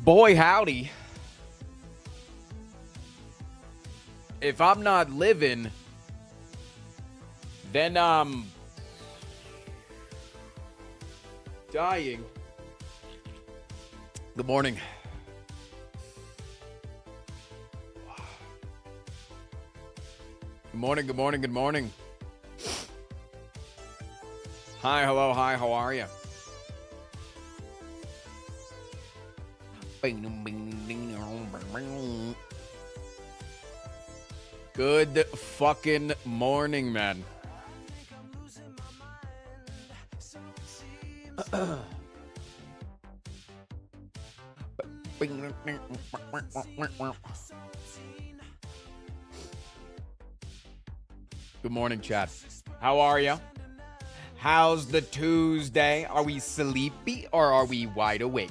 Boy, howdy. If I'm not living, then I'm dying. Good morning. Good morning, good morning, good morning. Hi, hello, hi, how are you? Good fucking morning, man. Good morning, chat. How are you? How's the Tuesday? Are we sleepy or are we wide awake?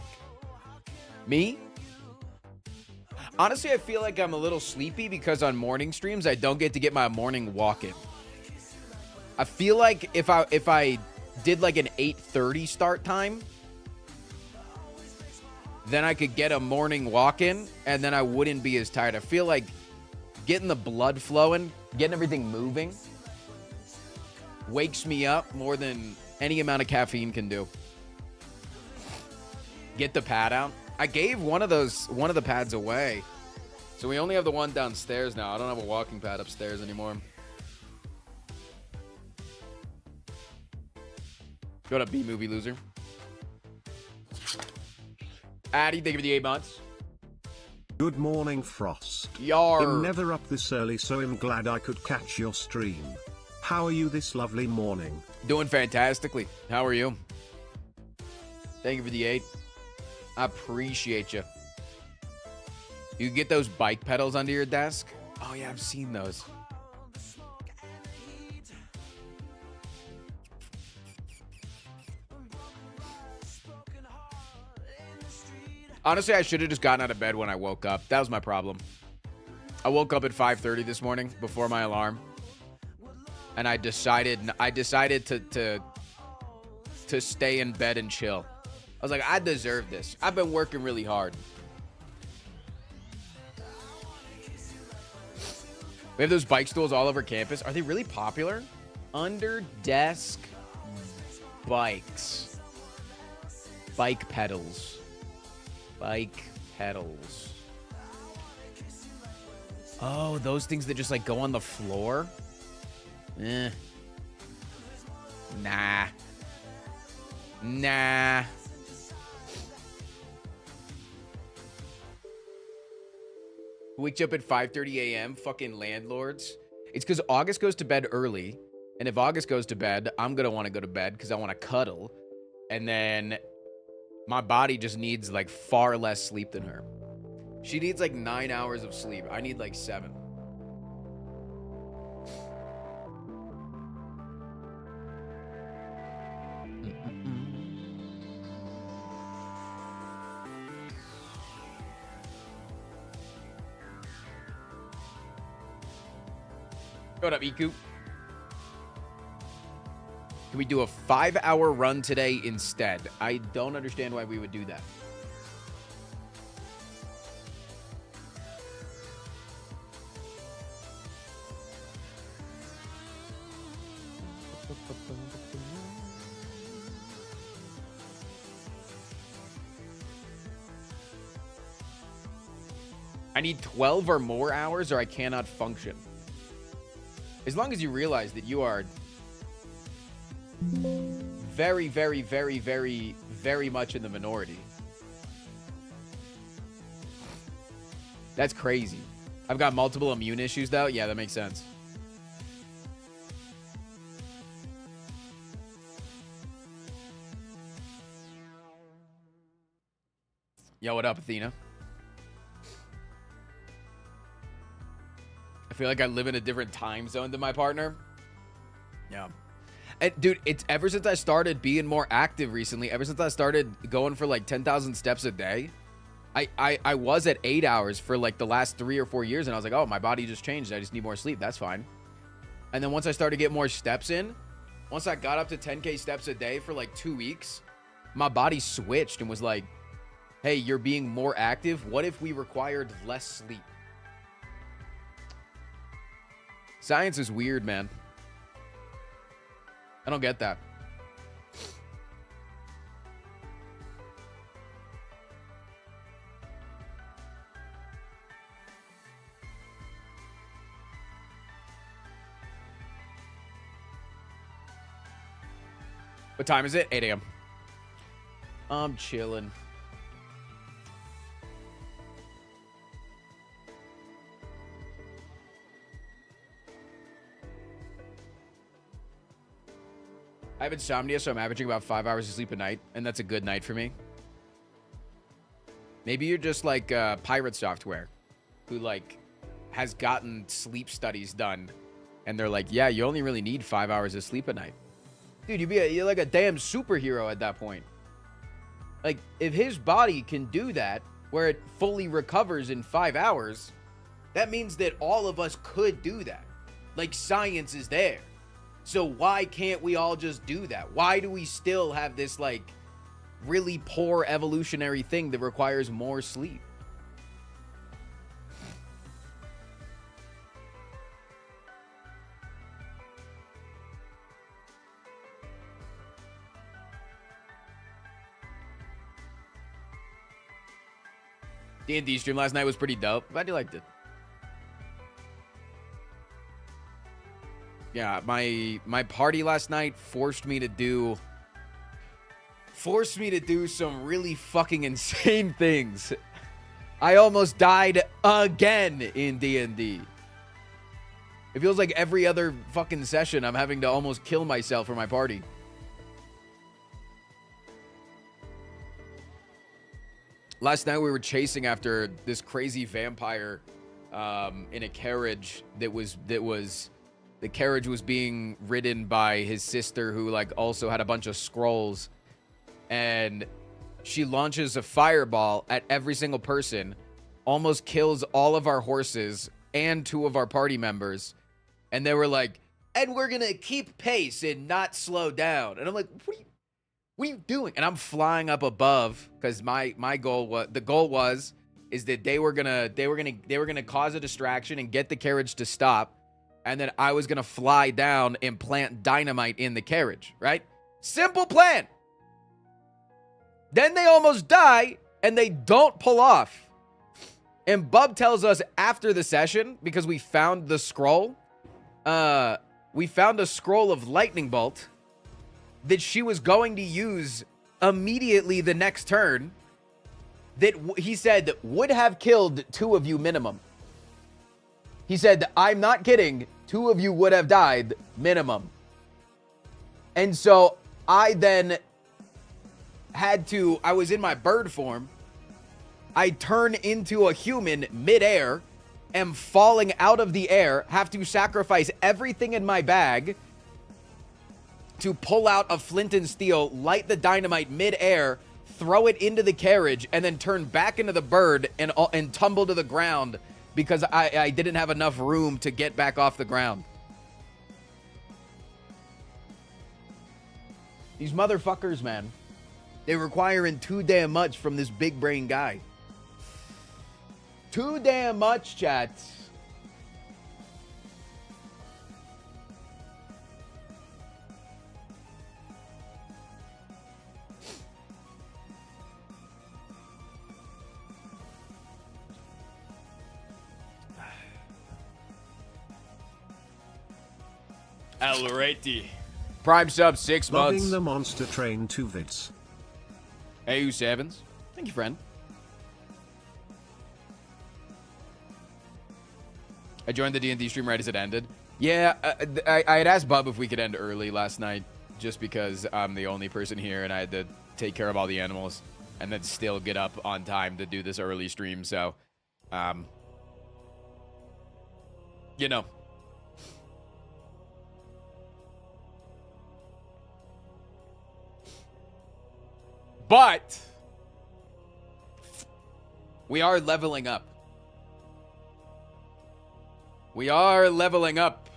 Me? Honestly, I feel like I'm a little sleepy because on morning streams, I don't get to get my morning walk in. I feel like if I did like an 8:30 start time, then I could get a morning walk in and then I wouldn't be as tired. I feel like getting the blood flowing, getting everything moving, wakes me up more than any amount of caffeine can do. Get the pad out. I gave one of the pads away. So we only have the one downstairs now. I don't have a walking pad upstairs anymore. Go to B-Movie Loser. Addy, thank you for the 8 months. Good morning, Frost. Yar. I'm never up this early, so I'm glad I could catch your stream. How are you this lovely morning? Doing fantastically. How are you? Thank you for the 8. I appreciate you. You get those bike pedals under your desk? Oh, yeah, I've seen those. Honestly, I should have just gotten out of bed when I woke up. That was my problem. I woke up at 5:30 this morning before my alarm. And I decided to stay in bed and chill. I was like, I deserve this. I've been working really hard. We have those bike stools all over campus. Are they really popular? Under desk bikes. Bike pedals. Bike pedals. Oh, those things that just like go on the floor? Eh. Nah. Nah. Wakes up at 5:30 a.m. Fucking landlords. It's because August goes to bed early. And if August goes to bed, I'm going to want to go to bed because I want to cuddle. And then my body just needs like far less sleep than her. She needs like 9 hours of sleep. I need like 7. What up, Iku? Can we do a 5-hour run today instead? I don't understand why we would do that. I need 12 or more hours or I cannot function. As long as you realize that you are very, very, very, very, very much in the minority. That's crazy. I've got multiple immune issues, though. Yeah, that makes sense. Yo, what up, Athena? I feel like I live in a different time zone than my partner. Yeah. And dude, it's ever since I started being more active recently, ever since I started going for like 10,000 steps a day, I was at 8 hours for like the last 3 or 4 years. And I was like, oh, my body just changed. I just need more sleep. That's fine. And then once I started to get more steps in, once I got up to 10K steps a day for like 2 weeks, my body switched and was like, hey, you're being more active. What if we required less sleep? Science is weird, man. I don't get that. What time is it? 8 a.m. I'm chilling. I have insomnia, so I'm averaging about 5 hours of sleep a night, and that's a good night for me. Maybe you're just like pirate software, who like has gotten sleep studies done, and they're like, yeah, you only really need 5 hours of sleep a night. Dude, you're like a damn superhero at that point. Like, if his body can do that, where it fully recovers in 5 hours, that means that all of us could do that. Like, science is there. So why can't we all just do that? Why do we still have this, like, really poor evolutionary thing that requires more sleep? D&D stream last night was pretty dope. Glad you liked it. Yeah, my party last night forced me to do some really fucking insane things. I almost died again in D&D. It feels like every other fucking session I'm having to almost kill myself for my party. Last night we were chasing after this crazy vampire in a carriage that was the carriage was being ridden by his sister, who like also had a bunch of scrolls, and she launches a fireball at every single person, almost kills all of our horses and 2 of our party members, and they were like, and we're gonna keep pace and not slow down. And I'm like, what are you doing? And I'm flying up above because my goal was that they were gonna cause a distraction and get the carriage to stop, and then I was gonna fly down and plant dynamite in the carriage, right? Simple plan. Then they almost die and they don't pull off. And Bub tells us after the session, because we found the scroll, we found a scroll of lightning bolt that she was going to use immediately the next turn, that he said would have killed 2 of you minimum. He said, I'm not kidding, 2 of you would have died minimum. And so I then I was in my bird form. I turn into a human midair, am falling out of the air, have to sacrifice everything in my bag to pull out a flint and steel, light the dynamite midair, throw it into the carriage, and then turn back into the bird and tumble to the ground because I didn't have enough room to get back off the ground. These motherfuckers, man. They're requiring too damn much from this big brain guy. Too damn much, chat. Alrighty. Prime sub 6 months. Loving the monster train 2 vids. Hey, U7s. Thank you, friend. I joined the D&D stream right as it ended. Yeah, I had asked Bub if we could end early last night, just because I'm the only person here and I had to take care of all the animals and then still get up on time to do this early stream. So, you know. But we are leveling up. We are leveling up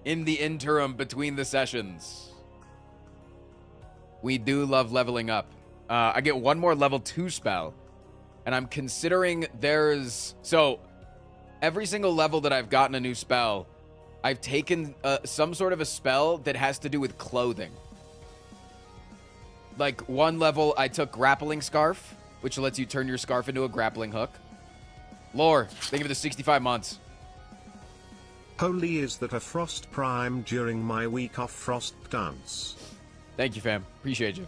in the interim between the sessions. We do love leveling up. I get one more level 2 spell. And I'm considering there's... So, every single level that I've gotten a new spell, I've taken some sort of a spell that has to do with clothing. Like, one level, I took Grappling Scarf, which lets you turn your scarf into a grappling hook. Lore, thank you for the 65 months. Holy is that a Frost Prime during my week off Frost Dance. Thank you, fam. Appreciate you.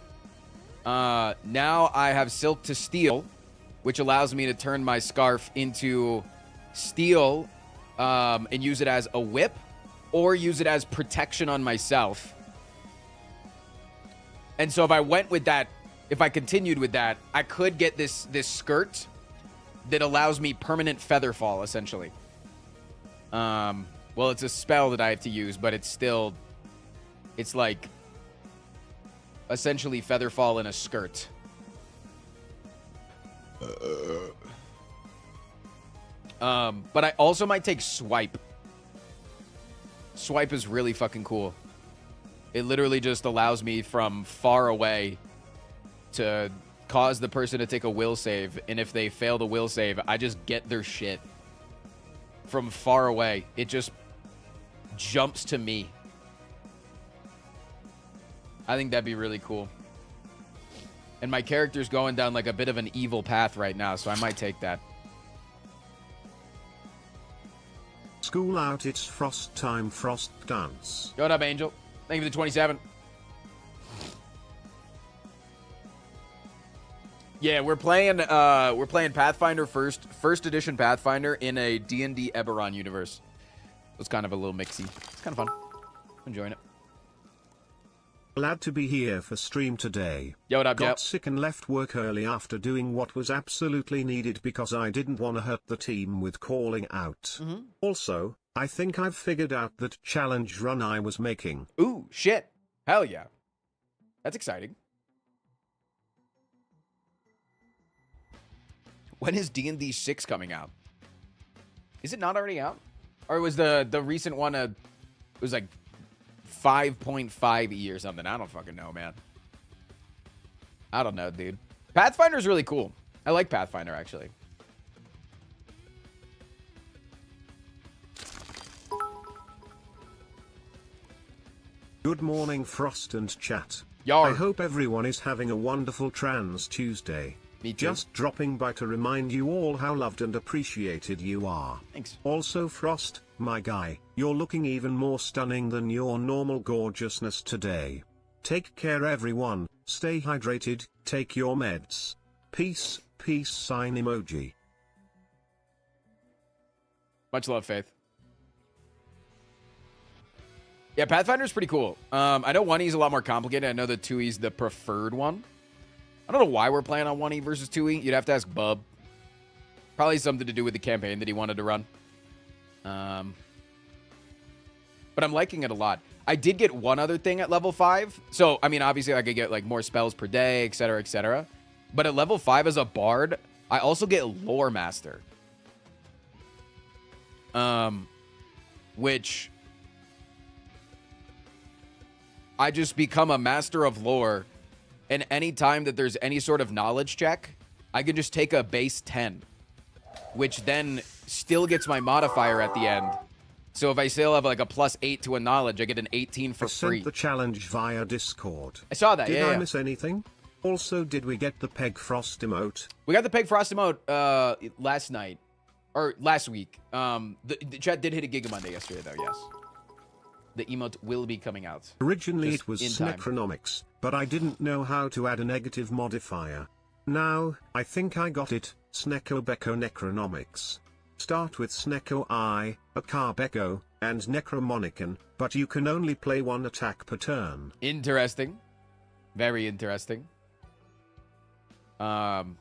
Now I have Silk to Steel, which allows me to turn my scarf into steel and use it as a whip or use it as protection on myself. And so if I went with that, if I continued with that, I could get this skirt that allows me permanent feather fall, essentially. Well, it's a spell that I have to use, but it's still, it's like essentially feather fall in a skirt. But I also might take Swipe. Swipe is really fucking cool. It literally just allows me from far away to cause the person to take a will save, and if they fail the will save, I just get their shit from far away. It just jumps to me. I think that'd be really cool. And my character's going down like a bit of an evil path right now, so I might take that. School out, it's Frost time, Frost Dance. What up, Angel? Thank you for the 27. Yeah, we're playing Pathfinder first edition Pathfinder in a D&D Eberron universe. It's kind of a little mixy. It's kind of fun. I'm enjoying it. Glad to be here for stream today. Yo, what up, Got sick and left work early after doing what was absolutely needed because I didn't want to hurt the team with calling out. Also, I think I've figured out that challenge run I was making. Ooh, shit. Hell yeah. That's exciting. When is D&D 6 coming out? Is it not already out? Or was the recent one it was like 5.5 E or something? I don't fucking know, man. I don't know, dude. Pathfinder's really cool. I like Pathfinder, actually. Good morning, Frost and chat. Yarr. I hope everyone is having a wonderful Trans Tuesday. Me too. Just dropping by to remind you all how loved and appreciated you are. Thanks. Also, Frost, my guy, you're looking even more stunning than your normal gorgeousness today. Take care, everyone. Stay hydrated. Take your meds. Peace, peace sign emoji. Much love, Faith. Yeah, Pathfinder's pretty cool. I know 1E's a lot more complicated. I know the 2E's the preferred one. I don't know why we're playing on 1E versus 2E. You'd have to ask Bub. Probably something to do with the campaign that he wanted to run. But I'm liking it a lot. I did get one other thing at level 5. So, I mean, obviously I could get like more spells per day, etc., etc. But at level 5 as a bard, I also get Lore Master. Which I just become a master of lore, and any time that there's any sort of knowledge check, I can just take a base 10, which then still gets my modifier at the end. So if I still have like a +8 to a knowledge, I get an 18 for free. I sent the challenge via Discord. I saw that. Did I miss anything? Also, did we get the Peg Frost emote? We got the Peg Frost emote last night. Or last week. The chat did hit a Giga Monday yesterday, though, yes. The emote will be coming out. Originally it was Necronomics, but I didn't know how to add a negative modifier. Now, I think I got it, Snecko Becko Necronomics. Start with Snecko I, a Carbecco, and Necromonican, but you can only play one attack per turn. Interesting. Very interesting. You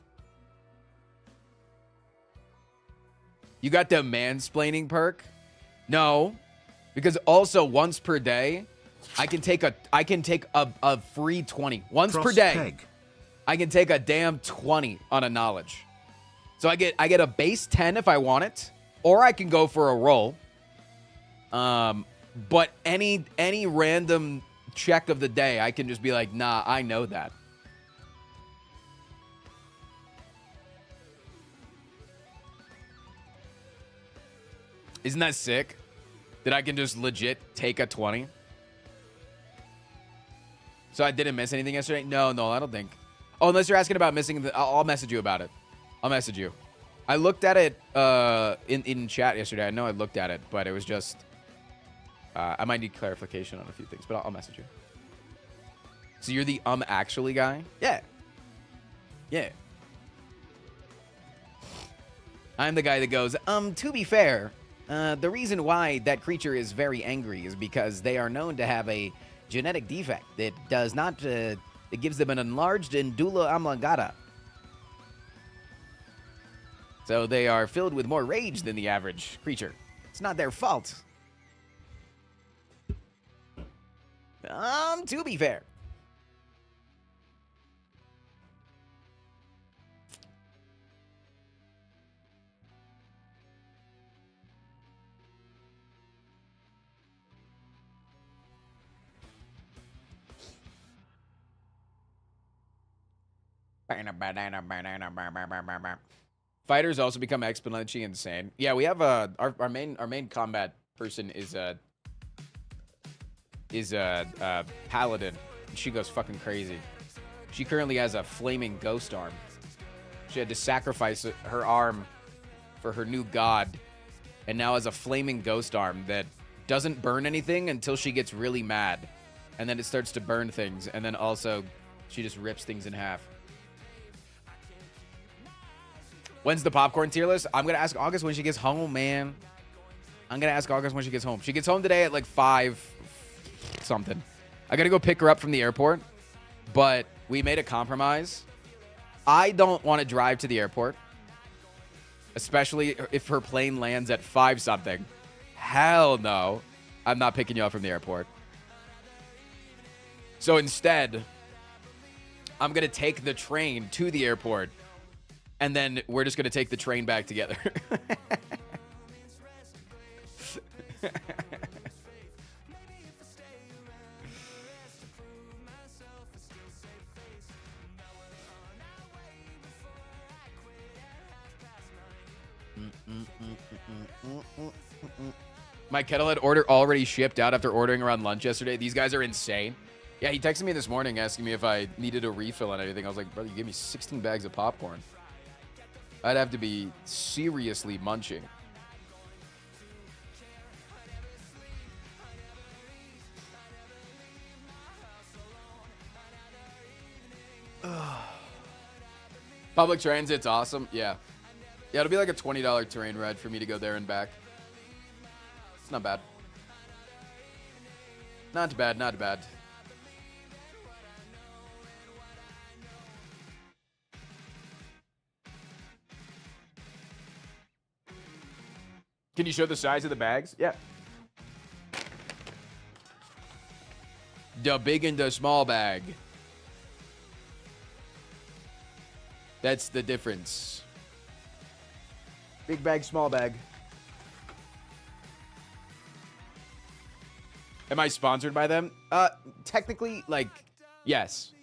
got the mansplaining perk? No. Because also once per day, I can take a free 20. Once Frost per day, Peg. I can take a damn 20 on a knowledge. So I get a base 10 if I want it, or I can go for a roll. But any random check of the day, I can just be like, nah, I know that. Isn't that sick? That I can just legit take a 20. So I didn't miss anything yesterday? No, I don't think. Oh, unless you're asking about missing the... I'll message you about it. I'll message you. I looked at it in chat yesterday. I know I looked at it, but it was just... I might need clarification on a few things, but I'll message you. So you're the actually guy? Yeah. Yeah. I'm the guy that goes, to be fair, the reason why that creature is very angry is because they are known to have a genetic defect that does not, that gives them an enlarged indula oblongata. So they are filled with more rage than the average creature. It's not their fault. To be fair. Fighters also become exponentially insane. Yeah, we have our main combat person is paladin. She goes fucking crazy. She currently has a flaming ghost arm. She had to sacrifice her arm for her new god, and now has a flaming ghost arm that doesn't burn anything until she gets really mad, and then it starts to burn things, and then also she just rips things in half. When's the popcorn tier list? I'm gonna ask August when she gets home, man. I'm gonna ask August when she gets home. She gets home today at like 5 something. I gotta go pick her up from the airport, but we made a compromise. I don't want to drive to the airport, especially if her plane lands at 5 something. Hell no. I'm not picking you up from the airport. So instead, I'm gonna take the train to the airport, and then we're just gonna take the train back together. My Kettlehead order already shipped out after ordering around lunch yesterday. These guys are insane. Yeah, he texted me this morning asking me if I needed a refill on anything. I was like, brother, you gave me 16 bags of popcorn. I'd have to be seriously munching. Public transit's awesome. Yeah. Yeah, it'll be like a $20 terrain ride for me to go there and back. It's not bad. Not bad, not bad. Can you show the size of the bags? Yeah. The big and the small bag. That's the difference. Big bag, small bag. Am I sponsored by them? Technically, like, yes.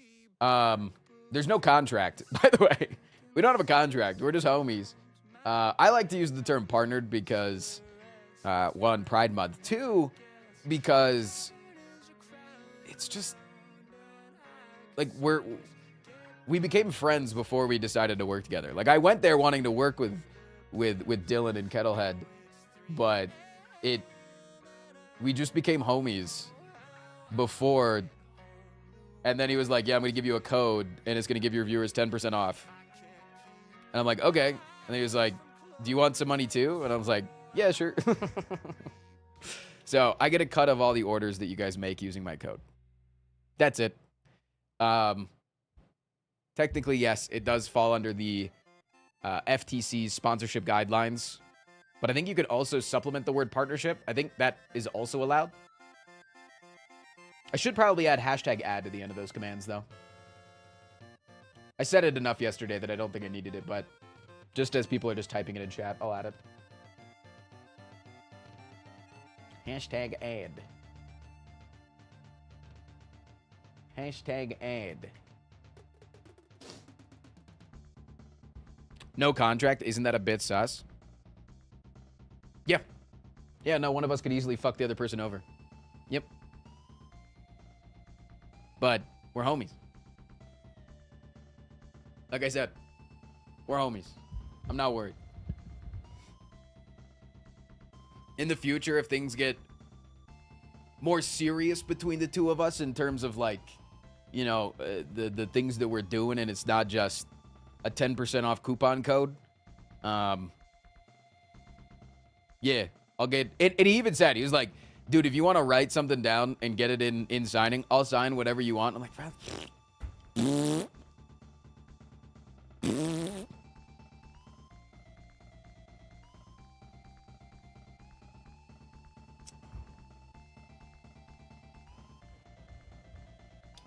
There's no contract, by the way. We don't have a contract. We're just homies. I like to use the term partnered because, 1, Pride Month. 2, because it's just, like, we became friends before we decided to work together. Like, I went there wanting to work with Dylan and Kettlehead, but we just became homies before, and then he was like, yeah, I'm gonna give you a code and it's gonna give your viewers 10% off. And I'm like, okay. And he was like, do you want some money too? And I was like, yeah, sure. So I get a cut of all the orders that you guys make using my code. That's it. Technically, yes, it does fall under the FTC's sponsorship guidelines. But I think you could also supplement the word partnership. I think that is also allowed. I should probably add hashtag ad to the end of those commands, though. I said it enough yesterday that I don't think I needed it, but just as people are just typing it in chat, I'll add it. Hashtag ad. Hashtag ad. No contract? Isn't that a bit sus? Yeah. Yeah, no, one of us could easily fuck the other person over. Yep. But we're homies. Like I said, we're homies. I'm not worried. In the future, if things get more serious between the two of us in terms of like, you know, the things that we're doing, and it's not just a 10% off coupon code. Yeah, I'll get it. And he even said, he was like, dude, if you want to write something down and get it in signing, I'll sign whatever you want. I'm like,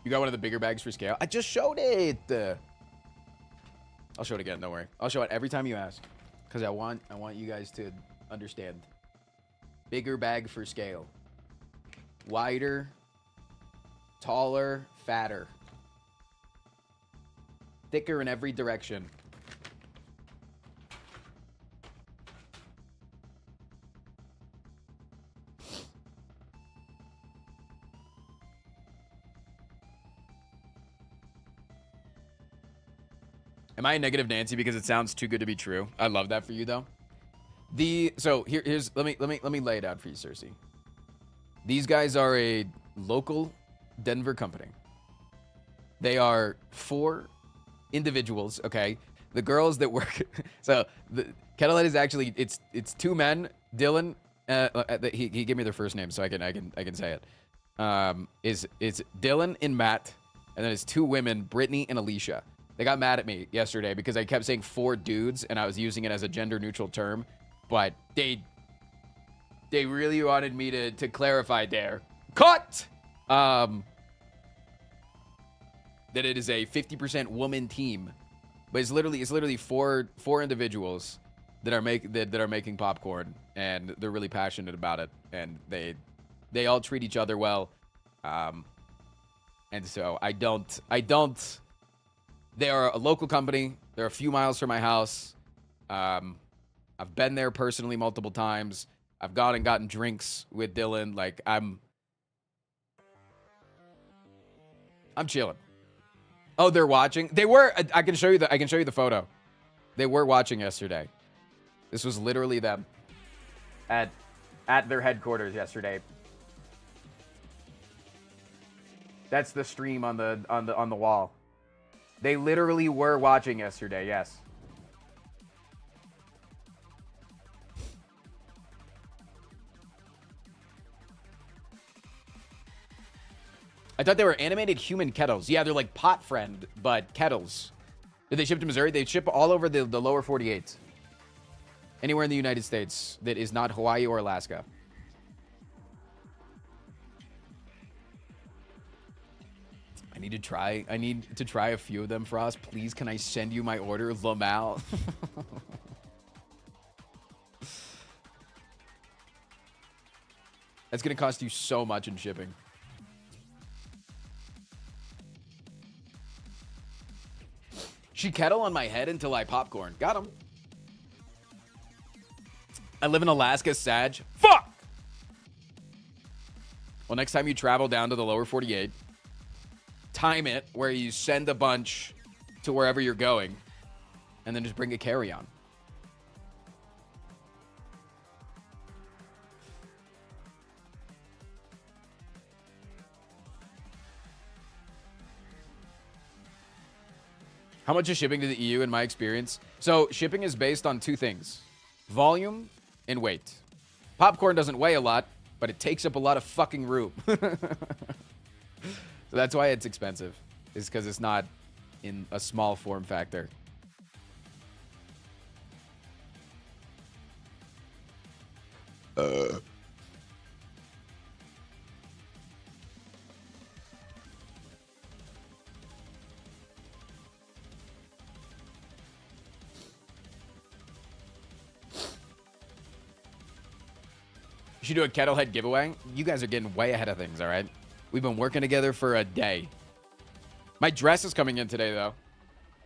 you got one of the bigger bags for scale? I just showed it. I'll show it again. Don't worry. I'll show it every time you ask, because I want you guys to understand. Bigger bag for scale. Wider, taller, fatter. Thicker in every direction. Am I a negative Nancy because it sounds too good to be true? I love that for you though. So here's let me lay it out for you, Cersei. These guys are a local Denver company. They are 4 individuals, okay? The girls that work so the Kettlehead is actually it's 2 men, Dylan, he gave me their first name so I can say it. Is Dylan and Matt, and then it's 2 women, Brittany and Alicia. They got mad at me yesterday because I kept saying 4 dudes and I was using it as a gender neutral term, but they really wanted me to clarify there. Cut! That it is a 50% woman team, but it's literally four individuals that are making popcorn, and they're really passionate about it, and they all treat each other well, and so I don't. They are a local company. They're a few miles from my house. I've been there personally multiple times. I've gone and gotten drinks with Dylan. Like I'm chilling. Oh, they're watching. They were. I can show you the photo. They were watching yesterday. This was literally them at their headquarters yesterday. That's the stream on the wall. They literally were watching yesterday, yes. I thought they were animated human kettles. Yeah, they're like pot friend, but kettles. Did they ship to Missouri? They ship all over the lower 48. Anywhere in the United States that is not Hawaii or Alaska. I need to try a few of them, Frost. Please, can I send you my order, Lamal? That's gonna cost you so much in shipping. She kettle on my head until I popcorn. Got him. I live in Alaska, Sag. Fuck! Well, next time you travel down to the lower 48, time it where you send a bunch to wherever you're going, and then just bring a carry-on. How much is shipping to the EU in my experience? So shipping is based on 2 things: volume and weight. Popcorn doesn't weigh a lot, but it takes up a lot of fucking room. So that's why it's expensive. Is because it's not in a small form factor. You should do a Kettlehead giveaway. You guys are getting way ahead of things, all right? We've been working together for a day. My dress is coming in today, though.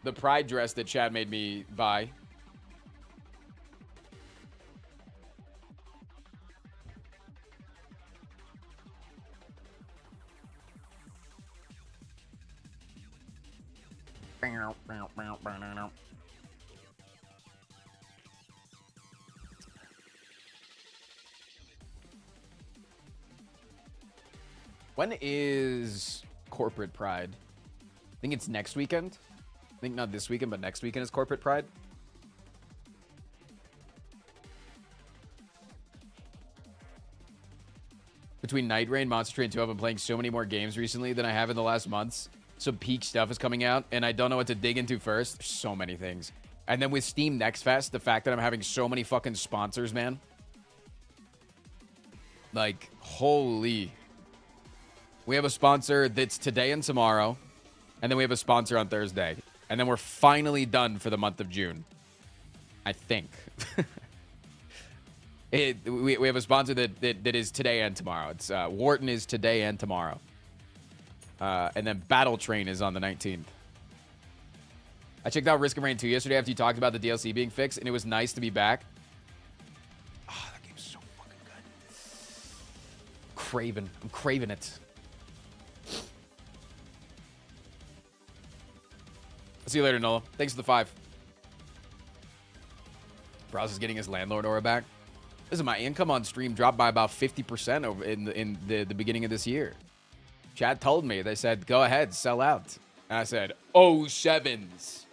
The pride dress that Chad made me buy. When is Corporate Pride? I think it's next weekend. I think not this weekend, but next weekend is Corporate Pride. Between Night Rain, Monster Train 2, I've been playing so many more games recently than I have in the last months. Some peak stuff is coming out, and I don't know what to dig into first. There's so many things. And then with Steam Next Fest, the fact that I'm having so many fucking sponsors, man. Like, holy. We have a sponsor that's today and tomorrow. And then we have a sponsor on Thursday. And then we're finally done for the month of June. I think. We have a sponsor that is today and tomorrow. It's Wharton is today and tomorrow. And then Battle Train is on the 19th. I checked out Risk of Rain 2 yesterday after you talked about the DLC being fixed, and it was nice to be back. Oh, that game's so fucking good. I'm craving it. See you later, Nola. Thanks for the 5. Bros is getting his landlord aura back. Listen, my income on stream dropped by about 50% over in the beginning of this year. Chad told me. They said, go ahead, sell out. And I said, oh, sevens.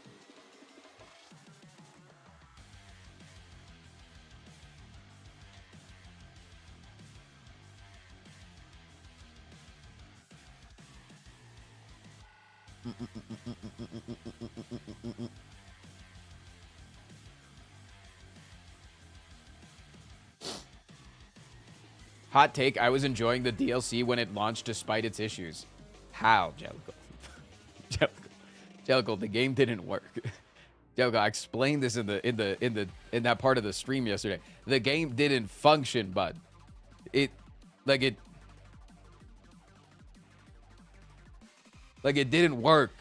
Hot take, I was enjoying the DLC when it launched despite its issues. How, Jellicle? Jellicle, the game didn't work. Jellicle, I explained this in that part of the stream yesterday. The game didn't function, bud. It didn't work.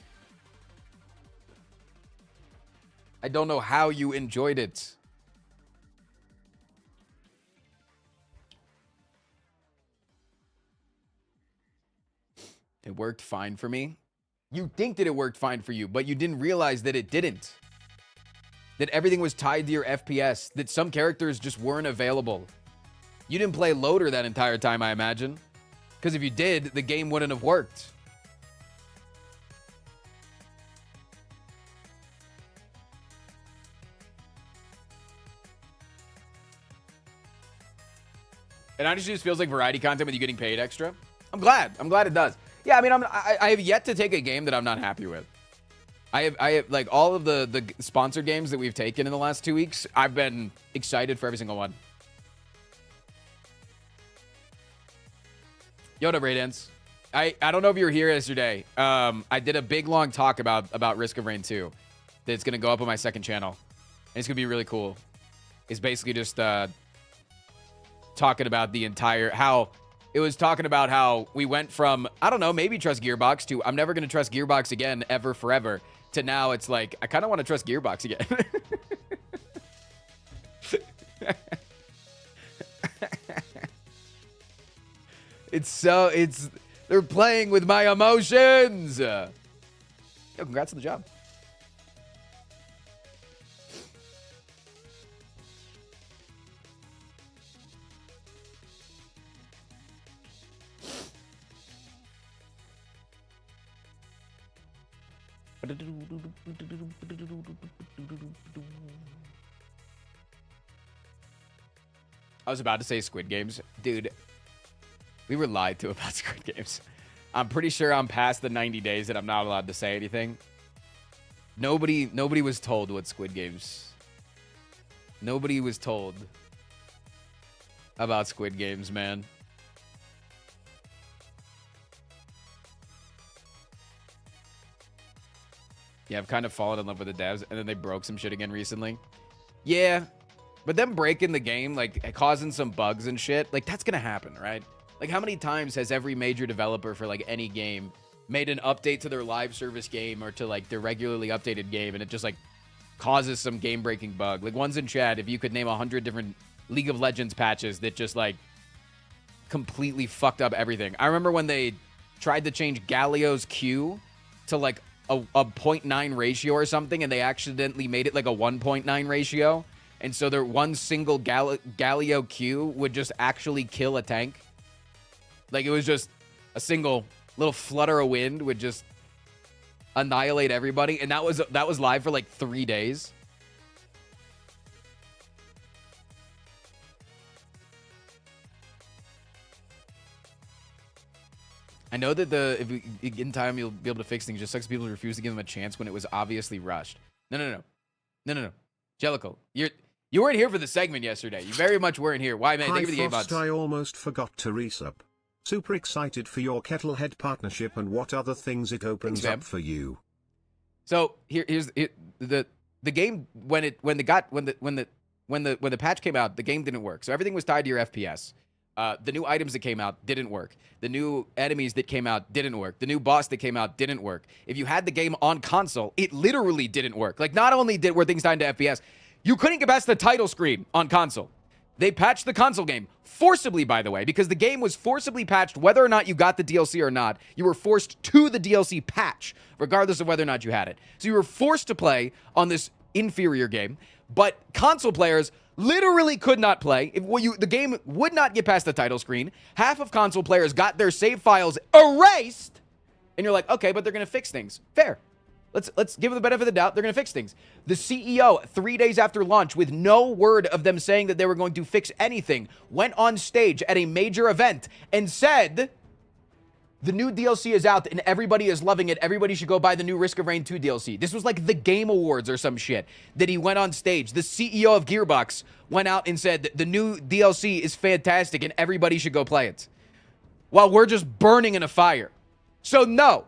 I don't know how you enjoyed it. It worked fine for me. You think that it worked fine for you, but you didn't realize that it didn't. That everything was tied to your FPS. That some characters just weren't available. You didn't play loader that entire time, I imagine. Because if you did, the game wouldn't have worked. It honestly just feels like variety content with you getting paid extra. I'm glad it does. Yeah, I mean, I have yet to take a game that I'm not happy with. I have like all of the sponsor games that we've taken in the last 2 weeks. I've been excited for every single one. Yoda Raydance. I don't know if you were here yesterday. I did a big long talk about Risk of Rain 2. That's gonna go up on my second channel, and it's gonna be really cool. It's basically just talking about the entire It was talking about how we went from, I don't know, maybe trust Gearbox to I'm never going to trust Gearbox again, ever, forever, to now it's like, I kind of want to trust Gearbox again. They're playing with my emotions. Yo, congrats on the job. I was about to say Squid Games. Dude, we were lied to about Squid Games. I'm pretty sure I'm past the 90 days that I'm not allowed to say anything. Nobody was told what Squid Games. Nobody was told about Squid Games, man. Yeah, I've kind of fallen in love with the devs, and then they broke some shit again recently. Yeah, but them breaking the game, like, causing some bugs and shit, like, that's gonna happen, right? Like, how many times has every major developer for, like, any game made an update to their live service game or to, like, their regularly updated game, and it just, like, causes some game-breaking bug? Like, one's in chat, if you could name 100 different League of Legends patches that just, like, completely fucked up everything. I remember when they tried to change Galio's Q to, like, a 0.9 ratio or something, and they accidentally made it like a 1.9 ratio. And so their one single Galio Q would just actually kill a tank. Like, it was just a single little flutter of wind would just annihilate everybody. And that was live for like 3 days. I know that if we get in time, you'll be able to fix things. Just sucks people refuse to give them a chance when it was obviously rushed. No. Jellicle, you weren't here for the segment yesterday. You very much weren't here. Why, man? Thank you for the game bots. I almost forgot to resub. Super excited for your Kettlehead partnership and what other things it opens up for you. So here's the game when the patch came out, the game didn't work. So everything was tied to your FPS. The new items that came out didn't work. The new enemies that came out didn't work. The new boss that came out didn't work. If you had the game on console, it literally didn't work. Like, not only were things tied to FPS, you couldn't get past the title screen on console. They patched the console game forcibly, by the way, because the game was forcibly patched whether or not you got the DLC or not. You were forced to the DLC patch, regardless of whether or not you had it. So you were forced to play on this inferior game, but console players literally could not play. The game would not get past the title screen. Half of console players got their save files erased, and you're like, okay, but they're going to fix things. Fair. Let's give them the benefit of the doubt. They're going to fix things. The CEO, 3 days after launch, with no word of them saying that they were going to fix anything, went on stage at a major event and said, the new DLC is out and everybody is loving it. Everybody should go buy the new Risk of Rain 2 DLC. This was like the Game Awards or some shit that he went on stage. The CEO of Gearbox went out and said the new DLC is fantastic and everybody should go play it, while we're just burning in a fire. So no,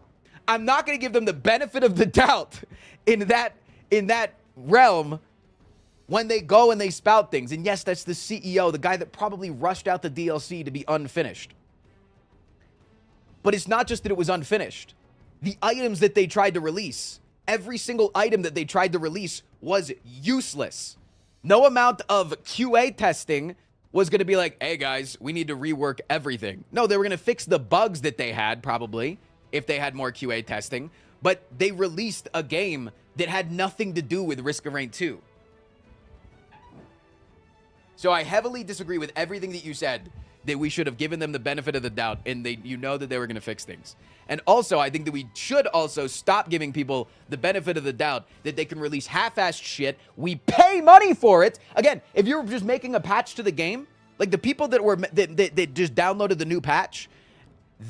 I'm not going to give them the benefit of the doubt in that realm when they go and they spout things. And yes, that's the CEO, the guy that probably rushed out the DLC to be unfinished. But it's not just that it was unfinished. The items that they tried to release, every single item that they tried to release was useless. No amount of QA testing was going to be like, hey guys, we need to rework everything. No, they were going to fix the bugs that they had, probably, if they had more QA testing. But they released a game that had nothing to do with Risk of Rain 2. So I heavily disagree with everything that you said, that we should have given them the benefit of the doubt, and you know that they were going to fix things. And also, I think that we should also stop giving people the benefit of the doubt that they can release half-assed shit. We pay money for it. Again, if you're just making a patch to the game, like the people that just downloaded the new patch,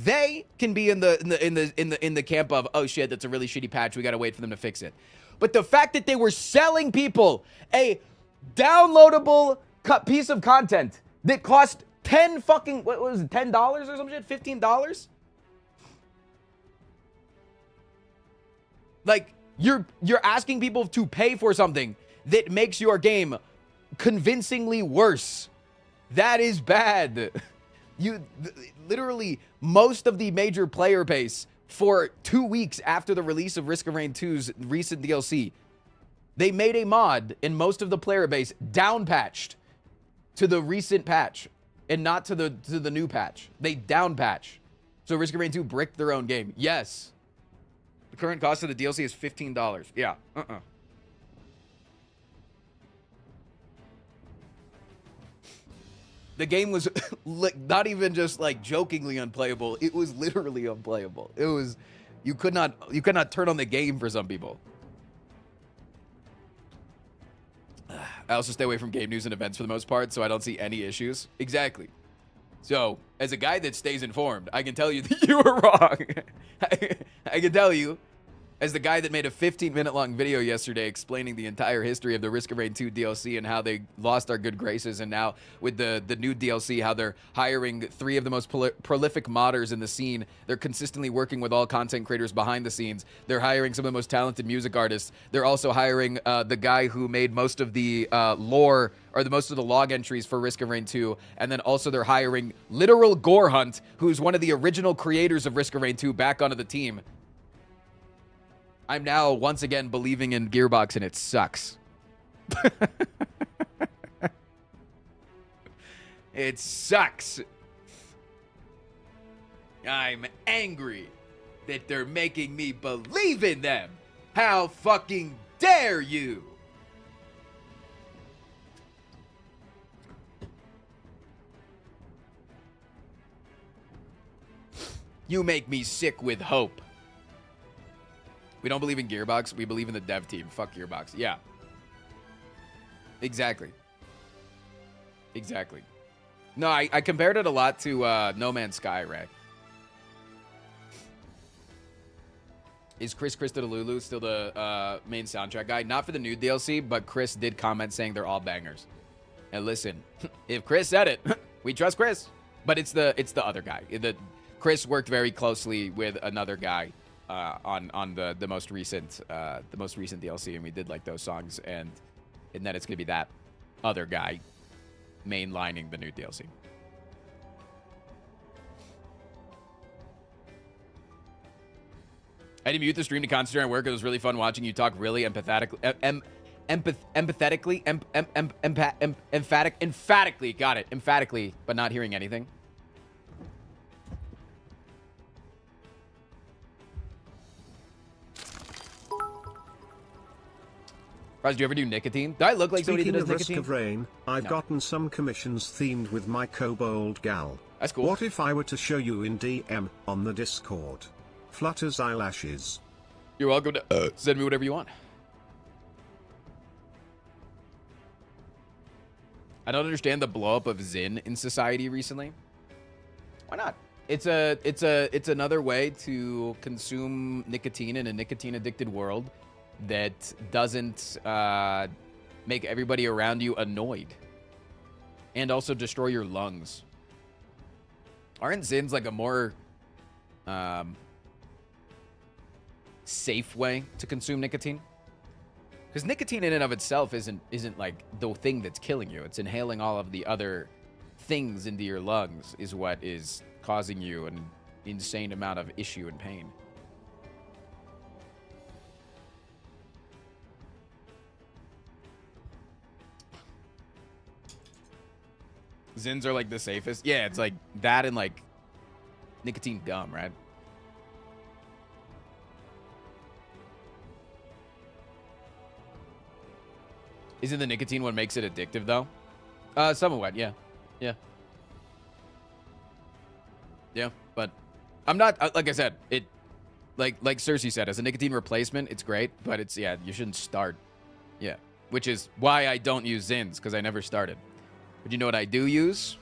they can be in the camp of, oh shit, that's a really shitty patch. We got to wait for them to fix it. But the fact that they were selling people a downloadable piece of content that cost what was it, $10 or some shit? $15? Like, you're asking people to pay for something that makes your game convincingly worse. That is bad. Literally, most of the major player base for 2 weeks after the release of Risk of Rain 2's recent DLC, they made a mod, and most of the player base downpatched to the recent patch and not to the new patch. They downpatch. So Risk of Rain 2 bricked their own game. Yes. The current cost of the DLC is $15. Yeah. The game was not even just like jokingly unplayable. It was literally unplayable. It was, you could not turn on the game for some people. I also stay away from game news and events for the most part, so I don't see any issues. Exactly. So, as a guy that stays informed, I can tell you that you were wrong. I can tell you, as the guy that made a 15-minute long video yesterday explaining the entire history of the Risk of Rain 2 DLC and how they lost our good graces, and now with the new DLC, how they're hiring 3 of the most prolific modders in the scene. They're consistently working with all content creators behind the scenes. They're hiring some of the most talented music artists. They're also hiring the guy who made most of the lore, or most of the log entries for Risk of Rain 2, and then also they're hiring literal Gore Hunt, who's one of the original creators of Risk of Rain 2, back onto the team. I'm now once again believing in Gearbox, and it sucks. It sucks. I'm angry. that they're making me believe in them. How fucking dare you? You make me sick with hope. We don't believe in Gearbox. We believe in the dev team. Fuck Gearbox. Yeah. Exactly. Exactly. No, I compared it a lot to No Man's Sky, Ray. Is Chris Christodoulou still the main soundtrack guy? Not for the new DLC, but Chris did comment saying they're all bangers. And listen, if Chris said it, we trust Chris. But it's the other guy. Chris worked very closely with another guy on the most recent DLC, and we did like those songs, and then it's gonna be that other guy mainlining the new DLC. I had to mute the stream to concentrate on work. It was really fun watching you talk really emphatically, emphatically, but not hearing anything. Raz, do you ever do nicotine? Do I look like somebody that does nicotine? Speaking of Risk of Rain, I've gotten some commissions themed with my kobold gal. That's cool. What if I were to show you in DM on the Discord? Flutters eyelashes. You're welcome to send me whatever you want. I don't understand the blow up of Zyn in society recently. Why not? It's another way to consume nicotine in a nicotine addicted world that doesn't make everybody around you annoyed and also destroy your lungs. Aren't Zyns like a more safe way to consume nicotine? Because nicotine in and of itself isn't like the thing that's killing you. It's inhaling all of the other things into your lungs is what is causing you an insane amount of issue and pain. Zyns are like the safest. Yeah, it's like that and like nicotine gum, right? Isn't the nicotine what makes it addictive though? Somewhat, yeah. Yeah. Yeah, but I'm not, like I said, it, like Cersei said, as a nicotine replacement, it's great, but it's, yeah, you shouldn't start. Yeah, which is why I don't use Zyns, because I never started. But you know what I do use?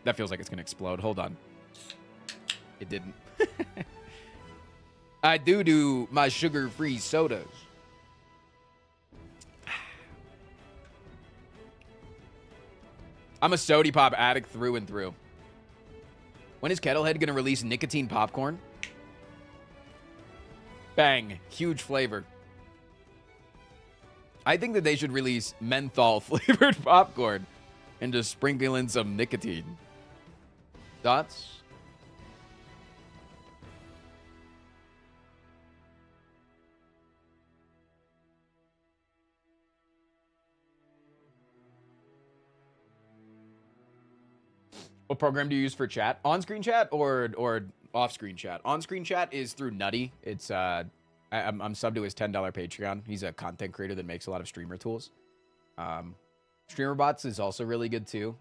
That feels like it's going to explode. Hold on. It didn't. I do my sugar-free sodas. I'm a Sody Pop addict through and through. When is Kettlehead going to release nicotine popcorn? Bang. Huge flavor. I think that they should release menthol flavored popcorn and just sprinkle in some nicotine. Thoughts? What program do you use for chat? On-screen chat or off-screen chat? On-screen chat is through Nutty. It's I'm subbed to his $10 Patreon. He's a content creator that makes a lot of streamer tools. StreamerBots is also really good too.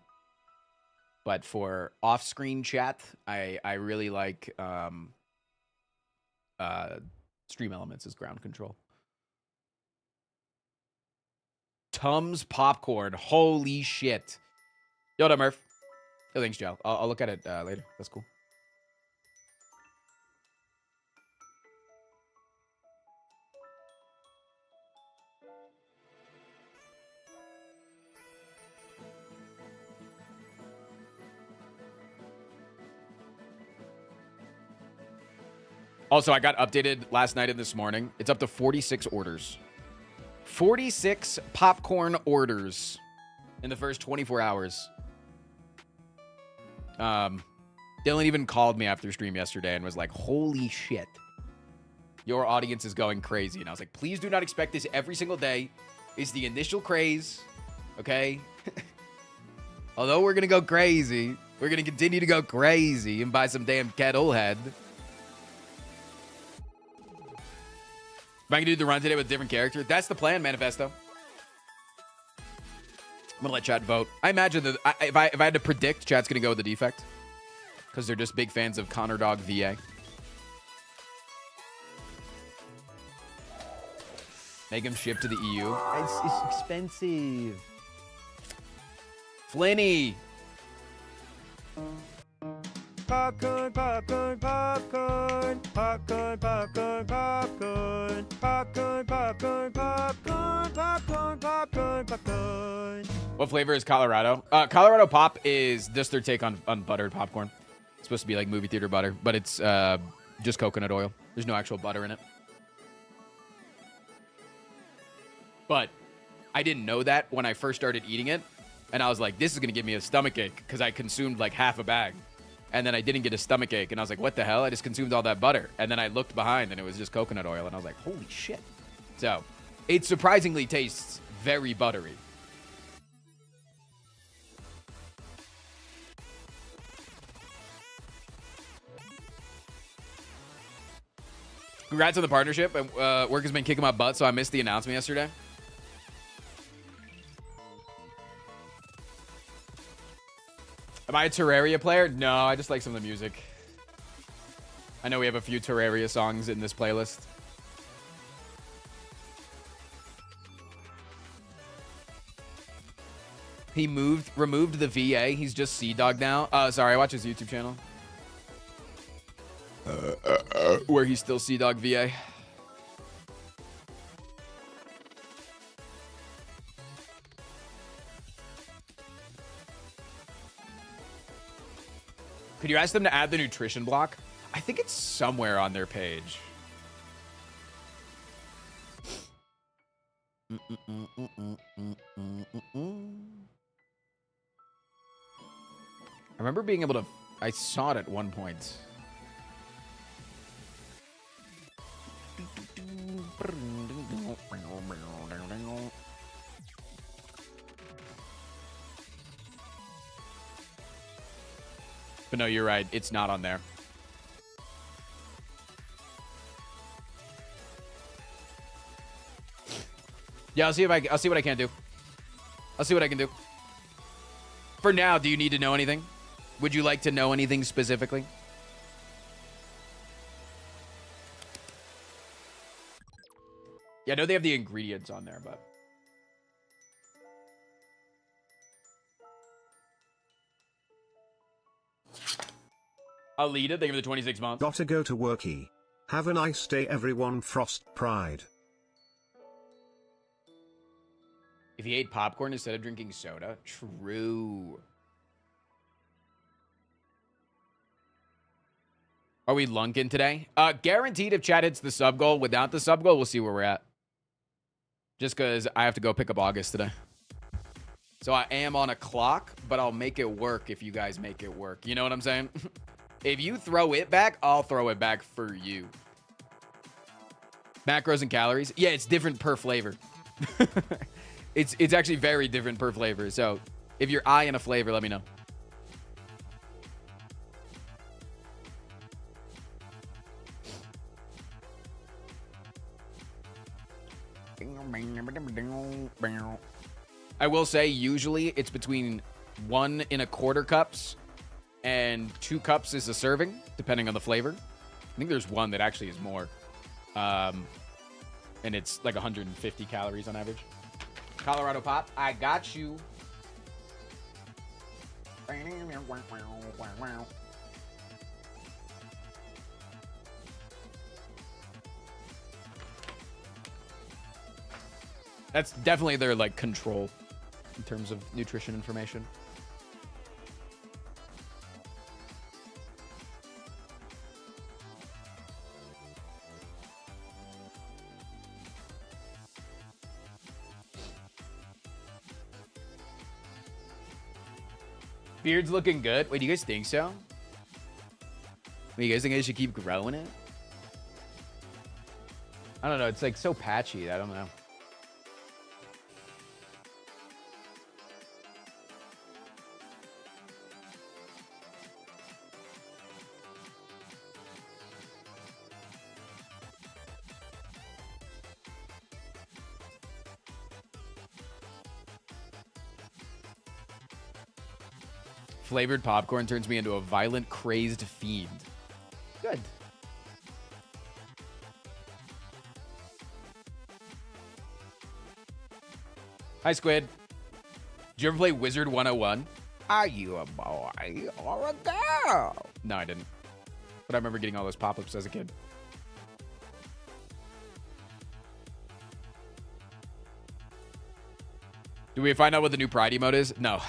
But for off-screen chat, I really like Stream Elements as ground control. Tums popcorn. Holy shit. Yo, what up, Murph? Oh, thanks, Joe. I'll look at it later. That's cool. Also, I got updated last night and this morning. It's up to 46 orders. 46 popcorn orders in the first 24 hours. Dylan even called me after stream yesterday and was like, holy shit. Your audience is going crazy. And I was like, please do not expect this every single day. It's the initial craze. Okay? Although we're going to go crazy, we're going to continue to go crazy and buy some damn Kettlehead. If I can do the run today with a different character, that's the plan, Manifesto. I'm gonna let chat vote. I imagine that if I had to predict, chat's gonna go with the defect because they're just big fans of Connor Dog VA. Make him ship to the EU. It's expensive. Flinny. Popcorn, popcorn, popcorn, popcorn, popcorn, popcorn, popcorn, popcorn, popcorn, popcorn, popcorn, popcorn. What flavor is Colorado? Colorado Pop is just their take on buttered popcorn. It's supposed to be like movie theater butter, but it's just coconut oil. There's no actual butter in it. But I didn't know that when I first started eating it. And I was like, this is going to give me a stomachache because I consumed like half a bag. And then I didn't get a stomachache. And I was like, what the hell? I just consumed all that butter. And then I looked behind and it was just coconut oil. And I was like, holy shit. So it surprisingly tastes very buttery. Congrats on the partnership. Work has been kicking my butt, so I missed the announcement yesterday. Am I a Terraria player? No, I just like some of the music. I know we have a few Terraria songs in this playlist. He removed the VA. He's just Sea-Dog now. Sorry, I watch his YouTube channel. Where he's still Sea-Dog VA. Could you ask them to add the nutrition block? I think it's somewhere on their page. I remember being able to... I saw it at one point. But no, you're right. It's not on there. Yeah, I'll see what I can do. I'll see what I can do. For now, do you need to know anything? Would you like to know anything specifically? Yeah, I know they have the ingredients on there, but... Alita, thank you for the 26 months. Gotta go to worky. Have a nice day everyone, Frost Pride. If he ate popcorn instead of drinking soda, true. Are we lunking today? Guaranteed if chat hits the sub goal. Without the sub goal, we'll see where we're at. Just because I have to go pick up August today. So I am on a clock, but I'll make it work if you guys make it work. You know what I'm saying? If you throw it back, I'll throw it back for you. Macros and calories. Yeah, it's different per flavor. It's actually very different per flavor. So if you're eyeing a flavor, let me know. I will say usually it's between 1 1/4 cups and 2 cups is a serving, depending on the flavor. I think there's one that actually is more. And it's like 150 calories on average. Colorado Pop, I got you. That's definitely their like control in terms of nutrition information. Beard's looking good. Wait, do you guys think so? Wait, you guys think I should keep growing it? I don't know. It's like so patchy. I don't know. Flavored popcorn turns me into a violent, crazed fiend. Good. Hi, Squid. Did you ever play Wizard 101? Are you a boy or a girl? No, I didn't. But I remember getting all those pop-ups as a kid. Do we find out what the new Pride emote is? No.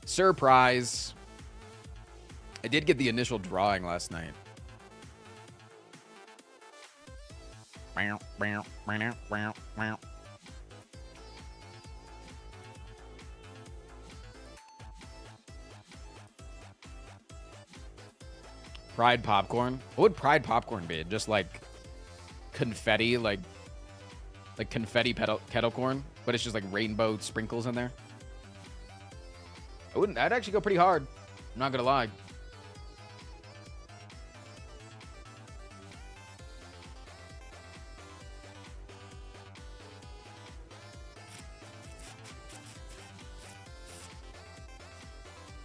Surprise. I did get the initial drawing last night. Pride popcorn? What would Pride popcorn be? Just like confetti, like confetti kettle corn, but it's just like rainbow sprinkles in there. I'd actually go pretty hard. I'm not gonna lie.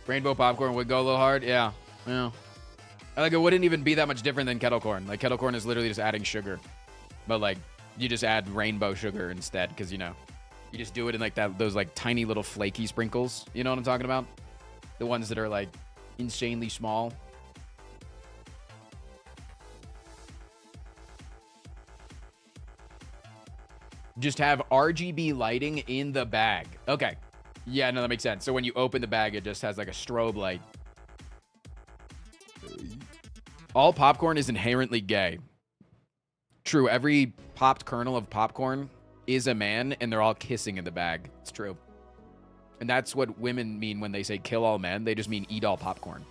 Rainbow popcorn would go a little hard. Yeah. Like, it wouldn't even be that much different than kettle corn. Like, kettle corn is literally just adding sugar. But, like, you just add rainbow sugar instead because, you know, you just do it in, like, those, like, tiny little flaky sprinkles. You know what I'm talking about? The ones that are, like, insanely small. Just have RGB lighting in the bag. Okay. Yeah, no, that makes sense. So when you open the bag, it just has, like, a strobe light. All popcorn is inherently gay. True, every popped kernel of popcorn is a man, and they're all kissing in the bag. It's true. And that's what women mean when they say kill all men. They just mean eat all popcorn.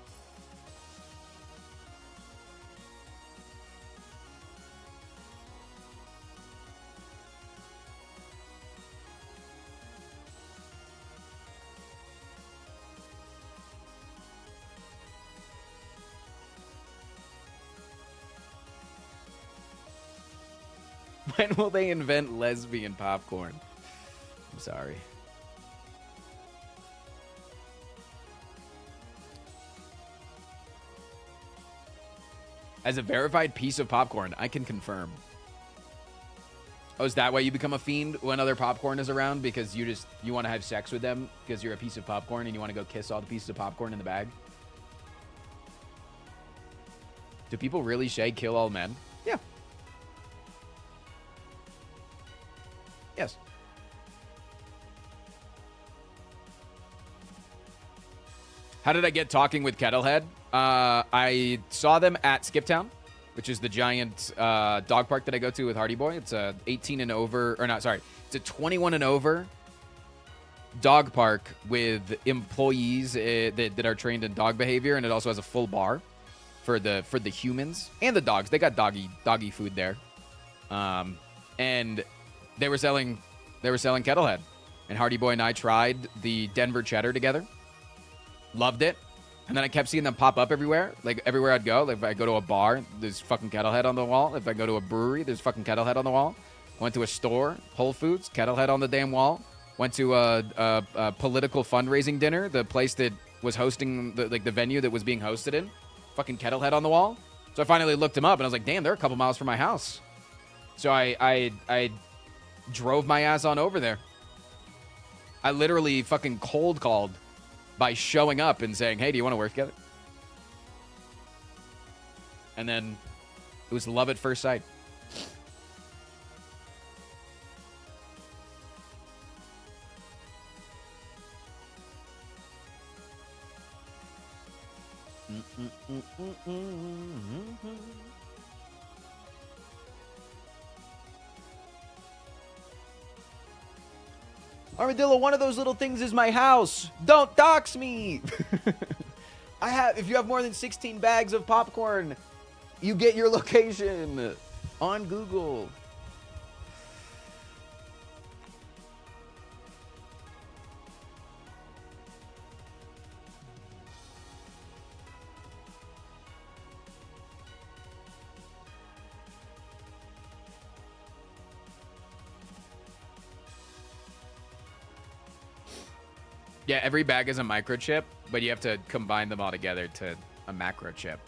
When will they invent lesbian popcorn? I'm sorry. As a verified piece of popcorn, I can confirm. Oh, is that why you become a fiend when other popcorn is around? Because you want to have sex with them because you're a piece of popcorn and you want to go kiss all the pieces of popcorn in the bag? Do people really say kill all men? Yeah. Yes. How did I get talking with Kettlehead? I saw them at Skiptown, which is the giant dog park that I go to with Hardy Boy. It's a 18 and over, or not, sorry. It's a 21 and over dog park with employees that are trained in dog behavior, and it also has a full bar for the humans and the dogs. They got doggy food there, and they were selling Kettlehead, and Hardy Boy and I tried the Denver Cheddar together. Loved it. And then I kept seeing them pop up everywhere. Like, everywhere I'd go. Like, if I go to a bar, there's fucking Kettlehead on the wall. If I go to a brewery, there's fucking Kettlehead on the wall. Went to a store, Whole Foods, Kettlehead on the damn wall. Went to a political fundraising dinner, the place that was hosting, the venue that was being hosted in. Fucking Kettlehead on the wall. So I finally looked him up, and I was like, damn, they're a couple miles from my house. So I drove my ass on over there. I literally fucking cold called by showing up and saying, hey, do you want to work together? And then it was love at first sight. Armadillo, one of those little things is my house. Don't dox me. If you have more than 16 bags of popcorn, you get your location on Google. Yeah, every bag is a microchip, but you have to combine them all together to a macro chip.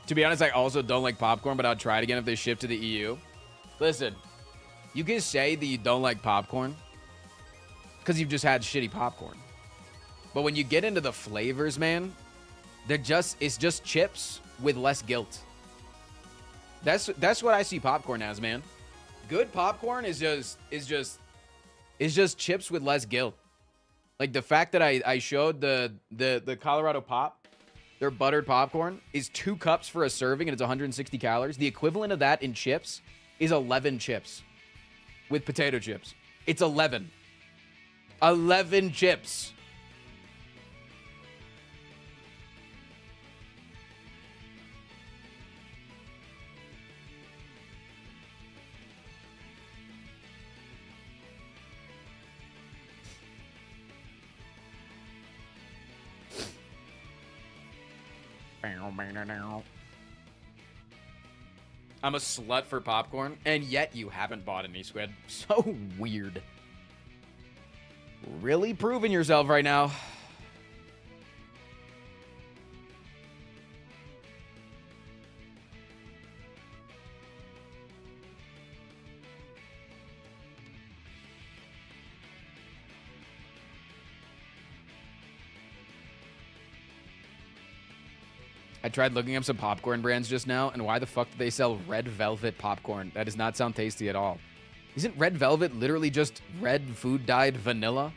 To be honest, I also don't like popcorn, but I'll try it again if they ship to the EU. Listen, you can say that you don't like popcorn because you've just had shitty popcorn. But when you get into the flavors, man, it's just chips with less guilt. That's what I see popcorn as, man. Good popcorn is just chips with less guilt. Like the fact that I showed the Colorado Pop, their buttered popcorn is 2 cups for a serving and it's 160 calories. The equivalent of that in chips is 11 chips with potato chips. It's 11. 11 chips. I'm a slut for popcorn, and yet you haven't bought any, Squid. So weird. Really proving yourself right now. I tried looking up some popcorn brands just now, and why the fuck do they sell red velvet popcorn? That does not sound tasty at all. Isn't red velvet literally just red food dyed vanilla?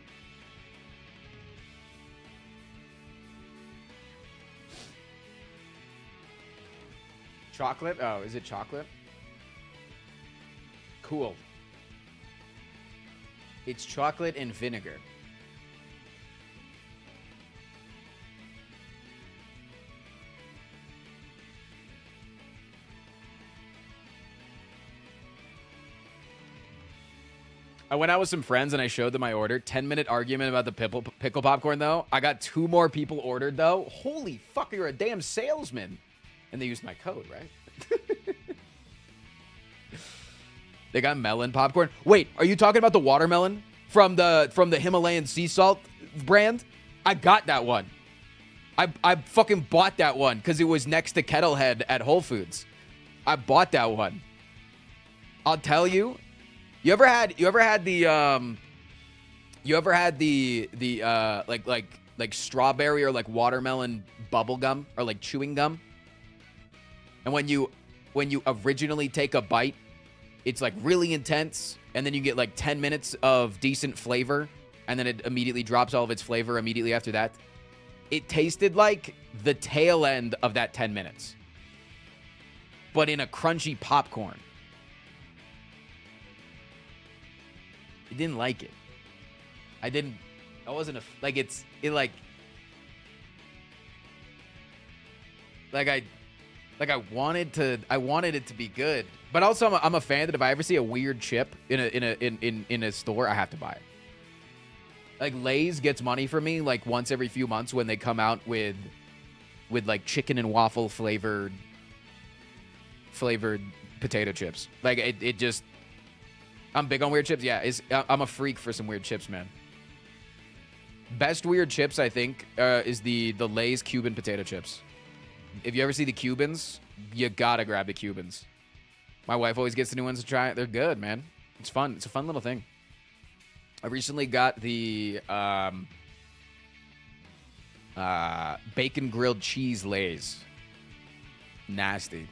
Chocolate? Oh, is it chocolate? Cool. It's chocolate and vinegar. I went out with some friends and I showed them my order. 10-minute argument about the pickle popcorn, though. I got 2 more people ordered, though. Holy fuck, you're a damn salesman. And they used my code, right? They got melon popcorn. Wait, are you talking about the watermelon from the Himalayan sea salt brand? I got that one. I fucking bought that one because it was next to Kettlehead at Whole Foods. I bought that one. I'll tell you. You ever had the like strawberry or like watermelon bubble gum or like chewing gum? And when you originally take a bite, it's like really intense, and then you get like 10 minutes of decent flavor, and then it immediately drops all of its flavor immediately after that. It tasted like the tail end of that 10 minutes, but in a crunchy popcorn. I didn't like it. I wasn't I wanted it to be good. But also I'm a fan that if I ever see a weird chip in a store, I have to buy it. Like Lay's gets money from me like once every few months when they come out with like chicken and waffle flavored potato chips. Like it just, I'm big on weird chips. Yeah, I'm a freak for some weird chips, man. Best weird chips, I think, is the Lay's Cuban potato chips. If you ever see the Cubans, you gotta grab the Cubans. My wife always gets the new ones to try. They're good, man. It's fun. It's a fun little thing. I recently got the bacon grilled cheese Lay's. Nasty.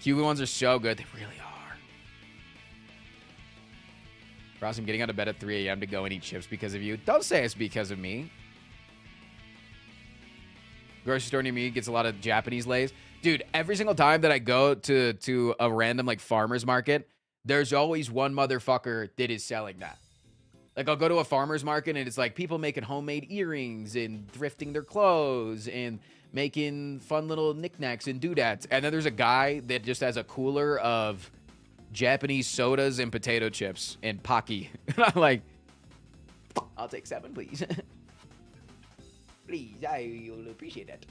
Cuban ones are so good. They really are. Ross, I'm getting out of bed at 3 a.m. to go and eat chips because of you. Don't say it's because of me. Grocery store near me gets a lot of Japanese Lays. Dude, every single time that I go to a random like farmer's market, there's always one motherfucker that is selling that. Like, I'll go to a farmer's market and it's like people making homemade earrings and thrifting their clothes and making fun little knickknacks and doodads. And then there's a guy that just has a cooler of Japanese sodas and potato chips and Pocky. And I'm like, I'll take 7, please. Please, I will appreciate that.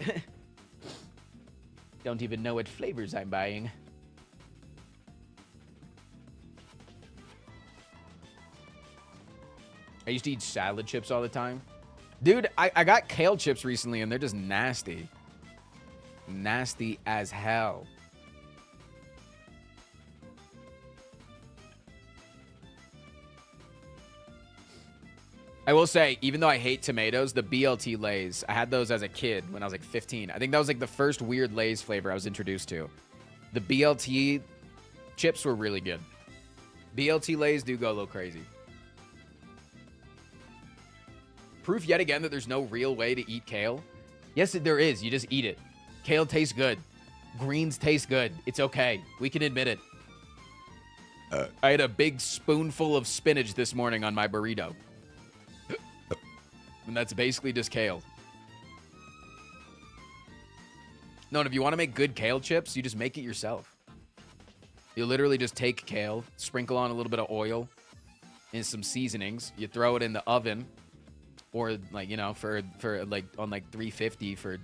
Don't even know what flavors I'm buying. I used to eat salad chips all the time. Dude, I got kale chips recently, and they're just nasty. Nasty as hell. I will say, even though I hate tomatoes, the BLT Lays, I had those as a kid when I was like 15. I think that was like the first weird Lays flavor I was introduced to. The BLT chips were really good. BLT Lays do go a little crazy. Proof yet again that there's no real way to eat kale. Yes, there is. You just eat it. Kale tastes good. Greens taste good. It's okay. We can admit it. I had a big spoonful of spinach this morning on my burrito. And that's basically just kale. No, and if you want to make good kale chips, you just make it yourself. You literally just take kale, sprinkle on a little bit of oil and some seasonings. You throw it in the oven. Or, like, you know, for like, on, like, 350 for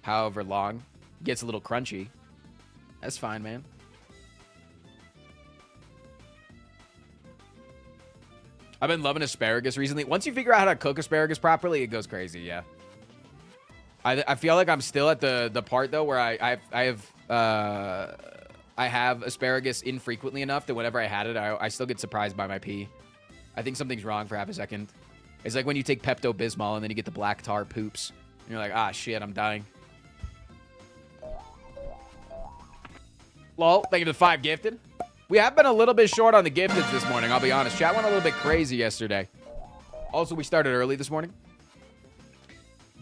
however long. Gets a little crunchy. That's fine, man. I've been loving asparagus recently. Once you figure out how to cook asparagus properly, it goes crazy, yeah. I feel like I'm still at the part, though, where I have asparagus infrequently enough that whenever I had it, I still get surprised by my pee. I think something's wrong for half a second. It's like when you take Pepto-Bismol and then you get the black tar poops. And you're like, ah, shit, I'm dying. Lol, thank you to the 5 gifted. We have been a little bit short on the gifteds this morning, I'll be honest. Chat went a little bit crazy yesterday. Also, we started early this morning.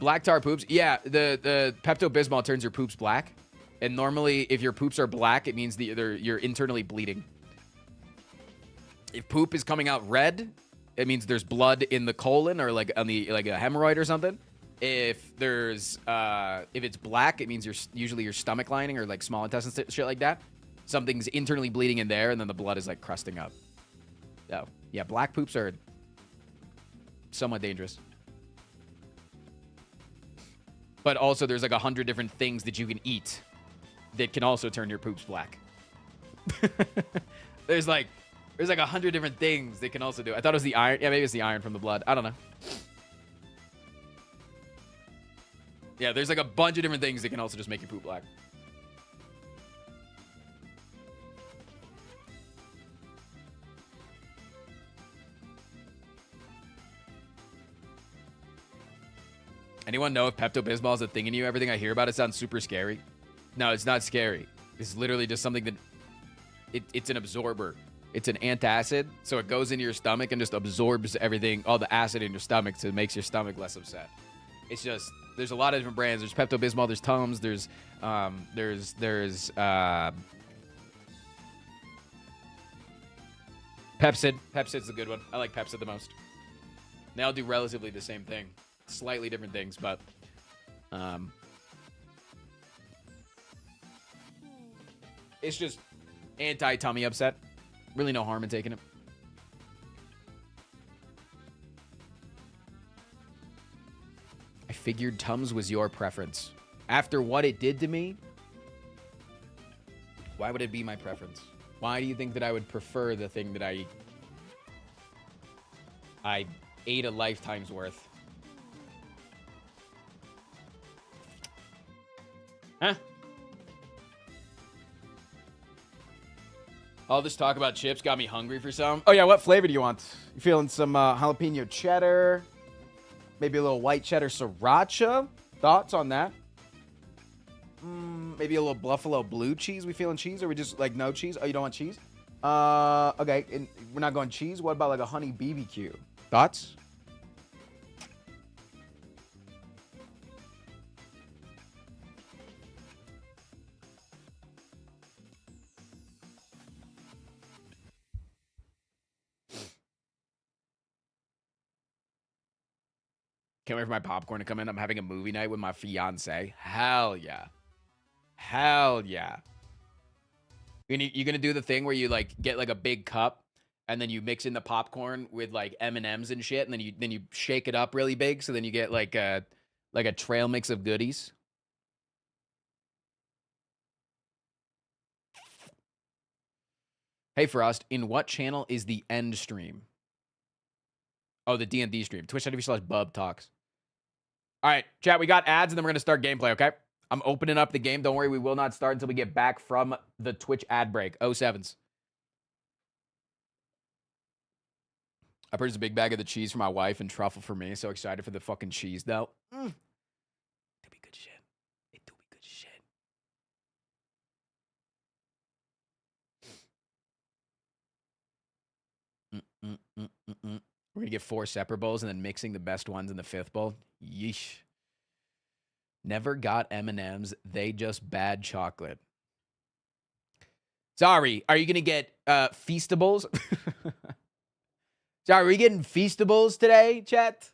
Black tar poops. Yeah, the Pepto-Bismol turns your poops black. And normally, if your poops are black, it means that you're internally bleeding. If poop is coming out red, it means there's blood in the colon or like on the like a hemorrhoid or something. If it's black, it means usually your stomach lining or like small intestine shit like that. Something's internally bleeding in there, and then the blood is like crusting up. So yeah, black poops are somewhat dangerous. But also, there's like 100 different things that you can eat that can also turn your poops black. There's like 100 different things they can also do. I thought it was the iron. Yeah, maybe it's the iron from the blood. I don't know. Yeah, there's like a bunch of different things that can also just make your poop black. Anyone know if Pepto-Bismol is a thing in you? Everything I hear about it sounds super scary. No, it's not scary. It's literally just something that... It's an absorber. It's an antacid, so it goes into your stomach and just absorbs everything, all the acid in your stomach, so it makes your stomach less upset. It's just... There's a lot of different brands. There's Pepto-Bismol, there's Tums, there's Pepsid. Pepsid's a good one. I like Pepsid the most. They all do relatively the same thing. Slightly different things, but it's just anti-tummy upset. Really no harm in taking it. I figured Tums was your preference. After what it did to me, why would it be my preference? Why do you think that I would prefer the thing that I ate a lifetime's worth? Huh? All this talk about chips got me hungry for some. Oh, yeah, what flavor do you want? You feeling some jalapeno cheddar? Maybe a little white cheddar sriracha? Thoughts on that? Maybe a little buffalo blue cheese? We feeling cheese, or we just like no cheese? Oh, you don't want cheese? Okay, and we're not going cheese. What about like a honey BBQ? Thoughts? Can't wait for my popcorn to come in. I'm having a movie night with my fiance. Hell yeah. Hell yeah. You're gonna do the thing where you like get like a big cup and then you mix in the popcorn with like M&Ms and shit, and then you shake it up really big, so then you get like a trail mix of goodies. Hey Frost, in what channel is the end stream? Oh, the D&D stream. Twitch.tv/Bub Talks. All right, chat, we got ads and then we're gonna start gameplay, okay? I'm opening up the game. Don't worry, we will not start until we get back from the Twitch ad break. 07s. I purchased a big bag of the cheese for my wife and truffle for me. So excited for the fucking cheese, though. It'll be good shit. It'll be good shit. We're going to get 4 separate bowls and then mixing the best ones in the 5th bowl. Yeesh. Never got M&Ms. They just bad chocolate. Sorry, are you going to get Feastables? Sorry, are we getting Feastables today, chat?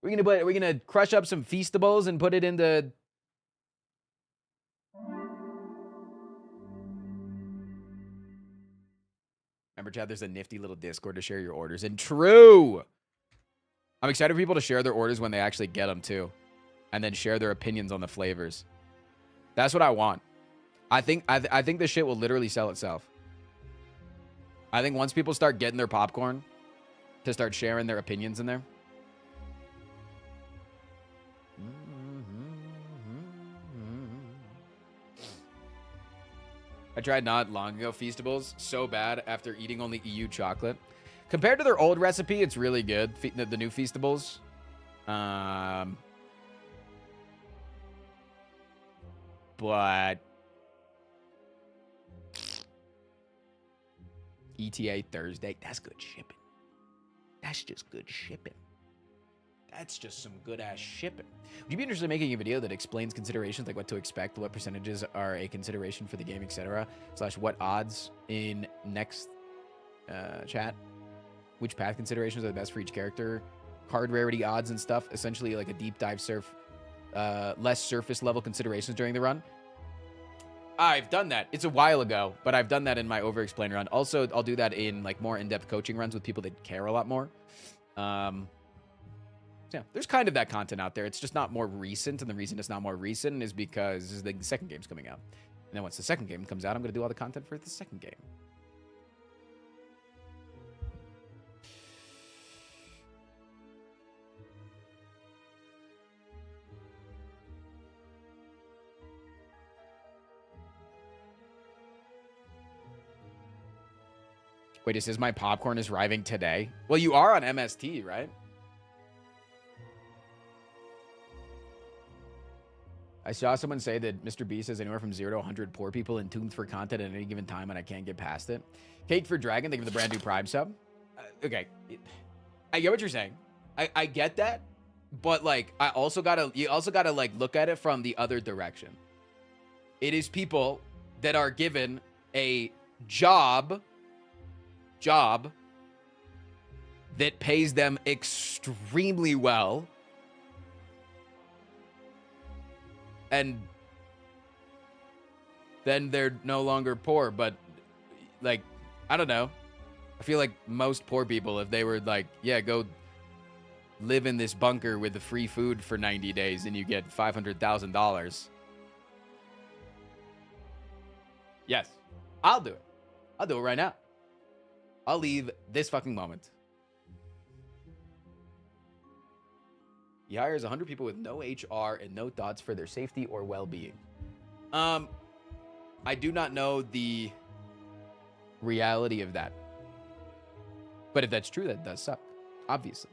We're gonna crush up some Feastables and put it into. Remember, chat, there's a nifty little Discord to share your orders in. True. I'm excited for people to share their orders when they actually get them too, and then share their opinions on the flavors. That's what I want. I think this shit will literally sell itself. I think once people start getting their popcorn, to start sharing their opinions in there. I tried not long ago Feastables. So bad after eating only EU chocolate. Compared to their old recipe, it's really good. The new Feastables. But ETA Thursday, that's good shipping. That's just good shipping. That's just some good ass shipping. Would you be interested in making a video that explains considerations like what to expect, what percentages are a consideration for the game, etc. / what odds in next chat? Which path considerations are the best for each character? Card rarity odds and stuff. Essentially like a deep dive less surface level considerations during the run. I've done that. It's a while ago, but I've done that in my over-explain run. Also, I'll do that in like more in-depth coaching runs with people that care a lot more. Yeah, there's kind of that content out there. It's just not more recent, and the reason it's not more recent is because the second game's coming out. And then once the second game comes out, I'm going to do all the content for the second game. Wait, it says my popcorn is arriving today. Well, you are on MST, right? I saw someone say that Mr. B says anywhere from 0 to 100 poor people in tune for content at any given time, and I can't get past it. Kate for Dragon, thank you for the brand new Prime sub. Okay, I get what you're saying. I get that, but like, you also gotta like look at it from the other direction. It is people that are given a job that pays them extremely well, and then they're no longer poor. But like, I don't know, I feel like most poor people, if they were like, yeah, go live in this bunker with the free food for 90 days and you get $500,000. Yes, I'll do it. I'll do it right now. I'll leave this fucking moment. He hires 100 people with no HR and no thoughts for their safety or well-being. I do not know the reality of that. But if that's true, that does suck, obviously.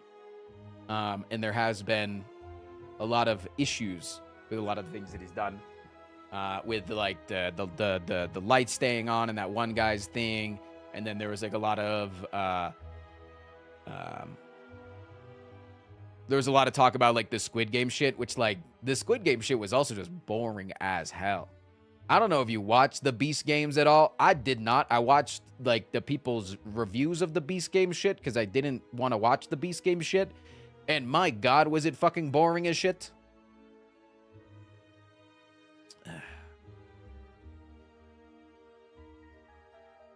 And there has been a lot of issues with a lot of the things that he's done. With like the lights staying on and that one guy's thing. And then there was like a lot of there was a lot of talk about like the Squid Game shit, which like the Squid Game shit was also just boring as hell. I don't know if you watched the Beast Games at all. I did not. I watched like the people's reviews of the Beast Game shit because I didn't want to watch the Beast Game shit. And my God, was it fucking boring as shit?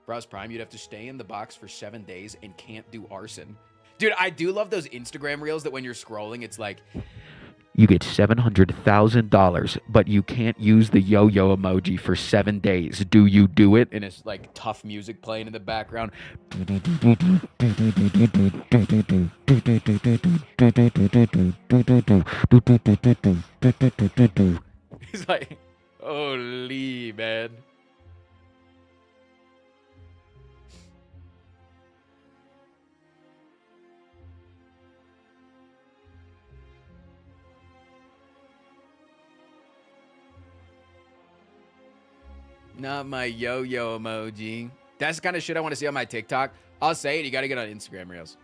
Browse Prime, you'd have to stay in the box for 7 days and can't do arson. Dude, I do love those Instagram reels that when you're scrolling, it's like, you get $700,000, but you can't use the yo-yo emoji for 7 days. Do you do it? And it's like tough music playing in the background. He's like, holy man. Not my yo-yo emoji. That's the kind of shit I want to see on my TikTok. I'll say it. You got to get on Instagram Reels.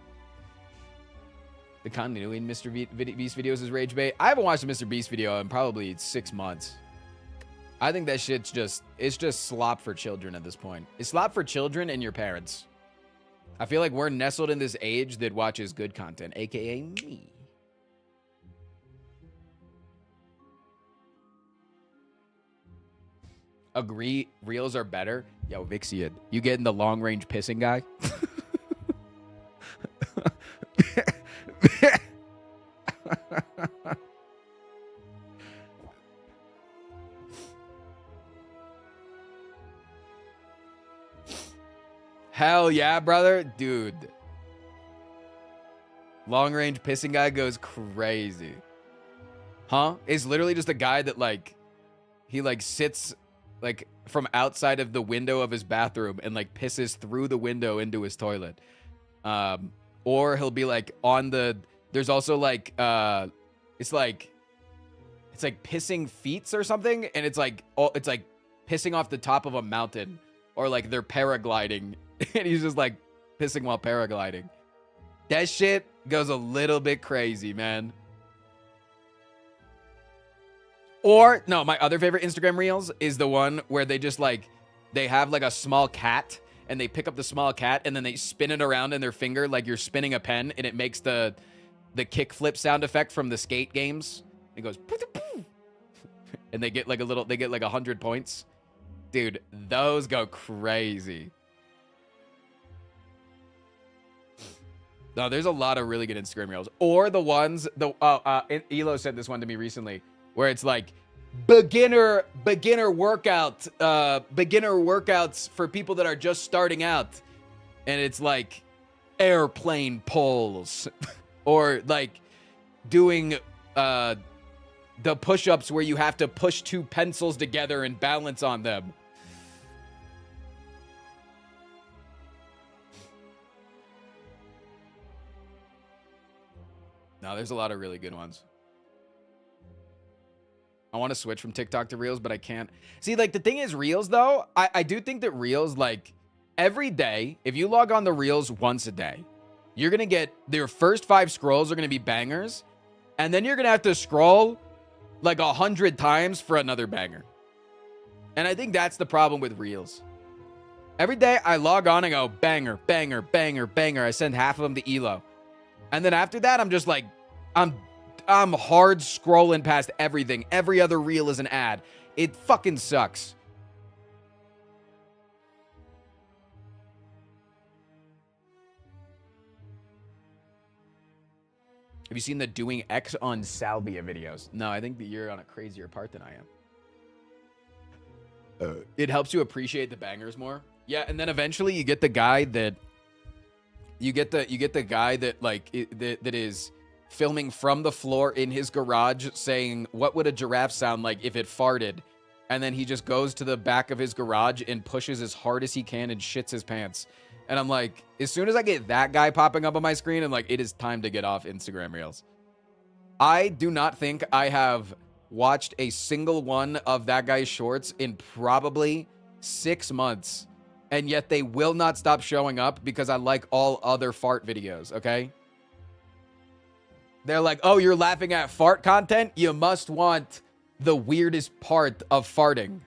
The continuity in Mr. Beast videos is rage bait. I haven't watched a Mr. Beast video in probably 6 months. I think that shit's it's just slop for children at this point. It's slop for children and your parents. I feel like we're nestled in this age that watches good content, aka me. Agree, reels are better. Yo, Vixia, you getting the long range pissing guy? Hell yeah, brother. Dude. Long range pissing guy goes crazy. Huh? It's literally just a guy that like, he like sits like from outside of the window of his bathroom and like pisses through the window into his toilet. Or he'll be like on the, there's also like, it's like pissing feet or something. And it's like pissing off the top of a mountain, or like they're paragliding and he's just like pissing while paragliding. That shit goes a little bit crazy, man. Or, no, my other favorite Instagram reels is the one where they just like, they have like a small cat and they pick up the small cat and then they spin it around in their finger like you're spinning a pen, and it makes the kickflip sound effect from the skate games. It goes, and they get like 100 points. Dude, those go crazy. No, there's a lot of really good Instagram reels. Or the ones, Elo sent this one to me recently, where it's like beginner workouts for people that are just starting out. And it's like airplane pulls or like doing the push-ups where you have to push 2 pencils together and balance on them. No, there's a lot of really good ones. I want to switch from TikTok to Reels, but I can't. See, like, the thing is, Reels, though, I do think that Reels, like, every day, if you log on the Reels once a day, you're going to get, their first 5 scrolls are going to be bangers, and then you're going to have to scroll, like, 100 times for another banger. And I think that's the problem with Reels. Every day, I log on and go, banger, banger, banger, banger. I send half of them to Elo. And then after that, I'm just like, I'm hard scrolling past everything. Every other reel is an ad. It fucking sucks. Have you seen the doing X on Salvia videos? No, I think that you're on a crazier part than I am. It helps you appreciate the bangers more. Yeah, and then eventually you get the guy that that is filming from the floor in his garage saying, what would a giraffe sound like if it farted? And then he just goes to the back of his garage and pushes as hard as he can and shits his pants. And I'm like, as soon as I get that guy popping up on my screen, I'm like, it is time to get off Instagram Reels. I do not think I have watched a single one of that guy's shorts in probably 6 months. And yet they will not stop showing up because I like all other fart videos, okay? They're like, oh, you're laughing at fart content? You must want the weirdest part of farting.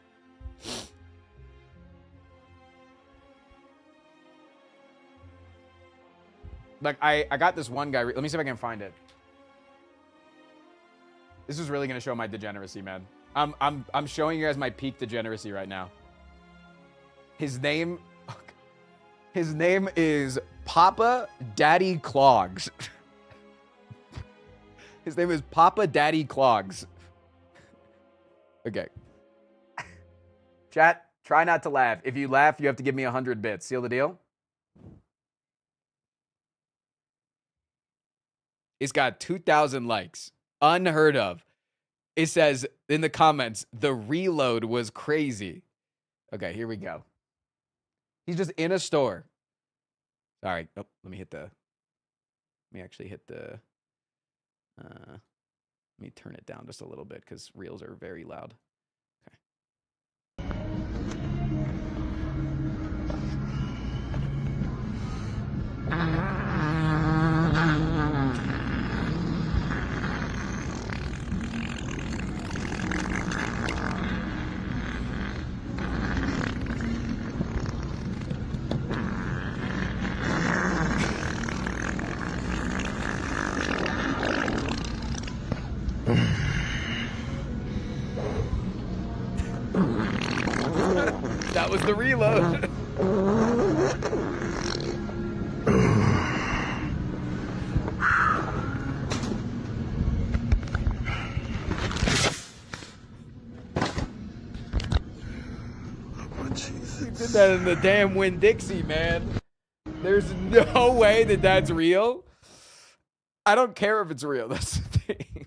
Like, I got this one guy. Let me see if I can find it. This is really gonna show my degeneracy, man. I'm showing you guys my peak degeneracy right now. His name is Papa Daddy Clogs. His name is Papa Daddy Clogs. Okay. Chat, try not to laugh. If you laugh, you have to give me 100 bits. Seal the deal? It's got 2,000 likes. Unheard of. It says in the comments, the reload was crazy. Okay, here we go. He's just in a store. Sorry. Oh, let me actually hit the, let me turn it down just a little bit because reels are very loud. That was the reload. You did that in the damn Winn-Dixie, man. There's no way that that's real. I don't care if it's real. That's the thing.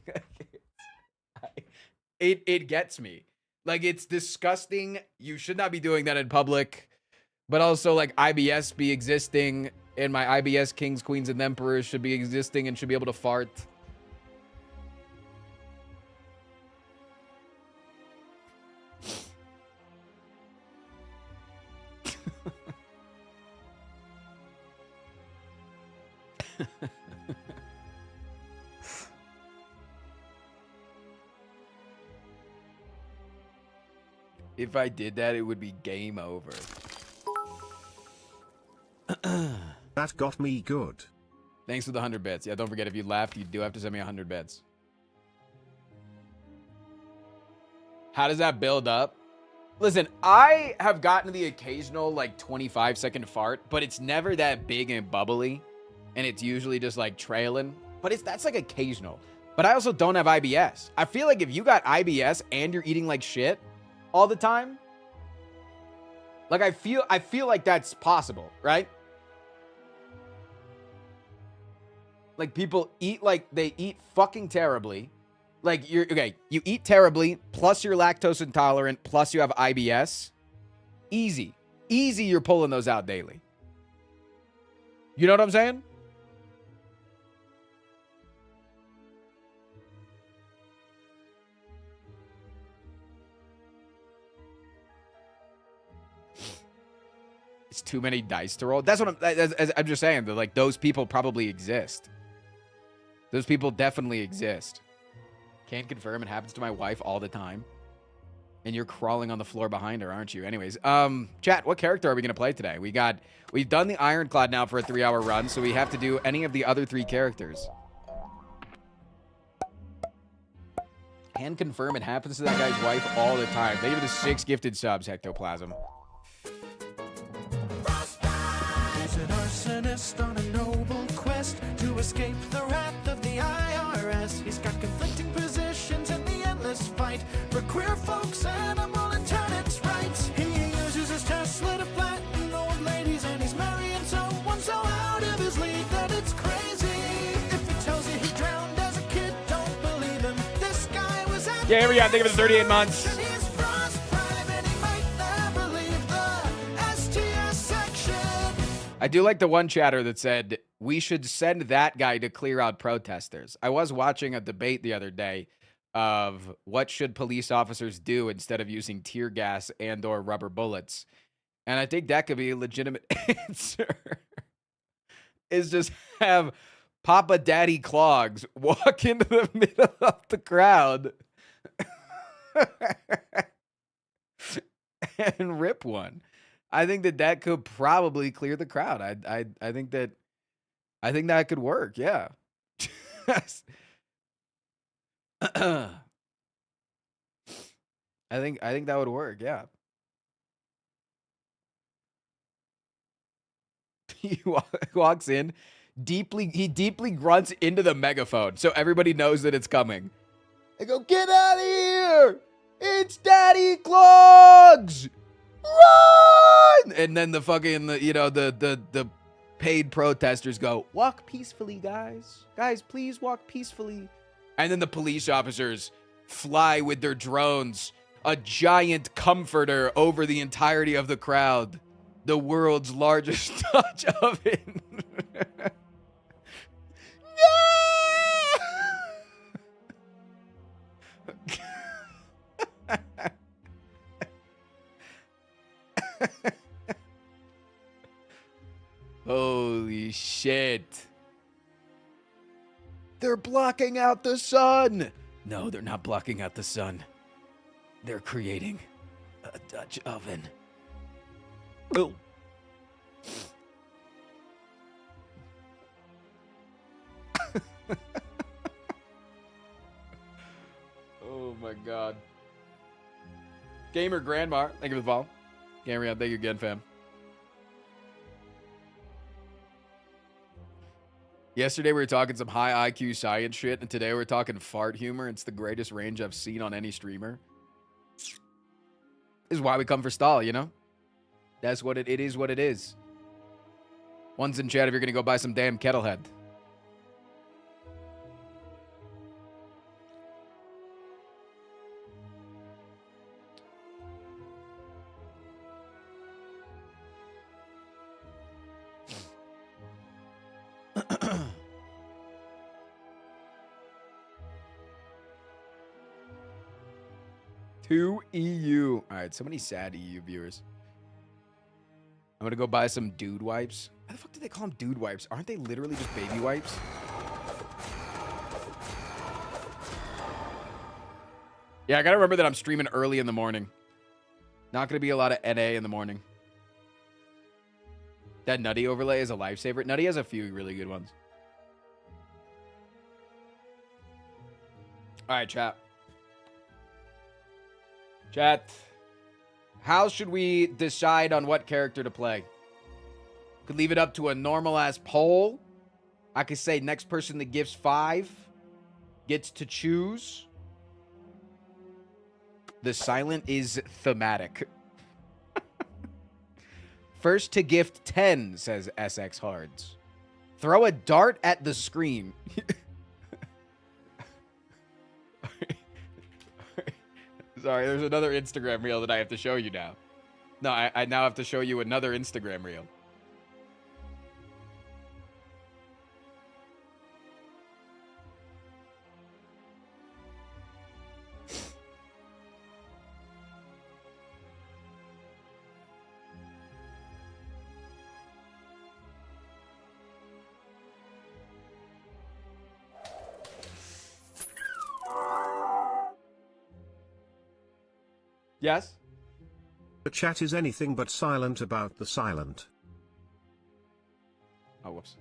It gets me. Like, it's disgusting. You should not be doing that in public. But also, like, IBS be existing. And my IBS kings, queens, and emperors should be existing and should be able to fart. If I did that, it would be game over. That got me good. Thanks for the 100 bits. Yeah, don't forget, if you laughed, you do have to send me 100 bits. How does that build up? Listen, I have gotten the occasional, like, 25-second fart, but it's never that big and bubbly, and it's usually just, like, trailing. But that's, like, occasional. But I also don't have IBS. I feel like if you got IBS and you're eating like shit all the time, like, I feel like that's possible, right? Like, people eat like they eat fucking terribly. Like, you eat terribly, plus you're lactose intolerant, plus you have IBS. Easy. Easy, you're pulling those out daily. You know what I'm saying? It's too many dice to roll. That's what I'm just saying. That, like, those people probably exist. Those people definitely exist. Can't confirm. It happens to my wife all the time. And you're crawling on the floor behind her, aren't you? Anyways, chat, what character are we going to play today? We've done the Ironclad now for a 3-hour run, so we have to do any of the other 3 characters. Can confirm it happens to that guy's wife all the time. Thank you for the 6 gifted subs, Hectoplasm. He's an arsonist on a noble quest to escape the wrath of the IRS. He's got conflicting positions in the endless fight for queer folks, animal, and tenants' rights. He uses his Tesla to flatten old ladies, and he's marrying someone so out of his league that it's crazy. If he tells you he drowned as a kid, don't believe him. This guy was at Yeah, here we go. Think of it as 38 months. I do like the one chatter that said, we should send that guy to clear out protesters. I was watching a debate the other day of what should police officers do instead of using tear gas and or rubber bullets. And I think that could be a legitimate answer. Is just have Papa Daddy Clogs walk into the middle of the crowd and rip one. I think that could probably clear the crowd. I think that could work. Yeah. I think that would work. Yeah. He walks in, he deeply grunts into the megaphone so everybody knows that it's coming. They go, "Get out of here! It's Daddy Clogs! Run!" And then the fucking, the paid protesters go, "Walk peacefully, guys. Guys, please walk peacefully." And then the police officers fly with their drones, a giant comforter over the entirety of the crowd. The world's largest Dutch oven. Holy shit. They're blocking out the sun. No, they're not blocking out the sun. They're creating a Dutch oven. Oh. Oh my god. Gamer Grandma, thank you for the follow. Gamer, thank you again, fam. Yesterday we were talking some high IQ science shit, and today we're talking fart humor. It's the greatest range I've seen on any streamer. This is why we come for stall, you know? That's what it is what it is. One's in chat if you're gonna go buy some damn Kettlehead. EU. All right, so many sad EU viewers. I'm gonna go buy some dude wipes. How the fuck do they call them dude wipes? Aren't they literally just baby wipes? Yeah, I gotta remember that I'm streaming early in the morning. Not gonna be a lot of NA in the morning. That Nutty overlay is a lifesaver. Nutty has a few really good ones. All right, chat. Chat, how should we decide on what character to play? Could leave it up to a normal-ass poll. I could say next person that gives 5 gets to choose. The silent is thematic. First to gift 10, says SX Hards. Throw a dart at the screen. Sorry, there's another Instagram reel that I have to show you now. No, I now have to show you another Instagram reel. Yes? The chat is anything but silent about the silent. Oh, whoops.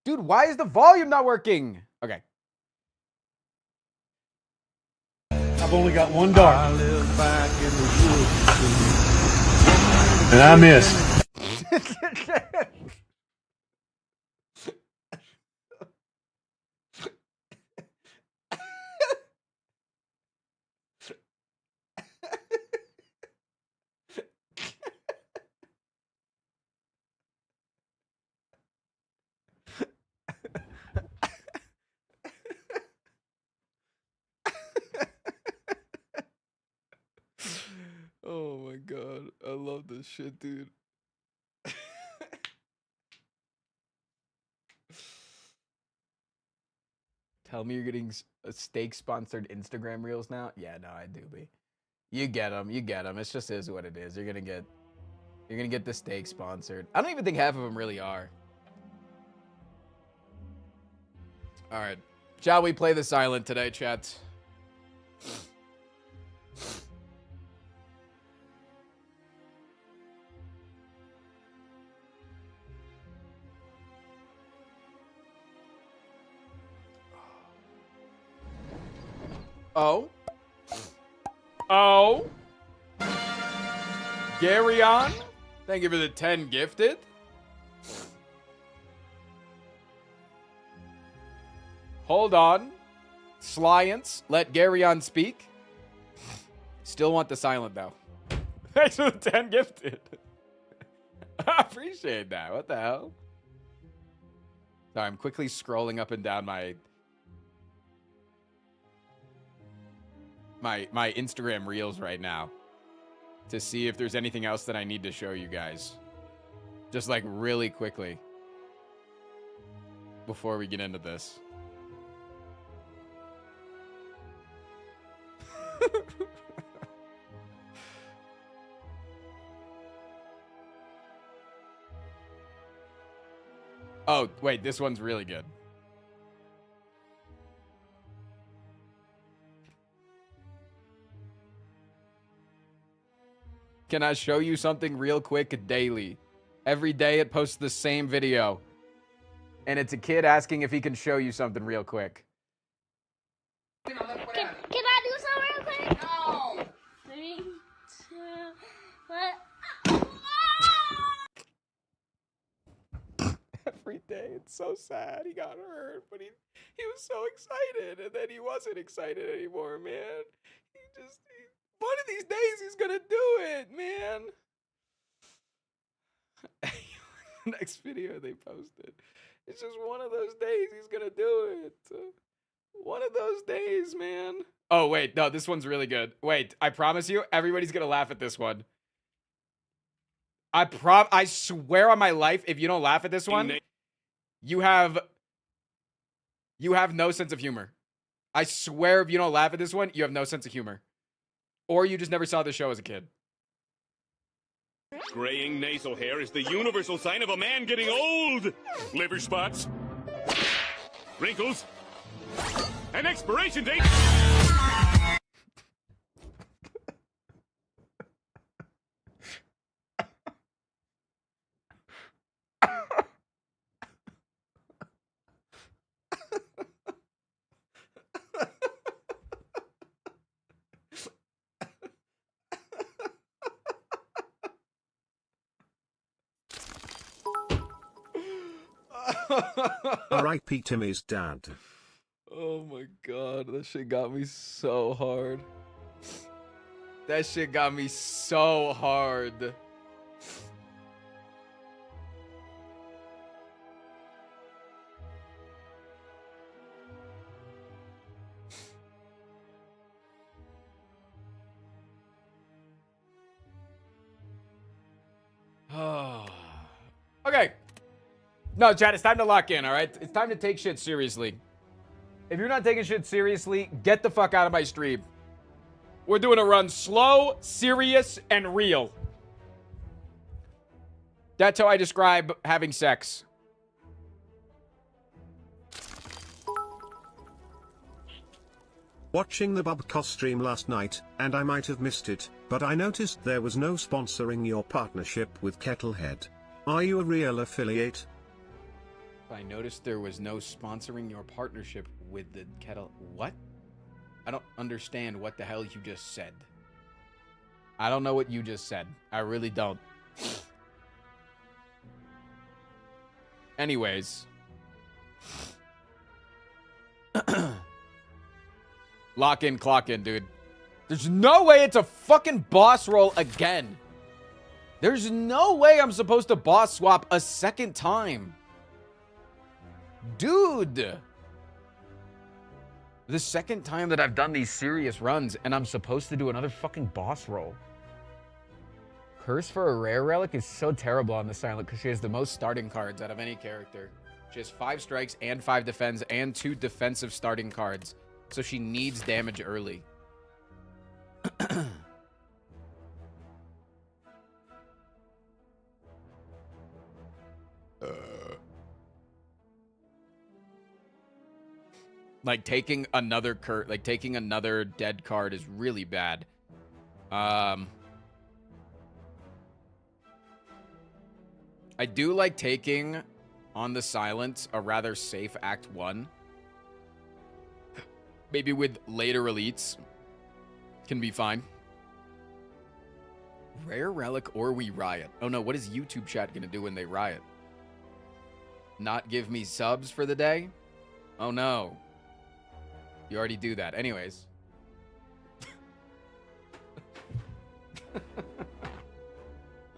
Dude, why is the volume not working? Okay. I've only got one dart. And I missed. Oh my god, I love this shit, dude. Tell me you're getting a steak-sponsored Instagram reels now? Yeah, no, I do be. You get them, you get them. It's just is what it is. You're gonna get the steak sponsored. I don't even think half of them really are. All right, shall we play the silent today, chat? Oh. Oh. Garyon. Thank you for the 10 gifted. Hold on. Sliance. Let Garyon speak. Still want the silent, though. Thanks for the 10 gifted. I appreciate that. What the hell? Sorry, I'm quickly scrolling up and down my Instagram reels right now to see if there's anything else that I need to show you guys. Just like really quickly before we get into this. Oh, wait, this one's really good. Can I show you something real quick daily? Every day it posts the same video. And it's a kid asking if he can show you something real quick. Can I do something real quick? No. 3, 2, what? Every day, it's so sad. He got hurt, but he was so excited, and then he wasn't excited anymore, man. One of these days he's gonna do it, man. Next video they posted. It's just one of those days he's gonna do it. One of those days, man. Oh, wait, no, this one's really good. Wait, I promise you, everybody's gonna laugh at this one. I swear on my life, if you don't laugh at this one, you have no sense of humor. I swear if you don't laugh at this one, you have no sense of humor. Or you just never saw the show as a kid. Graying nasal hair is the universal sign of a man getting old. Liver spots, wrinkles, an expiration date. R.I.P. Timmy's dad. Oh my god, that shit got me so hard. That shit got me so hard. Okay. No, Chad, it's time to lock in, all right? It's time to take shit seriously. If you're not taking shit seriously, get the fuck out of my stream. We're doing a run slow, serious, and real. That's how I describe having sex. Watching the BeardBox stream last night, and I might have missed it, but I noticed there was no sponsoring your partnership with Kettlehead. Are you a real affiliate? I noticed there was no sponsoring your partnership with the kettle. What? I don't understand what the hell you just said. I don't know what you just said. I really don't. Anyways. Lock in, clock in, dude. There's no way it's a fucking boss roll again. There's no way I'm supposed to boss swap a second time. Dude. The second time that I've done these serious runs and I'm supposed to do another fucking boss roll. Curse for a rare relic is so terrible on the silent because she has the most starting cards out of any character. She has 5 strikes and 5 defense and 2 defensive starting cards. So she needs damage early. Like taking another taking another dead card is really bad. I do like taking on the silent a rather safe Act 1. Maybe with later elites can be fine. Rare relic or we riot. Oh no, what is YouTube chat gonna do when they riot? Not give me subs for the day? Oh no. You already do that. Anyways.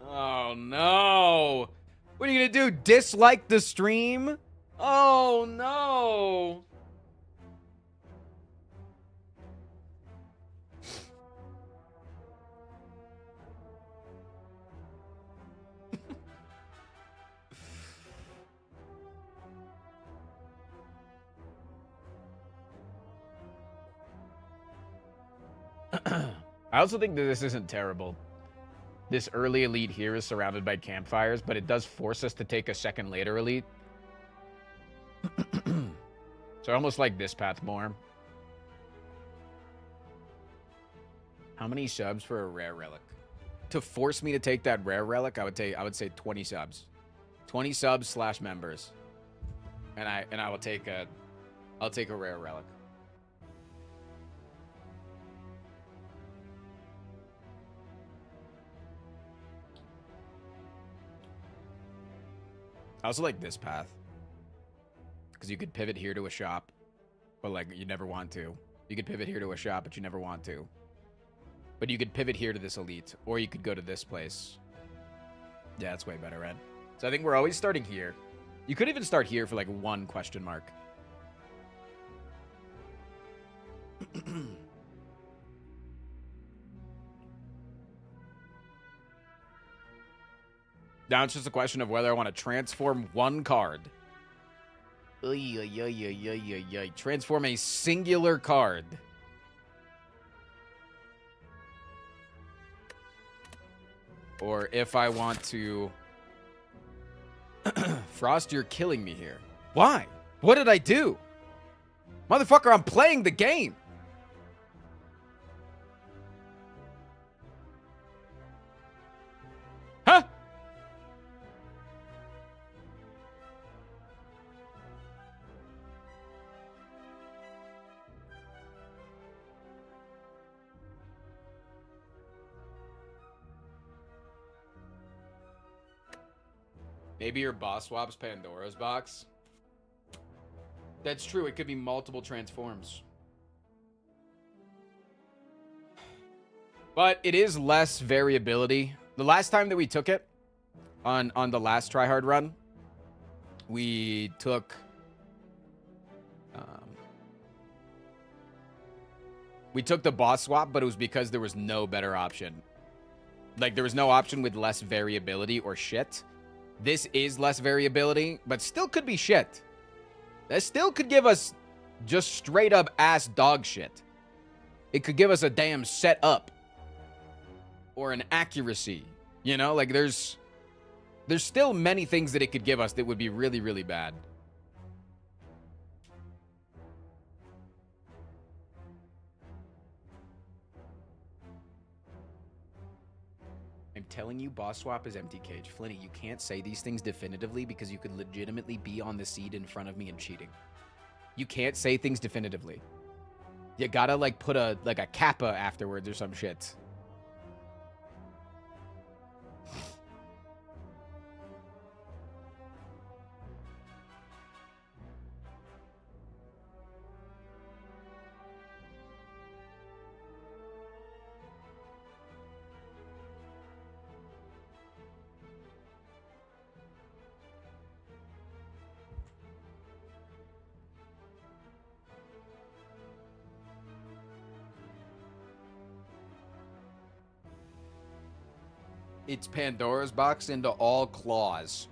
Oh no. What are you gonna do? Dislike the stream? Oh no. I also think that this isn't terrible. This early elite here is surrounded by campfires, but it does force us to take a second later elite. So I almost like this path more. How many subs for a rare relic? To force me to take that rare relic, I would say 20 subs. 20 subs / members. And I will take a rare relic. I also like this path. Because you could pivot here to a shop. But, like, you never want to. You could pivot here to a shop, but you never want to. But you could pivot here to this elite. Or you could go to this place. Yeah, that's way better, Red. So I think we're always starting here. You could even start here for, like, 1 question mark. Now it's just a question of whether I want to transform 1 card. Transform a singular card. Or if I want to... Frost, you're killing me here. Why? What did I do? Motherfucker, I'm playing the game. Huh? Maybe your boss swaps Pandora's box. That's true. It could be multiple transforms. But it is less variability. The last time that we took it, on the last tryhard run, we took... we took the boss swap, but it was because there was no better option. Like, there was no option with less variability or shit. This is less variability, but still could be shit. That still could give us just straight up ass dog shit. It could give us a damn setup. Or an accuracy. You know, like there's still many things that it could give us that would be really, really bad. I'm telling you, boss swap is empty cage. Flinny, you can't say these things definitively because you could legitimately be on the seed in front of me and cheating. You can't say things definitively. You gotta, like, put a kappa afterwards or some shit. It's Pandora's box into all claws.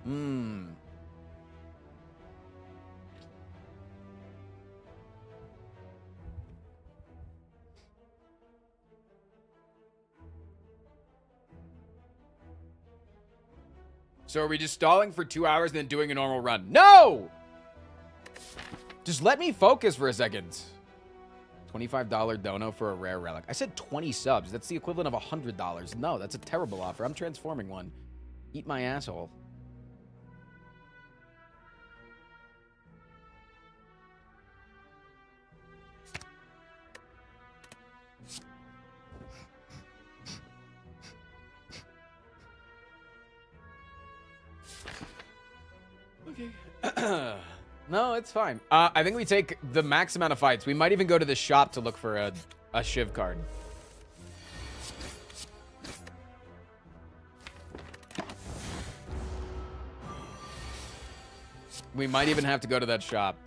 So are we just stalling for 2 hours and then doing a normal run? No! Just let me focus for a second. $25 dono for a rare relic. I said 20 subs. That's the equivalent of $100. No, that's a terrible offer. I'm transforming one. Eat my asshole. Okay. No, it's fine. I think we take the max amount of fights. We might even go to the shop to look for a Shiv card. We might even have to go to that shop.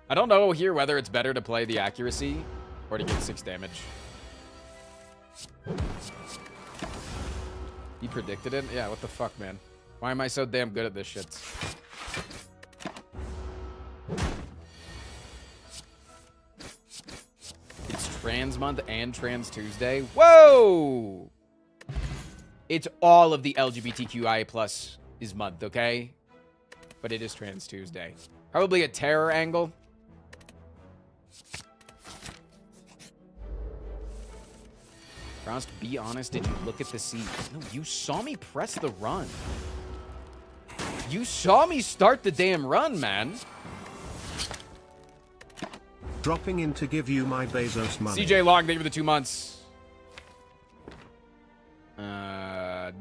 I don't know here whether it's better to play the accuracy or to get 6 damage. He predicted it? Yeah, what the fuck, man? Why am I so damn good at this shit? It's Trans Month and Trans Tuesday. Whoa! It's all of the LGBTQIA plus is month, okay? But it is Trans Tuesday. Probably a terror angle. Frost, be honest, did you look at the scene? No, you saw me press the run. You saw me start the damn run, man. Dropping in to give you my Bezos money. CJ Long, thank you for the 2 months.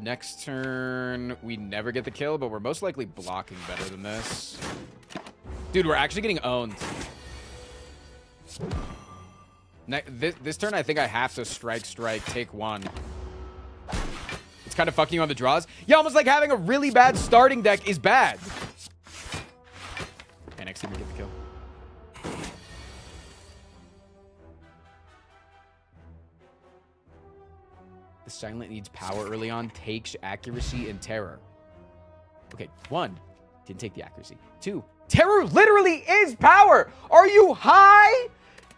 Next turn, we never get the kill, but we're most likely blocking better than this. Dude, we're actually getting owned. This turn, I think I have to strike, take 1. It's kind of fucking you on the draws. Yeah, almost like having a really bad starting deck is bad. Okay, next team we get the kill. The silent needs power early on, takes accuracy and terror. Okay, 1, didn't take the accuracy. 2, terror literally is power. Are you high?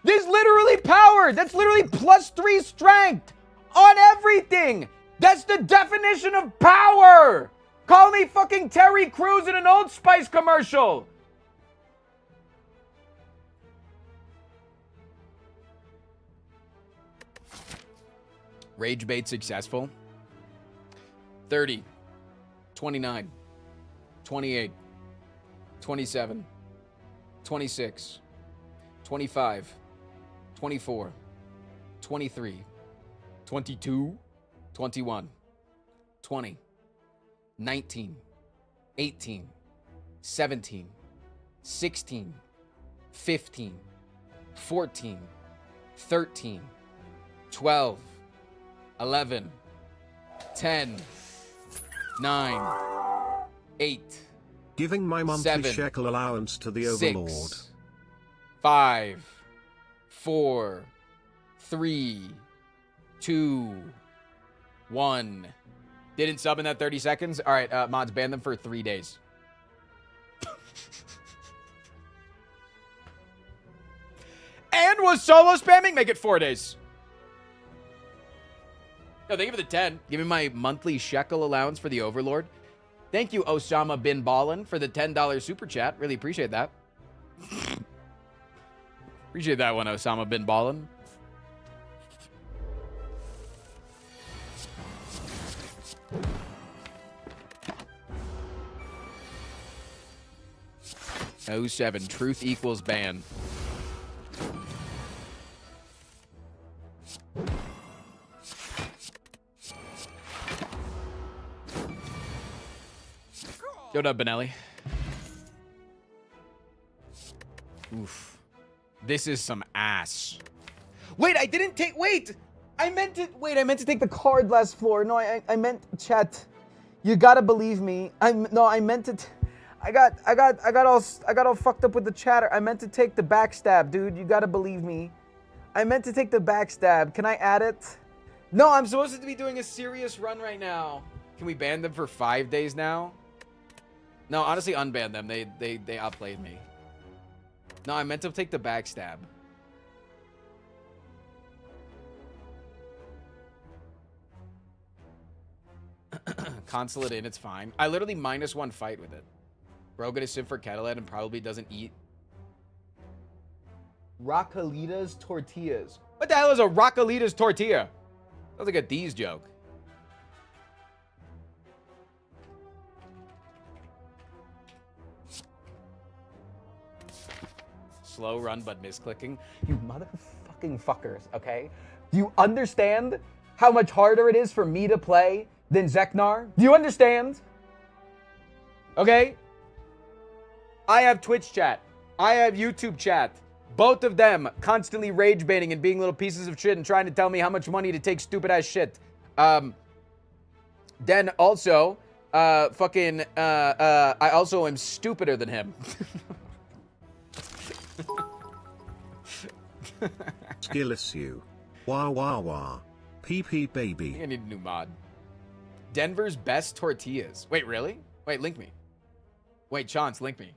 This literally power. That's literally +3 strength on everything. That's the definition of power. Call me fucking Terry Crews in an Old Spice commercial. Rage bait successful. 30, 29, 28, 27, 26, 25, 24, 23, 22, 21, 20, 19, 18, 17, 16, 15, 14, 13, 12, 11, 10, 9, 8, Giving my monthly 7, shekel allowance to the 6, overlord. 5, 4, 3, 2, 1. Didn't sub in that 30 seconds? All right, mods, ban them for 3 days. And was solo spamming? Make it 4 days. No, thank you for the 10. Give me my monthly shekel allowance for the overlord. Thank you, Osama bin Ballin, for the $10 super chat. Really appreciate that. Appreciate that one, Osama bin Ballin. '07. Truth equals ban. Yo, up, Benelli. Oof. This is some ass. Wait, I didn't take... Wait! I meant to take the card last floor. No, I meant... Chat. You gotta believe me. I meant to... I got all fucked up with the chatter. I meant to take the backstab, dude. You gotta believe me. I meant to take the backstab. Can I add it? No, I'm supposed to be doing a serious run right now. Can we ban them for 5 days now? No, honestly, unban them. They outplayed me. No, I meant to take the backstab. Consulate in, it's fine. I literally -1 fight with it. Bro, gonna sim for Catalan and probably doesn't eat Rocalitas tortillas. What the hell is a Rocalitas tortilla? Sounds like a D's joke. Slow run, but misclicking. You motherfucking fuckers, okay? Do you understand how much harder it is for me to play than Zeknar? Do you understand? Okay? I have Twitch chat. I have YouTube chat. Both of them constantly rage baiting and being little pieces of shit and trying to tell me how much money to take stupid ass shit. Then also, I also am stupider than him. Skill issue. Wah wah wah. PP baby. I need a new mod. Denver's best tortillas. Wait, really? Wait, link me. Wait, Chance, link me.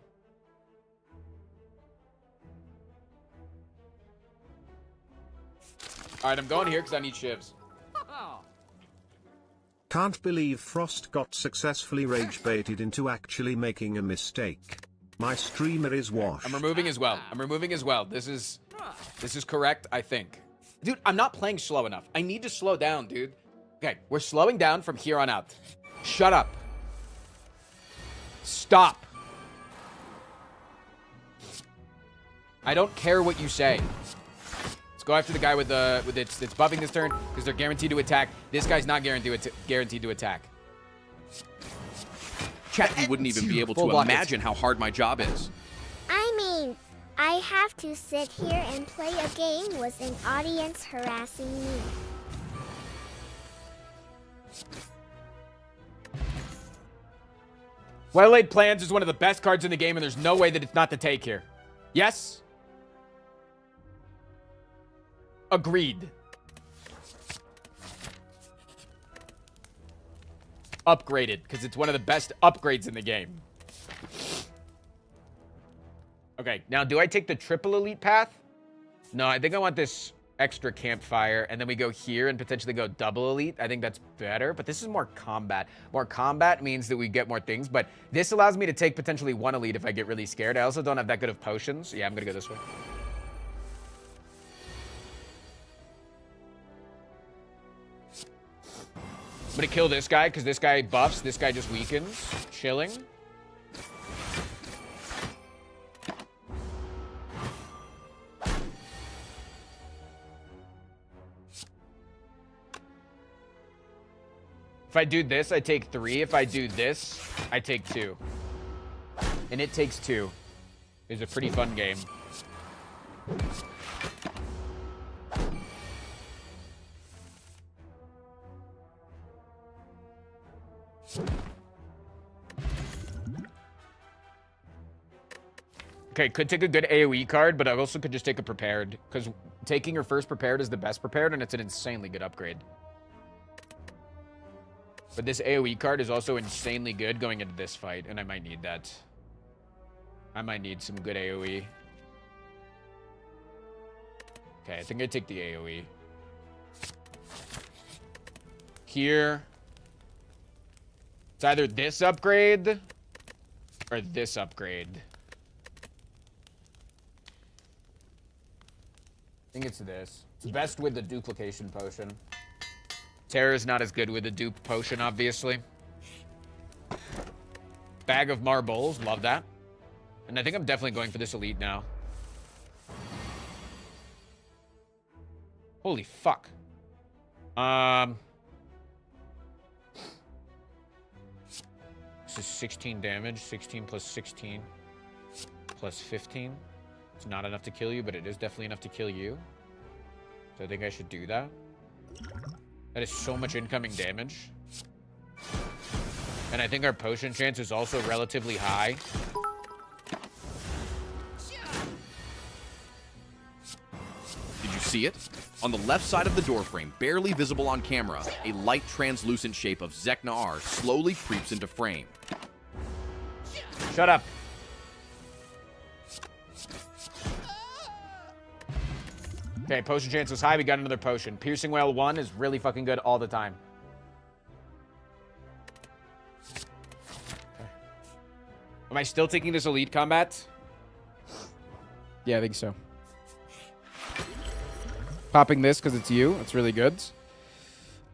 All right, I'm going here because I need shivs. Can't believe Frost got successfully rage baited into actually making a mistake. My streamer is washed. I'm removing as well. I'm removing as well. This is correct, I think. Dude, I'm not playing slow enough. I need to slow down, dude. Okay, we're slowing down from here on out. Shut up. Stop. I don't care what you say. Let's go after the guy with it's buffing this turn because they're guaranteed to attack. This guy's not guaranteed to attack. Chat, you wouldn't even be able to imagine how hard my job is. I mean, I have to sit here and play a game with an audience harassing me. Well Laid Plans is one of the best cards in the game, and there's no way that it's not the take here. Yes? Agreed. Upgraded, because it's one of the best upgrades in the game. Okay, now do I take the triple elite path? No, I think I want this extra campfire, and then we go here and potentially go double elite. I think that's better, but this is more combat. More combat means that we get more things, but this allows me to take potentially one elite if I get really scared. I also don't have that good of potions. Yeah, I'm gonna go this way. I'm gonna kill this guy because this guy buffs. This guy just weakens. Chilling. If I do this, I take 3. If I do this, I take 2. And it takes 2. It's a pretty fun game. Okay, could take a good AoE card, but I also could just take a prepared, because taking your first prepared is the best prepared, and it's an insanely good upgrade. But this AoE card is also insanely good going into this fight, and I might need that. I might need some good AoE. Okay, I think I take the AoE. Here. It's either this upgrade or this upgrade. I think it's this. It's best with the duplication potion. Terra's not as good with the dupe potion, obviously. Bag of marbles, love that. And I think I'm definitely going for this elite now. Holy fuck. This is 16 damage. 16 plus 16 plus 15. It's not enough to kill you, but it is definitely enough to kill you. So I think I should do that. That is so much incoming damage. And I think our potion chance is also relatively high. Did you see it? On the left side of the doorframe, barely visible on camera, a light translucent shape of Zeknar slowly creeps into frame. Shut up. Okay, potion chance was high. We got another potion. Piercing Whale 1 is really fucking good all the time. Okay. Am I still taking this elite combat? Yeah, I think so. Popping this because it's you. That's really good.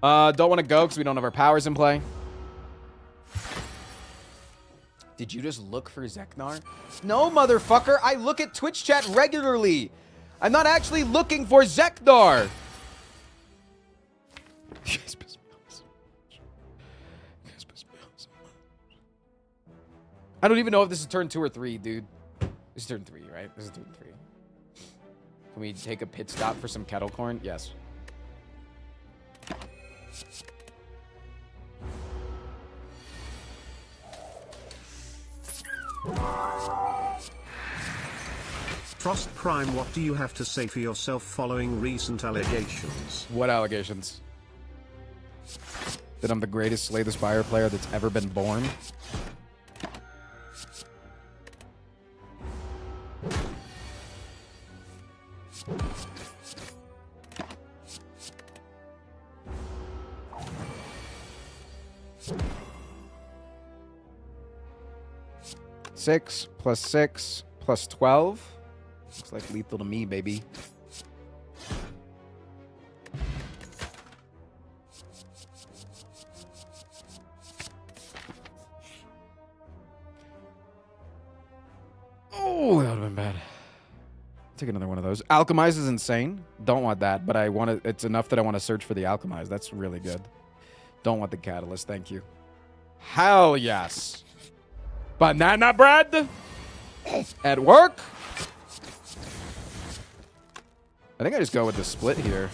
Don't want to go because we don't have our powers in play. Did you just look for Zeknar? No, motherfucker. I look at Twitch chat regularly. I'm not actually looking for Zeknar. You guys piss me off so much. You guys piss me off so much. I don't even know if this is turn 2 or 3, dude. This is turn 3, right? This is turn 3. Can we take a pit stop for some kettle corn? Yes. Frost Prime, what do you have to say for yourself following recent allegations? What allegations? That I'm the greatest Slay the Spire player that's ever been born? Six plus 6 plus 12. Looks like lethal to me, baby. Oh, that would have been bad. Take another one of those. Alchemize is insane. Don't want that, but I want to. It's enough that I want to search for the Alchemize. That's really good. Don't want the Catalyst. Thank you. Hell yes. Banana bread at work. I think I just go with the split here.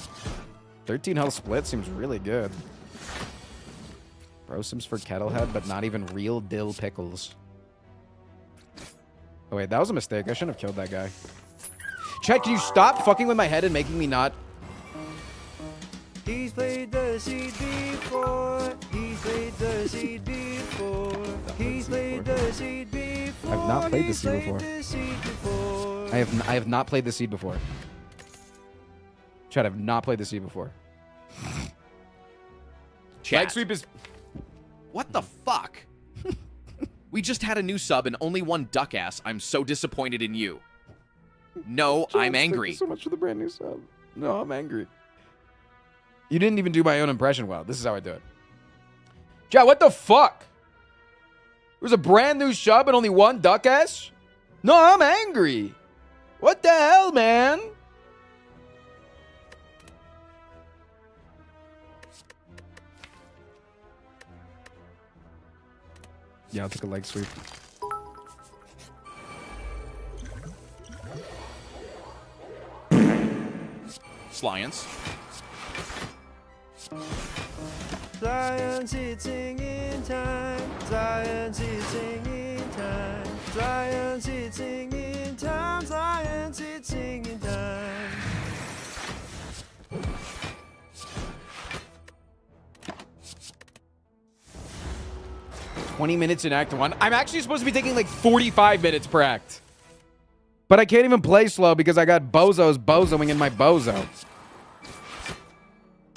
13 health split seems really good. Bro Sims for Kettlehead, but not even real dill pickles. Oh wait, that was a mistake. I shouldn't have killed that guy. Chat, can you stop fucking with my head and making me not? He's played the seed before. He's played the seed before. He's played the seed before. I've not played the seed before. I have not played the seed before. Chat, I've not played the seed before. Chat. Leg sweep is. What the fuck? We just had a new sub and only one duck ass. I'm so disappointed in you. No, Chat, I'm angry. Thank you so much for the brand new sub. No, I'm angry. You didn't even do my own impression well. This is how I do it. Chat, what the fuck? There's a brand new sub and only one duck ass? No, I'm angry. What the hell, man? Yeah, I'll take a leg sweep. Science. Zion sitting in time. Zion sitting in time. Zion sitting in time. Zion sitting in time. 20 minutes in Act 1. I'm actually supposed to be taking like 45 minutes per act. But I can't even play slow because I got bozos bozoing in my bozo.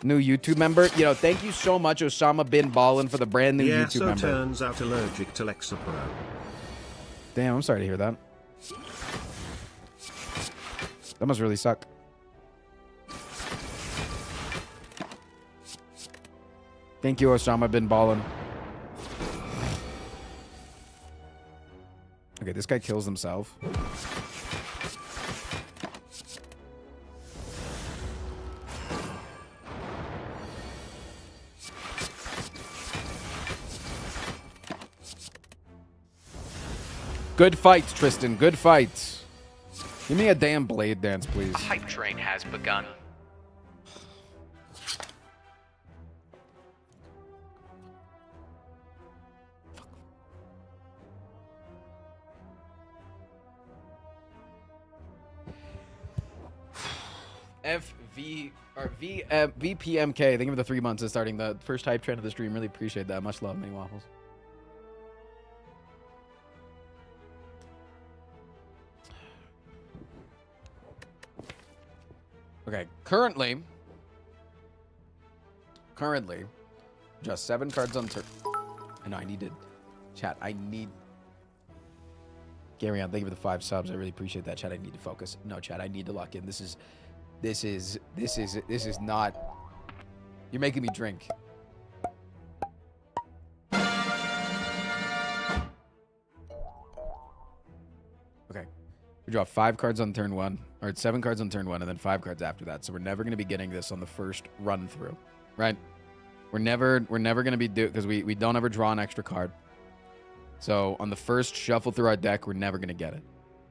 New YouTube member. You know, thank you so much, Osama Bin Ballin, for the brand new Yeah, YouTube so member. turns out allergic to Lexapro. Damn, I'm sorry to hear that. That must really suck. Thank you, Osama Bin Ballin. Okay, this guy kills himself. Good fights, Tristan. Good fights. Give me a damn blade dance, please. A hype train has begun. VPMK. Thank you for the 3 months of starting the first hype train of the stream. Really appreciate that. Much love, many waffles. Okay, currently, just 7 cards on turn. And I need to chat. I need. Gary, thank you for the 5 subs. I really appreciate that, chat. I need to focus. No, chat. I need to lock in. This is not. You're making me drink. Okay. We draw 5 cards on turn 1, or 7 cards on turn 1, and then 5 cards after that. So we're never going to be getting this on the first run through, right? We're never going to be because we don't ever draw an extra card. So on the first shuffle through our deck, we're never going to get it.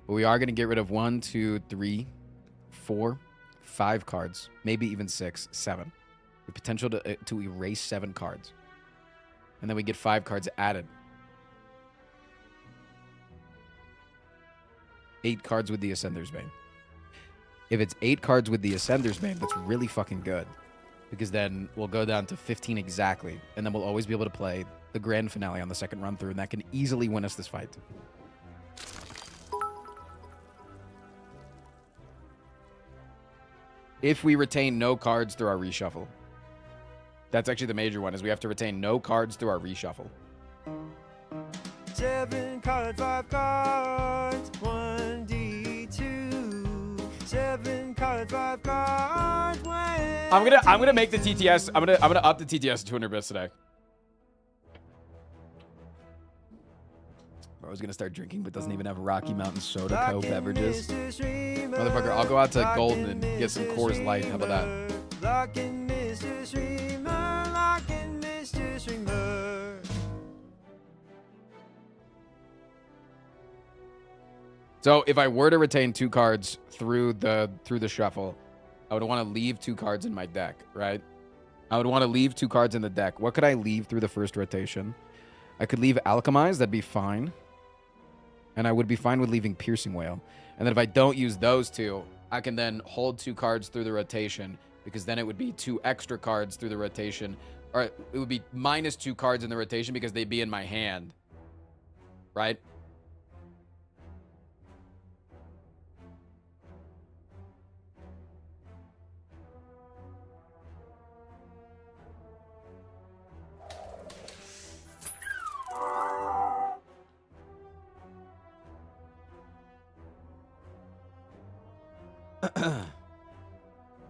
But we are going to get rid of 1, 2, 3, 4, 5 cards. Maybe even 6, 7. The potential to erase 7 cards. And then we get 5 cards added. 8 cards with the Ascender's Bane. If it's 8 cards with the Ascender's Bane, that's really fucking good. Because then we'll go down to 15 exactly. And then we'll always be able to play the grand finale on the second run through. And that can easily win us this fight. If we retain no cards through our reshuffle. That's actually the major one, is we have to retain no cards through our reshuffle. 7 cards, 5 cards, 1d2. 7 cards, 5 cards, 1. I'm gonna make the TTS. I'm gonna up the TTS to 200 bits today. I was gonna start drinking, but doesn't even have Rocky Mountain Soda Co. beverages. Motherfucker, I'll go out to Golden and get some Coors Light. How about that? Locking Mr. Streamer, locking Mr. Streamer. So if I were to retain 2 cards through the shuffle, I would want to leave 2 cards in my deck, right? I would want to leave 2 cards in the deck. What could I leave through the first rotation? I could leave Alchemize. That'd be fine. And I would be fine with leaving Piercing Whale. And then if I don't use those 2, I can then hold 2 cards through the rotation, because then it would be 2 extra cards through the rotation. Or it would be minus 2 cards in the rotation because they'd be in my hand. Right?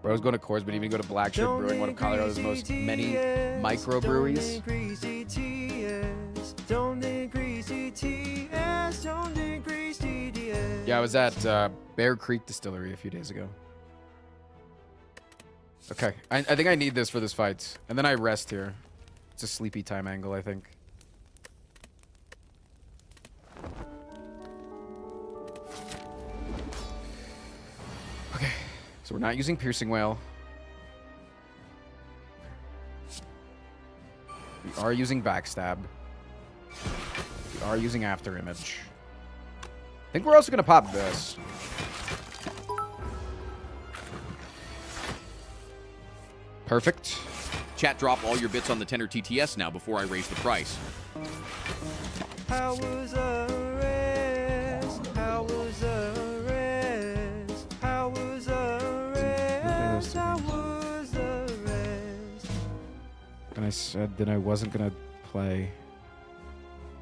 Bro's going to Coors, but even go to Black Shirt Brewing, one of Colorado's most many microbreweries. Yeah, I was at Bear Creek Distillery a few days ago. Okay, I think I need this for this fight. And then I rest here. It's a sleepy time angle, I think. Okay, so we're not using Piercing Whale. We are using Backstab. We are using After Image. I think we're also going to pop this. Perfect. Chat, drop all your bits on the tender TTS now before I raise the price. How was arrest? How was arrest? How was arrest? How was arrest? And I said that I wasn't going to play.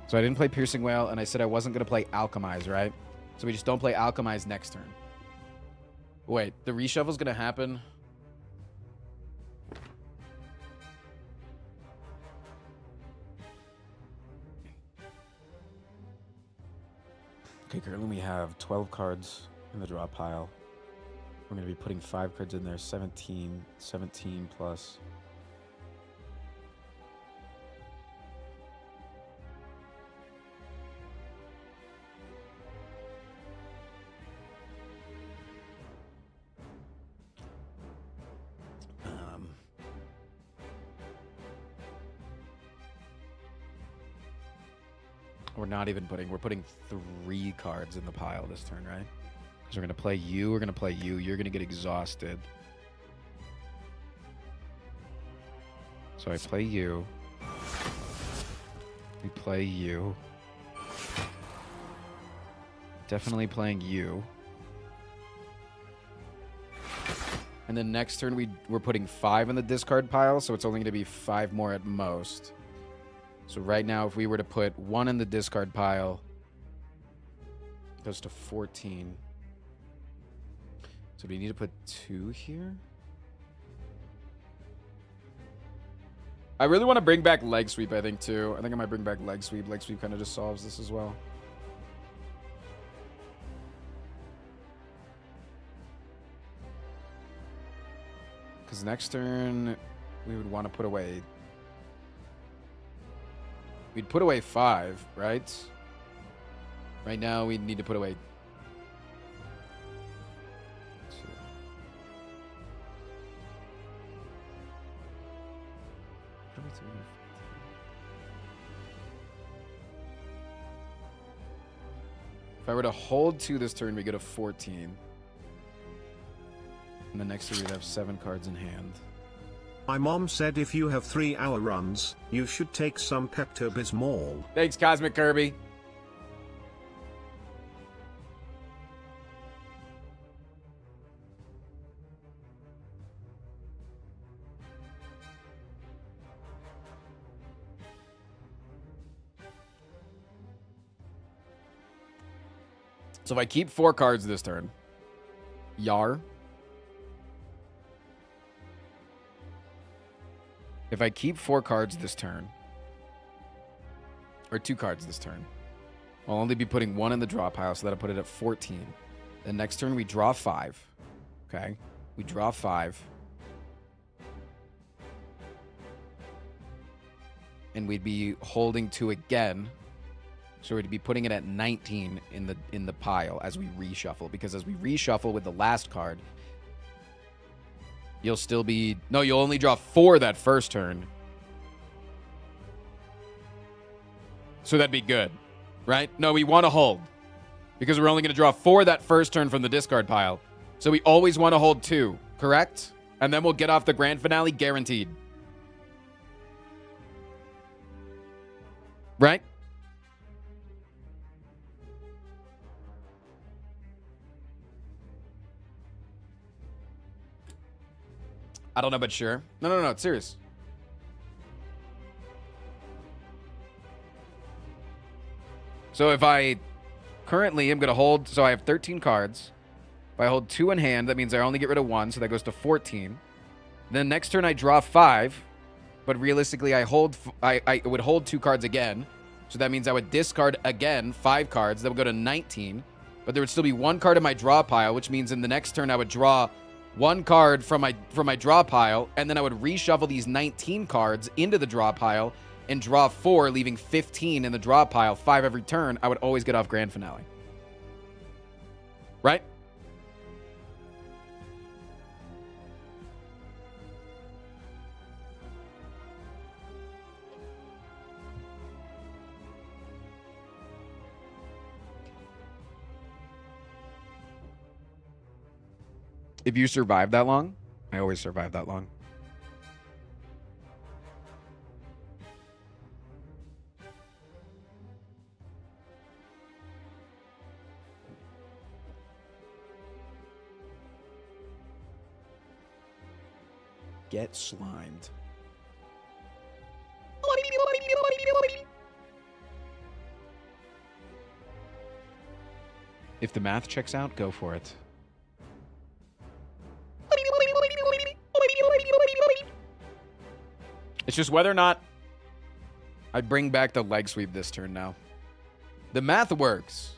So I didn't play Piercing Whale, and I said I wasn't going to play Alchemize, right? So we just don't play Alchemize next turn. Wait, the reshuffle's going to happen. Okay, currently we have 12 cards in the draw pile. We're going to be putting 5 cards in there, 17 plus. We're not even putting, we're putting 3 cards in the pile this turn, right? Because we're going to play you, we're going to play you, you're going to get exhausted. So I play you. We play you. Definitely playing you. And then next turn we're putting 5 in the discard pile, so it's only going to be 5 more at most. So right now, if we were to put 1 in the discard pile, it goes to 14. So do we need to put 2 here? I really want to bring back Leg Sweep, I think, too. I think I might bring back Leg Sweep. Leg Sweep kind of just solves this as well. Because next turn, we would want to put away We'd put away 5, right? Right now, we need to put away... If I were to hold 2 this turn, we go to 14. And the next turn, we'd have 7 cards in hand. My mom said if you have 3-hour runs, you should take some Pepto-Bismol. Thanks, Cosmic Kirby. So if I keep 4 cards this turn, Yar. If I keep 4 cards this turn, or 2 cards this turn, I'll only be putting 1 in the draw pile, so that'll put it at 14. The next turn we draw 5. Okay? We draw 5. And we'd be holding 2 again. So we'd be putting it at 19 in the pile as we reshuffle. Because as we reshuffle with the last card, you'll still be... No, you'll only draw 4 that first turn. So that'd be good, right? No, we want to hold. Because we're only going to draw 4 that first turn from the discard pile. So we always want to hold 2, correct? And then we'll get off the grand finale guaranteed. Right? I don't know, but sure. No, it's serious. So if I currently am going to hold, so I have 13 cards. If I hold 2 in hand, that means I only get rid of 1, so that goes to 14. Then next turn I draw 5, but realistically I would hold 2 cards again. So that means I would discard again 5 cards. That would go to 19. But there would still be 1 card in my draw pile, which means in the next turn I would draw 1 card from my draw pile, and then I would reshuffle these 19 cards into the draw pile and draw 4, leaving 15 in the draw pile, 5 every turn. I would always get off grand finale. Right? If you survive that long, I always survive that long. Get slimed. If the math checks out, go for it. It's just whether or not I bring back the leg sweep this turn now. The math works.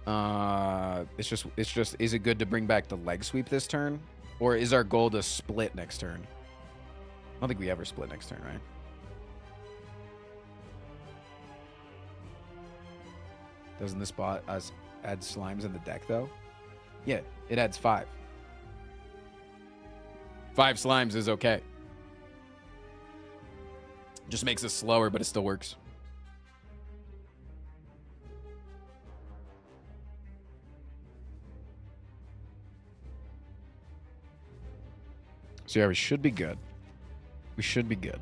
It's just, is it good to bring back the leg sweep this turn? Or is our goal to split next turn? I don't think we ever split next turn, right? Doesn't this bot add slimes in the deck, though? Yeah, it adds 5. 5 slimes is okay. Just makes us slower, but it still works. So yeah, we should be good. We should be good.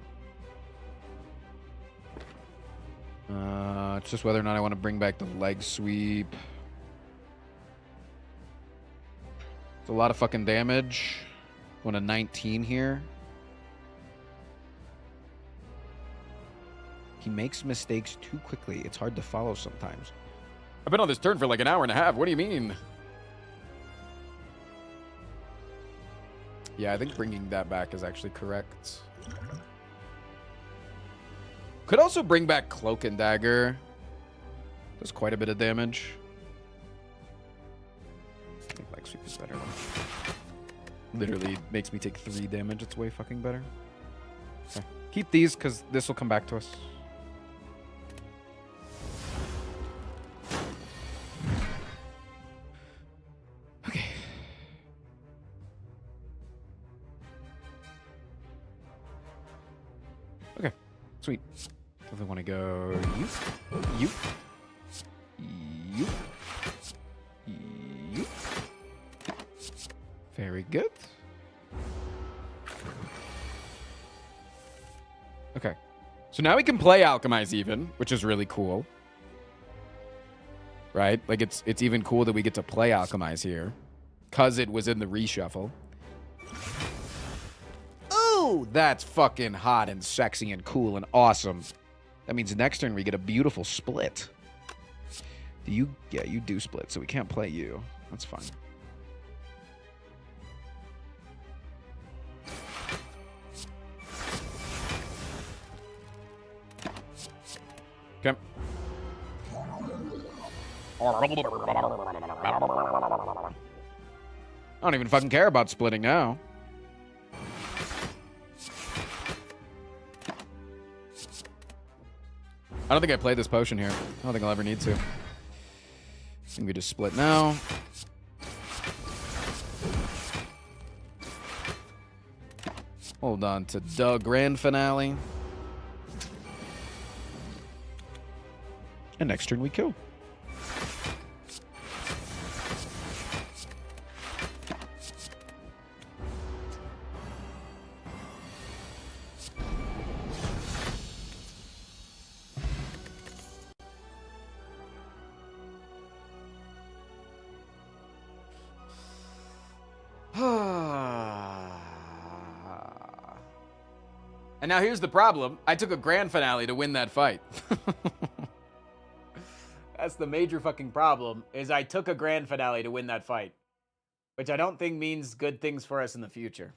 It's just whether or not I want to bring back the leg sweep. It's a lot of fucking damage. Going to 19 here. He makes mistakes too quickly. It's hard to follow sometimes. I've been on this turn for like an hour and a half. What do you mean? Yeah, I think bringing that back is actually correct. Could also bring back Cloak and Dagger. Does quite a bit of damage. I think Leg Sweep is better. Literally makes me take 3 damage. It's way fucking better. Okay. Keep these because this will come back to us. Sweet. Definitely want to go you. Very good. Okay. So now we can play Alchemize even, which is really cool. Right? Like it's even cool that we get to play Alchemize here. Cause it was in the reshuffle. Ooh, that's fucking hot and sexy and cool and awesome. That means next turn we get a beautiful split. Do you? Yeah, you do split, so we can't play you. That's fine. Okay. I don't even fucking care about splitting now. I don't think I played this potion here. I don't think I'll ever need to. I think we just split now. Hold on to the grand finale. And next turn we kill. And now here's the problem. I took a grand finale to win that fight. That's the major fucking problem, is I took a grand finale to win that fight. Which I don't think means good things for us in the future.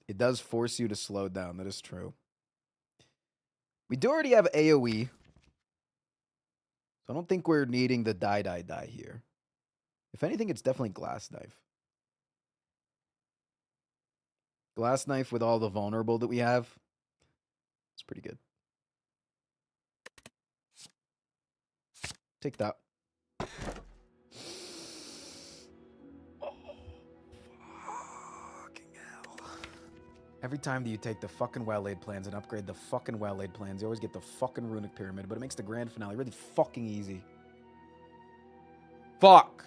It does force you to slow down. That is true. We do already have AoE. So I don't think we're needing the die here. If anything, it's definitely Glass Knife. Glass Knife with all the vulnerable that we have. It's pretty good. Take that. Every time that you take the fucking well-laid plans and upgrade the fucking well-laid plans, you always get the fucking runic pyramid, but it makes the grand finale really fucking easy. Fuck!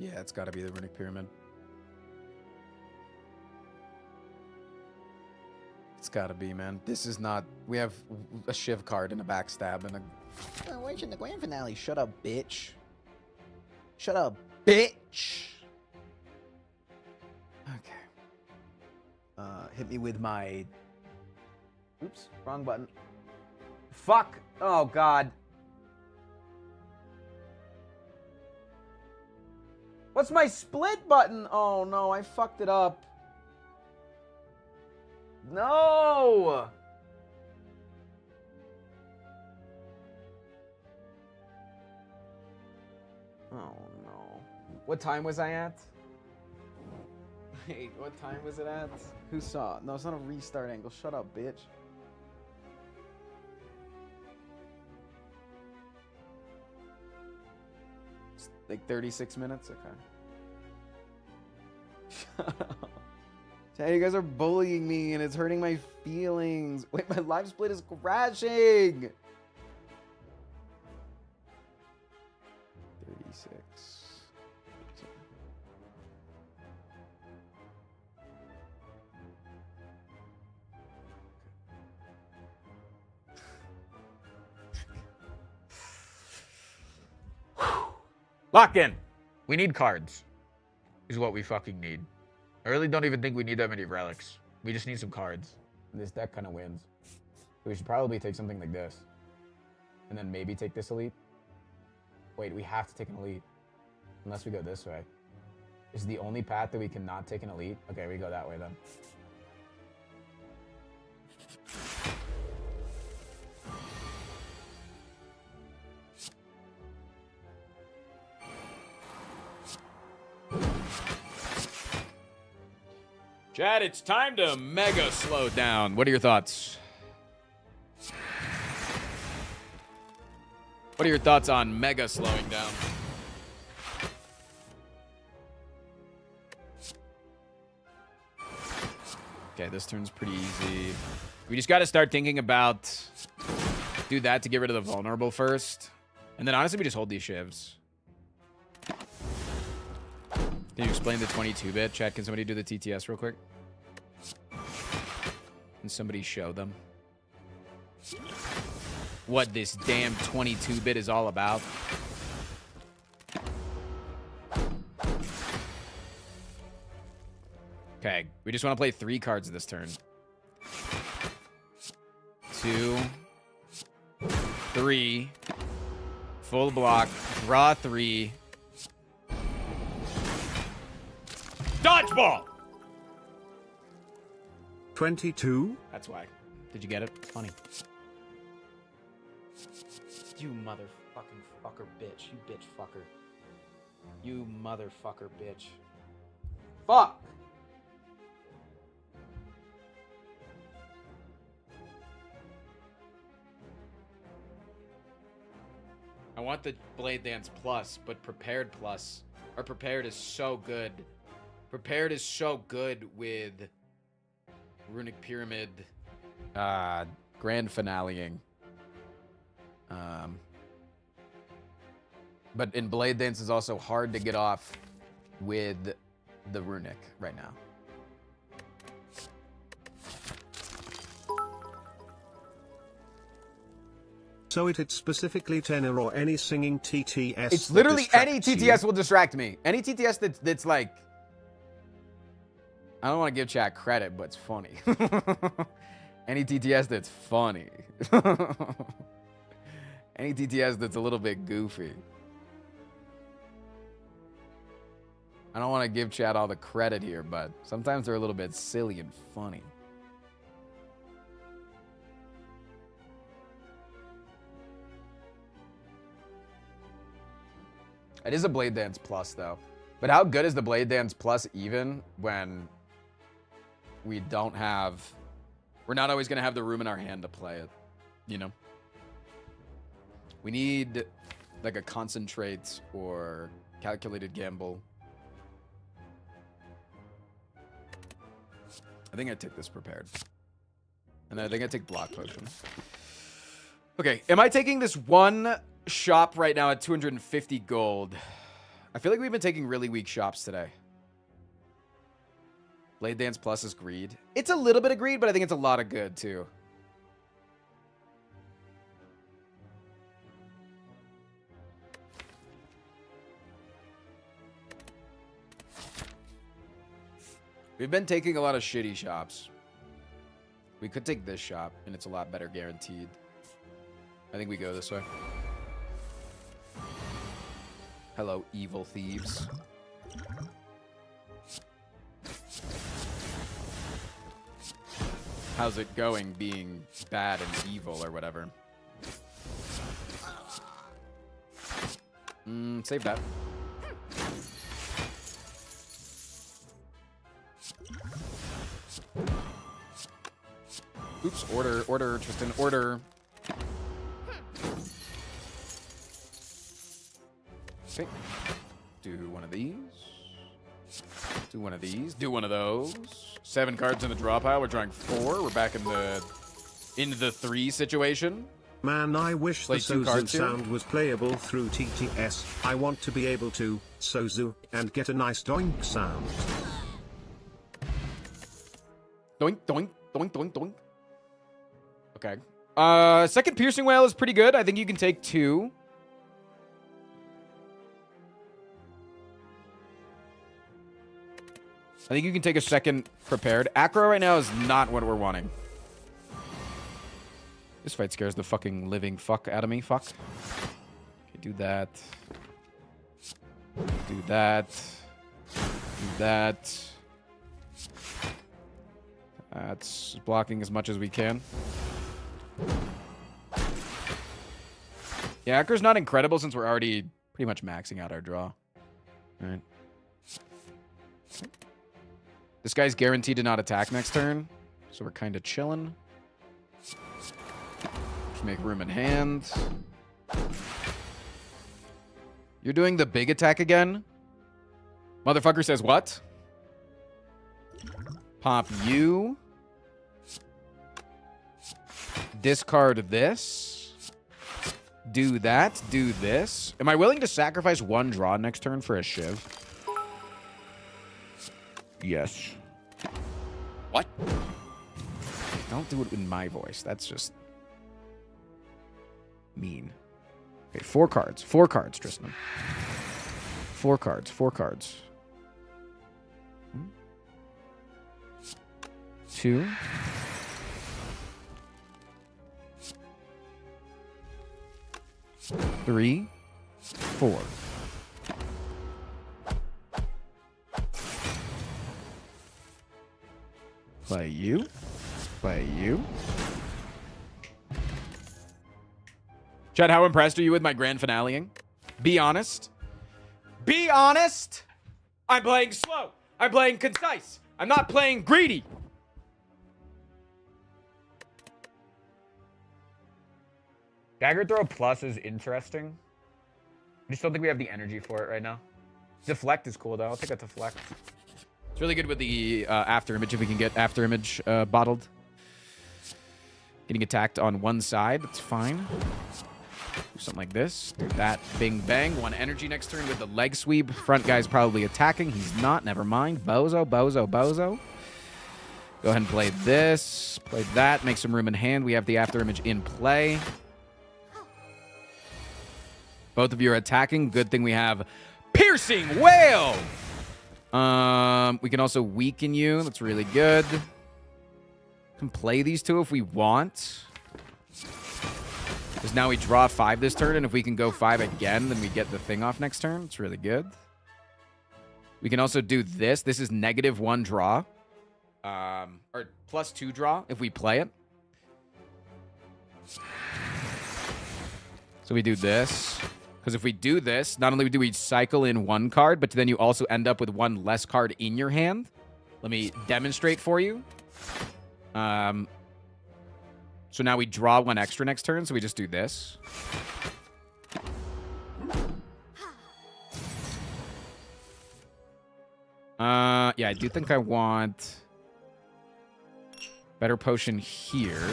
Yeah, it's gotta be the runic pyramid. It's gotta be, man. This is not... We have a Shiv card and a backstab and a... Oh, why shouldn't the grand finale? Shut up, bitch. Shut up, bitch! Okay. Hit me with my... Oops, wrong button. Fuck! Oh, God. What's my split button? Oh, no, I fucked it up. No! Oh, no. What time was I at? Wait, what time was it at? Who saw it? No, it's not a restart angle. Shut up, bitch. It's like 36 minutes? Okay. Shut up. Chad, you guys are bullying me and it's hurting my feelings. Wait, my live split is crashing. 36. Lock in. We need cards. Is what we fucking need. I really don't even think we need that many relics. We just need some cards. This deck kind of wins. We should probably take something like this. And then maybe take this elite. Wait, we have to take an elite. Unless we go this way. This is the only path that we cannot take an elite. Okay, we go that way then. Chad, it's time to mega slow down. What are your thoughts? What are your thoughts on mega slowing down? Okay, this turn's pretty easy. We just got to start thinking about do that to get rid of the vulnerable first. And then honestly, we just hold these shivs. Can you explain the 22-bit? Chat, can somebody do the TTS real quick? Can somebody show them what this damn 22-bit is all about? Okay, we just want to play 3 cards this turn. 2, 3, full block, draw 3. Dodgeball! 22? That's why. Did you get it? Funny. You motherfucking fucker bitch. You bitch fucker. You motherfucker bitch. Fuck! I want the Blade Dance Plus, but Prepared Plus. Or Prepared is so good. Prepared is so good with Runic Pyramid. Grand Finaleing. But in Blade Dance is also hard to get off with the Runic right now. So it's specifically tenor or any singing TTS. It's literally any TTS will distract me. Any TTS that's like, I don't want to give chat credit, but it's funny. Any TTS that's funny. Any TTS that's a little bit goofy. I don't want to give chat all the credit here, but sometimes they're a little bit silly and funny. It is a Blade Dance Plus, though. But how good is the Blade Dance Plus even when we don't have... We're not always going to have the room in our hand to play it, you know? We need, like, a concentrate or calculated gamble. I think I take this prepared. And then I think I take block potion. Okay, am I taking this one shop right now at 250 gold? I feel like we've been taking really weak shops today. Blade Dance Plus is greed. It's a little bit of greed, but I think it's a lot of good, too. We've been taking a lot of shitty shops. We could take this shop, and it's a lot better guaranteed. I think we go this way. Hello, evil thieves. How's it going being bad and evil or whatever? Save that. Oops, order, Tristan, order. Okay. Do one of these. Do one of these. Do one of those. 7 cards in the draw pile. We're drawing 4. We're back in the 3 situation. Man, I wish Play the 2 Sozu cards here. sound was playable through TTS. I want to be able to Sozu and get a nice doink sound. Doink, doink, doink, doink, doink. Okay. Second Piercing Whale is pretty good. I think you can take 2. I think you can take a second prepared. Acro right now is not what we're wanting. This fight scares the fucking living fuck out of me. Fuck. Okay, do that. Do that. Do that. That's blocking as much as we can. Yeah, Acro's not incredible since we're already pretty much maxing out our draw. All right. This guy's guaranteed to not attack next turn, so we're kind of chilling. Just make room in hand. You're doing the big attack again? Motherfucker says what? Pop you. Discard this. Do that. Do this. Am I willing to sacrifice one draw next turn for a Shiv? Yes. What? Don't do it in my voice. That's just mean. Okay, 4 cards. 4 cards, Tristan. 4 cards. 4 cards. 2. 3. 4. Play you. Play you. Chad, how impressed are you with my grand finaleing? Be honest. Be honest. I'm playing slow. I'm playing concise. I'm not playing greedy. Dagger Throw Plus is interesting. I just don't think we have the energy for it right now. Deflect is cool, though. I'll take a Deflect. It's really good with the after image if we can get after image bottled. Getting attacked on one side, that's fine. Something like this. Do that. Bing, bang. 1 energy next turn with the leg sweep. Front guy's probably attacking. He's not. Never mind. Bozo, bozo, bozo. Go ahead and play this. Play that. Make some room in hand. We have the after image in play. Both of you are attacking. Good thing we have Piercing Whale. We can also weaken you. That's really good. Can play these two if we want. Because now we draw 5 this turn, and if we can go 5 again, then we get the thing off next turn. It's really good. We can also do this. This is -1 draw. Or +2 draw if we play it. So we do this. Because if we do this, not only do we cycle in 1 card, but then you also end up with 1 less card in your hand. Let me demonstrate for you. So now we draw 1 extra next turn, so we just do this. Yeah, I do think I want better potion here.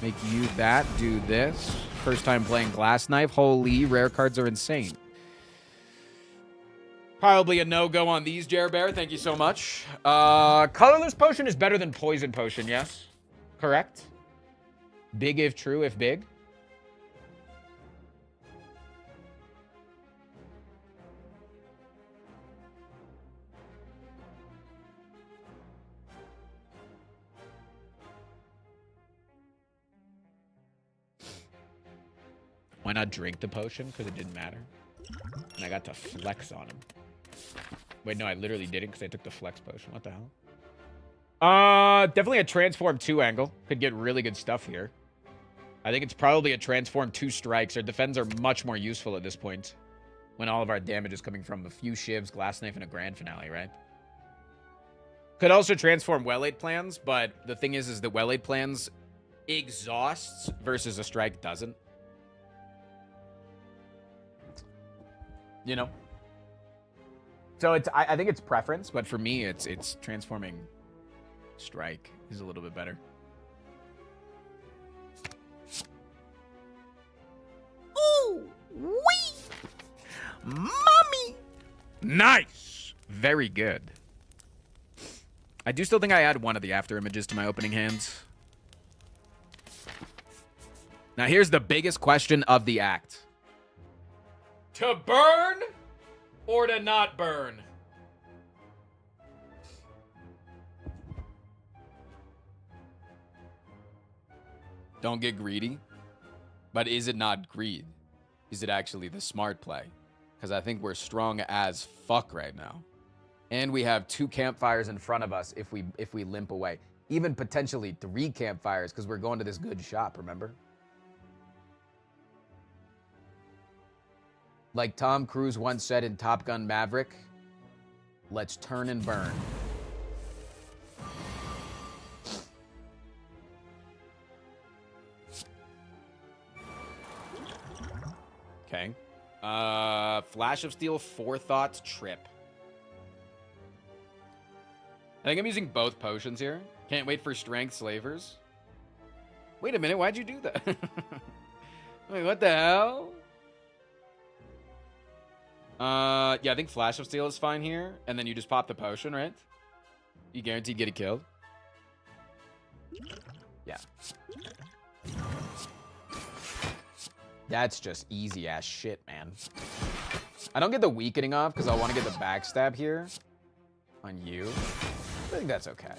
Make you that, do this. First time playing Glass Knife. Holy, rare cards are insane. Probably a no-go on these, Bear. Thank you so much. Colorless Potion is better than Poison Potion, yes? Correct? Big if true, if big. Why not drink the potion? Because it didn't matter. And I got to flex on him. Wait, no, I literally didn't because I took the flex potion. What the hell? Definitely a Transform 2 angle. Could get really good stuff here. I think it's probably a Transform 2 strikes. Our defends are much more useful at this point. When all of our damage is coming from a few shivs, Glass Knife, and a grand finale, right? Could also transform Well-Aid plans, but the thing is that Well-Aid plans exhausts versus a strike doesn't. You know? So it's I think it's preference, but for me it's transforming strike is a little bit better. Ooh, wee! Mommy! Nice! Very good. I do still think I add 1 of the after images to my opening hands. Now here's the biggest question of the act. To burn or to not burn? Don't get greedy. But is it not greed? Is it actually the smart play? Because I think we're strong as fuck right now. And we have 2 campfires in front of us if we limp away. Even potentially 3 campfires because we're going to this good shop, remember? Like Tom Cruise once said in Top Gun Maverick, let's turn and burn. Okay. Flash of Steel, Forethought, Trip. I think I'm using both potions here. Can't wait for Strength Slavers. Wait a minute, why'd you do that? Wait, what the hell? Yeah, I think Flash of Steel is fine here. And then you just pop the potion, right? You guaranteed get a kill. Yeah. That's just easy ass shit, man. I don't get the weakening off because I want to get the backstab here on you. I think that's okay.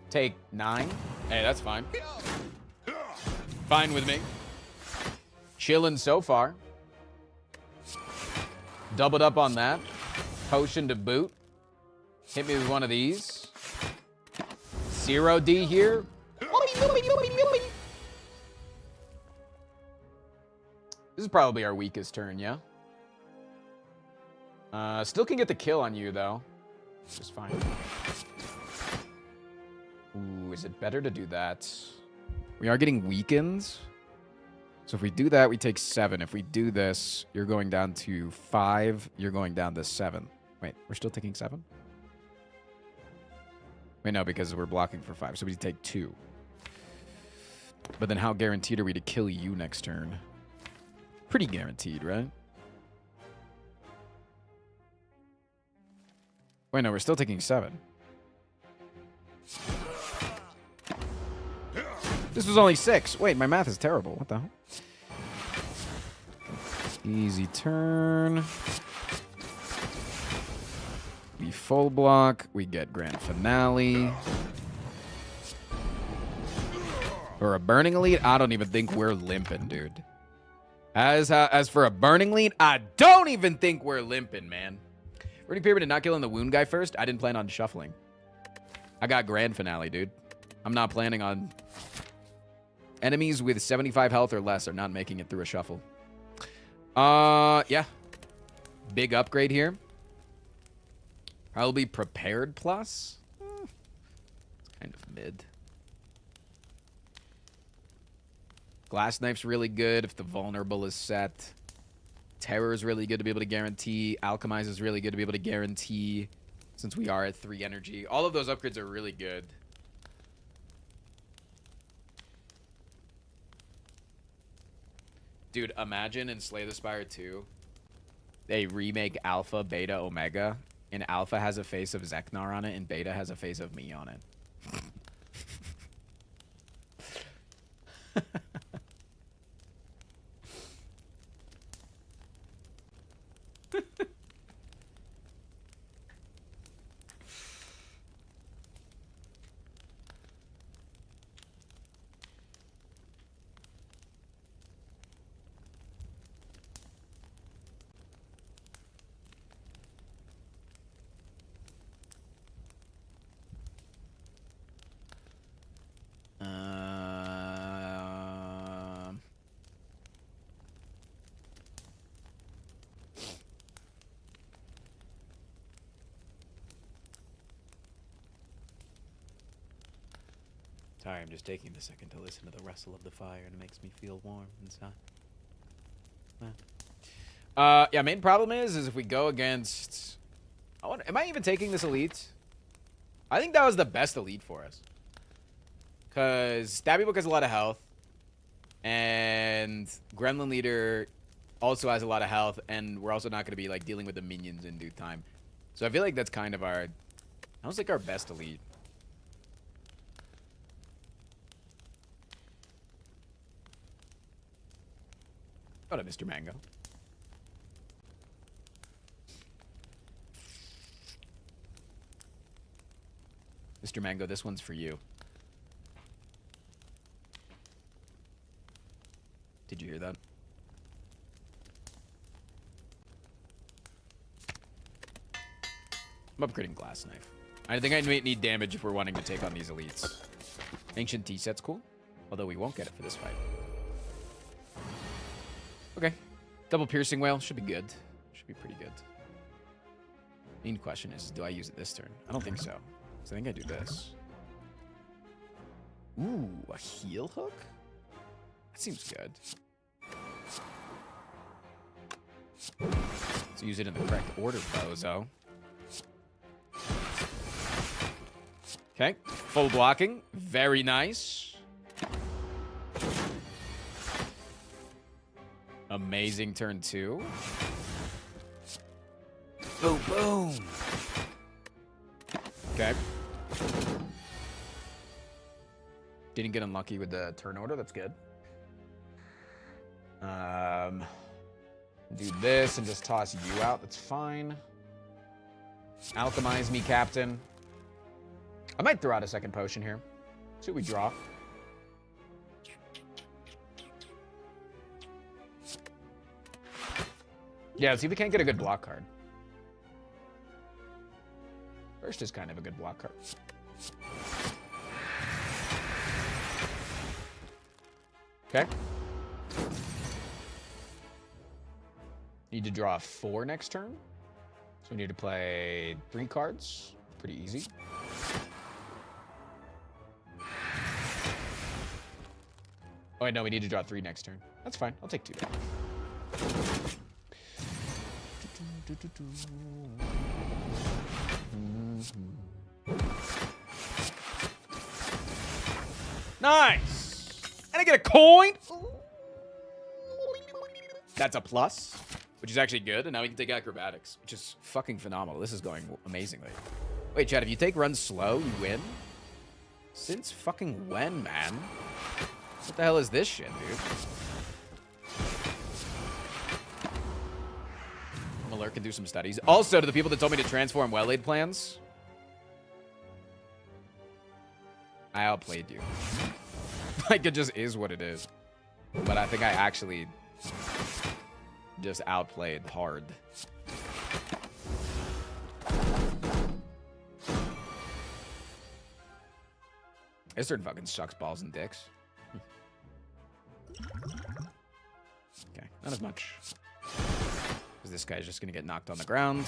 Take 9. Hey, that's fine. Fine with me. Chilling so far. Doubled up on that. Potion to boot. Hit me with one of these. 0D here. This is probably our weakest turn, yeah? Still can get the kill on you, though. Just fine. Ooh, is it better to do that? We are getting weakens. So if we do that, we take 7. If we do this, you're going down to 5. You're going down to 7. Wait, we're still taking 7? Wait, no, because we're blocking for 5. So we take 2. But then how guaranteed are we to kill you next turn? Pretty guaranteed, right? Wait, no, we're still taking 7. This was only 6. Wait, my math is terrible. What the hell? Easy turn. We full block. We get grand finale. For a burning elite, I don't even think we're limping, dude. As for a burning lead, I don't even think we're limping, man. Rooting Pyramid and not killing the wound guy first. I didn't plan on shuffling. I got grand finale, dude. I'm not planning on... Enemies with 75 health or less are not making it through a shuffle. Yeah. Big upgrade here. Probably Prepared Plus. It's kind of mid. Glass Knife's really good if the Vulnerable is set. Terror is really good to be able to guarantee. Alchemize is really good to be able to guarantee since we are at 3 energy. All of those upgrades are really good. Dude, imagine in Slay the Spire 2, they remake Alpha, Beta, Omega, and Alpha has a face of Zeknar on it, and Beta has a face of me on it. Sorry, I'm just taking a second to listen to the rustle of the fire, and it makes me feel warm inside. Yeah, main problem is if we go against... am I even taking this elite? I think that was the best elite for us. Because Stabby Book has a lot of health. And Gremlin Leader also has a lot of health. And we're also not going to be like dealing with the minions in due time. So I feel like that's kind of our... That was like our best elite. Go to Mr. Mango. Mr. Mango, this one's for you. Did you hear that? I'm upgrading Glass Knife. I think I might need damage if we're wanting to take on these elites. Ancient Tea set's cool. Although we won't get it for this fight. Okay. Double Piercing Whale. Should be good. Should be pretty good. Main question is, do I use it this turn? I don't think so. So I think I do this. Ooh, a heal hook? That seems good. Let's use it in the correct order, bozo. Okay, full blocking. Very nice. Amazing turn 2. Boom, boom. Okay. Didn't get unlucky with the turn order. That's good. Do this and just toss you out. That's fine. Alchemize me, Captain. I might throw out a second potion here. See what we draw. Yeah, let's see if we can't get a good block card. First is kind of a good block card. Okay. Need to draw 4 next turn. So we need to play 3 cards. Pretty easy. Oh, wait, no, we need to draw 3 next turn. That's fine. I'll take 2 damage. Nice! And I get a coin! That's a plus, which is actually good. And now we can take acrobatics, which is fucking phenomenal. This is going amazingly. Wait, Chad, if you take runs slow, you win? Since fucking when, man? What the hell is this shit, dude? I'm gonna lurk and do some studies. Also, to the people that told me to transform well-laid plans, I outplayed you. Like, it just is what it is. But I think I actually just outplayed hard. This turn fucking sucks balls and dicks. Okay, not as much. Because this guy's just gonna get knocked on the ground.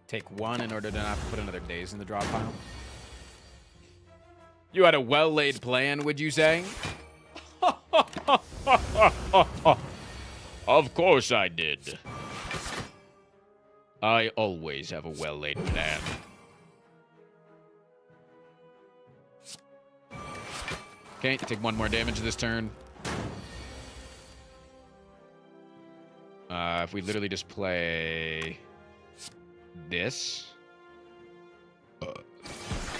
Take 1 in order to not put another daze in the draw pile. You had a well-laid plan, would you say? Of course I did. I always have a well-laid plan. Okay, take 1 more damage this turn. If we literally just play this.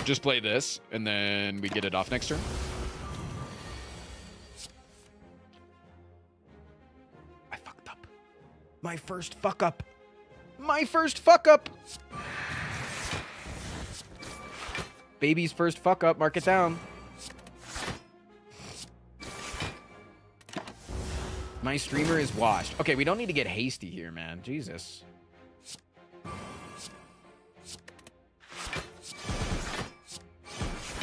Just play this, and then we get it off next turn. I fucked up. My first fuck up. My first fuck up. Baby's first fuck up. Mark it down. My streamer is washed. Okay, we don't need to get hasty here, man. Jesus.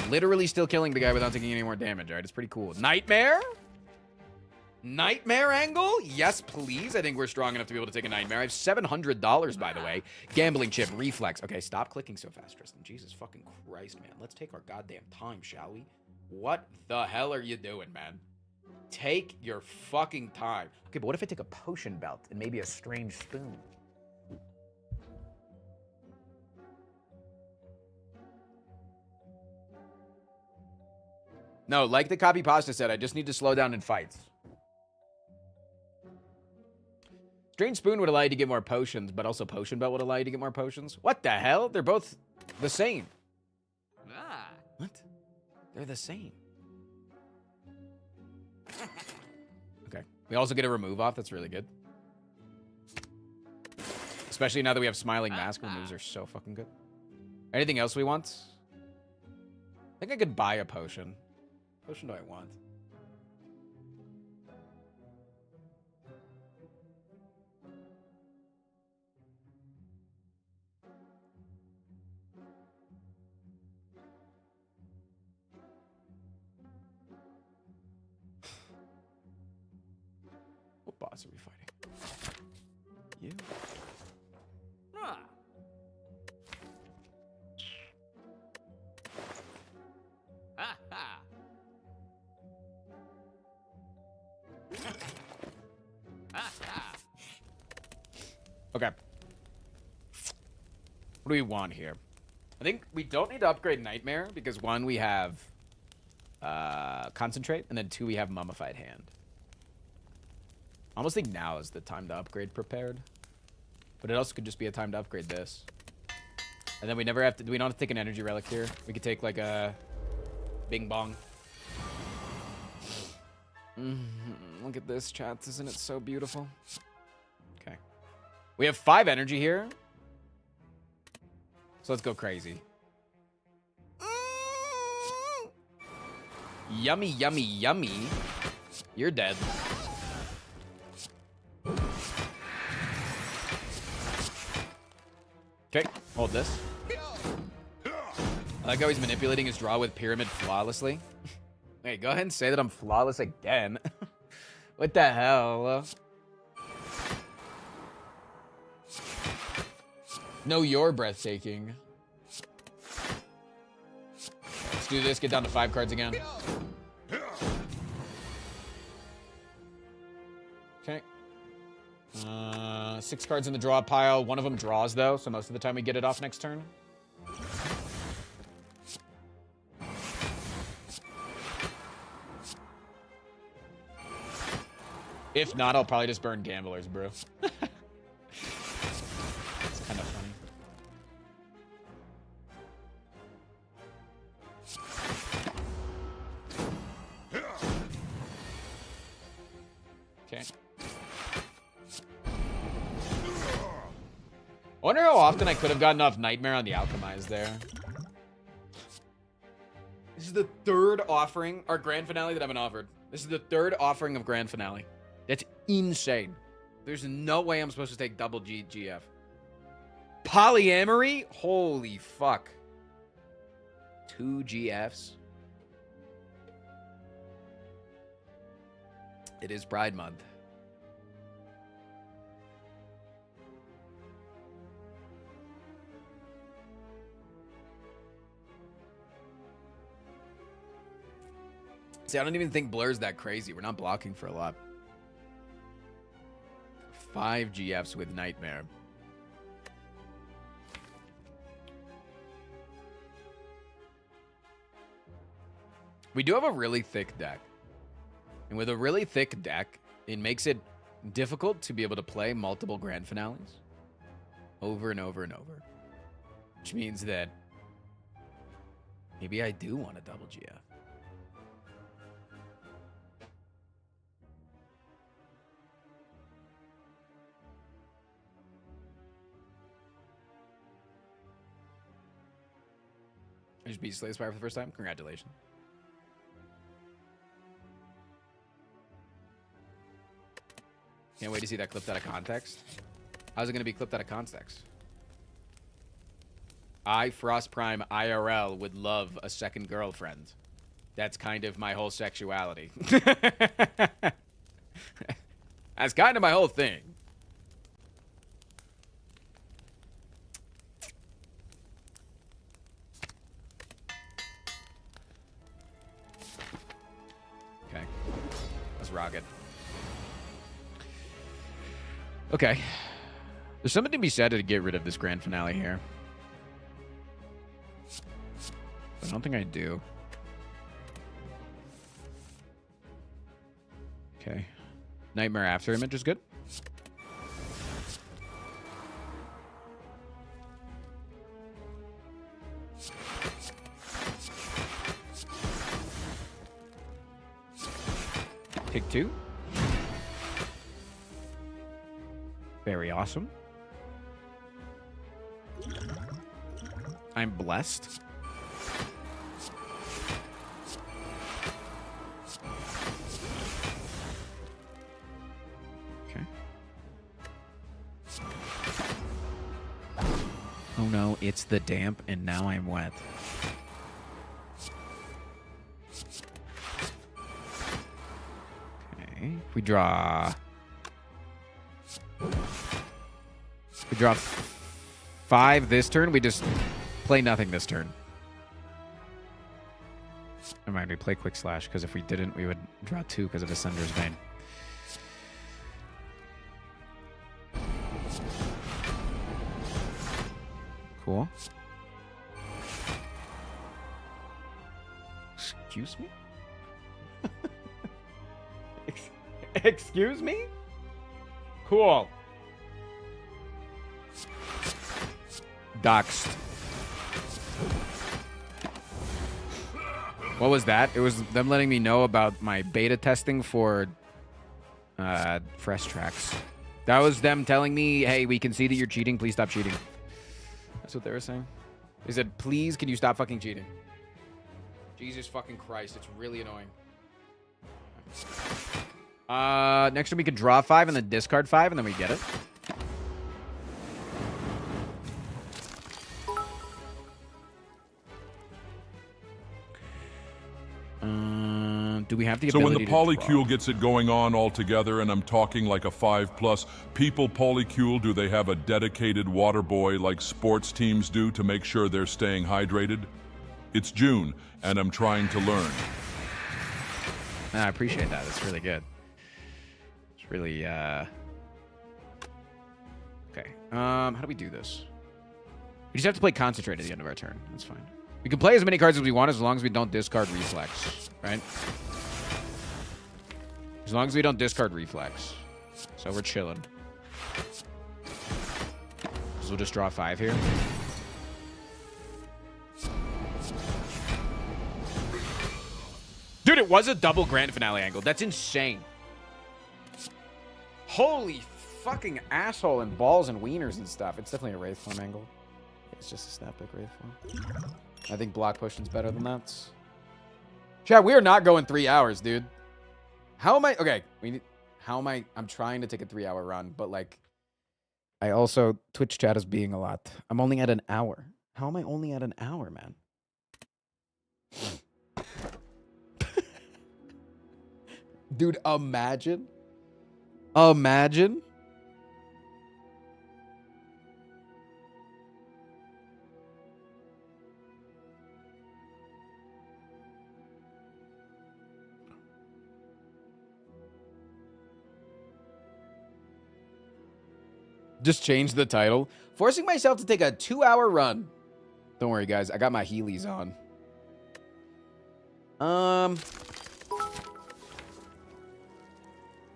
Literally still killing the guy without taking any more damage. All right, it's pretty cool. Nightmare? Nightmare angle? Yes, please. I think we're strong enough to be able to take a nightmare. I have $700, by the way. Gambling chip, reflex. Okay, stop clicking so fast, Tristan. Jesus fucking Christ, man. Let's take our goddamn time, shall we? What the hell are you doing, man? Take your fucking time. Okay, but what if I take a potion belt and maybe a strange spoon? No, like the copy pasta said, I just need to slow down in fights. Strange spoon would allow you to get more potions, but also potion belt would allow you to get more potions. What the hell? They're both the same. Ah. What? They're the same. Okay. We also get a remove off. That's really good. Especially now that we have Smiling Mask. Removes are so fucking good. Anything else we want? I think I could buy a potion. Potion do I want? What boss are we fighting? You. Okay. What do we want here? I think we don't need to upgrade Nightmare because 1, we have Concentrate, and then 2, we have Mummified Hand. I almost think now is the time to upgrade Prepared. But it also could just be a time to upgrade this. And then we never have to, we don't have to take an Energy Relic here. We could take like a Bing Bong. Look at this, chat. Isn't it so beautiful? Okay. We have 5 energy here. So let's go crazy. Yummy, yummy, yummy. You're dead. Okay, hold this. I like how he's manipulating his draw with Pyramid flawlessly. Hey, go ahead and say that I'm flawless again. What the hell? No, you're breathtaking. Let's do this, get down to 5 cards again. Okay. 6 cards in the draw pile. One of them draws, though, so most of the time we get it off next turn. If not, I'll probably just burn Gamblers, bro. It's kind of funny. Okay. I wonder how often I could have gotten off Nightmare on the Alchemize there. This is the 3rd offering, or grand finale that I've been offered. This is the 3rd offering of grand finale. That's insane. There's no way I'm supposed to take double GF. Polyamory? Holy fuck. 2 GFs. It is Pride Month. See, I don't even think Blur's that crazy. We're not blocking for a lot. 5 GFs with Nightmare. We do have a really thick deck. And with a really thick deck, it makes it difficult to be able to play multiple grand finales over and over and over. Which means that maybe I do want a double GF. I just beat Slay Spire for the first time. Congratulations. Can't wait to see that clipped out of context. How's it going to be clipped out of context? I, Frost Prime IRL, would love a second girlfriend. That's kind of my whole sexuality. That's kind of my whole thing. Okay. Let's rock it. Okay. There's something to be said to get rid of this grand finale here. I don't think I do. Okay. Nightmare After Image is good. Pick 2. Very awesome. I'm blessed. Okay. Oh no, it's the damp, and now I'm wet. Okay. We draw 5 this turn. We just play nothing this turn. Never mind, we play Quick Slash, because if we didn't, we would draw 2 because of Ascender's Vein. Cool. Excuse me? Excuse me? Cool. Doxed. What was that? It was them letting me know about my beta testing for Fresh Tracks. That was them telling me, hey, we can see that you're cheating. Please stop cheating. That's what they were saying. They said, please, can you stop fucking cheating? Jesus fucking Christ. It's really annoying. Next time we can draw 5 and then discard 5 and then we get it. Do we have the So when ability the to polycule draw? gets it going on all together, and I'm talking like a 5+ people polycule, do they have a dedicated water boy like sports teams do to make sure they're staying hydrated? It's June, and I'm trying to learn. I appreciate that. That's really good. It's really, Okay. How do we do this? We just have to play Concentrate at the end of our turn. That's fine. We can play as many cards as we want as long as we don't discard Reflex, right? As long as we don't discard Reflex. So we're chilling. So we'll just draw 5 here. Dude, it was a double grand finale angle. That's insane. Holy fucking asshole and balls and wieners and stuff. It's definitely a Wraith form angle. It's just a snap pick Wraith form. I think block pushing's better than that. Chat, we are not going 3 hours, dude. How am I? Okay, how am I? I'm trying to take a 3-hour run, but like, I also Twitch chat is being a lot. I'm only at an hour. How am I only at an hour, man? Dude, imagine. Imagine. Just change the title. Forcing myself to take a 2-hour run. Don't worry, guys. I got my Heelys on.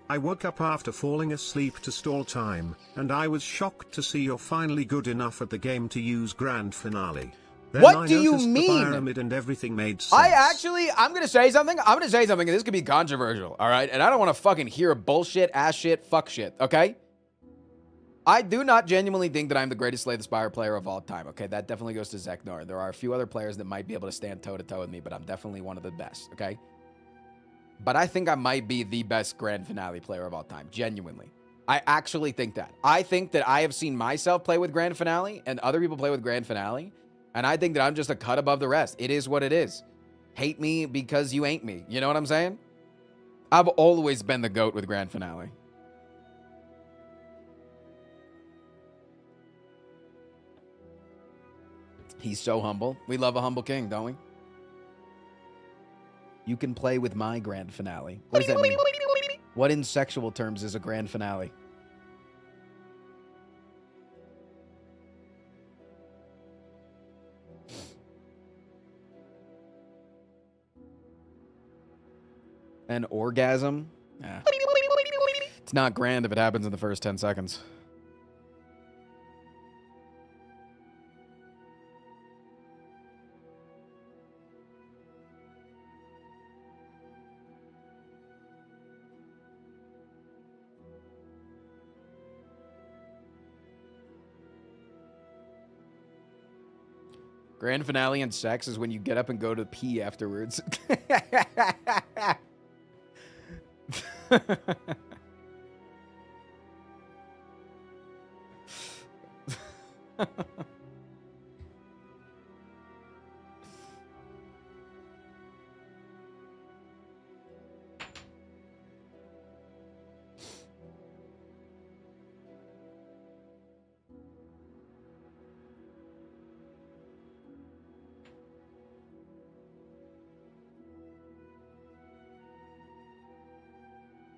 I woke up after falling asleep to stall time, and I was shocked to see you're finally good enough at the game to use Grand Finale. Then What I do you noticed mean? The pyramid and everything made sense. I'm going to say something. I'm going to say something, and this could be controversial, all right? And I don't want to fucking hear bullshit, ass shit, fuck shit, okay? I do not genuinely think that I'm the greatest Slay the Spire player of all time, okay? That definitely goes to Zeknor. There are a few other players that might be able to stand toe-to-toe with me, but I'm definitely one of the best, okay? But I think I might be the best Grand Finale player of all time, genuinely. I actually think that. I think that I have seen myself play with Grand Finale and other people play with Grand Finale, and I think that I'm just a cut above the rest. It is what it is. Hate me because you ain't me. You know what I'm saying? I've always been the GOAT with Grand Finale. He's so humble. We love a humble king, don't we? You can play with my Grand Finale. What does that mean? What in sexual terms is a Grand Finale? An orgasm? Yeah. It's not grand if it happens in the first 10 seconds. Grand finale and sex is when you get up and go to pee afterwards.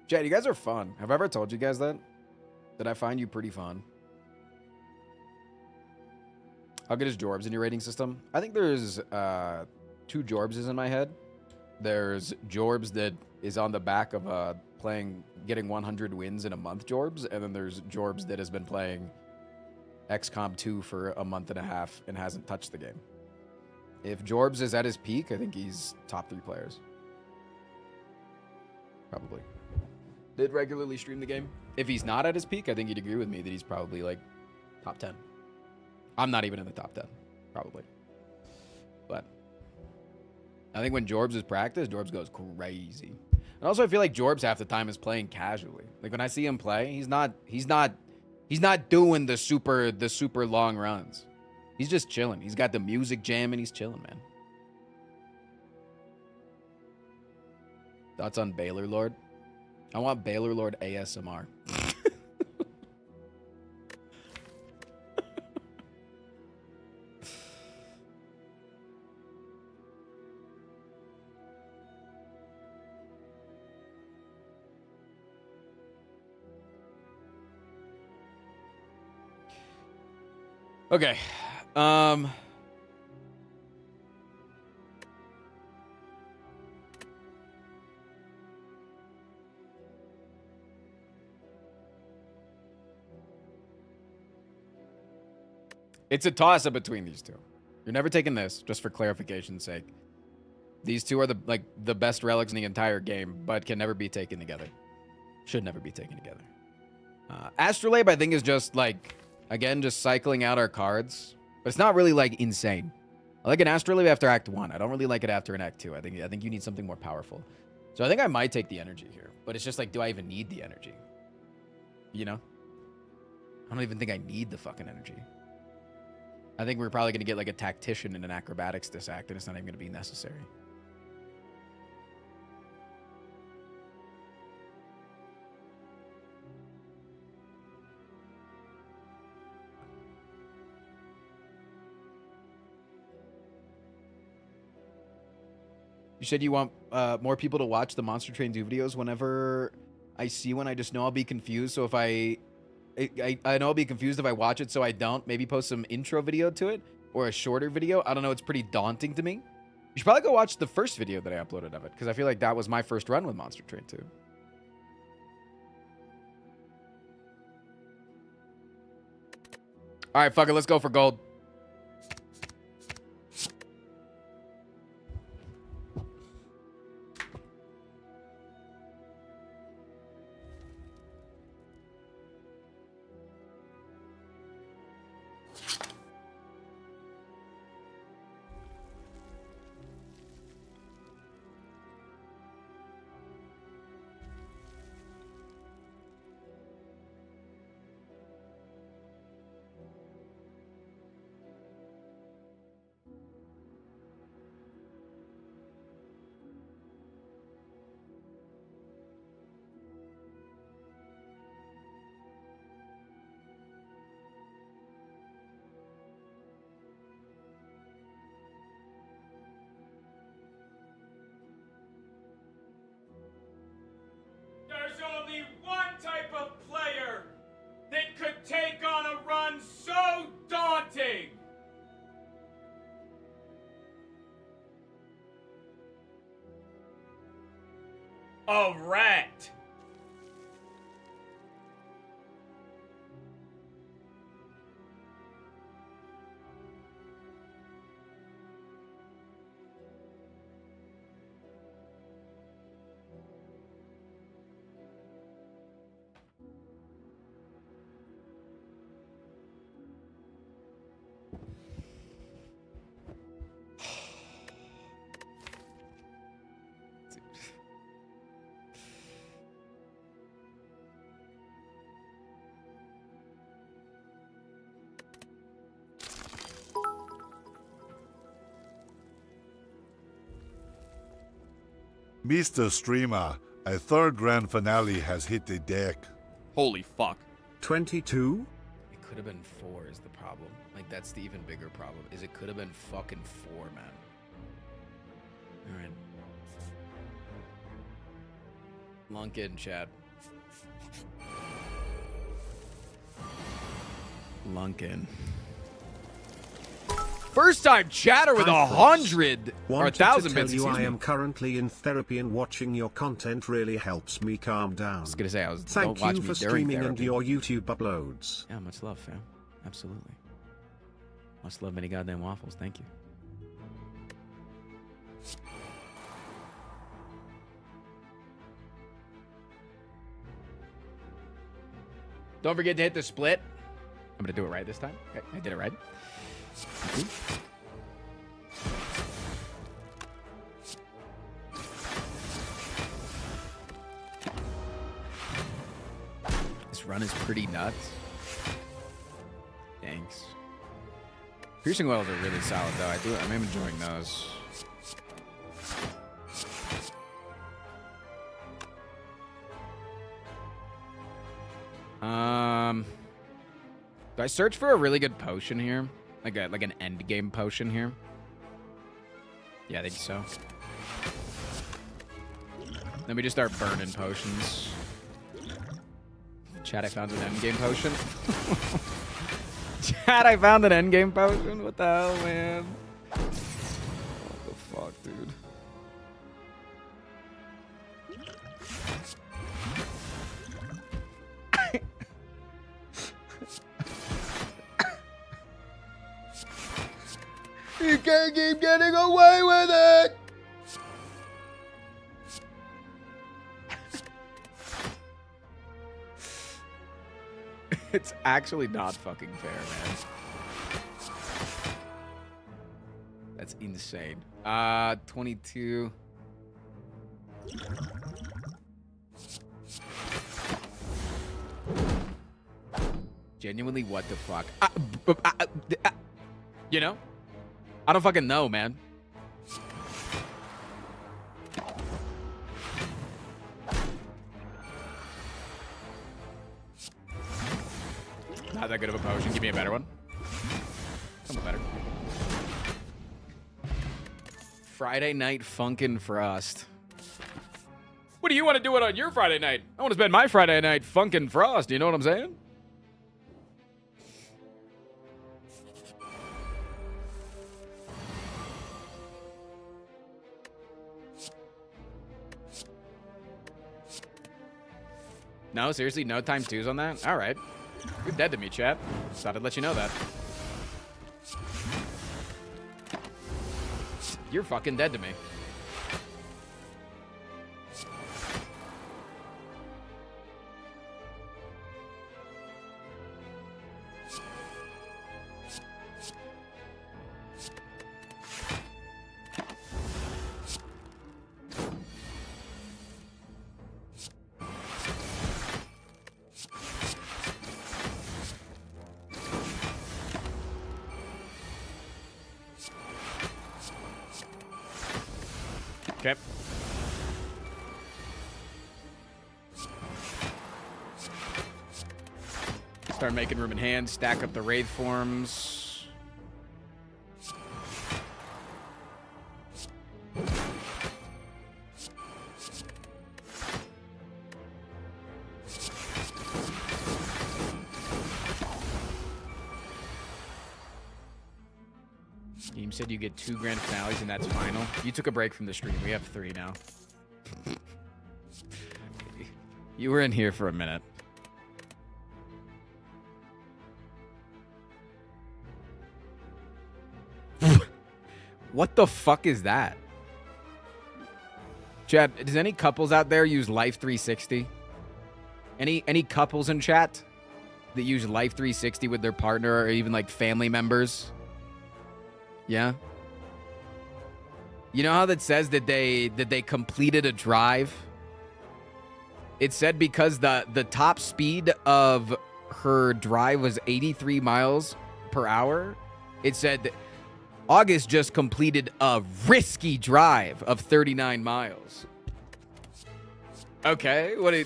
Jed, you guys are fun. Have I ever told you guys that? That I find you pretty fun. How good is Jorbs in your rating system? I think there's 2 Jorbses in my head. There's Jorbs that is on the back of getting 100 wins in a month Jorbs, and then there's Jorbs that has been playing XCOM 2 for a month and a half and hasn't touched the game. If Jorbs is at his peak, I think he's top 3 players. Probably. Did regularly stream the game. If he's not at his peak, I think you'd agree with me that he's probably like top 10. I'm not even in the top 10, probably. But I think when Jorbs is practiced, Jorbs goes crazy. And also I feel like Jorbs half the time is playing casually. Like when I see him play, he's not doing the super long runs. He's just chilling. He's got the music jamming, he's chilling, man. Thoughts on Baylor Lord? I want Baylor Lord ASMR. Okay. It's a toss-up between these two. You're never taking this, just for clarification's sake. These two are the best relics in the entire game, but can never be taken together. Should never be taken together. Astrolabe, I think, is just like, again, just cycling out our cards. But it's not really like insane. I like an Astrolabe after Act 1. I don't really like it after an Act 2. I think you need something more powerful. So I think I might take the energy here. But it's just like, do I even need the energy? You know? I don't even think I need the fucking energy. I think we're probably going to get like a tactician and an acrobatics this act, and it's not even going to be necessary. You said you want more people to watch the Monster Train 2 videos. Whenever I see one, I just know I'll be confused. So if I know I'll be confused if I watch it, so I don't. Maybe post some intro video to it or a shorter video. I don't know. It's pretty daunting to me. You should probably go watch the first video that I uploaded of it, because I feel like that was my first run with Monster Train 2. All right, fuck it. Let's go for gold. There's only one type of player that could take on a run so daunting. A rat. Mr. Streamer, a third grand finale has hit the deck. Holy fuck. 22? It could have been 4 is the problem. Like, that's the even bigger problem, is it could have been fucking 4, man. All right. Lunk in, Chad. Lunk in. First time chatter with 100 or 1,000 bits. I am currently in therapy and watching your content really helps me calm down. I was gonna say, Thank you for streaming and your YouTube uploads. Yeah, much love, fam. Absolutely. Much love, many goddamn waffles. Thank you. Don't forget to hit the split. I'm gonna do it right this time. Okay, I did it right. This run is pretty nuts. Thanks. Piercing wells are really solid though. I'm enjoying those. Do I search for a really good potion here? Like an endgame potion here? Yeah, I think so. Then we just start burning potions. Chat, I found an endgame potion. Chat, I found an endgame potion? What the hell, man? What the fuck, dude? You can't keep getting away with it! It's actually not fucking fair, man. That's insane. 22. Genuinely, what the fuck? You know? I don't fucking know, man. Not that good of a potion. Give me a better one. Something better. Friday night funkin' Frost. What do you want to do it on your Friday night? I want to spend my Friday night funkin' Frost. You know what I'm saying? No, seriously, no time twos on that? All right. You're dead to me, chat. Just thought I'd let you know that. You're fucking dead to me. Okay. Start making room in hand, stack up the Wraith forms. Game said you get 2 grand finales and that's final. You took a break from the stream. We have 3 now. You were in here for a minute. What the fuck is that? Chat, does any couples out there use Life 360? Any couples in chat that use Life 360 with their partner or even like family members? Yeah. You know how that says that they completed a drive? It said because the top speed of her drive was 83 miles per hour. It said August just completed a risky drive of 39 miles. Okay, what am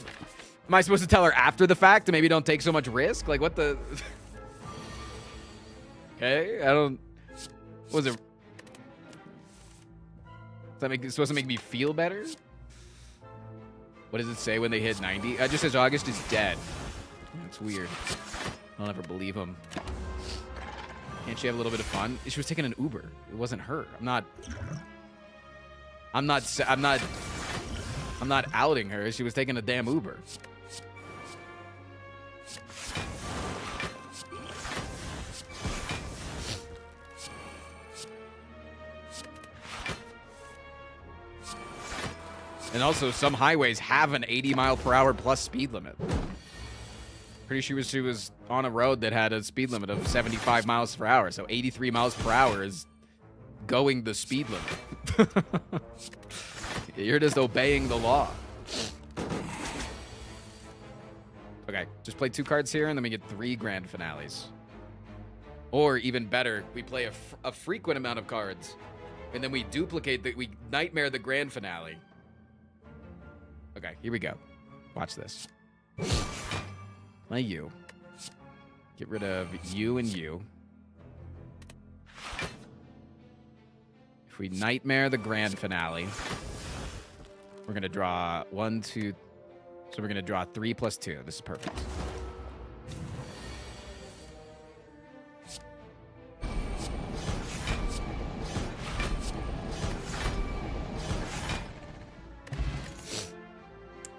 I supposed to tell her after the fact to maybe don't take so much risk? Like, what the? Okay, I don't. What was it? Is that supposed to make me feel better? What does it say when they hit 90? It just says August is dead. That's weird. I'll never believe him. Can't she have a little bit of fun? She was taking an Uber. It wasn't her. I'm not outing her. She was taking a damn Uber. And also, some highways have an 80-mile-per-hour plus speed limit. Pretty sure she was on a road that had a speed limit of 75 miles per hour. So 83 miles per hour is going the speed limit. You're just obeying the law. Okay, just play 2 cards here, and then we get 3 grand finales. Or even better, we play a frequent amount of cards, and then we we nightmare the grand finale. Okay, here we go. Watch this. Play you. Get rid of you and you. If we nightmare the grand finale, we're going to draw 1, 2. So we're going to draw 3 plus 2. This is perfect.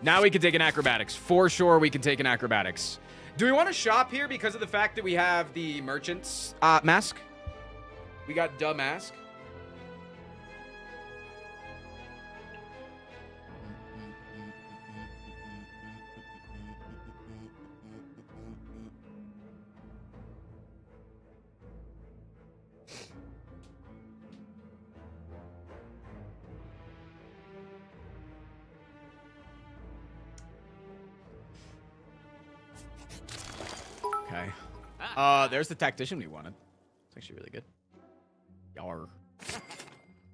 Now we can take an acrobatics. For sure we can take an acrobatics. Do we want to shop here because of the fact that we have the merchant's mask? We got duh mask. Okay. There's the tactician we wanted. It's actually really good. Yar.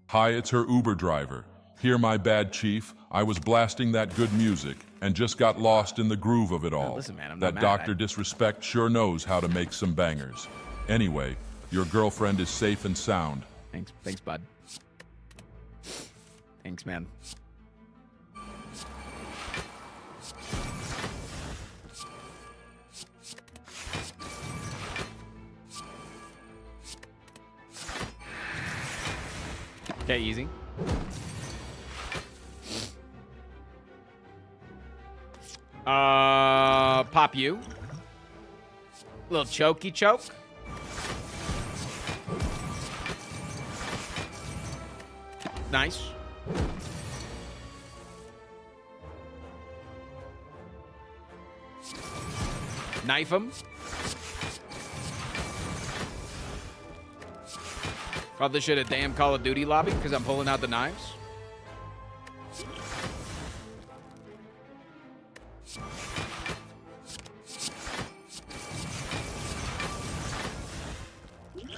Hi, it's her Uber driver. Hear my bad, chief. I was blasting that good music and just got lost in the groove of it all. Listen, man, I'm not that mad. Dr. Disrespect sure knows how to make some bangers. Anyway, your girlfriend is safe and sound. Thanks, bud. Thanks, man. Okay, easy. Pop you. Little chokey choke. Nice. Knife him. Probably should have damn Call of Duty lobby because I'm pulling out the knives.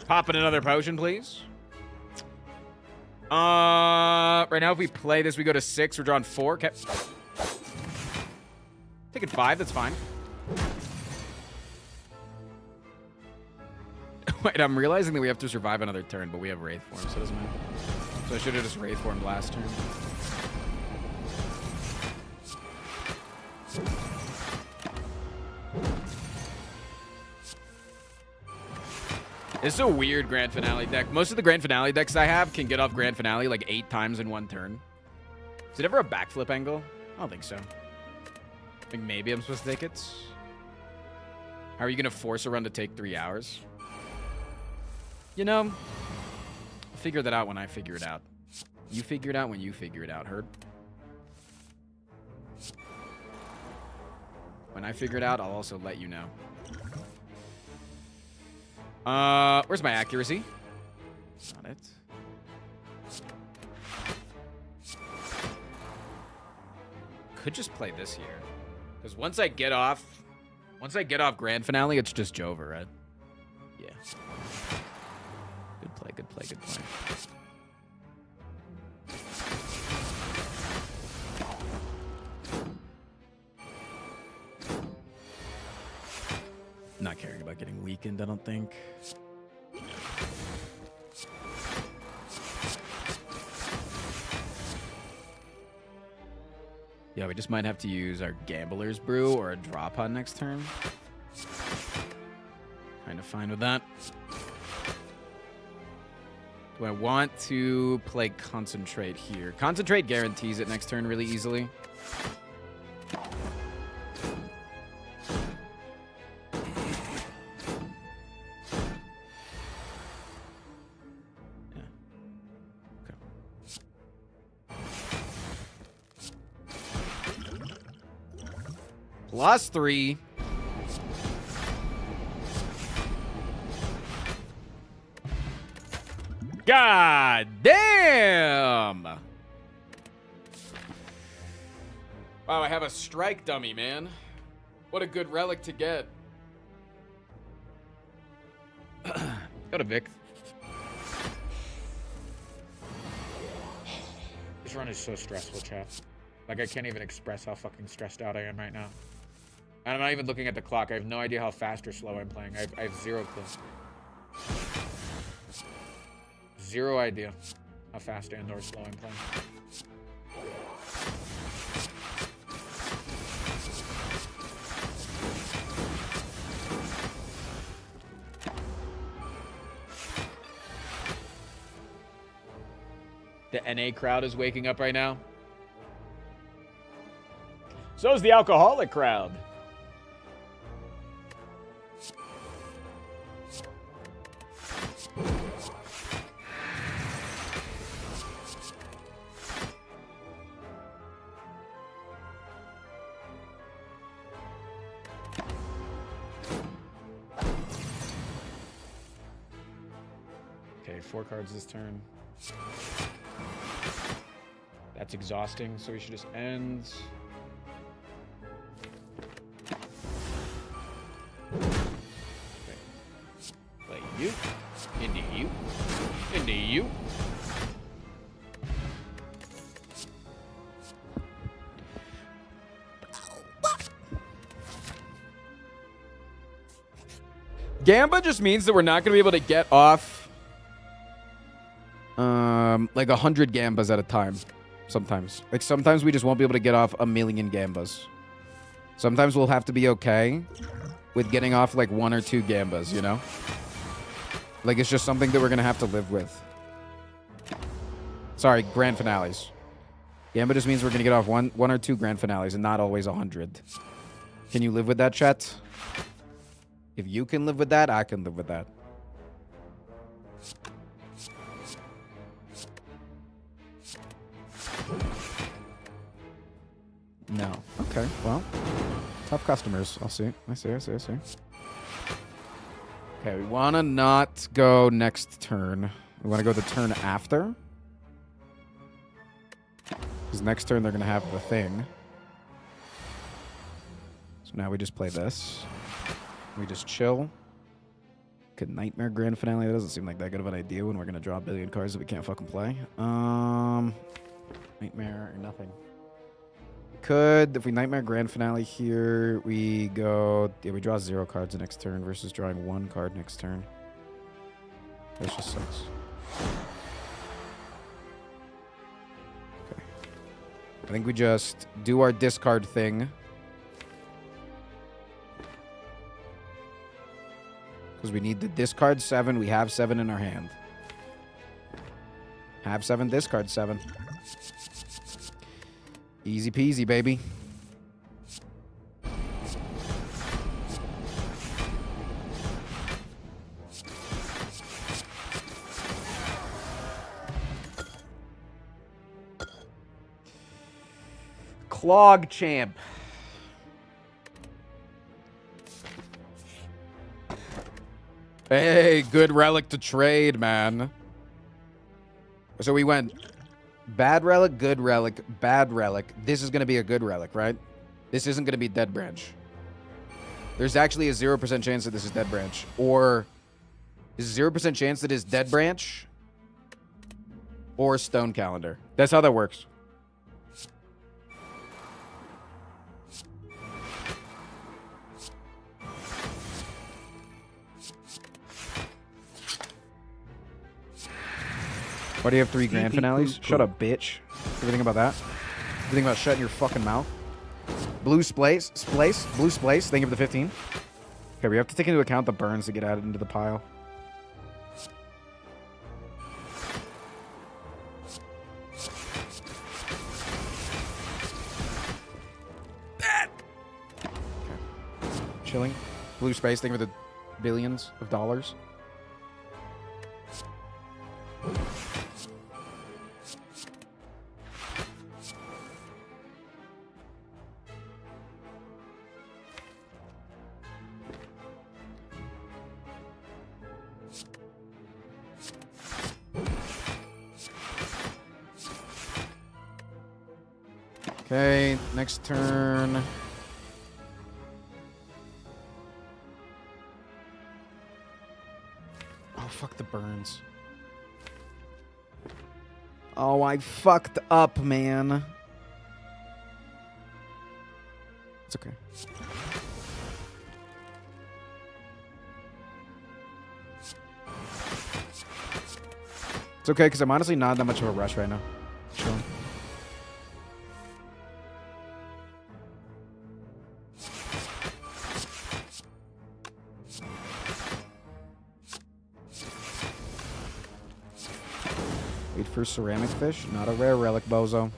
Popping another potion, please. Right now, if we play this, we go to 6. We're drawing 4. Okay. Taking 5. That's fine. Wait, I'm realizing that we have to survive another turn, but we have Wraith Form, so it doesn't matter. So I should have just Wraith Formed last turn. This is a weird Grand Finale deck. Most of the Grand Finale decks I have can get off Grand Finale like 8 times in one turn. Is it ever a backflip angle? I don't think so. I think maybe I'm supposed to take it. How are you going to force a run to take 3 hours? You know, I'll figure that out when I figure it out. You figure it out when you figure it out, heard? When I figure it out, I'll also let you know. Where's my accuracy? Not it. Could just play this here. Because once I get off Grand Finale, it's just Jover, right? Yeah. Good play, good play, good play. not getting weakened, I don't think. Yeah, we just might have to use our Gambler's Brew or a Drop Pod next turn. Kind of fine with that. Do I want to play Concentrate here? Concentrate guarantees it next turn really easily. +3. God damn! Wow, I have a strike dummy, man. What a good relic to get. Go to Vic. This run is so stressful, chat. Like, I can't even express how fucking stressed out I am right now. And I'm not even looking at the clock. I have no idea how fast or slow I'm playing. I have zero clue. Zero idea how fast and or slow I'm playing. The NA crowd is waking up right now. So is the alcoholic crowd. Okay, 4 cards this turn. That's exhausting, so we should just end. Okay. Play you. Into you. Into you. Gamba just means that we're not going to be able to get off like 100 Gambas at a time. Sometimes. Like, sometimes we just won't be able to get off 1,000,000 Gambas. Sometimes we'll have to be okay with getting off like 1 or 2 Gambas, you know? Like, it's just something that we're going to have to live with. Sorry, grand finales. Gamba just means we're going to get off one or 2 grand finales and not always 100. Can you live with that, chat? If you can live with that, I can live with that. No. Okay, well. Tough customers. I'll see. I see. Okay, we want to not go next turn. We want to go the turn after. Because next turn they're going to have the thing. So now we just play this. We just chill. Could Nightmare Grand Finale. That doesn't seem like that good of an idea when we're going to draw a billion cards that we can't fucking play. Nightmare or nothing. Could, if we Nightmare Grand Finale here, we go, yeah, we draw 0 cards the next turn versus drawing 1 card next turn. That just sucks. Okay. I think we just do our discard thing. Because we need to discard 7. We have 7 in our hand. Have 7, discard 7. Easy peasy, baby. Clog Champ. Hey, good relic to trade, man. So we went bad relic, good relic, bad relic. This is going to be a good relic, right? This isn't going to be Dead Branch. There's actually a 0% chance that this is Dead Branch. Or there's a 0% chance that it's Dead Branch or Stone Calendar. That's how that works. Why do you have 3 grand finales? Shut up, bitch. Everything about that? Everything about shutting your fucking mouth? Blue Splace. Blue Splace. Thank you for the 15. Okay, we have to take into account the burns that get added into the pile. Okay. Chilling. Blue Space. Thank you for the billions of dollars. Okay, next turn. Oh, fuck the burns. Oh, I fucked up, man. It's okay. It's okay, because I'm honestly not that much of a rush right now. Chilling. Wait for ceramic fish, not a rare relic, bozo.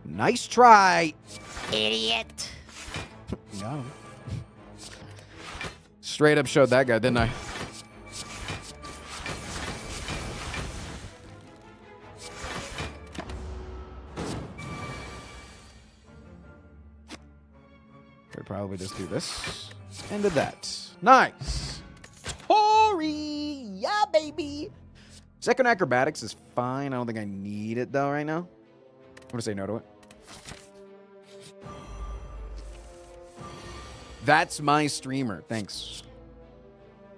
Nice try, idiot. Got him. Straight up showed that guy, didn't I? Could probably just do this. And did that. Nice. Tori! Yeah, baby! Second acrobatics is fine. I don't think I need it, though, right now. I'm going to say no to it. That's my streamer. Thanks.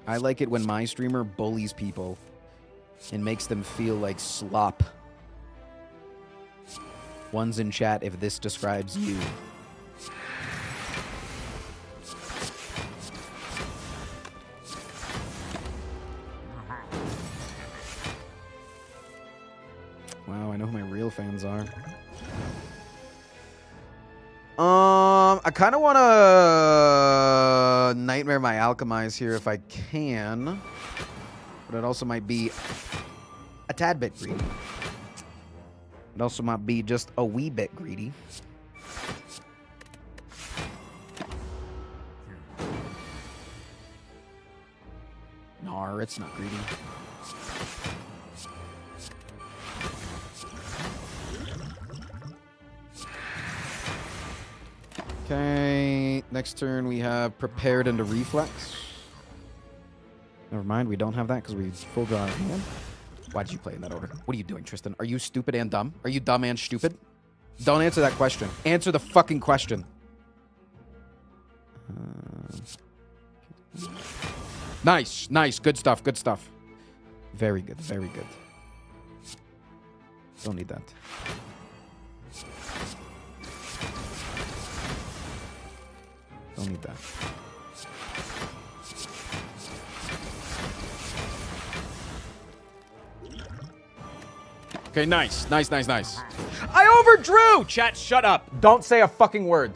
I like it when my streamer bullies people and makes them feel like slop. One's in chat if this describes you. Wow, I know who my real fans are. I kind of want to Nightmare My Alchemize here if I can. But it also might be a tad bit greedy. It also might be just a wee bit greedy. No, it's not greedy. Okay, next turn we have Prepared into Reflex. Never mind, we don't have that because we full draw our hand. Why did you play in that order? What are you doing, Tristan? Are you stupid and dumb? Are you dumb and stupid? Don't answer that question. Answer the fucking question. Nice, nice. Good stuff, good stuff. Very good, very good. Don't need that. Don't need that. Okay, nice. Nice, nice, nice. I overdrew! Chat, shut up. Don't say a fucking word.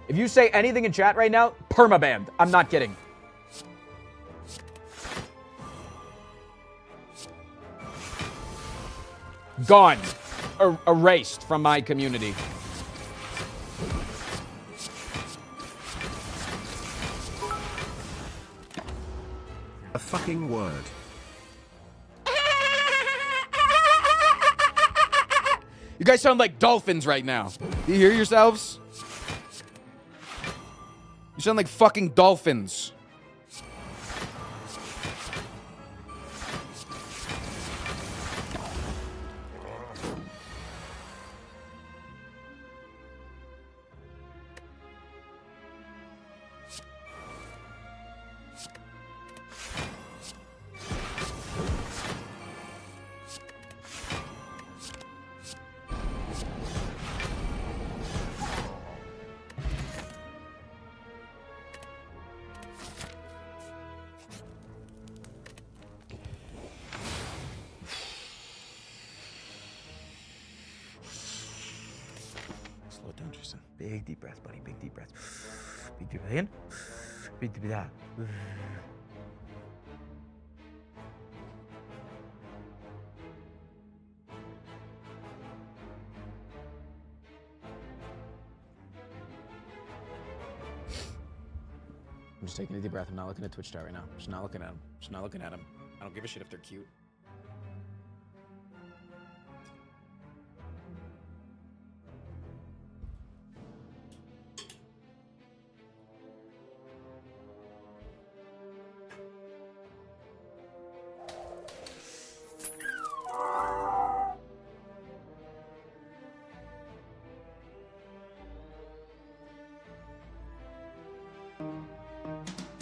If you say anything in chat right now, permabanned. I'm not kidding. Gone. Erased from my community. A fucking word. You guys sound like dolphins right now. Do you hear yourselves? You sound like fucking dolphins. Big deep breath, buddy. Big deep breath. Big deep breath in. Big deep breath out. I'm just taking a deep breath. I'm not looking at Twitch chat right now. I'm just not looking at him. Just not looking at him. I don't give a shit if they're cute.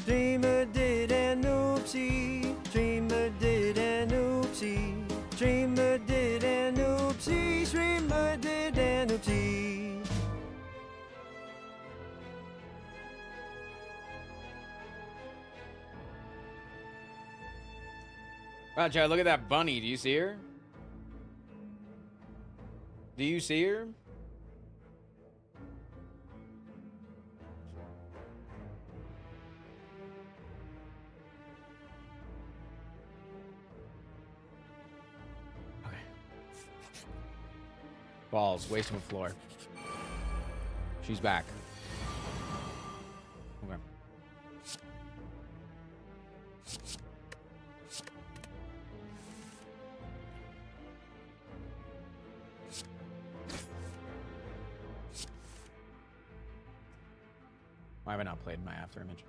Dreamer did an oopsie. Dreamer did an oopsie. Dreamer did an oopsie. Dreamer did an oopsie. Wow, Chad, look at that bunny. Do you see her? Do you see her? Balls, waste of a floor. She's back. Okay. Why have I not played my after image?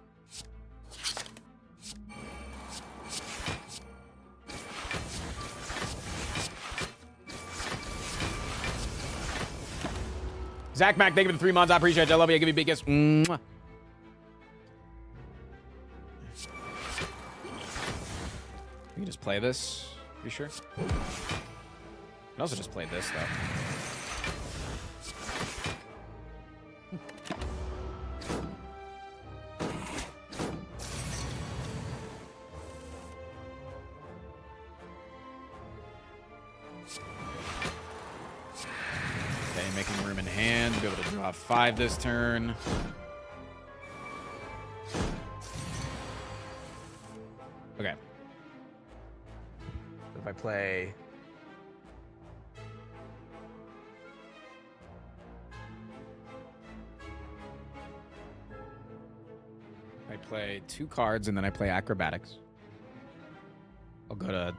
Zach Mac, thank you for the 3 months. I appreciate it. I love you. I give you big kiss. Mwah. We can just play this. You sure? I can also just play this, though. Making room in hand to be able to draw 5 this turn. Okay. So if I play... I play 2 cards and then I play acrobatics. I'll go to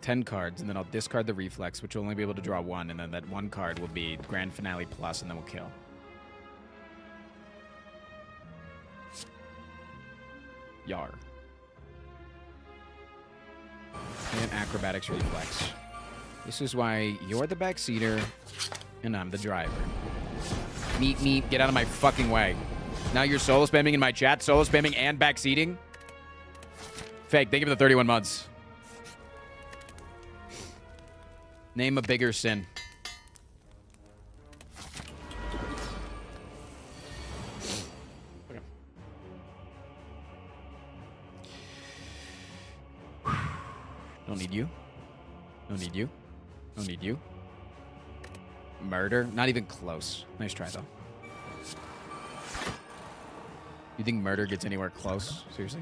10 cards, and then I'll discard the reflex, which will only be able to draw 1, and then that 1 card will be Grand Finale plus, and then we'll kill. Yar. And acrobatics reflex. This is why you're the backseater, and I'm the driver. Meet, get out of my fucking way. Now you're solo spamming in my chat, solo spamming and backseating? Fake, thank you for the 31 months. Name a bigger sin. Okay. Don't need you. Don't need you. Don't need you. Murder? Not even close. Nice try, though. You think murder gets anywhere close? Seriously?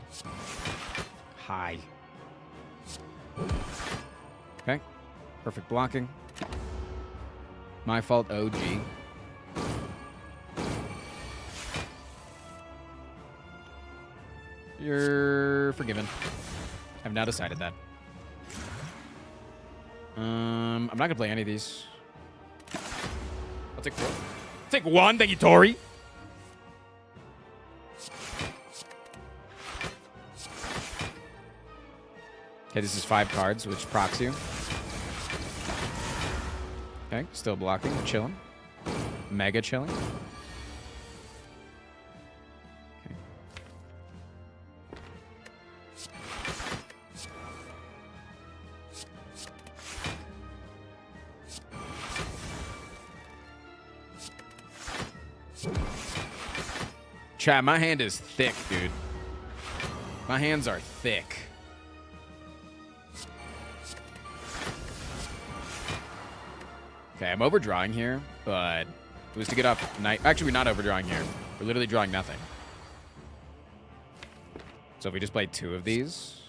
Hi. Okay. Perfect blocking. My fault, OG. You're forgiven. I've now decided that. I'm not gonna play any of these. I'll take 4. Take 1, thank you, Tori. Okay, this is 5 cards, which procs you. Okay, still blocking, chilling. Mega chilling. Okay. Chat, my hand is thick, dude. My hands are thick. Okay, I'm overdrawing here, but It was to get off night. Actually, we're not overdrawing here. We're literally drawing nothing. So if we just play 2 of these.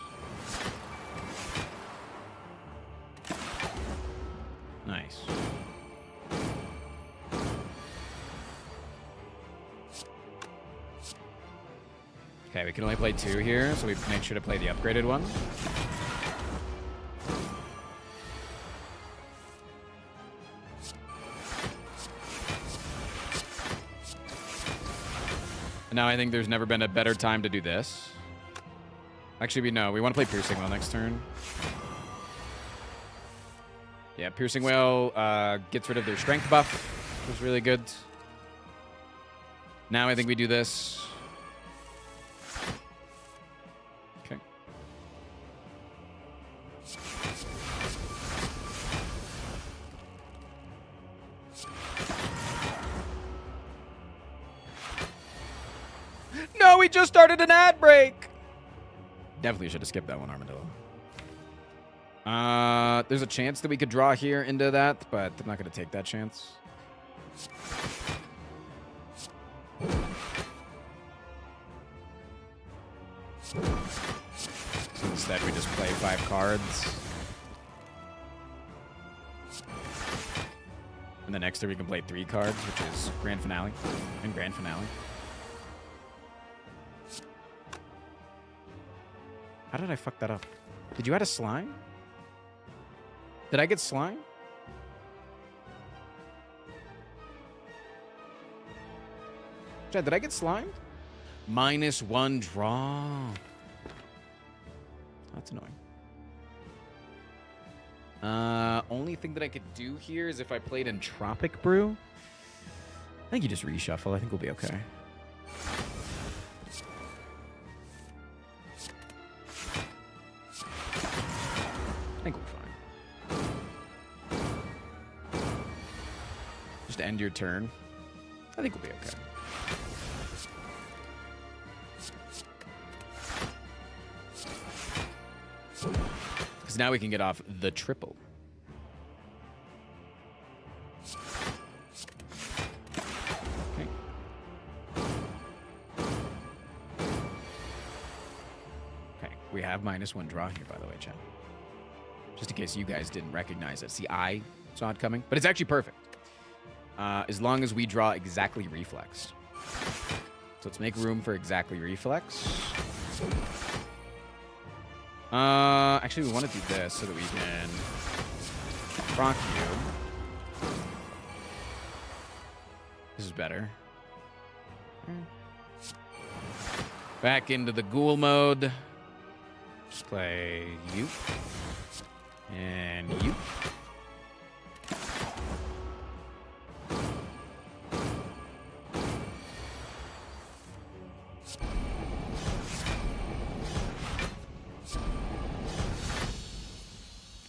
Nice. Okay, we can only play 2 here, so we make sure to play the upgraded one. And now I think there's never been a better time to do this. Actually, we want to play Piercing Whale next turn. Yeah, Piercing Whale gets rid of their strength buff, which is really good. Now I think we do this. Okay. No, we just started an ad break. Definitely should have skipped that one, Armadillo. There's a chance that we could draw here into that, but I'm not going to take that chance. So instead, we just play 5 cards. And the next turn, we can play 3 cards, which is Grand Finale and Grand Finale. How did I fuck that up? Did you add a slime? Did I get slime? Chad, did I get slimed? -1 draw. That's annoying. Only thing that I could do here is if I played Entropic Brew. I think you just reshuffle. I think we'll be okay. I think we're fine. Just end your turn. I think we'll be okay. Because now we can get off the triple. Okay. Okay, we have -1 draw here, by the way, chat. Just in case you guys didn't recognize it. See, I saw it coming. But it's actually perfect. As long as we draw exactly reflex. So let's make room for exactly reflex. Actually, we want to do this so that we can proc you. This is better. Back into the ghoul mode. Just play you. And you.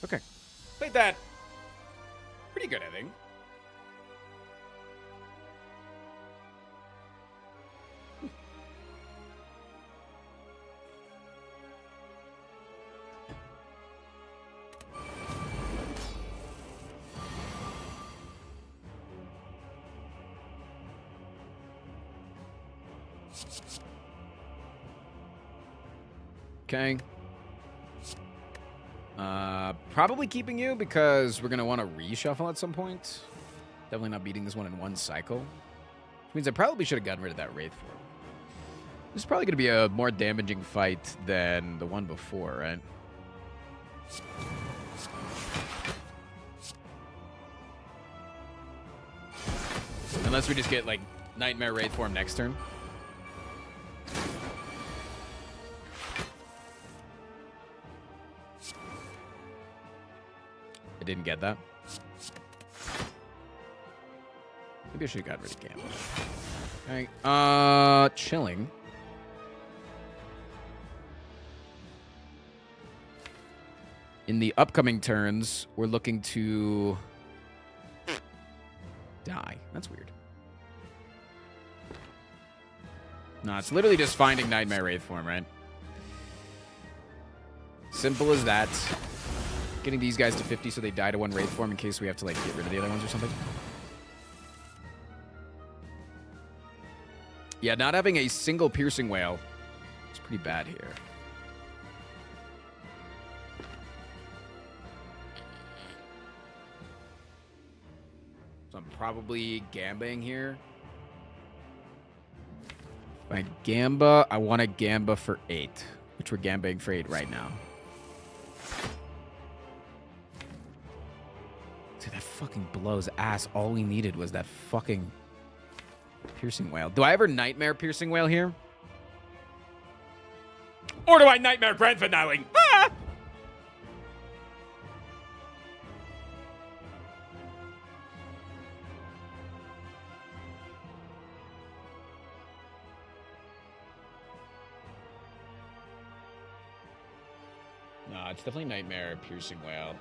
Okay. Played that pretty good, I think. Okay. Probably keeping you because we're going to want to reshuffle at some point. Definitely not beating this one in one cycle. Which means I probably should have gotten rid of that Wraith form. This is probably going to be a more damaging fight than the one before, right? Unless we just get, like, Nightmare Wraith form next turn. I didn't get that. Maybe I should have got rid of Gambit. Okay. Chilling. In the upcoming turns, we're looking to die. That's weird. No, it's literally just finding Nightmare Wraith form, right? Simple as that. Getting these guys to 50 so they die to one Wraith form in case we have to, like, get rid of the other ones or something. Yeah, not having a single piercing whale is pretty bad here. So I'm probably gambaing here. If I gamba, I want to gamba for 8, which we're gambaing for 8 right now. Dude, that fucking blows ass. All we needed was that fucking piercing whale. Do I ever nightmare piercing whale here? Or do I nightmare grand finale? Ah! No, it's definitely nightmare piercing whale.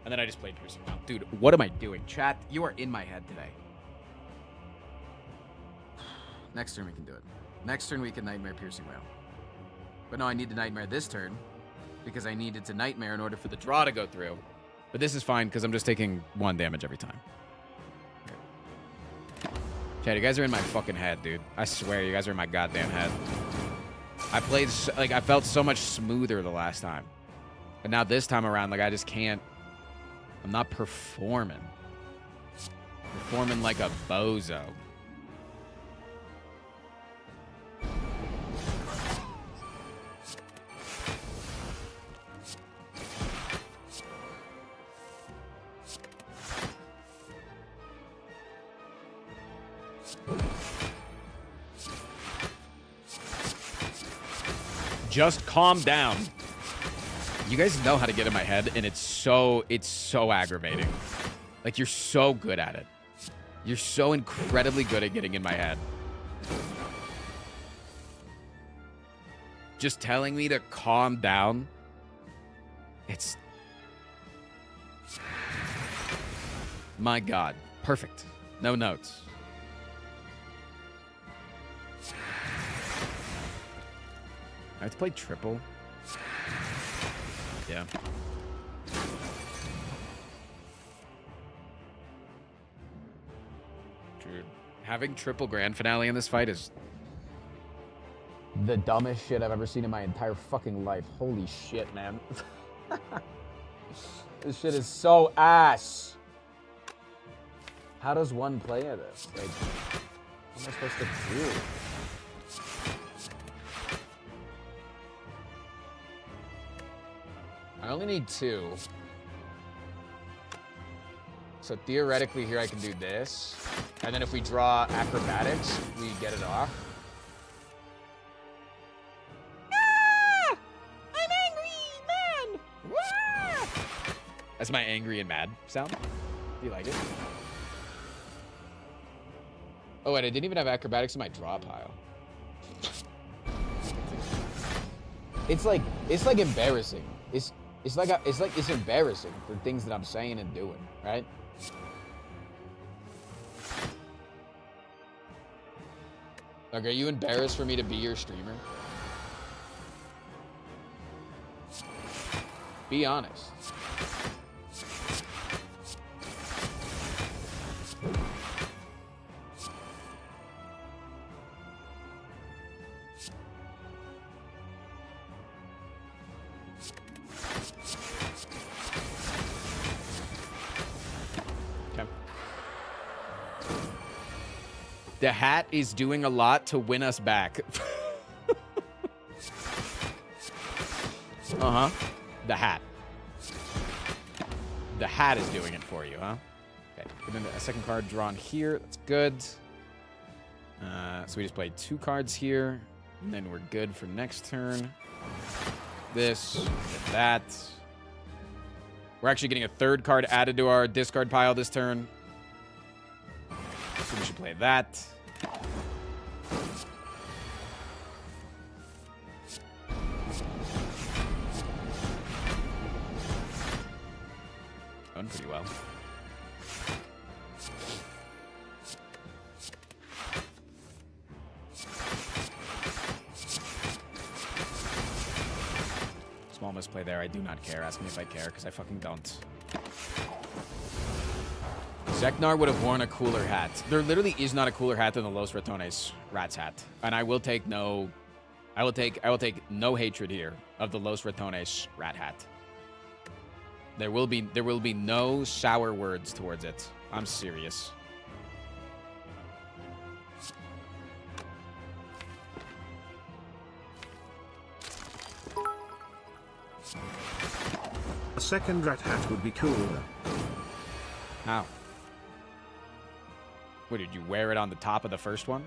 And then I just played piercing whale. Dude, what am I doing? Chat, you are in my head today. Next turn we can do it. Next turn we can nightmare piercing whale. But no, I need to nightmare this turn because I needed to nightmare in order for the draw to go through. But this is fine because I'm just taking 1 damage every time. Chat, you guys are in my fucking head, dude. I swear, you guys are in my goddamn head. I played, like, I felt so much smoother the last time. But now this time around, like, I just can't. I'm not performing. Performing like a bozo. Just calm down. You guys know how to get in my head, and it's so aggravating. Like, you're so good at it. You're so incredibly good at getting in my head. Just telling me to calm down. It's... My God. Perfect. No notes. I have to play triple. Yeah. Dude, having triple grand finale in this fight is the dumbest shit I've ever seen in my entire fucking life. Holy shit, man. This shit is so ass. How does one play at this? Like, what am I supposed to do? I only need 2. So theoretically here I can do this. And then if we draw acrobatics, we get it off. Ah! I'm angry, man! Ah! That's my angry and mad sound. Do you like it? Oh, wait, I didn't even have acrobatics in my draw pile. It's like embarrassing. It's embarrassing for things that I'm saying and doing, right? Like, are you embarrassed for me to be your streamer? Be honest. The hat is doing a lot to win us back. Uh-huh. The hat. The hat is doing it for you, huh? Okay. Get into a second card drawn here. That's good. So we just played 2 cards here. And then we're good for next turn. This. Get that. We're actually getting a 3rd card added to our discard pile this turn. So we should play that. Going pretty well. Thomas play there. I do not care. Ask me if I care, because I fucking don't. Zeknar would have worn a cooler hat. There literally is not a cooler hat than the Los Ratones Rats hat. And I will take no... I will take no hatred here of the Los Ratones Rat hat. There will be no sour words towards it. I'm serious. A second rat hat would be cooler. How? What, did you wear it on the top of the first one?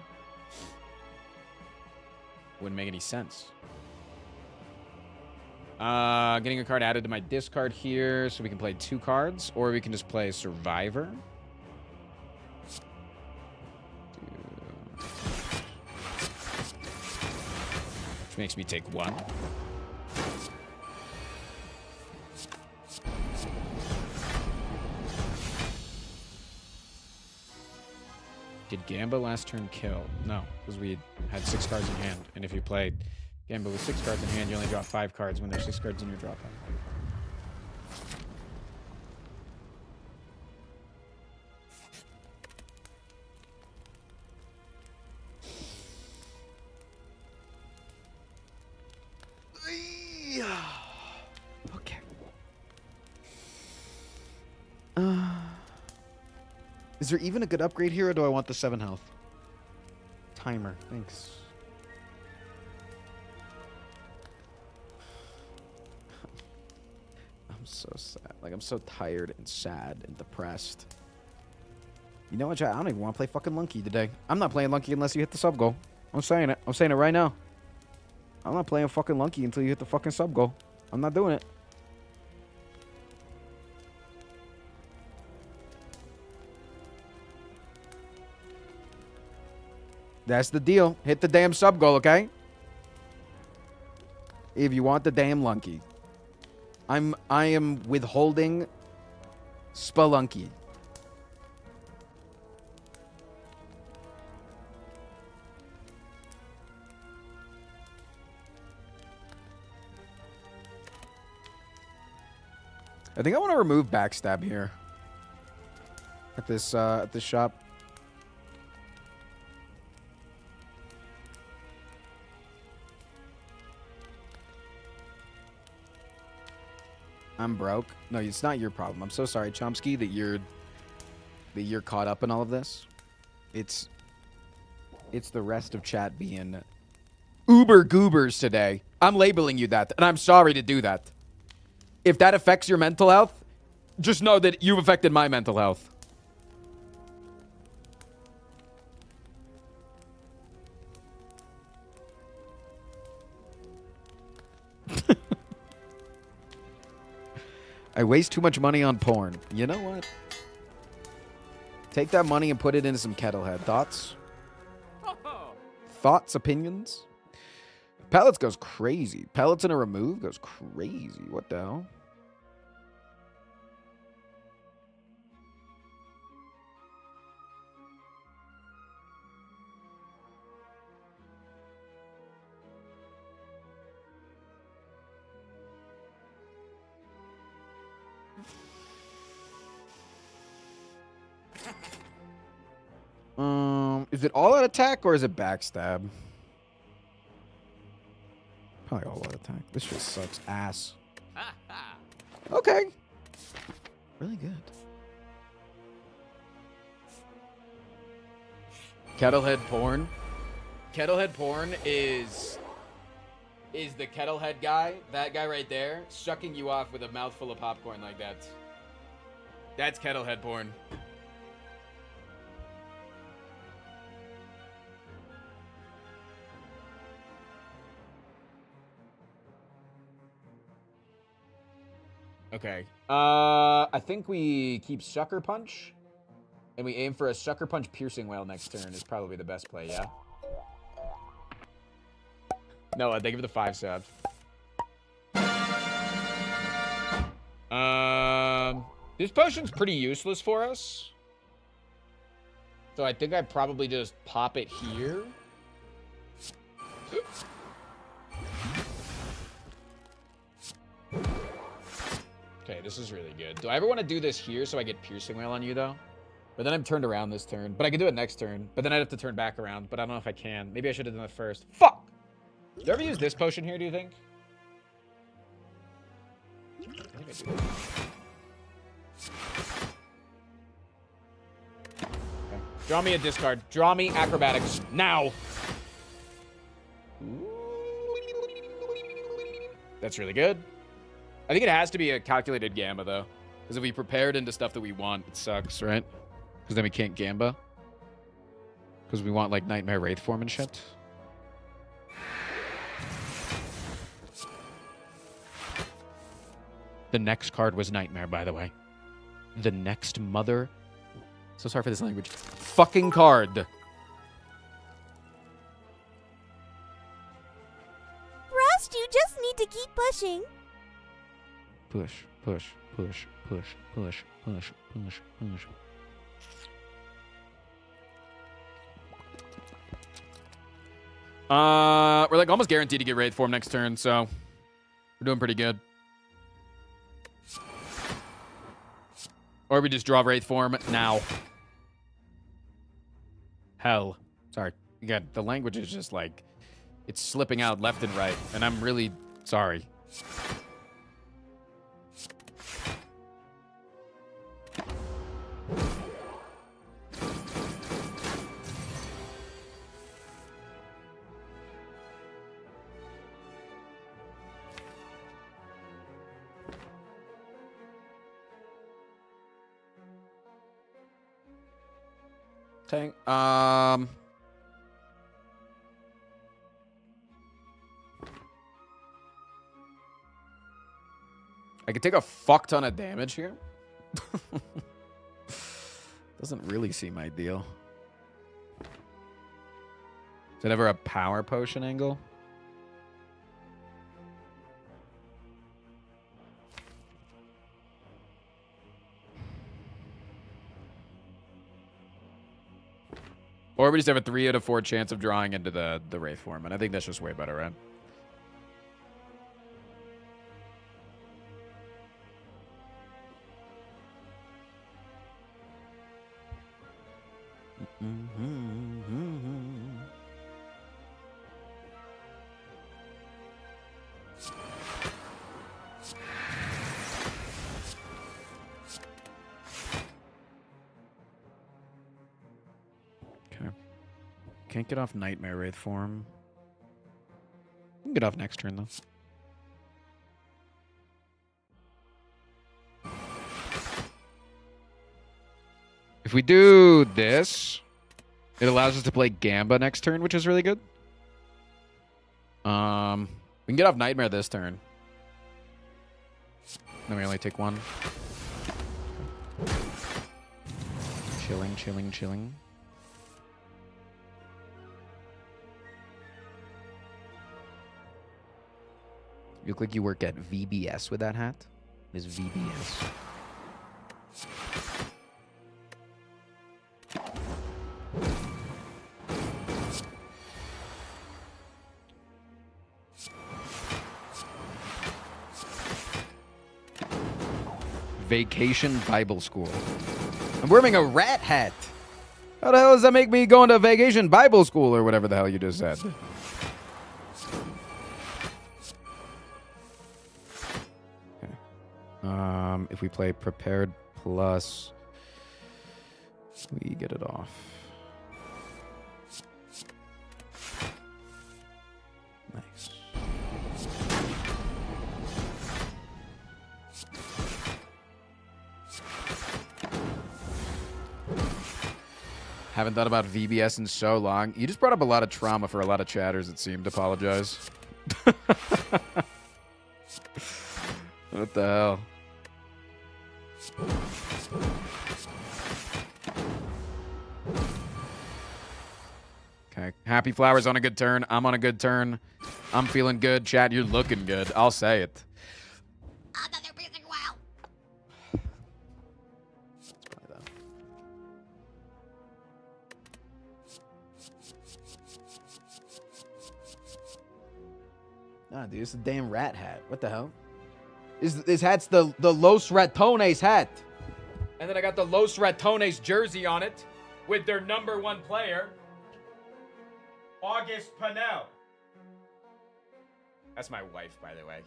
Wouldn't make any sense. Getting a card added to my discard here so we can play 2 cards, or we can just play Survivor. Which makes me take 1. Did Gamba last turn kill? No, because we had 6 cards in hand. And if you played Gamba with 6 cards in hand, you only draw 5 cards when there's 6 cards in your draw pile. Okay. Is there even a good upgrade here, or do I want the 7 health? Timer, thanks. I'm so sad. Like, I'm so tired and sad and depressed. You know what, chat? I don't even want to play fucking Lunky today. I'm not playing Lunky unless you hit the sub goal. I'm saying it. I'm saying it right now. I'm not playing fucking Lunky until you hit the fucking sub goal. I'm not doing it. That's the deal. Hit the damn sub goal, okay? If you want the damn Lunky. I am withholding Spelunky. I think I want to remove backstab here. At this shop. I'm broke. No, it's not your problem. I'm so sorry, Chomsky, that you're caught up in all of this. It's the rest of chat being uber goobers today. I'm labeling you that, and I'm sorry to do that. If that affects your mental health, just know that you've affected my mental health. I waste too much money on porn. You know what? Take that money and put it into some Kettlehead. Thoughts? Thoughts? Opinions? Pellets goes crazy. Pellets in a remove goes crazy. What the hell? Is it all out attack or is it backstab? Probably all out attack. This just sucks ass. Okay. Really good. Kettlehead porn. Kettlehead porn is the Kettlehead guy, that guy right there, sucking you off with a mouthful of popcorn like that. That's Kettlehead porn. Okay. I think we keep Sucker Punch, and we aim for a Sucker Punch Piercing Whale next turn is probably the best play, yeah? No, thank you for the 5 subs. This potion's pretty useless for us. So I think I'd probably just pop it here. Okay, this is really good. Do I ever want to do this here so I get Piercing Wail on you, though? But then I'm turned around this turn. But I can do it next turn. But then I'd have to turn back around. But I don't know if I can. Maybe I should have done it first. Fuck! Do I ever use this potion here, do you think? I think I do. Okay. Draw me a discard. Draw me Acrobatics. Now! That's really good. I think it has to be a calculated Gamba, though. Because if we prepared into stuff that we want, it sucks, right? Because then we can't Gamba. Because we want, like, Nightmare Wraith form and shit. The next card was Nightmare, by the way. The next mother... So sorry for this language. Fucking card. Frost, you just need to keep pushing. Push, push, push, push, push, push, push, push. We're like almost guaranteed to get Wraith form next turn, so we're doing pretty good. Or we just draw Wraith form now. Hell. Sorry. Again, the language is just like, it's slipping out left and right, and I'm really sorry. Okay. I could take a fuck ton of damage here. Doesn't really seem ideal. Is it ever a power potion angle? Or we just have a 3 out of 4 chance of drawing into the Wraith form, and I think that's just way better, right? Okay. Can't get off Nightmare Wraith form. We can get off next turn, though. If we do this, it allows us to play Gamba next turn, which is really good. We can get off Nightmare this turn. Then we only take 1. Chilling, chilling, chilling. You look like you work at VBS with that hat. It is VBS. Vacation Bible School. I'm wearing a rat hat. How the hell does that make me going to Vacation Bible School or whatever the hell you just said? Okay. If we play Prepared Plus, we get it off. Nice. Haven't thought about VBS in so long. You just brought up a lot of trauma for a lot of chatters, it seemed. Apologize. What the hell? Okay. Happy Flowers on a good turn. I'm on a good turn. I'm feeling good. Chat, you're looking good. I'll say it. Another Piercing Wail. Nah, dude, it's a damn rat hat. What the hell? This hat's the Los Ratones hat. And then I got the Los Ratones jersey on it with their #1 player, August Pinnell. That's my wife, by the way.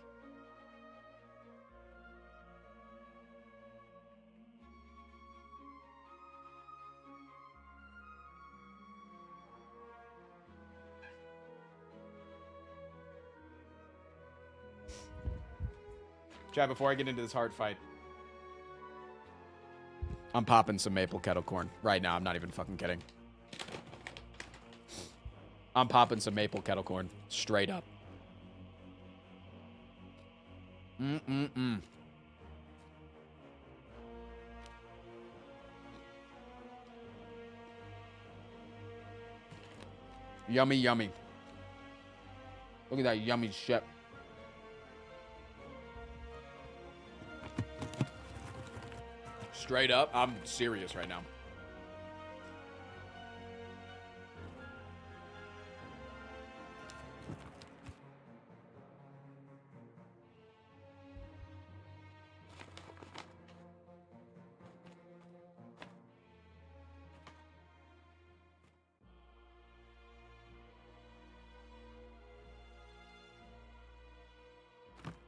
Chad, before I get into this hard fight, I'm popping some maple kettle corn right now. I'm not even fucking kidding. I'm popping some maple kettle corn straight up. Yummy, yummy. Look at that yummy shit. Straight up, I'm serious right now.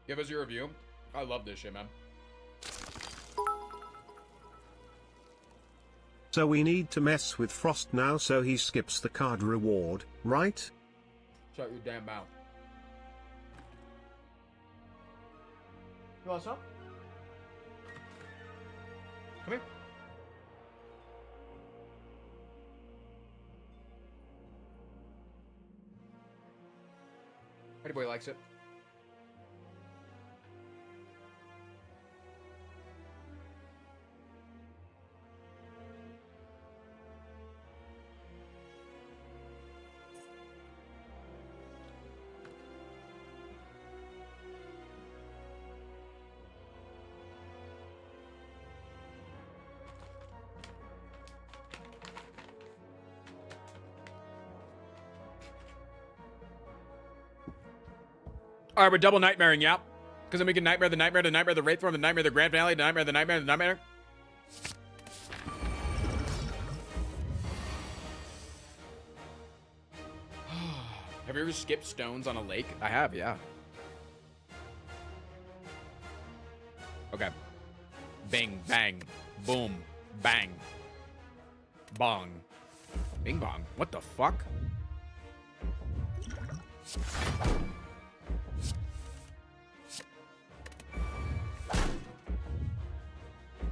Give us your review. I love this shit, man. So we need to mess with Frost now so he skips the card reward, right? Shut your damn mouth. You want some? Come here. Pretty boy likes it. All right, we're double nightmaring, yeah. Because then we can nightmare, the Wraith Form, the nightmare, the grand finale, the nightmare. Have you ever skipped stones on a lake? I have, yeah. Okay. Bing, bang, boom, bang, bong. Bing bong. What the fuck?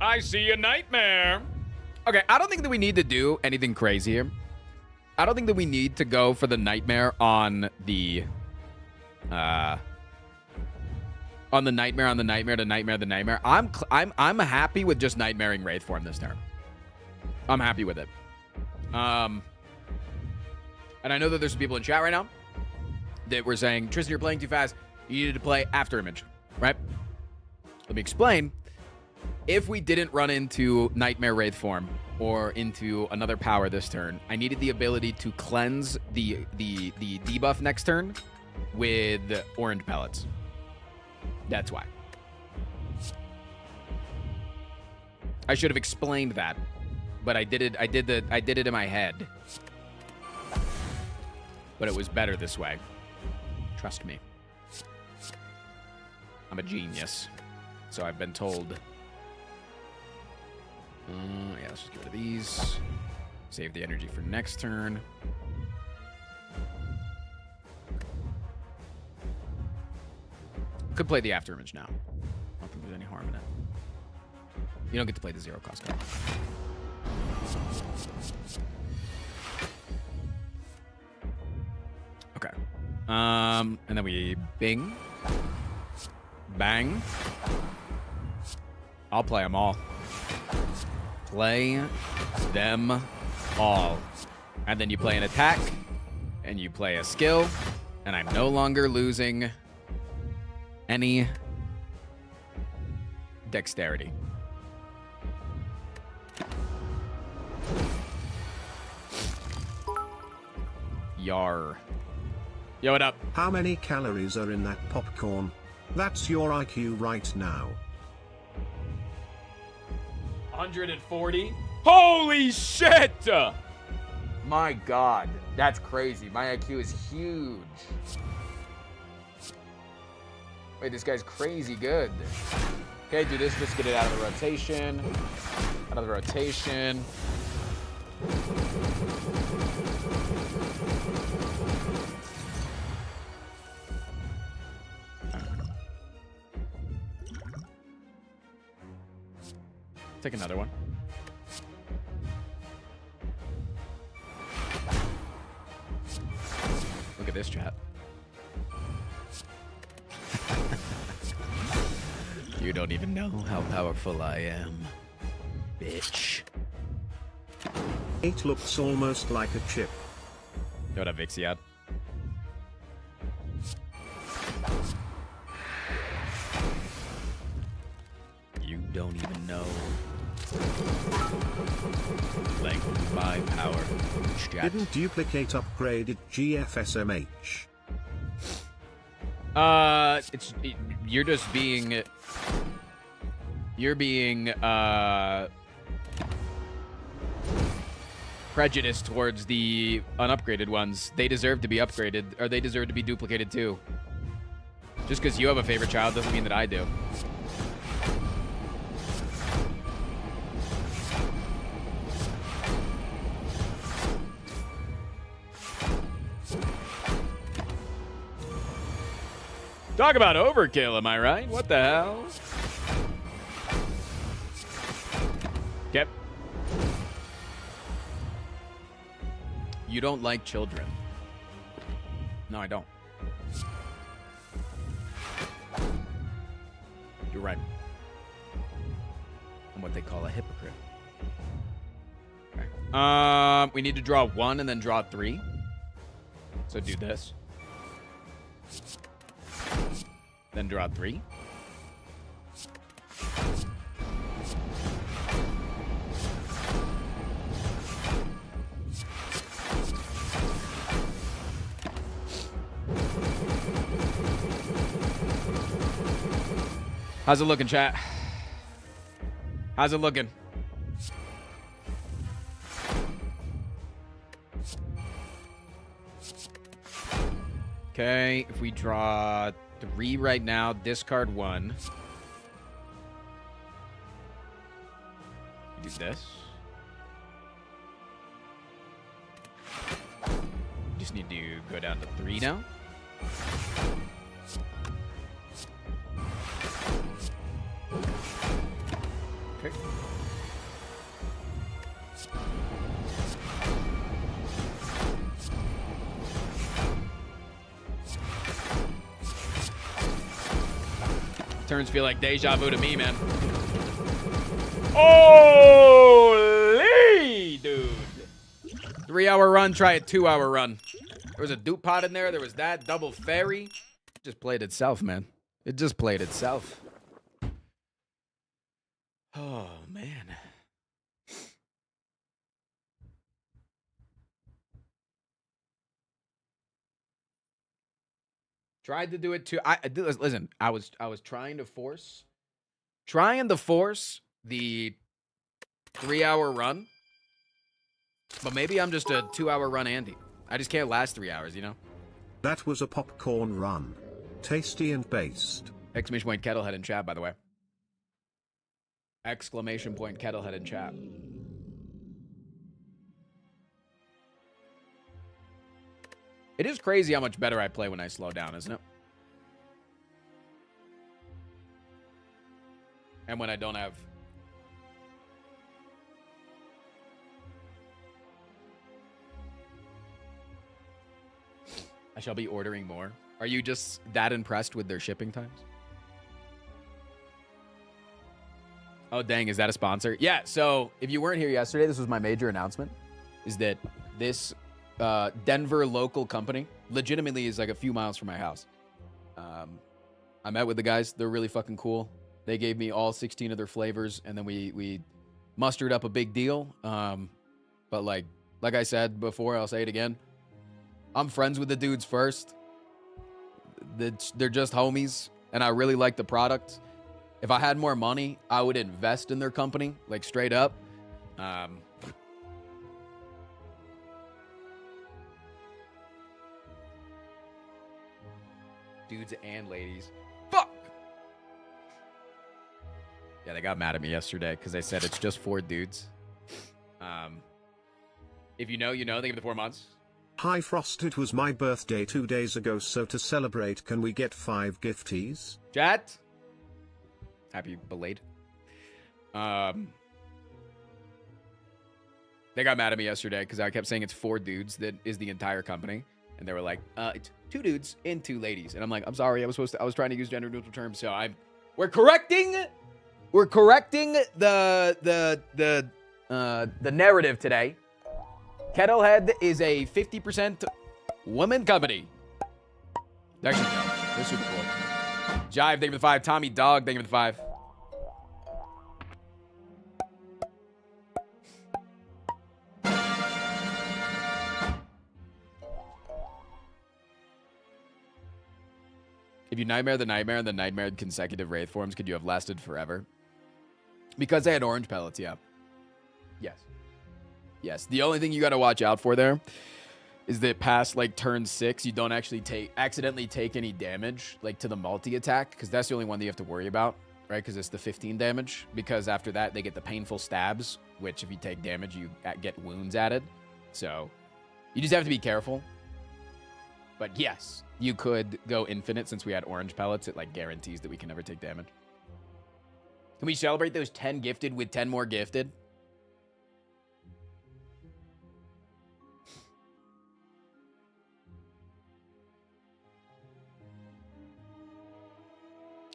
I see a nightmare. Okay, I don't think that we need to do anything crazy here. I don't think that we need to go for the nightmare on the nightmare. I'm happy with just nightmaring Wraith Form this turn. I'm happy with it. And I know that there's some people in chat right now that were saying, Tristan, you're playing too fast. You needed to play After Image, right? Let me explain. If we didn't run into Nightmare Wraith Form or into another power this turn, I needed the ability to cleanse the debuff next turn with orange pellets. That's why. I should have explained that, but I did it in my head. But it was better this way. Trust me. I'm a genius. So I've been told. Yeah, let's just get rid of these. Save the energy for next turn. Could play the After Image now. I don't think there's any harm in it. You don't get to play the zero cost card. Okay. And then we bing. Bang. I'll play them all. Play them all. And then you play an attack, and you play a skill, and I'm no longer losing any dexterity. Yar. Yo, what up? How many calories are in that popcorn? That's your IQ right now. 140? Holy shit! My god, that's crazy. My IQ is huge. Wait, this guy's crazy good. Okay, do this, just get it out of the rotation. Out of the rotation. Take another one. Look at this chat. You don't even know how powerful I am, bitch. 8 looks almost like a chip. What up, Vixiad? You don't even know. Like my power. Chat. Didn't duplicate upgraded GFSMH. You're just being... You're being, prejudiced towards the unupgraded ones. They deserve to be upgraded, or they deserve to be duplicated too. Just because you have a favorite child doesn't mean that I do. Talk about overkill, am I right? What the hell? Yep. You don't like children. No, I don't. You're right. I'm what they call a hypocrite. Okay. We need to draw 1 and then draw 3. So do this. Then draw 3. How's it looking, chat? How's it looking? Okay, if we draw 3 right now, discard 1. Do this. Just need to go down to 3 now. Okay. Turns feel like deja vu to me, man. Holy dude. 3-hour run, try a 2-hour run. There was a dupe pot in there. There was that double fairy. It just played itself, man. It just played itself. Oh, man. Tried to do it too. Listen, I was trying to force the 3-hour run. But maybe I'm just a 2-hour run Andy. I just can't last 3 hours, you know? That was a popcorn run. Tasty and based. Exclamation point Kettlehead in chat, by the way. Exclamation point Kettlehead in chat. It is crazy how much better I play when I slow down, isn't it? And when I don't have... I shall be ordering more. Are you just that impressed with their shipping times? Oh, dang. Is that a sponsor? Yeah. So if you weren't here yesterday, this was my major announcement, is that this Denver local company legitimately is like a few miles from my house. I met with the guys. They're really fucking cool. They gave me all 16 of their flavors, and then we mustered up a big deal. But like I said before, I'll say it again. I'm friends with the dudes first. They're just homies. and I really like the product. If I had more money, I would invest in their company, like straight up. Dudes and ladies. Fuck! Yeah, they got mad at me yesterday because they said it's just 4 dudes. If you know, you know. They give it the 4 months. Hi Frost, it was my birthday 2 days ago, so to celebrate can we get 5 gifties? Chat. Happy belated. They got mad at me yesterday because I kept saying it's 4 dudes that is the entire company. And they were like, it's 2 dudes and 2 ladies. And I'm like, I'm sorry, I was trying to use gender neutral terms. So we're correcting the narrative today. Kettlehead is a 50% woman company. Actually, no, they're super cool. Jive, thank you for the 5. Tommy Dog, thank you for the 5. If you nightmare the nightmare and the nightmare consecutive wraith forms, could you have lasted forever? Because they had orange pellets, yeah. Yes. Yes. The only thing you got to watch out for there is that past like turn 6, you don't actually accidentally take any damage like to the multi attack, because that's the only one that you have to worry about, right? Because it's the 15 damage. Because after that, they get the painful stabs, which if you take damage, you get wounds added. So you just have to be careful. But yes, you could go infinite since we had orange pellets. It like guarantees that we can never take damage. Can we celebrate those 10 gifted with 10 more gifted?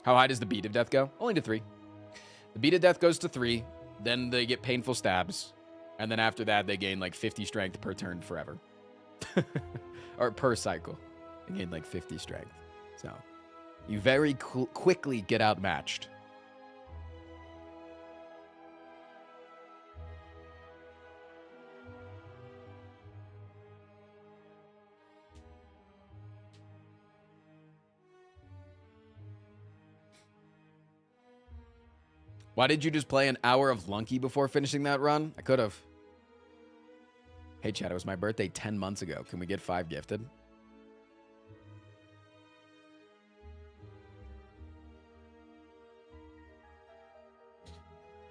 How high does the beat of death go? Only to 3. The beat of death goes to 3. Then they get painful stabs. And then after that, they gain like 50 strength per turn forever. Or per cycle. They gain like 50 strength. So you very quickly get outmatched. Why did you just play an hour of Lunky before finishing that run? I could have. Hey, chat, it was my birthday 10 months ago. Can we get 5 gifted?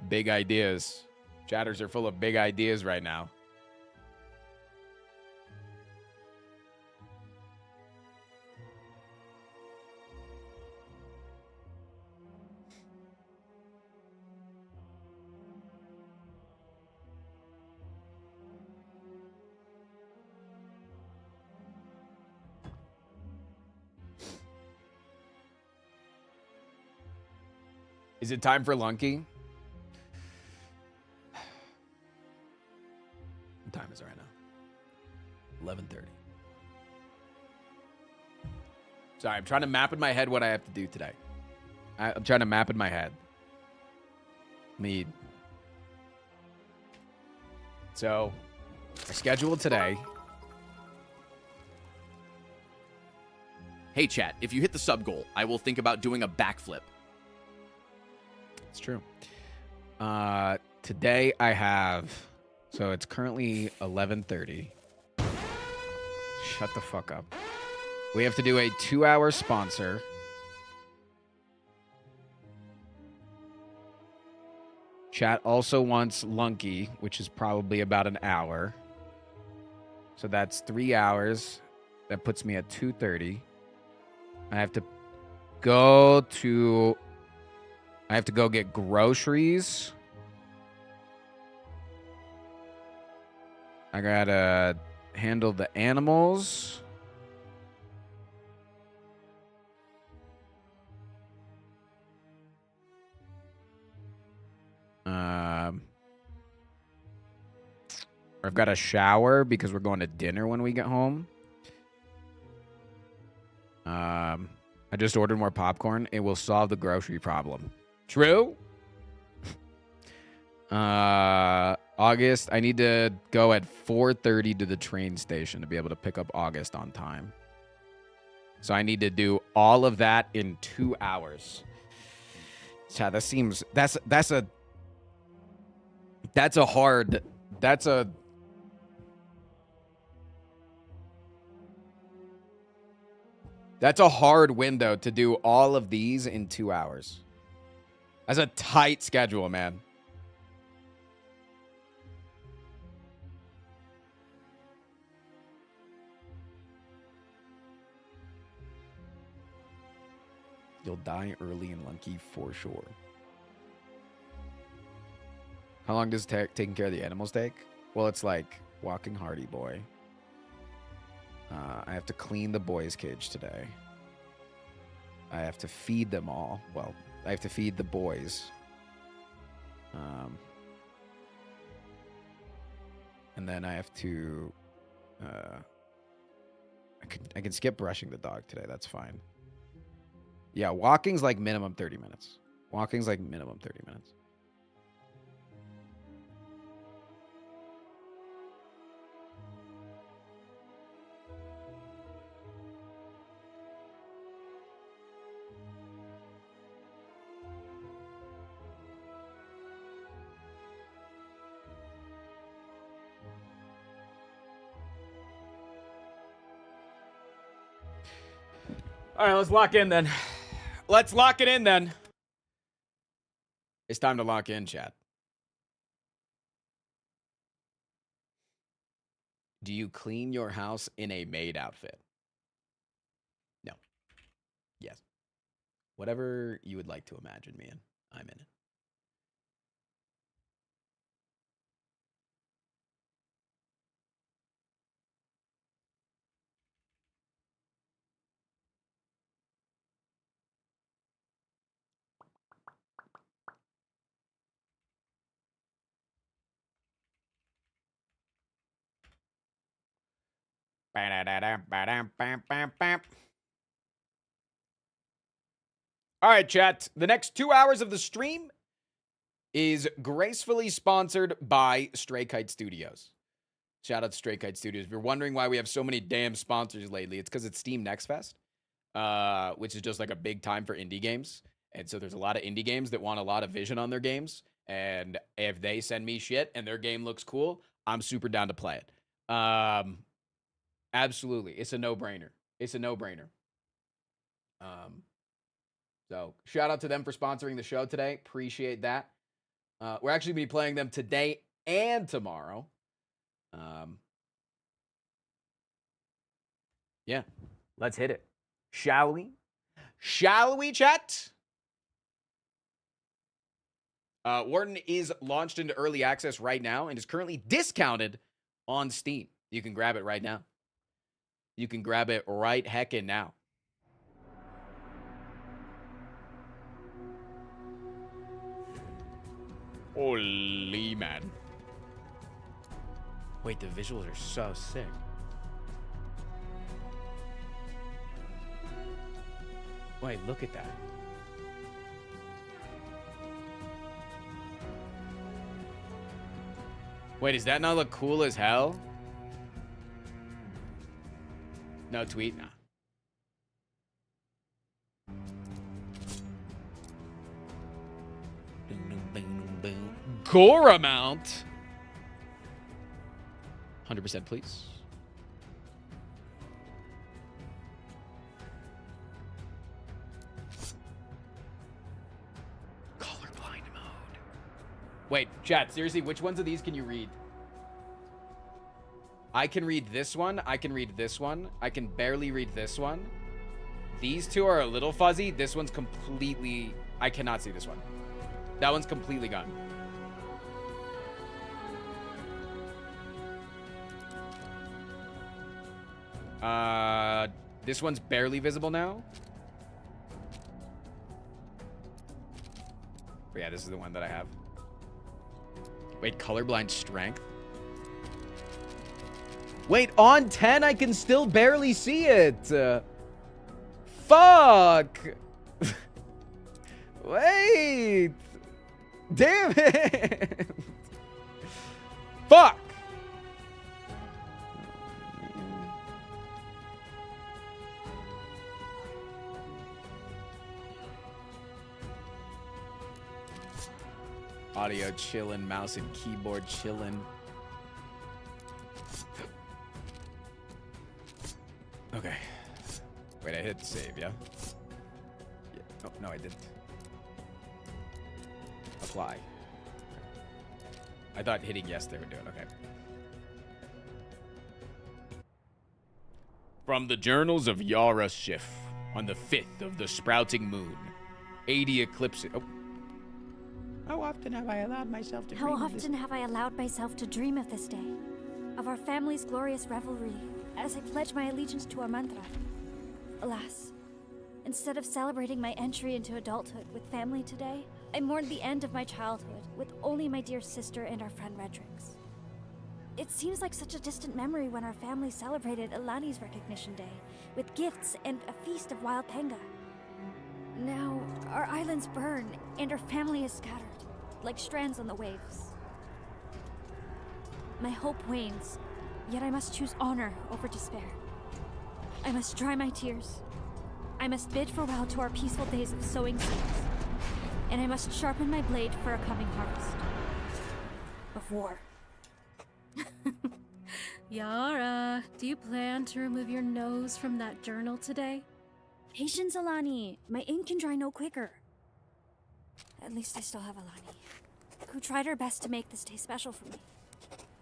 Big ideas. Chatters are full of big ideas right now. Is it time for Lunky? What time is it right now? 11:30. Sorry, I'm trying to map in my head what I have to do today. I'm trying to map in my head. So, I scheduled today. Hey, chat, if you hit the sub goal, I will think about doing a backflip. It's true. Today I have, so it's currently 11:30. Shut the fuck up. We have to do a 2-hour sponsor. Chat also wants Lunky, which is probably about an hour. So that's 3 hours. That puts me at 2:30. I have to go get groceries. I gotta handle the animals. I've got a shower because we're going to dinner when we get home. I just ordered more popcorn. It will solve the grocery problem. True. August, I need to go at 4:30 to the train station to be able to pick up August on time. So I need to do all of that in 2 hours. Chad, that seems that's a hard window to do all of these in 2 hours. That's a tight schedule, man. You'll die early and lunky for sure. How long does taking care of the animals take? Well, it's like walking Hardy Boy. I have to clean the boys' cage today. I have to feed them all. Well, I have to feed the boys. And then I have to... I can skip brushing the dog today. That's fine. Yeah, walking's like minimum 30 minutes. Walking's like minimum 30 minutes. All right, let's lock in then. Let's lock it in then. It's time to lock in, chat. Do you clean your house in a maid outfit? No. Yes. Whatever you would like to imagine me in, I'm in it. All right, chat. The next 2 hours of the stream is gracefully sponsored by Stray Kite Studios. Shout out to Stray Kite Studios. If you're wondering why we have so many damn sponsors lately, it's because it's Steam Next Fest, which is just like a big time for indie games. And so there's a lot of indie games that want a lot of vision on their games. And if they send me shit and their game looks cool, I'm super down to play it. Absolutely. It's a no-brainer. It's a no-brainer. So shout out to them for sponsoring the show today. Appreciate that. We're actually going to be playing them today and tomorrow. Yeah, let's hit it. Shall we? Shall we, chat? Wharton is launched into early access right now and is currently discounted on Steam. You can grab it right now. You can grab it right heckin' now. Holy man. Wait, the visuals are so sick. Wait, look at that. Wait, does that not look cool as hell? No tweet? Nah. Gore amount. 100% please. Colorblind mode. Wait, chat, seriously, which ones of these can you read? I can read this one. I can read this one. I can barely read this one. These two are a little fuzzy. This one's completely... I cannot see this one. That one's completely gone. This one's barely visible now. But yeah, this is the one that I have. Wait, colorblind strength? Wait, on 10, I can still barely see it. Fuck. Wait. Damn it. Fuck. Audio chillin', mouse and keyboard chillin'. Okay. Wait, I hit save, yeah? Yeah. Oh, no, I didn't. Apply. I thought hitting yes they were doing. Okay. From the journals of Yara Schiff, on the 5th of the sprouting moon, 80 eclipses. Oh. How often have I allowed myself to dream of this? How often have I allowed myself to dream of this day? Of our family's glorious revelry, as I pledge my allegiance to our mantra. Alas, instead of celebrating my entry into adulthood with family today, I mourned the end of my childhood with only my dear sister and our friend Redrix. It seems like such a distant memory when our family celebrated Ilani's recognition day, with gifts and a feast of wild panga. Now, our islands burn, and our family is scattered, like strands on the waves. My hope wanes, yet I must choose honor over despair. I must dry my tears. I must bid farewell to our peaceful days of sowing seeds. And I must sharpen my blade for a coming harvest. Of war. Yara, do you plan to remove your nose from that journal today? Patience, Alani. My ink can dry no quicker. At least I still have Alani, who tried her best to make this day special for me.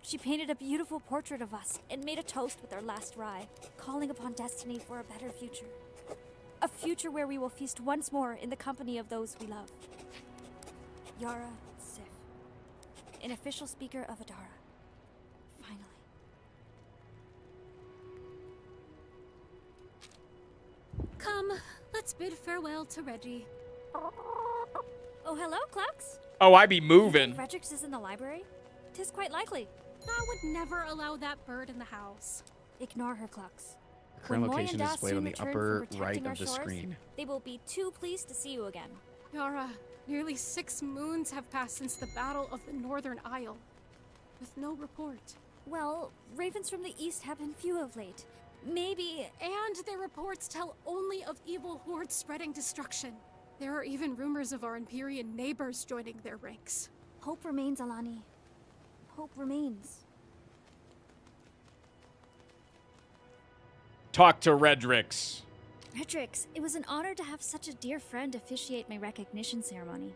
She painted a beautiful portrait of us and made a toast with our last rye, calling upon destiny for a better future. A future where we will feast once more in the company of those we love. Yara Sif, an official speaker of Adara. Finally. Come, let's bid farewell to Reggie. Oh, hello, Clux. Oh, I be moving. Redrix is in the library? 'Tis quite likely. I would never allow that bird in the house. Ignore her, Clux. Current When Moy location and is Da displayed soon on the return upper from protecting right our of the shores, screen. They will be too pleased to see you again. Yara, nearly 6 moons have passed since the Battle of the Northern Isle, with no report. Well, ravens from the east have been few of late. Maybe... And their reports tell only of evil hordes spreading destruction. There are even rumors of our Empyrean neighbors joining their ranks. Hope remains, Alani. Hope remains. Talk to Redrix. Redrix, it was an honor to have such a dear friend officiate my recognition ceremony.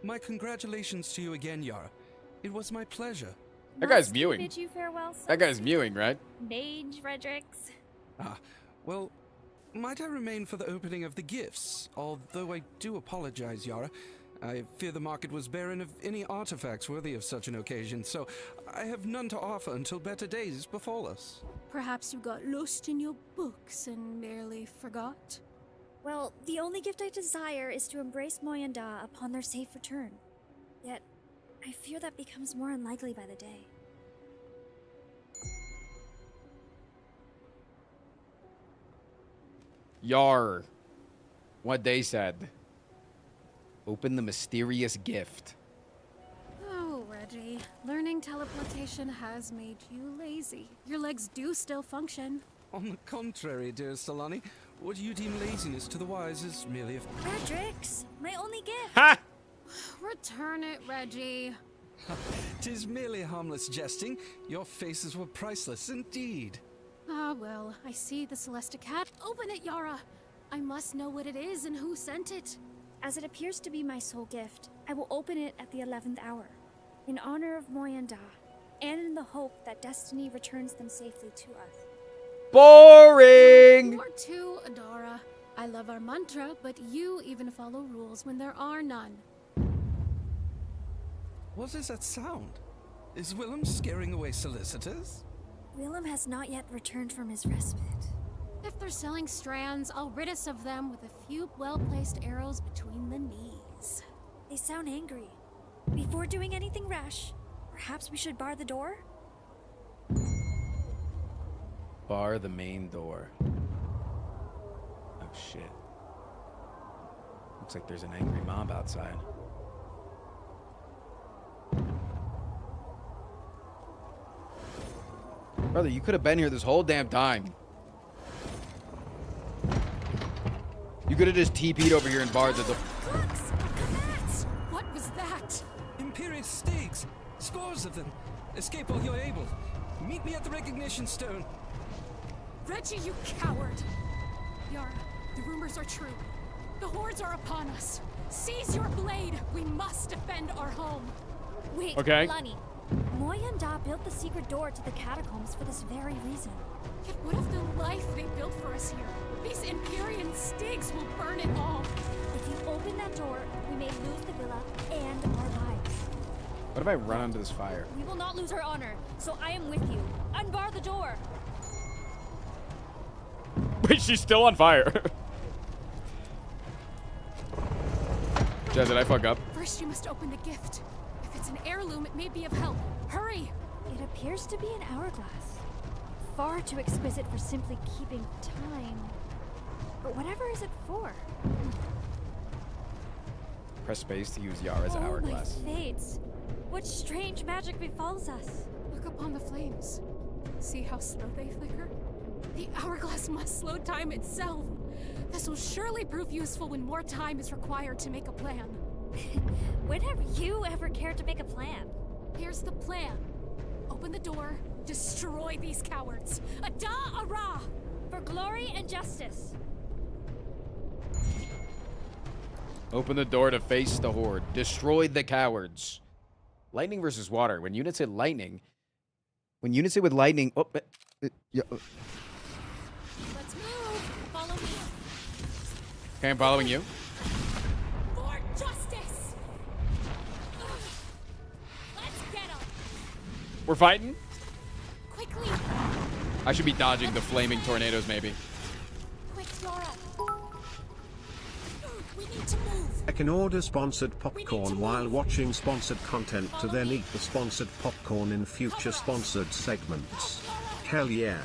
My congratulations to you again, Yara. It was my pleasure. That guy's Must mewing. bid you farewell, That guy's mewing, right? Mage Redrix. Ah, well, might I remain for the opening of the gifts? Although I do apologize, Yara. I fear the market was barren of any artifacts worthy of such an occasion, so I have none to offer until better days befall us. Perhaps you got lost in your books and merely forgot? Well, the only gift I desire is to embrace Moy and Da upon their safe return. Yet, I fear that becomes more unlikely by the day. Yar. What they said. Open the mysterious gift. Oh, Reggie. Learning teleportation has made you lazy. Your legs do still function. On the contrary, dear Solani, what you deem laziness to the wise is merely a... Redrix, my only gift! Ha! Return it, Reggie. 'Tis merely harmless jesting. Your faces were priceless indeed. Ah, well, I see the Celestia cat. Open it, Yara! I must know what it is and who sent it. As it appears to be my sole gift, I will open it at the 11th hour, in honor of Moy and Da, and in the hope that destiny returns them safely to us. Boring! Or two, Adara. I love our mantra, but you even follow rules when there are none. What is that sound? Is Willem scaring away solicitors? Willem has not yet returned from his respite. If they're selling strands, I'll rid us of them with a few well-placed arrows between the knees. They sound angry. Before doing anything rash, perhaps we should bar the door? Bar the main door. Oh shit. Looks like there's an angry mob outside. Brother, you could have been here this whole damn time. You could have just TP'd over here and barred the door. What was that? Imperial Imperious Steaks. Scores of them. Escape while you're able. Meet me at the recognition stone. Reggie, you coward! Yara, the rumors are true. The hordes are upon us. Seize your blade. We must defend our home. Wait, Okay. Lani. Moy and Da built the secret door to the catacombs for this very reason. Yet what of the life they built for us here? These Empyrean Stigs will burn it all. If you open that door, we may lose the villa and our lives. What if I run onto this fire? We will not lose our honor, so I am with you. Unbar the door. Wait, she's still on fire. Jazz, did I fuck up? First, you must open the gift. If it's an heirloom, it may be of help. Hurry! It appears to be an hourglass. Far too exquisite for simply keeping time. But whatever is it for? Press space to use Yara's Oh, hourglass. my fates. What strange magic befalls us. Look upon the flames. See how slow they flicker? The hourglass must slow time itself. This will surely prove useful when more time is required to make a plan. When have you ever cared to make a plan? Here's the plan. Open the door, destroy these cowards. Ada Ara! For glory and justice. Open the door to face the horde. Destroy the cowards. Lightning versus water. When units hit lightning... When units hit with lightning... Oh, yeah. Let's move! Follow me. Okay, I'm following you. For justice! Let's get him! We're fighting? Quickly! I should be dodging the flaming tornadoes, maybe. Quick, Nora! We need to move! I can order sponsored popcorn while watching sponsored content to then eat the sponsored popcorn in future sponsored segments. Hell yeah.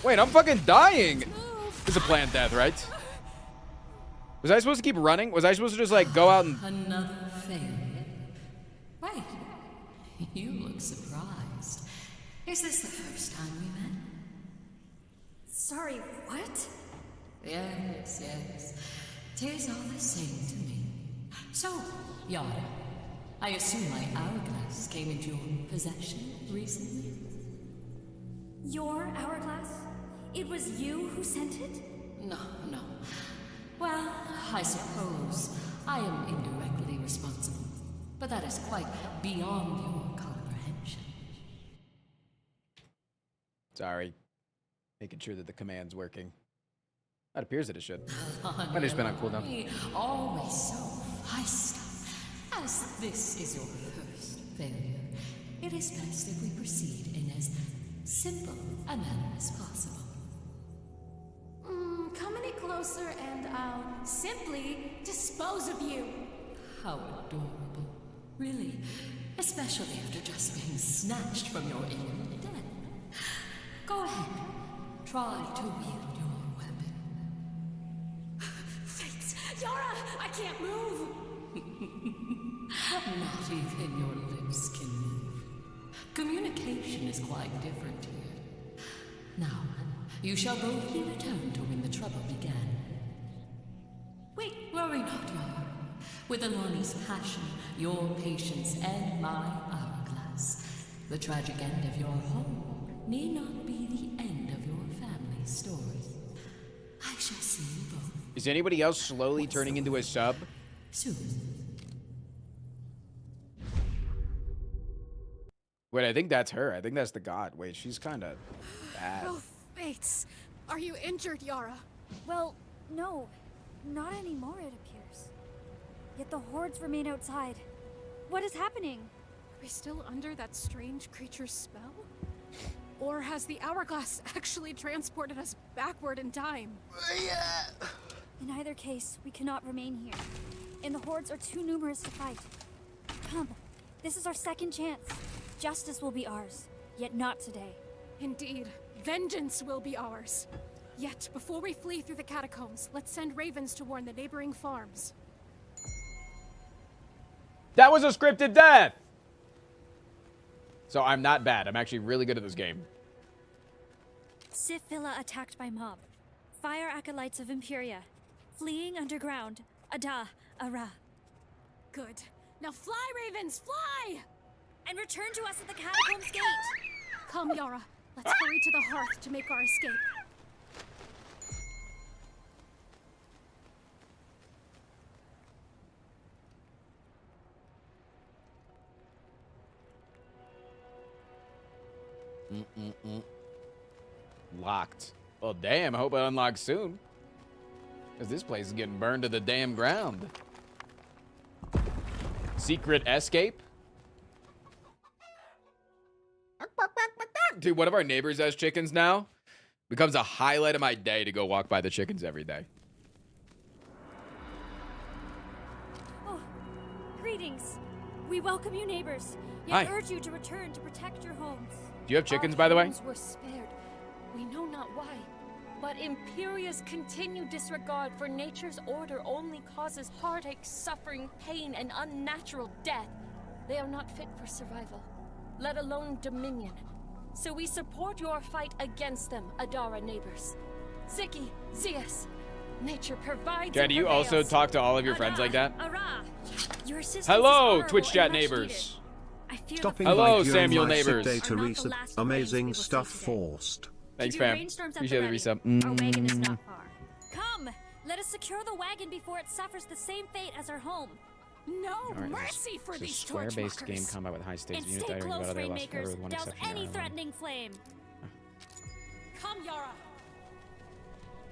Wait, I'm fucking dying! This is a planned death, right? Was I supposed to keep running? Was I supposed to just, like, go out and... Another failure? Wait, you look surprised. Is this the first time we met? Sorry, what? Yes, yes. 'Tis all the same to me. So, Yara, I assume my hourglass came into your possession recently? Your hourglass? It was you who sent it? No, no. Well, I suppose I am indirectly responsible, but that is quite beyond your comprehension. Sorry. Making sure that the command's working. That appears that it should. Might have just been on cooldown. Always so feisty. As this is your first failure, it is best if we proceed in as simple a manner as possible. Come any closer and I'll simply dispose of you. How adorable. Really, especially after just being snatched from your imminent death. Go ahead. Try to wield your weapon. Fates! Yara! I can't move! Not even your lips can move. Communication is quite different here. Now, you shall both be returned to when the trouble began. Wait, worry not, Yara. With Alani's passion, your patience, and my hourglass, the tragic end of your home need not be the end of your family's story. I shall see you both. Is anybody else slowly turning into a sub? Soon. Wait, I think that's her. I think that's the god. Wait, she's kind of bad. Oh, Fates! Are you injured, Yara? Well, no. Not anymore, it appears. Yet the hordes remain outside. What is happening? Are we still under that strange creature's spell? Or has the hourglass actually transported us backward in time? In either case, we cannot remain here. And the hordes are too numerous to fight. Come, this is our second chance. Justice will be ours, yet not today. Indeed, vengeance will be ours. Yet, before we flee through the catacombs, let's send ravens to warn the neighboring farms. That was a scripted death! So I'm not bad. I'm actually really good at this game. Sith Villa attacked by mob. Fire acolytes of Imperia. Fleeing underground. Ada, Ara. Good. Now fly, ravens, fly! And return to us at the catacombs gate. Come, Yara. Let's hurry to the hearth to make our escape. Locked. Well, damn, I hope it unlocks soon. Because this place is getting burned to the damn ground. Secret escape? Dude, one of our neighbors has chickens now. Becomes a highlight of my day to go walk by the chickens every day. Oh, greetings. We welcome you, neighbors. Hi. Yet urge you to return to protect your homes. Do you have chickens, by the way? Our homes were spared. We know not why. But Imperia's continued disregard for nature's order only causes heartache, suffering, pain, and unnatural death. They are not fit for survival, let alone dominion. So we support your fight against them, Adara neighbors. Ziki, Zeus, nature provides. Chad, do you also talk to all of your friends like that? Your assistance Hello, is Twitch chat and much neighbors. Stopping Hello, by during Samuel my neighbors. sick day to reset. Amazing stuff forced. Thanks, Do fam. rainstorms at Appreciate the ready. resub. Our wagon is not far. Come, let us secure the wagon before it suffers the same fate as our home. No Alright, mercy for it's a these square-based torchmarkers. game combat with high stakes. And Unit stay diary close, about other lost rainmakers. with one Douse exception. any threatening flame. Come, Yara.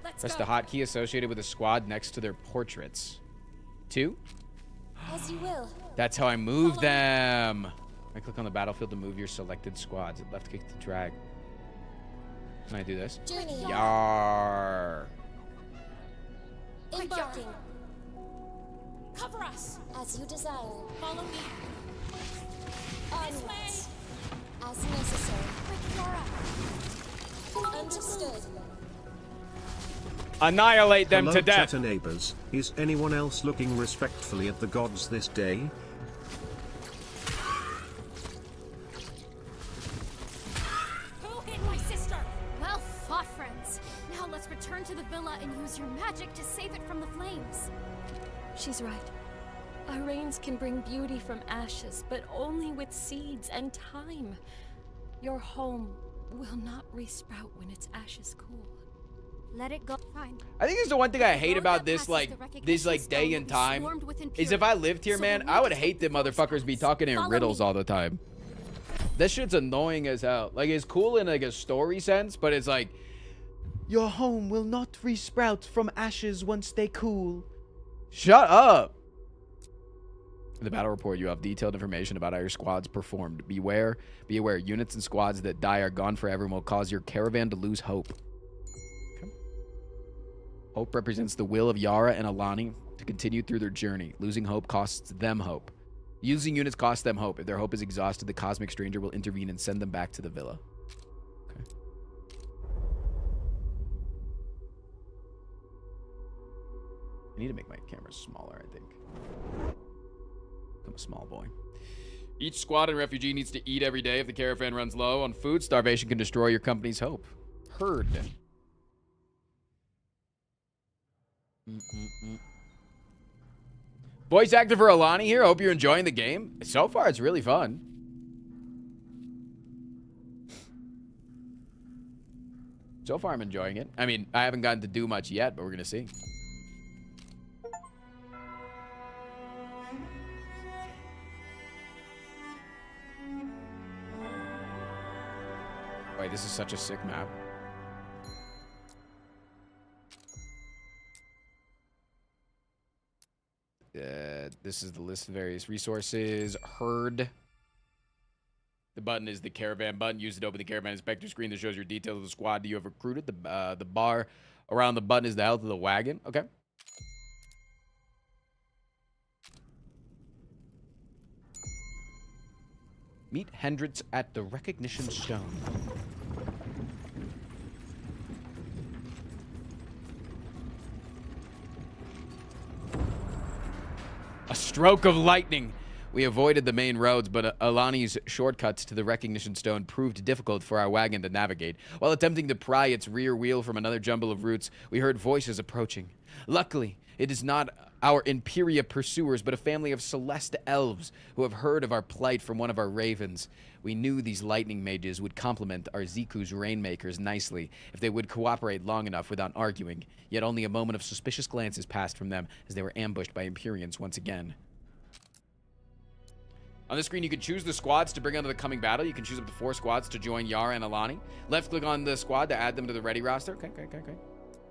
Let's Press go. the hotkey associated with a squad next to their portraits. 2? As you will. That's how I move them. I click on the battlefield to move your selected squads. Left click to drag. Can I do this? Journey. Yar. Embarking. Cover us. As you desire. Follow me. This way. As necessary. Understood. Annihilate them Hello, to death. chatter neighbors. Is anyone else looking respectfully at the gods this day? Who hit my sister? Well fought, friends. Now let's return to the villa and use your magic to save it from the flames. She's right. Our rains can bring beauty from ashes, but only with seeds and time. Your home will not resprout when its ashes cool. Let it go. Fine. I think it's the one thing I hate road about that this, passes like, the recognition this, like, stone day will and be time. swarmed with Is if I impurity. lived here, So man, we I need would to hate take them the motherfuckers be talking in Follow riddles me. all the time. That shit's annoying as hell. Like, it's cool in, like, a story sense, but it's like, your home will not resprout from ashes once they cool. Shut up. In the battle report, you have detailed information about how your squads performed. Be aware, units and squads that die are gone forever and will cause your caravan to lose hope. Okay. Hope represents the will of Yara and Alani to continue through their journey. Losing hope costs them hope. Using units costs them hope. If their hope is exhausted, the cosmic stranger will intervene and send them back to the villa. Okay. I need to make my camera smaller, I think. I'm a small boy. Each squad and refugee needs to eat every day. If the caravan runs low on food, starvation can destroy your company's hope. Heard. Voice actor for Alani here. Hope you're enjoying the game. So far, it's really fun. So far, I'm enjoying it. I mean, I haven't gotten to do much yet, but we're going to see. Wait, this is such a sick map. This is the list of various resources. Herd. The button is the caravan button. Use it to open the caravan inspector screen that shows your details of the squad you have recruited. The bar around the button is the health of the wagon. Okay. Meet Hendrix at the recognition stone. A stroke of lightning. We avoided the main roads, but Alani's shortcuts to the recognition stone proved difficult for our wagon to navigate. While attempting to pry its rear wheel from another jumble of routes, we heard voices approaching. Luckily, it is not our Imperia pursuers, but a family of Celeste elves who have heard of our plight from one of our ravens. We knew these lightning mages would complement our Ziku's rainmakers nicely if they would cooperate long enough without arguing, yet only a moment of suspicious glances passed from them as they were ambushed by Empyreans once again. On the screen, you can choose the squads to bring onto the coming battle. You can choose up to 4 squads to join Yara and Alani. Left click on the squad to add them to the ready roster. Okay.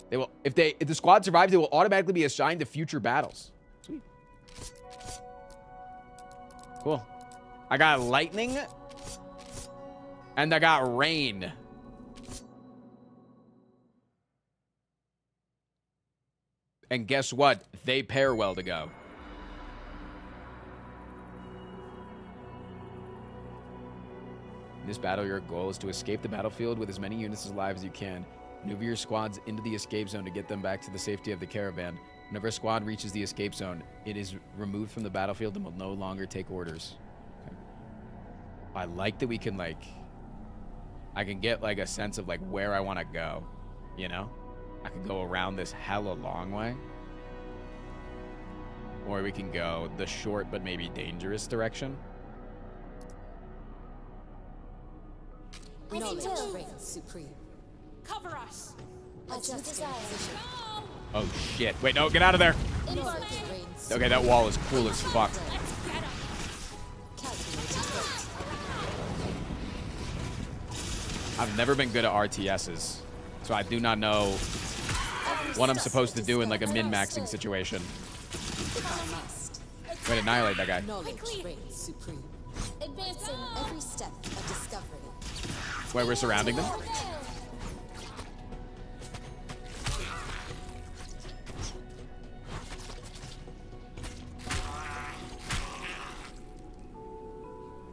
They will, if the squad survives, they will automatically be assigned to future battles. Sweet. Cool. I got lightning. And I got rain. And guess what? They pair well to go. In this battle, your goal is to escape the battlefield with as many units alive as you can. Maneuver your squads into the escape zone to get them back to the safety of the caravan. Whenever a squad reaches the escape zone, it is removed from the battlefield and will no longer take orders. Okay. I like that we can, like... I can get, like, a sense of, like, where I want to go. You know? I can go around this hella long way. Or we can go the short but maybe dangerous direction. Knowledge reigns supreme. Cover us. Adjusting position. Oh, shit. Wait, no, get out of there. Okay, that wall is cool as fuck. I've never been good at RTSs, so I do not know what I'm supposed to do in, like, a min-maxing situation. Wait, annihilate that guy. Knowledge reigns supreme. Advancing every step of discovery. Wait, we're surrounding them?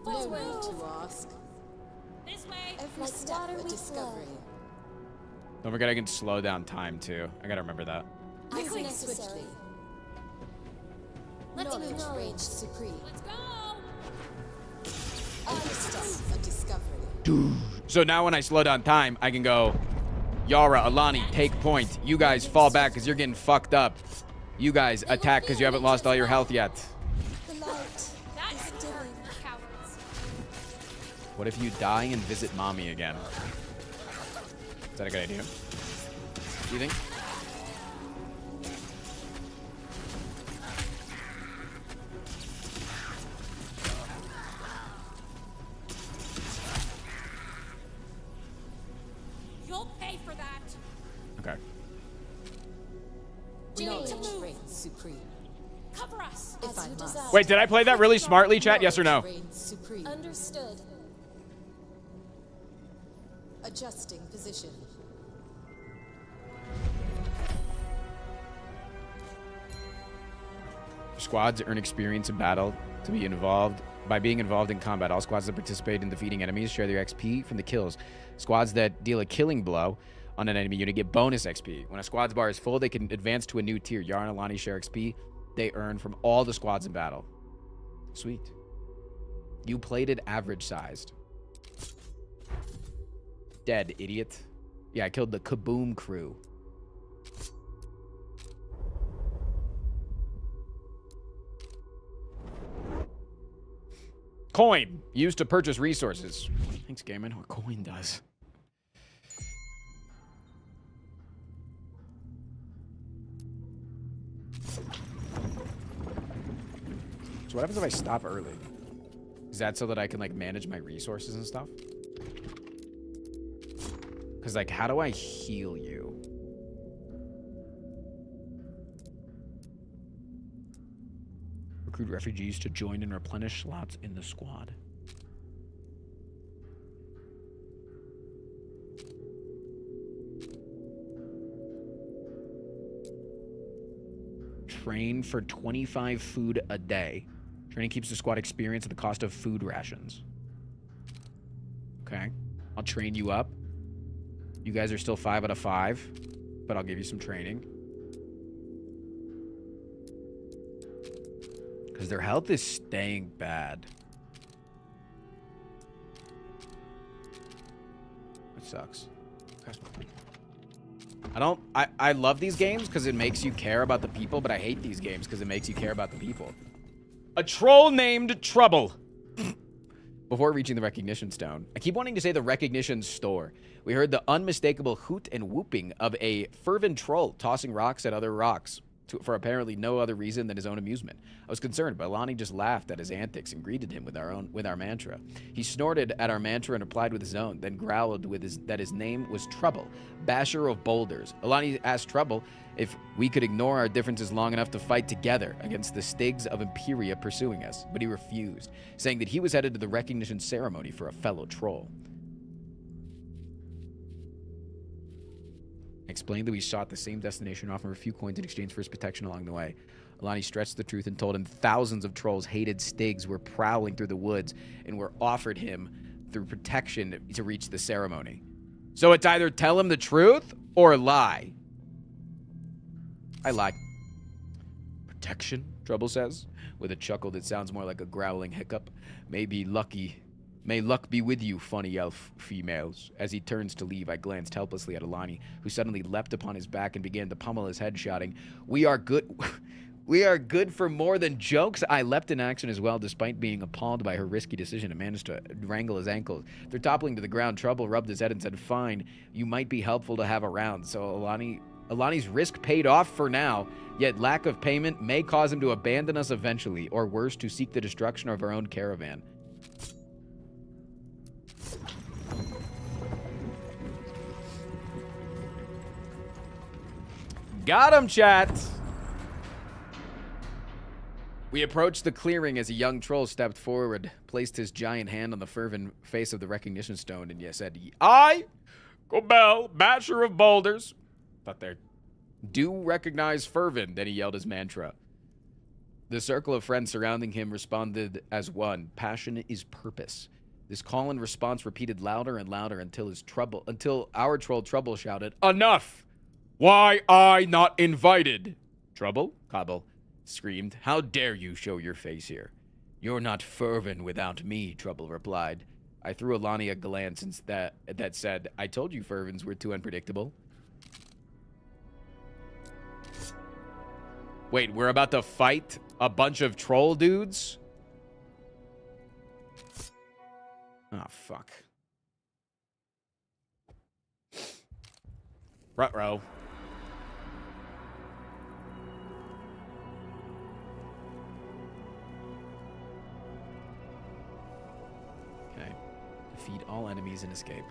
No need to ask. This way. Every step a discovery. Don't forget I can slow down time, too. I gotta remember that. Moving swiftly. Knowledge reigns supreme. Let's go. Every step a discovery. So now when I slow down time, I can go, Yara, Alani, take point. You guys fall back because you're getting fucked up. You guys attack because you haven't lost all your health yet. The light is dimming. Cowards. What if you die and visit mommy again? Is that a good idea? You think? You'll pay for that. Okay. Knowledge reigns supreme. Cover us. If I must. Wait, did I play that really smartly, chat? Yes or no? Understood. Adjusting position. Squads earn experience in battle to be involved. By being involved in combat, all squads that participate in defeating enemies share their XP from the kills. Squads that deal a killing blow on an enemy unit get bonus XP. When a squad's bar is full, they can advance to a new tier. Yara and Alani share XP they earn from all the squads in battle. Sweet. You played it average-sized. Dead, idiot. Yeah, I killed the Kaboom crew. Coin used to purchase resources. Thanks, game. I know what coin does. So what happens if I stop early? Is that so that I can, like, manage my resources and stuff? Because, like, how do I heal you? Recruit refugees to join and replenish slots in the squad. Train for 25 food a day. Training keeps the squad experience at the cost of food rations. Okay. I'll train you up. You guys are still 5 out of 5, but I'll give you some training. Because their health is staying bad. That sucks. Okay. I love these games because it makes you care about the people, but I hate these games because it makes you care about the people. A troll named Trouble. Before reaching the recognition stone, I keep wanting to say the recognition store. We heard the unmistakable hoot and whooping of a fervent troll tossing rocks at other rocks for apparently no other reason than his own amusement. I was concerned, but Alani just laughed at his antics and greeted him with our mantra. He snorted at our mantra and replied with his own, then growled that his name was Trouble, Basher of Boulders. Alani asked Trouble if we could ignore our differences long enough to fight together against the Stygs of Imperia pursuing us, but he refused, saying that he was headed to the recognition ceremony for a fellow troll. Explained that we sought the same destination, offering a few coins in exchange for his protection along the way. Alani stretched the truth and told him thousands of trolls hated Stygs were prowling through the woods and were offered him through protection to reach the ceremony. So it's either tell him the truth or lie. I lie. Protection, Trouble says, with a chuckle that sounds more like a growling hiccup. May luck be with you, funny elf females. As he turns to leave, I glanced helplessly at Alani, who suddenly leapt upon his back and began to pummel his head, shouting, "We are good. We are good for more than jokes." I leapt in action as well, despite being appalled by her risky decision, and managed to wrangle his ankles. After toppling to the ground, Trouble rubbed his head and said, "Fine, you might be helpful to have around." So Alani's risk paid off for now, yet lack of payment may cause him to abandon us eventually, or worse, to seek the destruction of our own caravan. Got him, chat! We approached the clearing as a young troll stepped forward, placed his giant hand on the fervent face of the recognition stone, and said, "I, Gobel, Basher of Boulders," thought there, "do recognize fervent." Then he yelled his mantra. The circle of friends surrounding him responded as one. Passion is purpose. This call and response repeated louder and louder until our troll Trouble shouted, "Enough! Why I not invited?" "Trouble?" Cobble screamed. "How dare you show your face here?" "You're not fervent without me," Trouble replied. I threw Alani a glance that said, "I told you fervents were too unpredictable." Wait, we're about to fight a bunch of troll dudes? Oh, fuck. Ruh-roh. Okay. Defeat all enemies and escape.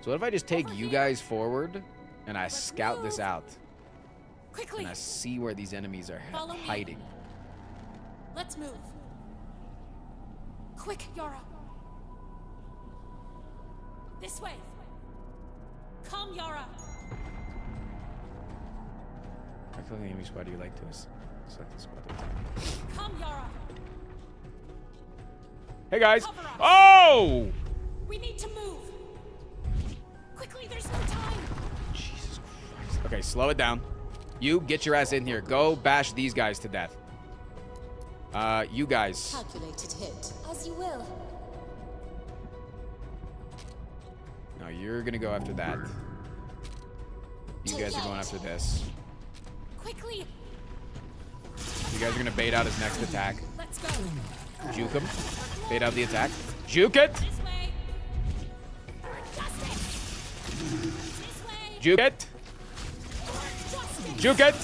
So what if I just take you guys forward and I scout this out? Quickly. And I see where these enemies are hiding. Let's move. Quick, Yara. This way. Come, Yara. By killing the enemy squad, you like to select the squad. Come, Yara. Hey guys. Oh! We need to move. Quickly, there's no time. Jesus Christ. Okay, slow it down. You get your ass in here. Go bash these guys to death. You guys. Calculated hit. As you will. No, you're gonna go after that. You guys are going after this. Quickly. You guys are gonna bait out his next attack. Let's go. Juke him. Bait out the attack. Juke it. This way. Juke it. Juke it.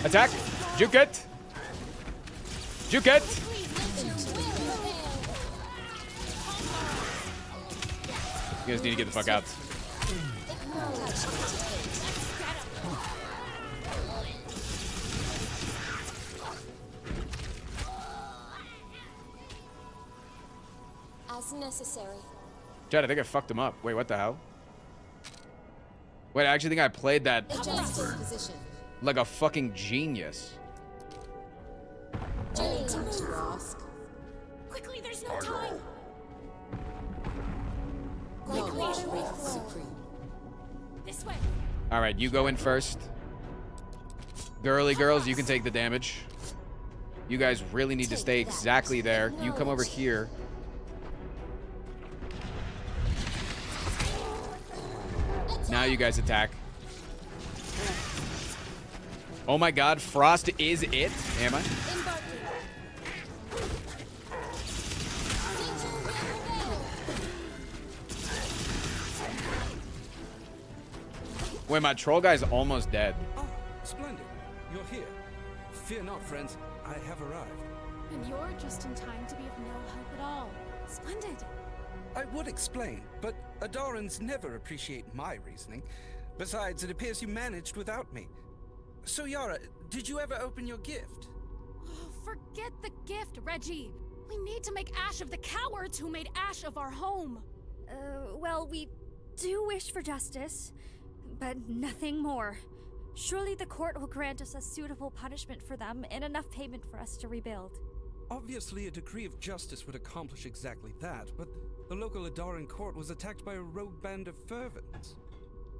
Attack. Juke it. Juke it. You guys need to get the fuck out. As necessary. Chad, I think I fucked him up. Wait, what the hell? Wait, I actually think I played that like a fucking genius. Quickly, there's no time. This way. All right, you go in first. Girly girls, you can take the damage. You guys really need to stay exactly there. You come over here. Now you guys attack. Oh my god, Frost is it? Am I? Wait, my troll guy's almost dead. Oh, splendid. You're here. Fear not, friends. I have arrived. And you're just in time to be of no help at all. Splendid. I would explain, but Adarans never appreciate my reasoning. Besides, it appears you managed without me. So, Yara, did you ever open your gift? Oh, forget the gift, Reggie. We need to make ash of the cowards who made ash of our home. Well, we do wish for justice, but nothing more. Surely the court will grant us a suitable punishment for them and enough payment for us to rebuild. Obviously, a decree of justice would accomplish exactly that, but the local Adaran court was attacked by a rogue band of fervents.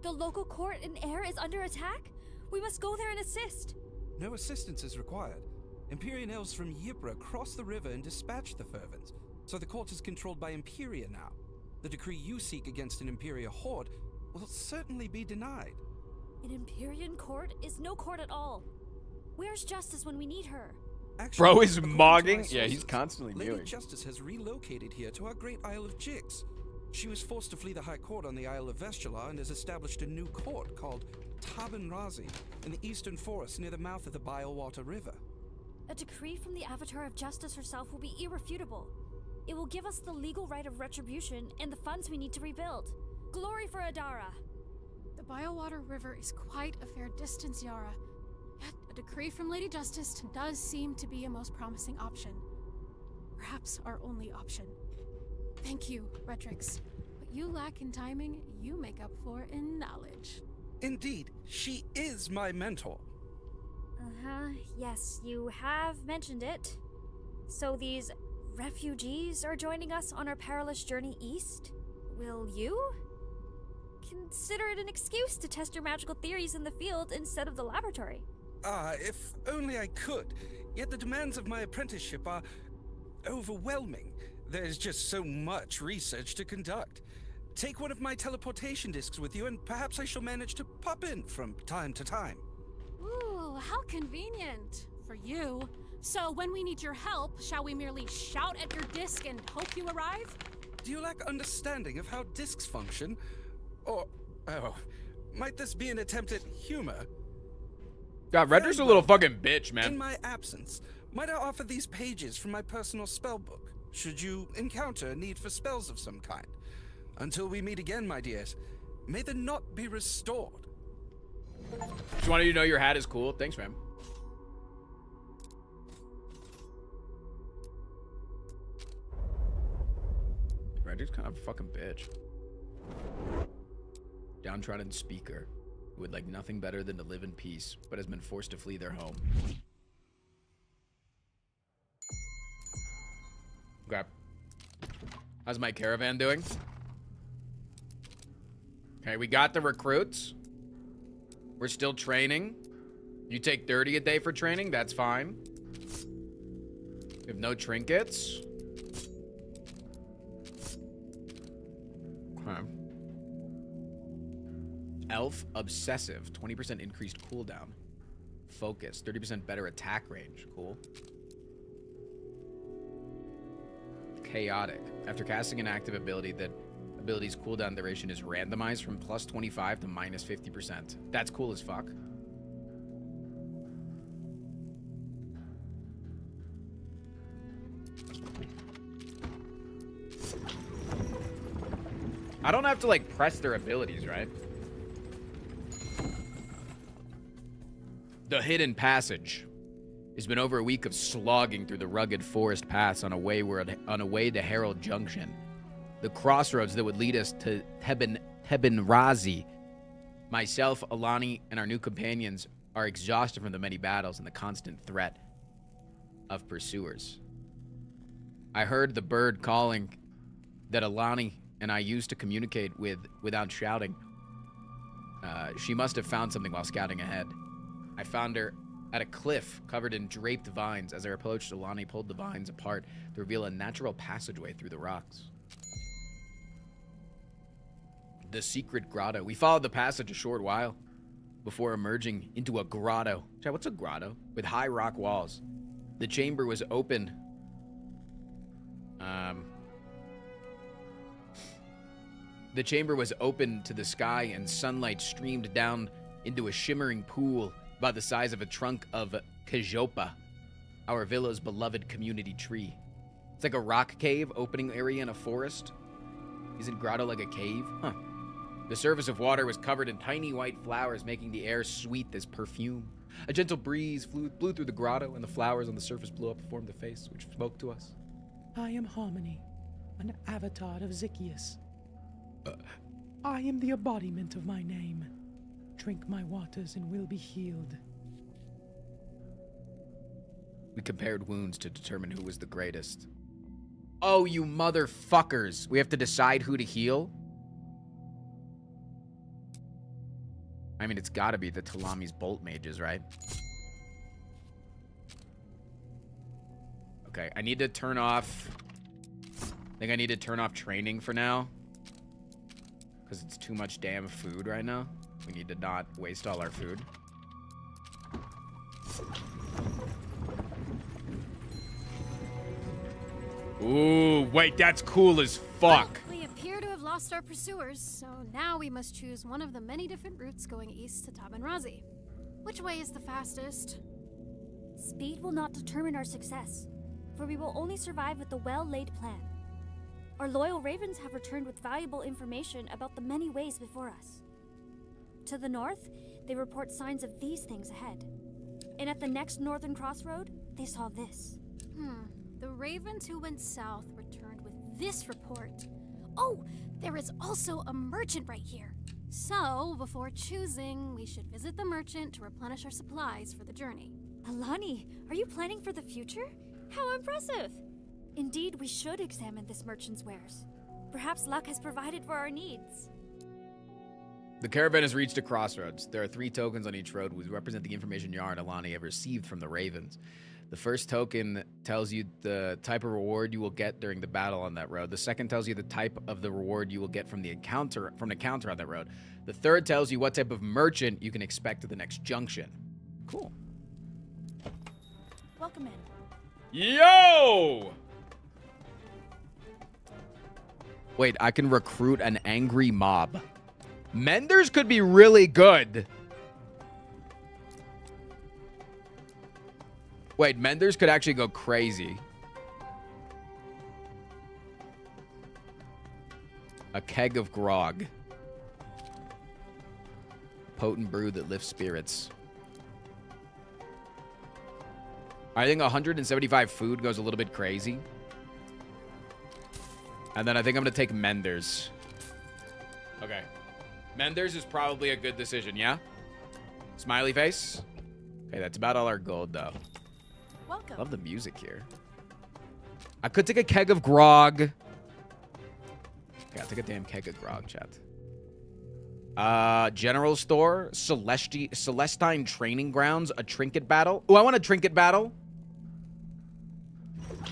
The local court in Air is under attack? We must go there and assist. No assistance is required. Empyrean elves from Yipra crossed the river and dispatched the fervents, so the court is controlled by Imperia now. The decree you seek against an Imperia horde will certainly be denied. An Empyrean court is no court at all. Where's Justice when we need her? Actually, Bro is according to mogging? my Yeah, he's sources, constantly Lady mewing. Justice has relocated here to our great Isle of Jigs. She was forced to flee the High Court on the Isle of Vestula and has established a new court called Tabin Razi in the eastern forest near the mouth of the Bilewater River. A decree from the Avatar of Justice herself will be irrefutable. It will give us the legal right of retribution and the funds we need to rebuild. Glory for Adara! The Bilewater River is quite a fair distance, Yara. Yet a decree from Lady Justice does seem to be a most promising option. Perhaps our only option. Thank you, Redrix. What you lack in timing, you make up for in knowledge. Indeed, she is my mentor. Yes, you have mentioned it. So these refugees are joining us on our perilous journey east? Will you? Consider it an excuse to test your magical theories in the field instead of the laboratory. If only I could. Yet the demands of my apprenticeship are overwhelming. There's just so much research to conduct. Take one of my teleportation discs with you, and perhaps I shall manage to pop in from time to time. Ooh, how convenient. For you. So when we need your help, shall we merely shout at your disc and hope you arrive? Do you lack understanding of how discs function? Or, might this be an attempt at humor? God, Redder's a little fucking bitch, In man. my absence, might I offer these pages from my personal spell book, should you encounter a need for spells of some kind? Until we meet again, my dears, may the knot be restored. Just wanted you to know your hat is cool. Thanks, man. Redder's kind of a fucking bitch. Downtrodden speaker who would like nothing better than to live in peace, but has been forced to flee their home. Okay. How's my caravan doing? Okay, we got the recruits. We're still training. You take 30 a day for training, that's fine. We have no trinkets. Okay. Elf Obsessive, 20% increased cooldown. Focus, 30% better attack range. Cool. Chaotic. After casting an active ability, that ability's cooldown duration is randomized from plus 25 to minus 50%. That's cool as fuck. I don't have to like press their abilities, right? The Hidden Passage. It's been over a week of slogging through the rugged forest paths on a way to Herald Junction. The crossroads that would lead us to Tebin Razi. Myself, Alani, and our new companions are exhausted from the many battles and the constant threat of pursuers. I heard the bird calling that Alani and I used to communicate with without shouting. She must have found something while scouting ahead. I found her at a cliff covered in draped vines. As I approached, Alani pulled the vines apart to reveal a natural passageway through the rocks. The secret grotto. We followed the passage a short while before emerging into a grotto. Chad, what's a grotto? With high rock walls. The chamber was open. The chamber was open to the sky, and sunlight streamed down into a shimmering pool about the size of a trunk of Cajopa, our villa's beloved community tree. It's like a rock cave opening area in a forest. Isn't grotto like a cave? Huh. The surface of water was covered in tiny white flowers, making the air sweet as perfume. A gentle breeze blew through the grotto, and the flowers on the surface blew up and formed a face, which spoke to us. I am Harmony, an avatar of Zychius. I am the embodiment of my name. Drink my waters and will be healed. We compared wounds to determine who was the greatest. Oh, you motherfuckers. We have to decide who to heal? I mean, it's gotta be the Talami's Bolt Mages, right? Okay, I need to turn off... I think I need to turn off training for now. Because it's too much damn food right now. We need to not waste all our food. Ooh, wait, that's cool as fuck. Well, we appear to have lost our pursuers, so now we must choose one of the many different routes going east to Tabanrazi. Which way is the fastest? Speed will not determine our success, for we will only survive with a well-laid plan. Our loyal ravens have returned with valuable information about the many ways before us. To the north, they report signs of these things ahead. And at the next northern crossroad, they saw this. The ravens who went south returned with this report. Oh, there is also a merchant right here. So, before choosing, we should visit the merchant to replenish our supplies for the journey. Alani, are you planning for the future? How impressive! Indeed, we should examine this merchant's wares. Perhaps luck has provided for our needs. The caravan has reached a crossroads. There are 3 tokens on each road which represent the information Yara and Alani have received from the ravens. The first token tells you the type of reward you will get during the battle on that road. The second tells you the type of the reward you will get from the encounter on that road. The third tells you what type of merchant you can expect at the next junction. Cool. Welcome in. Yo! Wait, I can recruit an angry mob. Menders could be really good. Wait, Menders could actually go crazy. A keg of grog. Potent brew that lifts spirits. I think 175 food goes a little bit crazy. And then I think I'm going to take Menders. Okay. Menders is probably a good decision, yeah? Smiley face? Okay, that's about all our gold, though. Welcome. Love the music here. I could take a keg of grog. Okay, I'll take a damn keg of grog, chat. General store, Celestine Training Grounds, a trinket battle. Oh, I want a trinket battle.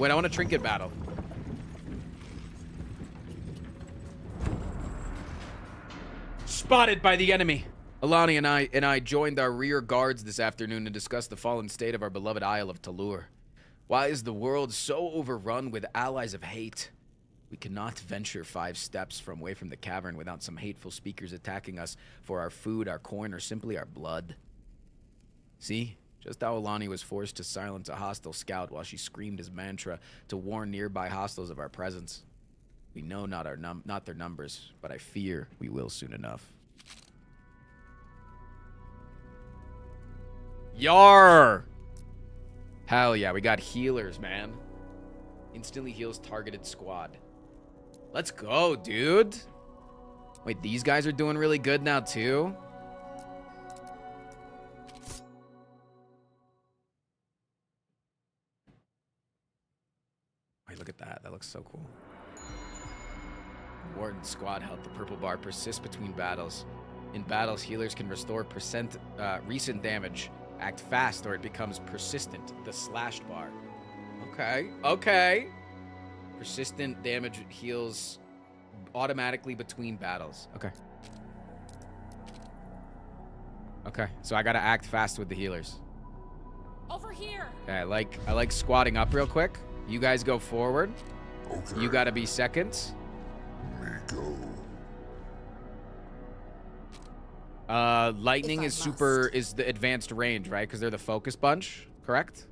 Wait, I want a trinket battle. Spotted by the enemy. Alani and I joined our rear guards this afternoon to discuss the fallen state of our beloved Isle of Talur. Why is the world so overrun with allies of hate? We cannot venture 5 steps away from the cavern without some hateful speakers attacking us for our food, our coin, or simply our blood. See? Just how Alani was forced to silence a hostile scout while she screamed his mantra to warn nearby hostiles of our presence. We know not their numbers, but I fear we will soon enough. Yar! Hell yeah, we got healers, man. Instantly heals targeted squad. Let's go, dude. Wait, these guys are doing really good now, too? Wait, look at that. That looks so cool. Warden squad health. The purple bar persists between battles. In battles, healers can restore recent damage. Act fast or it becomes persistent. The slashed bar. Okay. Okay. Persistent damage heals automatically between battles. Okay. Okay, so I gotta act fast with the healers. Over here. Okay, I like squatting up real quick. You guys go forward. Okay. You gotta be second. Lightning is the advanced range, right? Because they're the focus bunch, correct?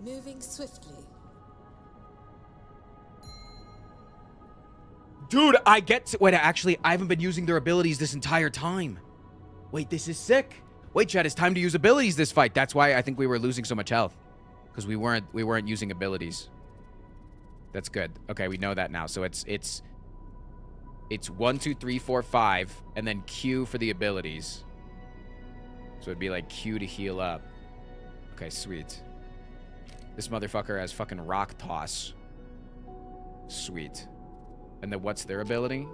Moving swiftly. Dude, I get to... Wait, actually, I haven't been using their abilities this entire time. Wait, this is sick. Wait, Chad, it's time to use abilities this fight. That's why I think we were losing so much health. Because we weren't using abilities. That's good. Okay, we know that now. So it's 1, 2, 3, 4, 5, and then Q for the abilities. So it'd be like Q to heal up. Okay, sweet. This motherfucker has fucking rock toss. Sweet. And then what's their ability?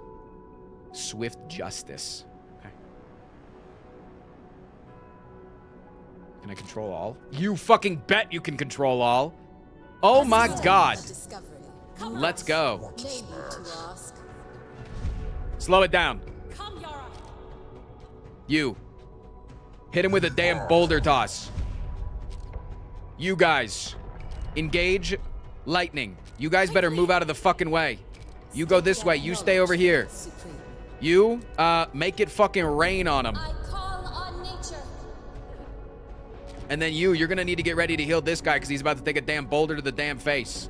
Swift justice. Okay. Can I control all? You fucking bet you can control all. Oh my god. Let's go. Slow it down. You. Hit him with a damn boulder toss. You guys. Engage lightning. You guys better move out of the fucking way. You go this way. You stay over here. You, make it fucking rain on him. And then you're gonna need to get ready to heal this guy because he's about to take a damn boulder to the damn face.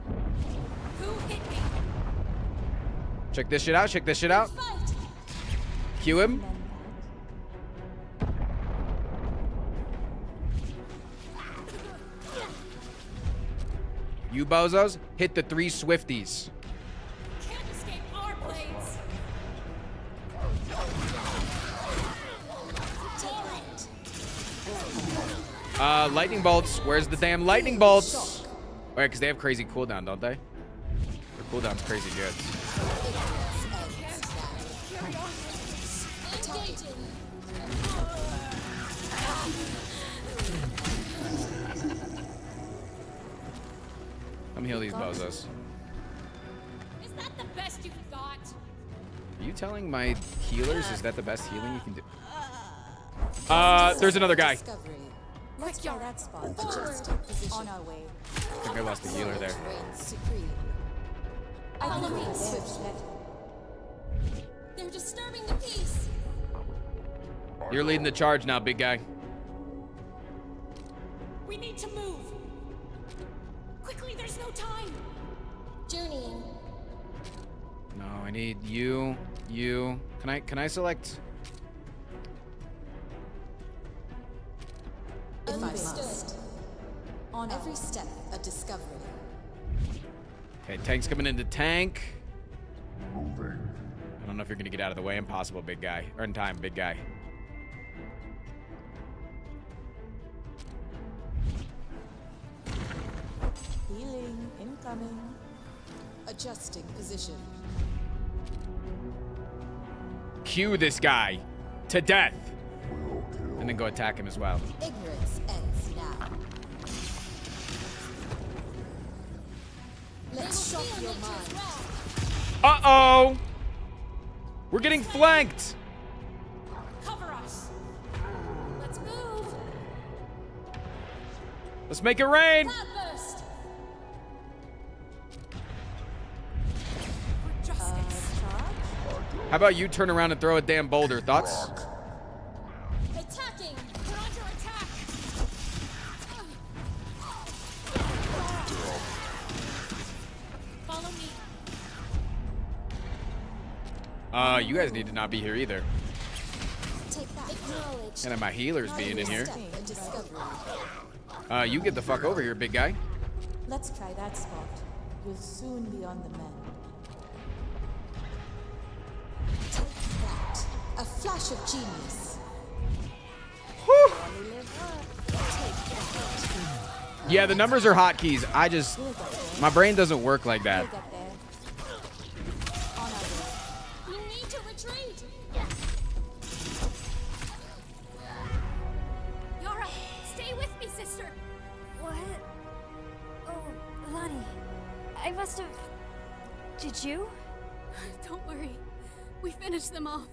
Check this shit out. Check this shit out. Cue him. You bozos, hit the 3 Swifties. Can't escape our blades. Lightning bolts. Where's the damn lightning bolts? Wait, because they have crazy cooldown, don't they? Their cooldown's crazy good. Come heal these bozos. Is that the best you've got? Are you telling my healers is that the best healing you can do? There's another guy. Let's go that spot. On our way. I think I lost the healer there. Follow me swiftly. They're disturbing the peace. You're leading the charge now, big guy. We need to move. Quickly, there's no time. Journeying. No, I need you. Can I select? Understood. On every step, a discovery. Okay, tank's coming into tank. Moving. I don't know if you're gonna get out of the way. Impossible, big guy. Or in time, big guy. Healing incoming. Adjusting position. Cue this guy to death. And then go attack him as well. Ignorance ends now. Let's shock your mind. Uh-oh! We're getting flanked! Cover us. Let's move. Let's make it rain! Cloudburst. How about you turn around and throw a damn boulder? Thoughts? Attacking. We're under attack. Follow me. You guys need to not be here either. Take that. Acknowledge. And then my healers being in here. Step a discovery. You get the fuck over here, big guy. Let's try that spot. You'll soon be on the mend. Take that. A flash of genius. Yeah, the numbers are hotkeys. My brain doesn't work like that. We need to retreat. Yara, stay with me, sister. What? Oh, Lonnie. I must have... Did you? Don't worry. We finished them off.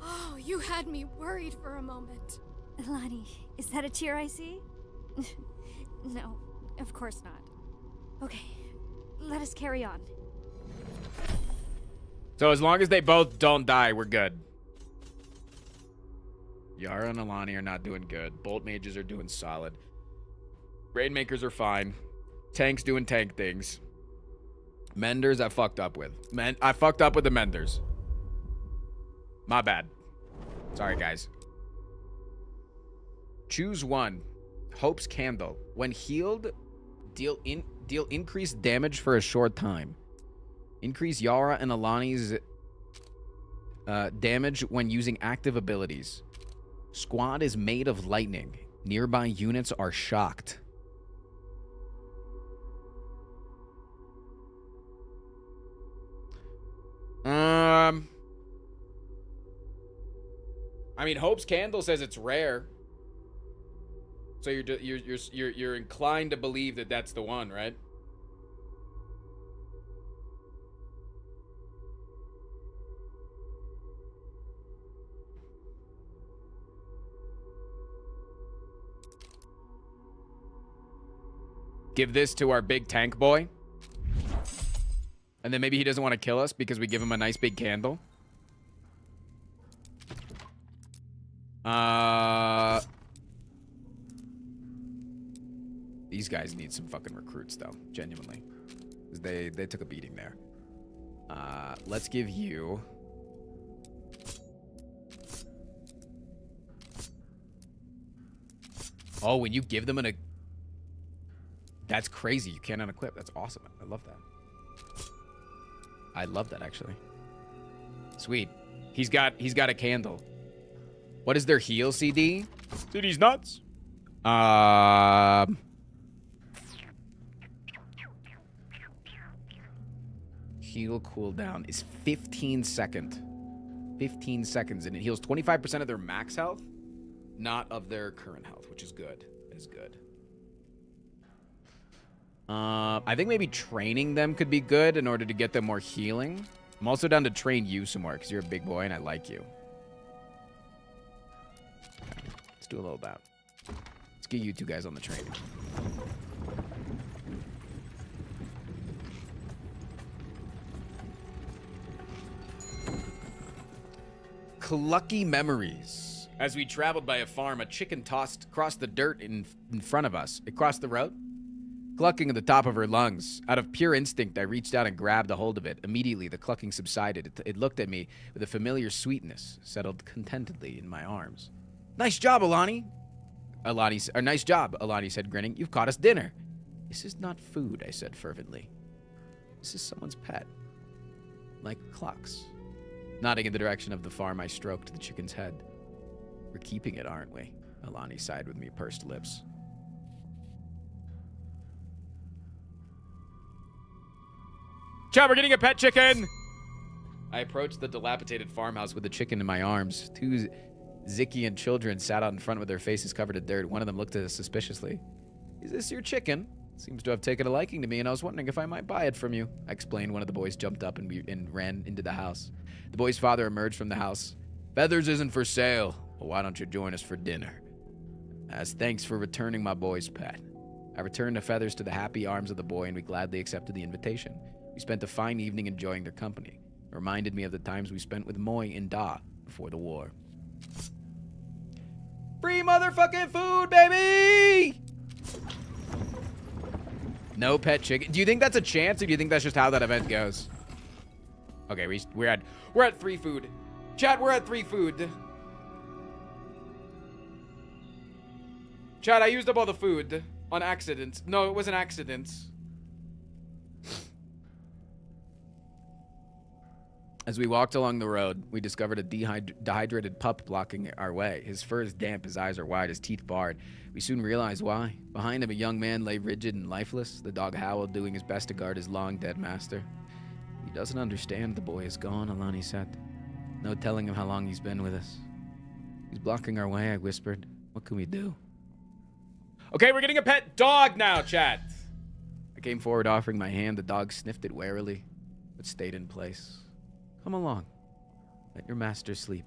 Oh, you had me worried for a moment. Alani, is that a tear I see? No, of course not. Okay, let us carry on. So as long as they both don't die, we're good. Yara and Alani are not doing good. Bolt mages are doing solid. Rainmakers are fine. Tanks doing tank things. Menders I fucked up with. I fucked up with the Menders. My bad. Sorry, guys. Choose one. Hope's Candle. When healed, deal increased damage for a short time. Increase Yara and Alani's damage when using active abilities. Squad is made of lightning. Nearby units are shocked. I mean, Hope's Candle says it's rare. So you're inclined to believe that that's the one, right? Give this to our big tank boy. And then maybe he doesn't want to kill us because we give him a nice big candle. These guys need some fucking recruits, though. Genuinely. Because they took a beating there. Let's give you... Oh, when you give them an... That's crazy. You can't unequip. That's awesome. I love that. I love that, actually. Sweet. He's got a candle. What is their heal CD? CD's nuts. Heal cooldown is 15 seconds. 15 seconds, and it heals 25% of their max health, not of their current health, which is good. Is good. I think maybe training them could be good in order to get them more healing. I'm also down to train you some more because you're a big boy and I like you. Let's do a little bout. Let's get you two guys on the training. Clucky memories. As we traveled by a farm, a chicken tossed crossed the dirt in front of us. It crossed the road, clucking at the top of her lungs. Out of pure instinct, I reached out and grabbed a hold of it. Immediately, the clucking subsided. It looked at me with a familiar sweetness, settled contentedly in my arms. Nice job, Alani. Nice job, Alani said, grinning. You've caught us dinner. This is not food, I said fervently. This is someone's pet. Like clocks. Nodding in the direction of the farm, I stroked the chicken's head. We're keeping it, aren't we? Alani sighed with me pursed lips. Chad, we're getting a pet chicken! I approached the dilapidated farmhouse with the chicken in my arms. Two Zickian children sat out in front with their faces covered in dirt. One of them looked at us suspiciously. Is this your chicken? Seems to have taken a liking to me, and I was wondering if I might buy it from you. I explained. One of the boys jumped up and ran into the house. The boy's father emerged from the house. Feathers isn't for sale. Well, why don't you join us for dinner? As thanks for returning my boy's pet. I returned the feathers to the happy arms of the boy, and we gladly accepted the invitation. We spent a fine evening enjoying their company. It reminded me of the times we spent with Moy and Da before the war. Free motherfucking food, baby! No pet chicken. Do you think that's a chance, or do you think that's just how that event goes? Okay, we're at 3 food. Chat, we're at 3 food. Chat, I used up all the food on accident. No, it was an accident. As we walked along the road, we discovered a dehydrated pup blocking our way. His fur is damp, his eyes are wide, his teeth barred. We soon realized why. Behind him, a young man lay rigid and lifeless. The dog howled, doing his best to guard his long-dead master. He doesn't understand the boy is gone, Alani said. No telling him how long he's been with us. He's blocking our way, I whispered. What can we do? Okay, we're getting a pet dog now, chat. I came forward, offering my hand. The dog sniffed it warily, but stayed in place. Come along. Let your master sleep.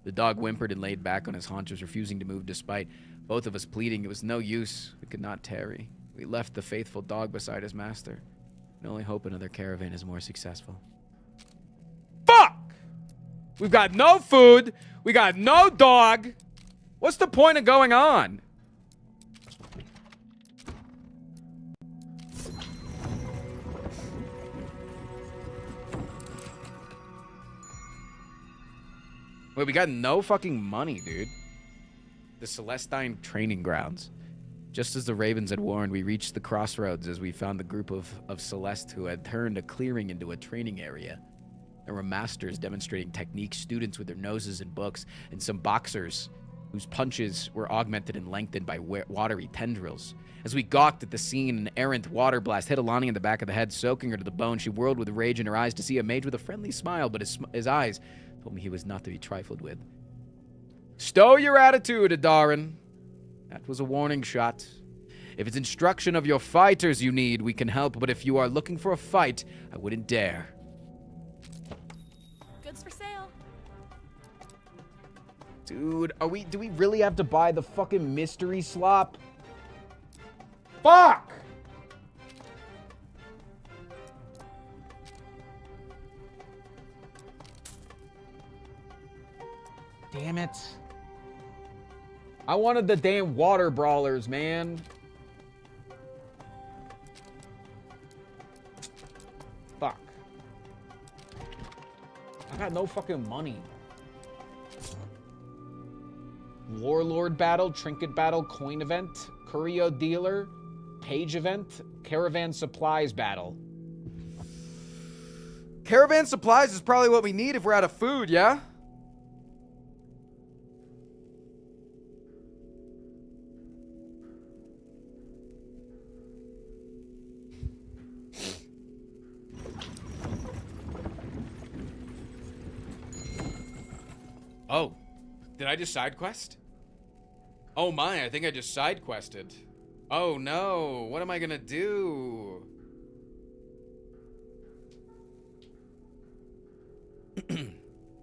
The dog whimpered and laid back on his haunches, refusing to move despite both of us pleading it was no use. We could not tarry. We left the faithful dog beside his master, and only hope another caravan is more successful. Fuck! We've got no food. We got no dog. What's the point of going on? Wait, we got no fucking money, dude. The Celestine training grounds. Just as the Ravens had warned, we reached the crossroads as we found the group of Celeste who had turned a clearing into a training area. There were masters demonstrating techniques, students with their noses in books, and some boxers whose punches were augmented and lengthened by watery tendrils. As we gawked at the scene, an errant water blast hit Alani in the back of the head, soaking her to the bone. She whirled with rage in her eyes to see a mage with a friendly smile, but his eyes told me he was not to be trifled with. Stow your attitude, Adarin. That was a warning shot. If it's instruction of your fighters you need, we can help, but if you are looking for a fight, I wouldn't dare. Goods for sale. Dude, do we really have to buy the fucking mystery slop? Fuck! Damn it. I wanted the damn water brawlers, man. Fuck. I got no fucking money. Warlord battle, trinket battle, coin event, curio dealer, page event, caravan supplies battle. Caravan supplies is probably what we need if we're out of food, yeah? Oh, did I just side quest? Oh my, I think I just side quested. Oh no, what am I gonna do?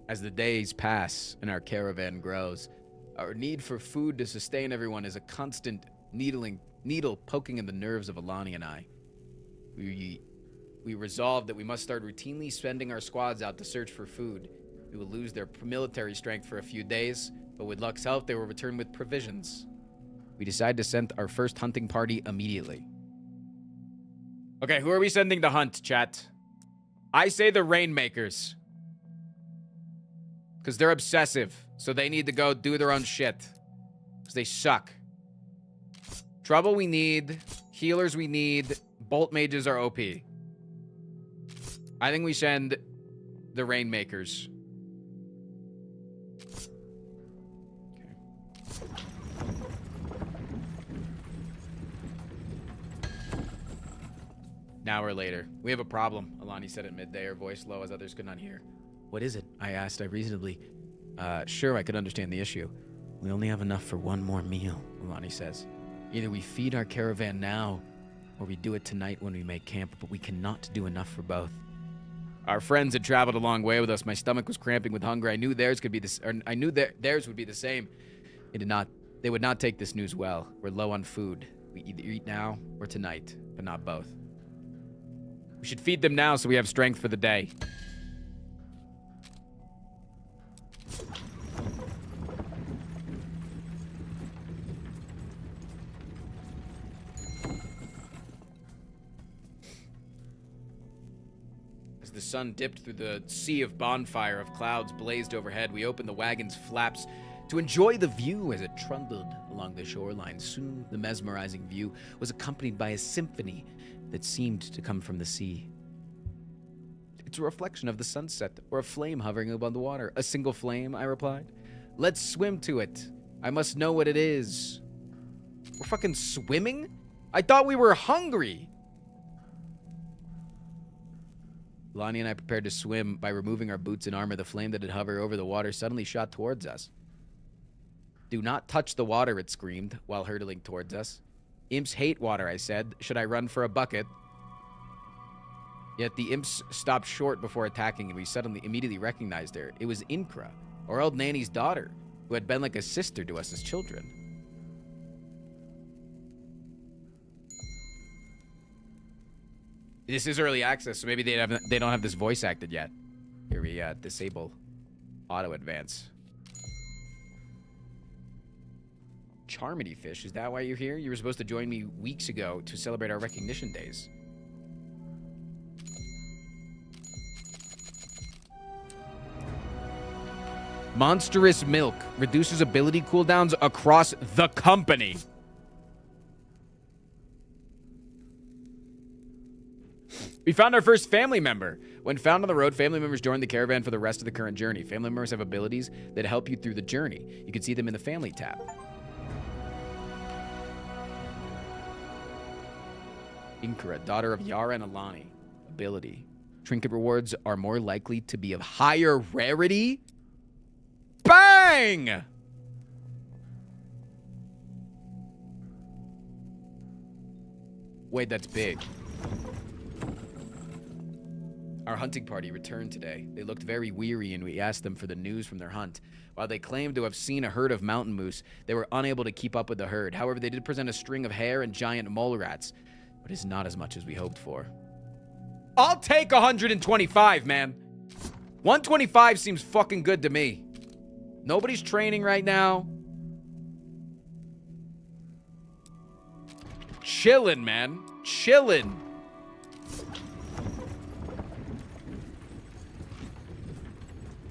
As the days pass and our caravan grows, our need for food to sustain everyone is a constant needle poking in the nerves of Alani and I. We resolved that we must start routinely sending our squads out to search for food. We will lose their military strength for a few days, but with luck's help, they will return with provisions. We decide to send our first hunting party immediately. Okay, who are we sending to hunt, chat? I say the Rainmakers. Because they're obsessive, so they need to go do their own shit. Because they suck. Trouble we need. Healers we need. Bolt mages are OP. I think we send the Rainmakers. An hour later. We have a problem, Alani said at midday, her voice low as others could not hear. What is it? I asked. I reasonably... sure, I could understand the issue. We only have enough for one more meal, Alani says. Either we feed our caravan now, or we do it tonight when we make camp, but we cannot do enough for both. Our friends had traveled a long way with us. My stomach was cramping with hunger. I knew theirs would be the same. They would not take this news well. We're low on food. We either eat now or tonight, but not both. We should feed them now so we have strength for the day. As the sun dipped through the sea of bonfire of clouds blazed overhead, we opened the wagon's flaps to enjoy the view as it trundled along the shoreline. Soon, the mesmerizing view was accompanied by a symphony that seemed to come from the sea. It's a reflection of the sunset, or a flame hovering above the water. A single flame, I replied. Let's swim to it. I must know what it is. We're fucking swimming? I thought we were hungry. Lonnie and I prepared to swim. By removing our boots and armor, the flame that had hovered over the water suddenly shot towards us. Do not touch the water, it screamed, while hurtling towards us. Imps hate water, I said. Should I run for a bucket? Yet the imps stopped short before attacking, and we suddenly immediately recognized her. It was Inkra, our old nanny's daughter, who had been like a sister to us as children. This is early access, so maybe they don't have this voice acted yet. Here we disable auto advance. Charmity Fish, is that why you're here? You were supposed to join me weeks ago to celebrate our recognition days. Monstrous Milk reduces ability cooldowns across the company. We found our first family member. When found on the road, family members join the caravan for the rest of the current journey. Family members have abilities that help you through the journey. You can see them in the family tab. Inkra, daughter of Yara and Alani. Ability. Trinket rewards are more likely to be of higher rarity. Bang! Wait, that's big. Our hunting party returned today. They looked very weary, and we asked them for the news from their hunt. While they claimed to have seen a herd of mountain moose, they were unable to keep up with the herd. However, they did present a string of hare and giant mole rats, but it's not as much as we hoped for. I'll take 125, man. 125 seems fucking good to me. Nobody's training right now. Chillin', man. Chillin'.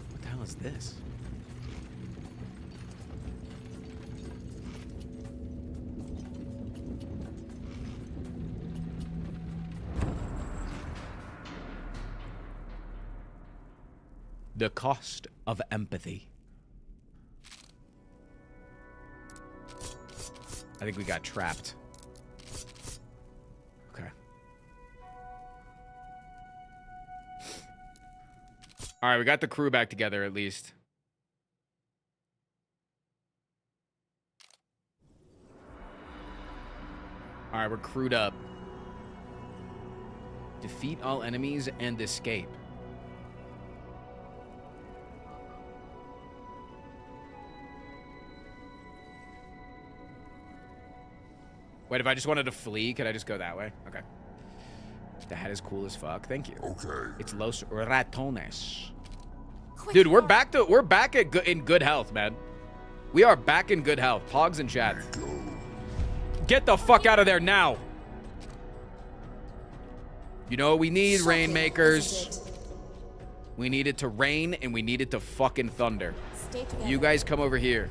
What the hell is this? The cost of empathy. I think we got trapped. Okay. All right, we got the crew back together at least. All right, we're crewed up. Defeat all enemies and escape. Wait, if I just wanted to flee, could I just go that way? Okay. The hat is cool as fuck. Thank you. Okay. It's Los Ratones. Dude, we're back in good health, man. We are back in good health. Pogs in chat. Get the fuck out of there now. You know what we need, Rainmakers? We need it to rain and we need it to fucking thunder. You guys come over here.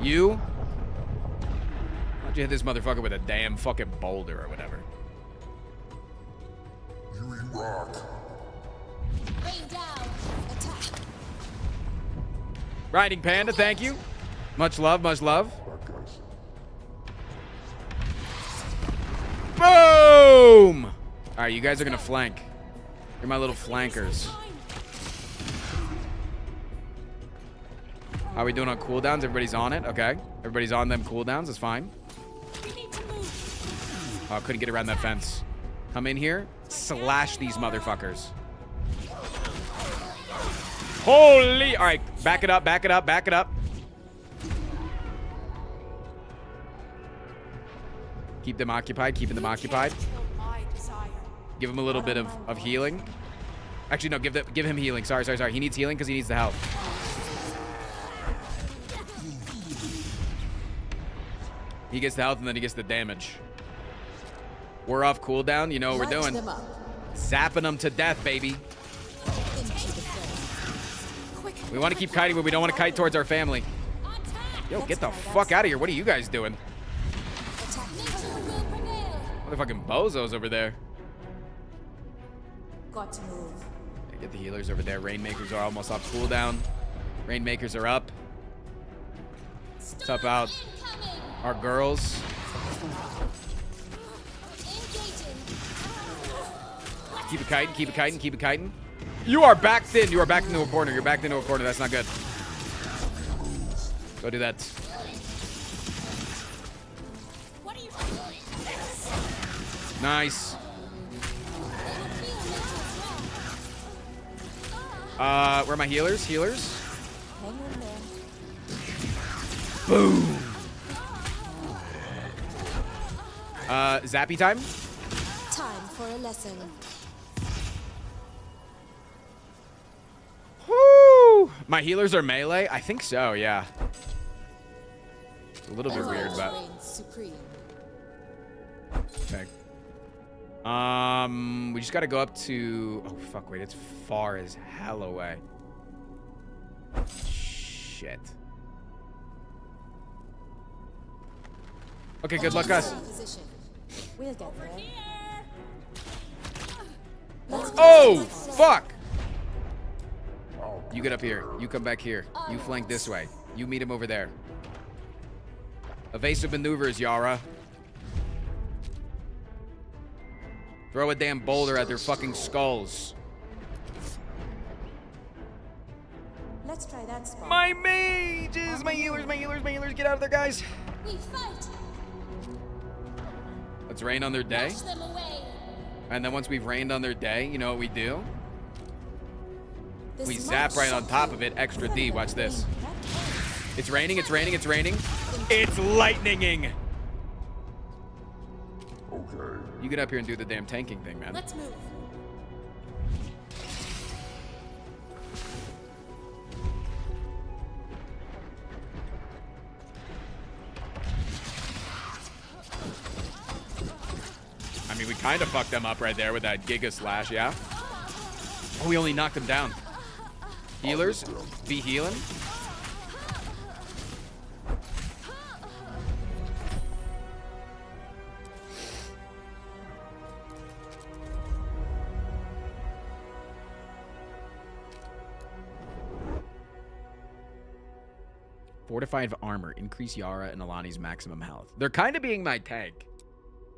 You? Why'd you hit this motherfucker with a damn fucking boulder or whatever? You eat rock. Rain down. Attack. Riding Panda, thank you. Much love, much love. Boom! Alright, you guys are gonna flank. You're my little flankers. How are we doing on cooldowns? Everybody's on it? Okay. Everybody's on them cooldowns. That's fine. Oh, couldn't get around that fence. Come in here. Slash these motherfuckers. Holy! All right. Back it up. Back it up. Back it up. Keep them occupied. Keeping them occupied. Give him a little bit of healing. Actually, no. Give him healing. Sorry. He needs healing because he needs the health. He gets the health and then he gets the damage. We're off cooldown. You know what we're doing. Zapping them to death, baby. We want to keep kiting, but we don't want to kite towards our family. Yo, get the fuck out of here. What are you guys doing? Motherfucking bozos over there. Got to move. Get the healers over there. Rainmakers are almost off cooldown. Rainmakers are up. Tough out. Our girls. Keep it kiting, keep it kiting, keep it kiting. You are backed in. You are backed into a corner. You're backed into a corner. That's not good. Go do that. Nice. Where are my healers? Healers. Hang in there. Boom. Zappy time. Time for a lesson. Woo! My healers are melee? I think so, yeah. It's a little bit weird, but... Supreme. Okay. We just gotta go up to... Oh, fuck, wait, it's far as hell away. Shit. Okay, good luck, guys. We'll get there. Oh, fuck! You get up here. You come back here. You flank this way. You meet him over there. Evasive maneuvers, Yara. Throw a damn boulder at their fucking skulls. Let's try that spot. My mages! My healers, my healers, my healers. Get out of there, guys. We fight. Let's rain on their day. Push them away. And then once we've rained on their day, you know what we do? This We might zap right on shock top you. of it. Extra D. Watch this. That It's raining, it's raining, it's raining. It's lightninging. Okay. You get up here and do the damn tanking thing, man. Let's move. I mean, we kind of fucked them up right there with that Giga Slash, yeah? Oh, we only knocked them down. Healers, be healing. Fortified armor, increase Yara and Alani's maximum health. They're kind of being my tank.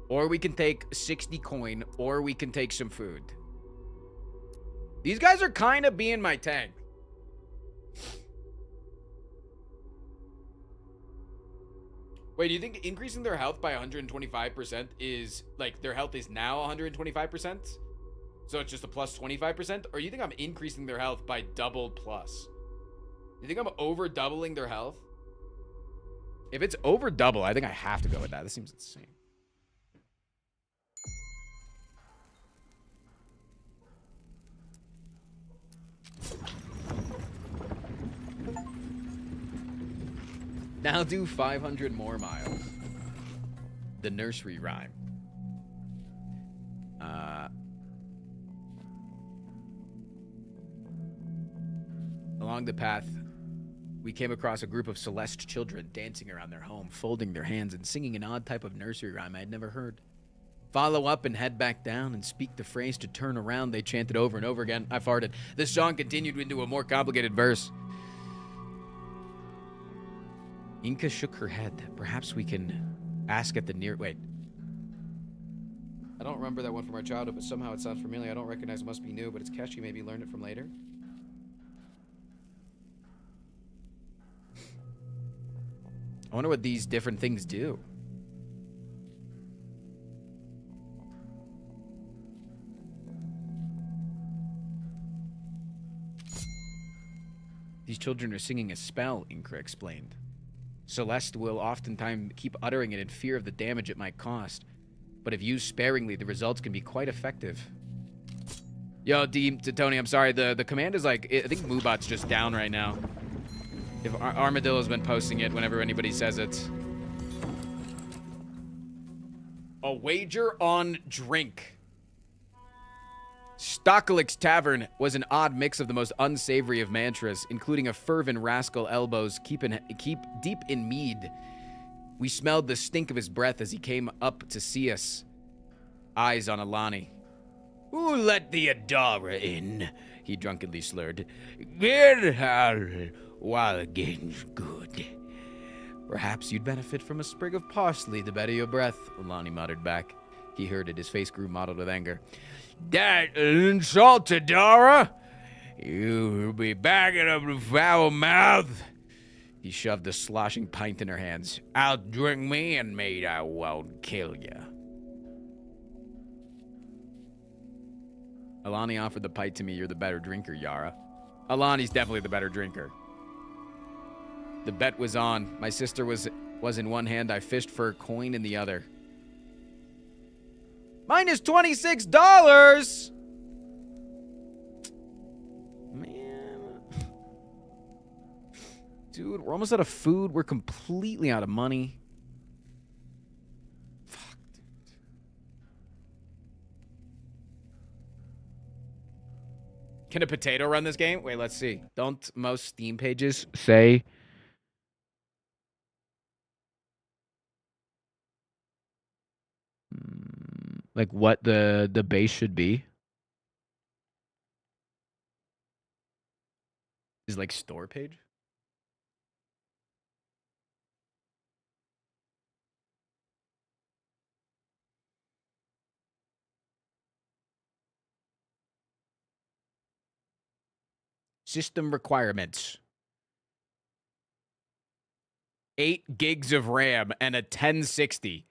Or we can take 60 coin, or we can take some food. These guys are kind of being my tank. Wait, do you think increasing their health by 125% is, like, their health is now 125%? So it's just a plus 25%? Or you think I'm increasing their health by double plus? You think I'm over doubling their health? If it's over double, I think I have to go with that. This seems insane. Now do 500 more miles. The nursery rhyme. Along the path, we came across a group of Celeste children dancing around their home, folding their hands and singing an odd type of nursery rhyme I had never heard. Follow up and head back down and speak the phrase to turn around, they chanted over and over again. I farted. This song continued into a more complicated verse. Inka shook her head. Perhaps we can ask at the near... Wait. I don't remember that one from our childhood, but somehow it sounds familiar. I don't recognize it must be new, but it's catchy. Maybe learned it from later. I wonder what these different things do. These children are singing a spell, Inkra explained. Celeste will oftentimes keep uttering it in fear of the damage it might cost. But if used sparingly, the results can be quite effective. Yo, Tony, I'm sorry. The command is like... I think Moobot's just down right now. If Armadillo's been posting it whenever anybody says it. A wager on drink. Stockelik's Tavern was an odd mix of the most unsavory of mantras, including a fervent rascal elbows keep deep in mead. We smelled the stink of his breath as he came up to see us. Eyes on Alani. Who let the Adara in? He drunkenly slurred. Get out while the game's good. Perhaps you'd benefit from a sprig of parsley to better your breath, Alani muttered back. He heard it, his face grew mottled with anger. That insult to Dara? You'll be bagging up the foul mouth. He shoved a sloshing pint in her hands. Outdrink me and mate I won't kill you. Alani offered the pint to me. You're the better drinker, Yara. Alani's definitely the better drinker. The bet was on. My sister was in one hand. I fished for a coin in the other. Minus $26! Man. Dude, we're almost out of food. We're completely out of money. Fuck, dude. Can a potato run this game? Wait, let's see. Don't most Steam pages say... like what the base should be? Is like store page? System requirements. 8 gigs of RAM and a 1060.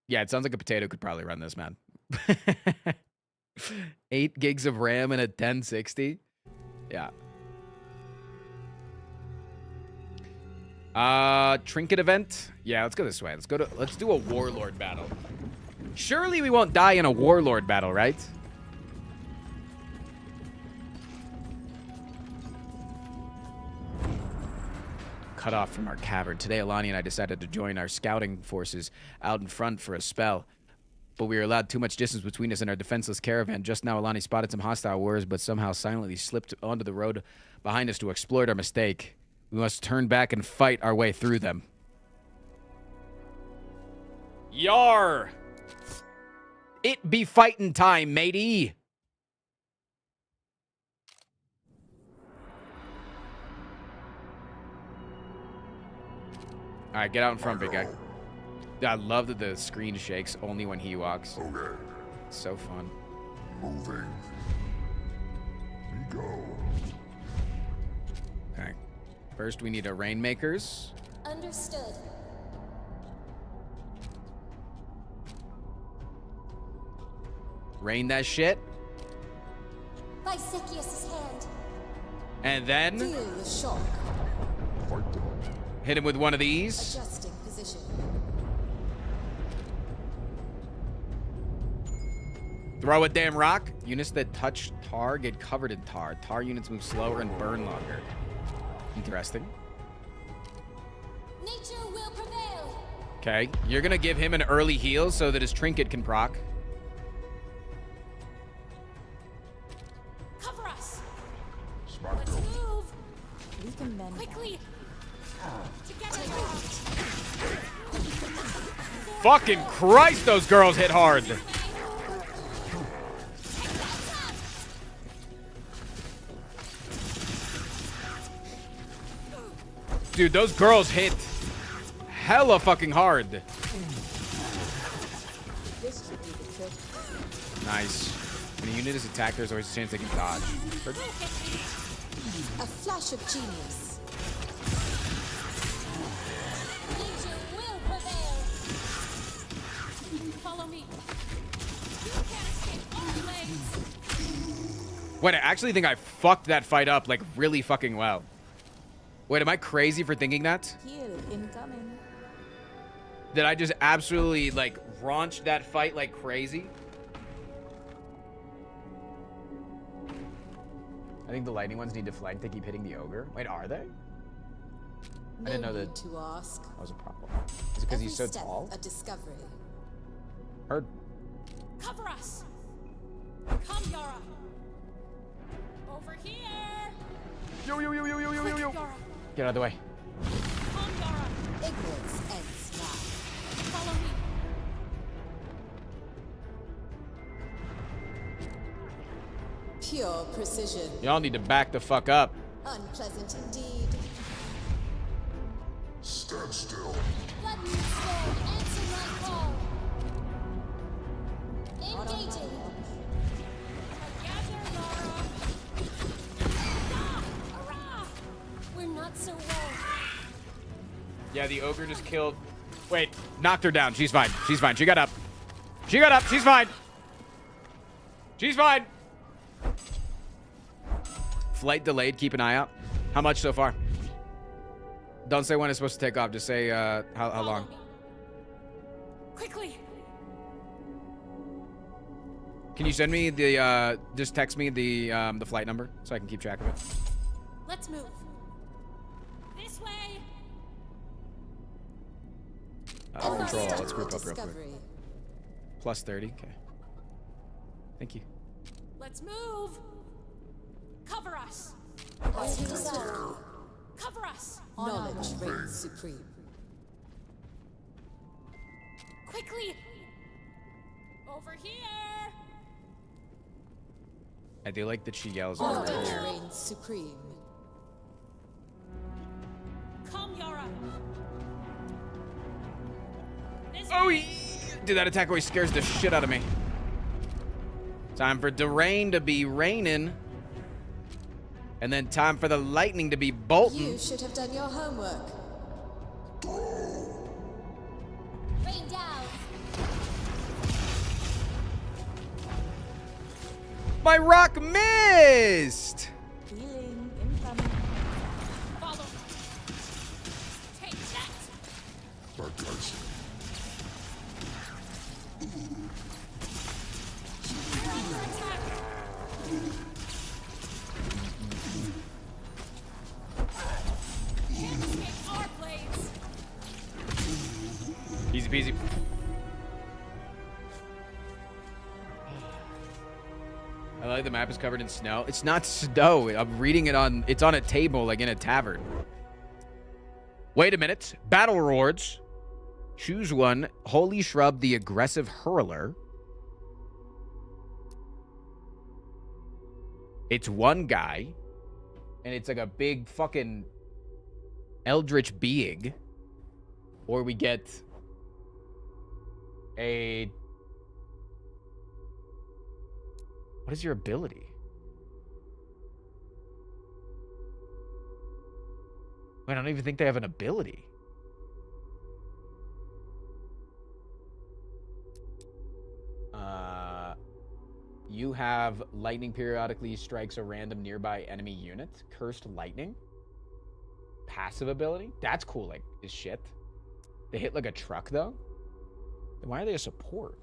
Yeah, it sounds like a potato could probably run this, man. 8 gigs of RAM and a 1060. Yeah. Trinket event. Yeah, let's go this way. Let's do a warlord battle. Surely we won't die in a warlord battle, right? Cut off from our cavern. Today, Alani and I decided to join our scouting forces out in front for a spell. But we were allowed too much distance between us and our defenseless caravan. Just now, Alani spotted some hostile warriors, but somehow silently slipped onto the road behind us to exploit our mistake. We must turn back and fight our way through them. Yar! It be fighting time, matey! All right, get out in front, big guy. I love that the screen shakes only when he walks. Okay. It's so fun. Moving. We go. Okay. First, we need a Rainmakers. Understood. Rain that shit. By Zacchaeus' hand. And then... Feel the shock. Hit him with one of these. Adjusting position. Throw a damn rock. Units that touch tar get covered in tar. Tar units move slower and burn longer. Interesting. Nature will prevail. Okay, you're gonna give him an early heal so that his trinket can proc. Cover us. Let's move. We can mend quickly. Fucking Christ, those girls hit hard. Dude, those girls hit hella fucking hard. Nice. When a unit is attacked, there's always a chance they can dodge. A flash of genius. Nature will prevail. Follow me. You can't escape our legs. Wait, I actually think I fucked that fight up like really fucking well. Wait, am I crazy for thinking that? Heal incoming. Did I just absolutely like launch that fight like crazy? I think the lightning ones need to flank to keep hitting the ogre. Wait, are they? I didn't know that to ask. That was a problem. Is it because he's so tall? A discovery. Heard. Cover us. Come, Yara. Over here. Yo. Quick, Yara. Get out of the way. Come, Yara. Ignorance ends now. Follow me. Pure precision. Y'all need to back the fuck up. Unpleasant indeed. Stand still. Blood and sword, answer my call. Engaging. Together, Yara. Hurrah! We're not so well. Yeah, the ogre just killed. Wait, knocked her down. She's fine. She's fine. She got up. She got up. She's fine. She's fine. Flight delayed. Keep an eye out. How much so far? Don't say when it's supposed to take off. Just say how long. Quickly. Can you send me the just text me the flight number so I can keep track of it? Let's move. This way. Control. Let's group up real quick. Plus 30. Okay. Thank you. Let's move. Cover us. Cover us. Knowledge reigns supreme. Quickly. Over here. I do like that she yells over Knowledge here. reigns supreme. Come, Yara. Oh, dude, that attack always scares the shit out of me. Time for the rain to be raining. And then time for the lightning to be bolting. You should have done your homework. Rain down. My rock missed! Healing incoming. Follow. Take that. That guy's Under attack. Can't escape our blades. Easy peasy. I like the map is covered in snow. It's not snow. I'm reading it on, it's on a table like in a tavern. Wait a minute. Battle rewards. Choose one. Holy Shrub, the aggressive hurler. It's one guy. And it's like a big fucking eldritch being. Or we get a... What is your ability? Wait, I don't even think they have an ability. You have lightning periodically strikes a random nearby enemy unit. Cursed lightning. Passive ability. That's cool, like, as shit. They hit like a truck, though. Then why are they a support?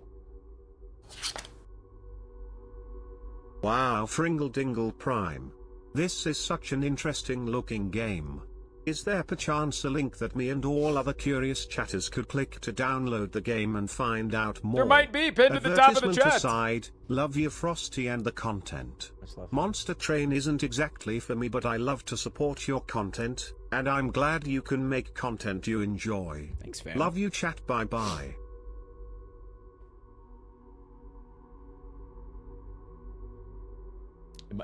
Wow, Fringle Dingle Prime. This is such an interesting looking game. Is there perchance a link that me and all other curious chatters could click to download the game and find out more? There might be, pinned at the top of the Advertisement chat. aside, love you Frosty and the content. Monster Train isn't exactly for me, but I love to support your content, and I'm glad you can make content you enjoy. Thanks, fam. Love you chat, bye bye.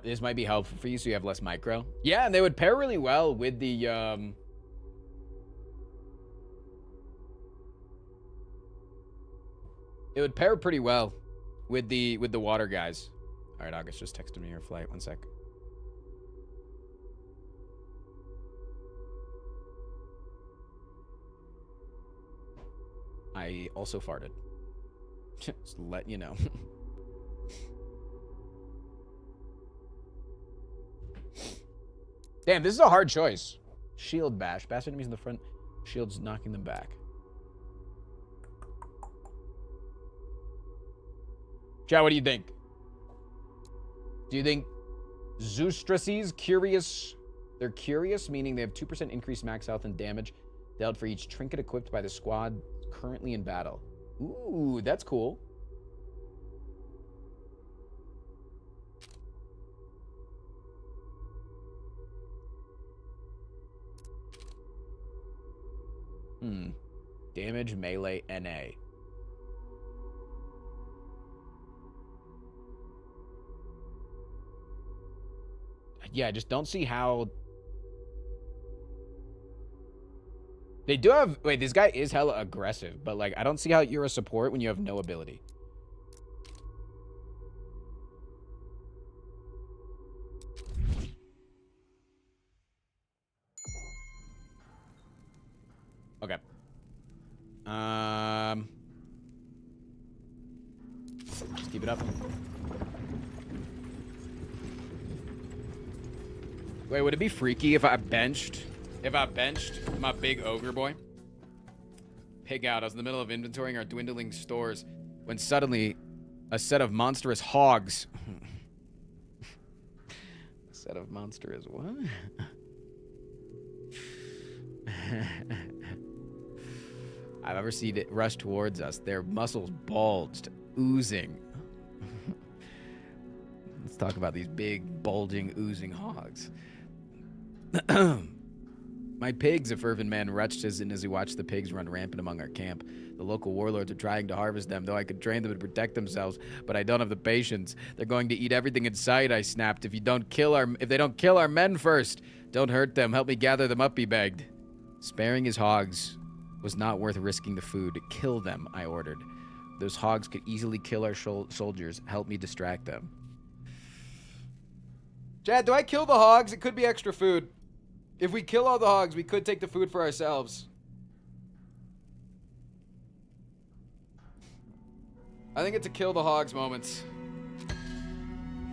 This might be helpful for you so you have less micro. Yeah, and they would pair really well with the it would pair pretty well with the water guys. All right, August just texted me your flight. 1 sec. I also farted. Just letting you know. Damn, this is a hard choice. Shield bash. Bash enemies in the front. Shields knocking them back. Chat, what do you think? Do you think Zoostraces curious? They're curious, meaning they have 2% increased max health and damage dealt for each trinket equipped by the squad currently in battle. Ooh, that's cool. Damage, melee, NA. Yeah, I just don't see how... They do have... Wait, this guy is hella aggressive, but, like, I don't see how you're a support when you have no ability. Okay. Just keep it up. Wait, would it be freaky if I benched my big ogre boy? Pig out. I was in the middle of inventorying our dwindling stores when suddenly a set of monstrous hogs. A set of monstrous what? I've ever seen it rush towards us. Their muscles bulged, oozing. Let's talk about these big, bulging, oozing hogs. My pigs, a fervent man retched as he watched the pigs run rampant among our camp. The local warlords are trying to harvest them, though I could train them to protect themselves, but I don't have the patience. They're going to eat everything in sight, I snapped. If they don't kill our men first, don't hurt them. Help me gather them up, he begged. Sparing his hogs was not worth risking the food. Kill them, I ordered. Those hogs could easily kill our soldiers. Help me distract them. Chad, do I kill the hogs? It could be extra food. If we kill all the hogs, we could take the food for ourselves. I think it's a kill the hogs moment.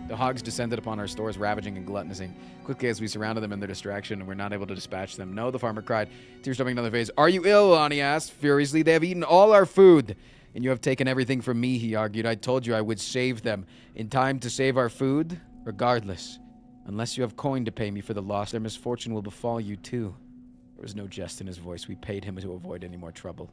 The hogs descended upon our stores, ravaging and gluttonizing. Quickly as we surrounded them in their distraction and were not able to dispatch them. No, the farmer cried, tears coming down their face. Are you ill, Lonnie asked furiously. They have eaten all our food. And you have taken everything from me, he argued. I told you I would save them. In time to save our food? Regardless. Unless you have coin to pay me for the loss, their misfortune will befall you too. There was no jest in his voice. We paid him to avoid any more trouble.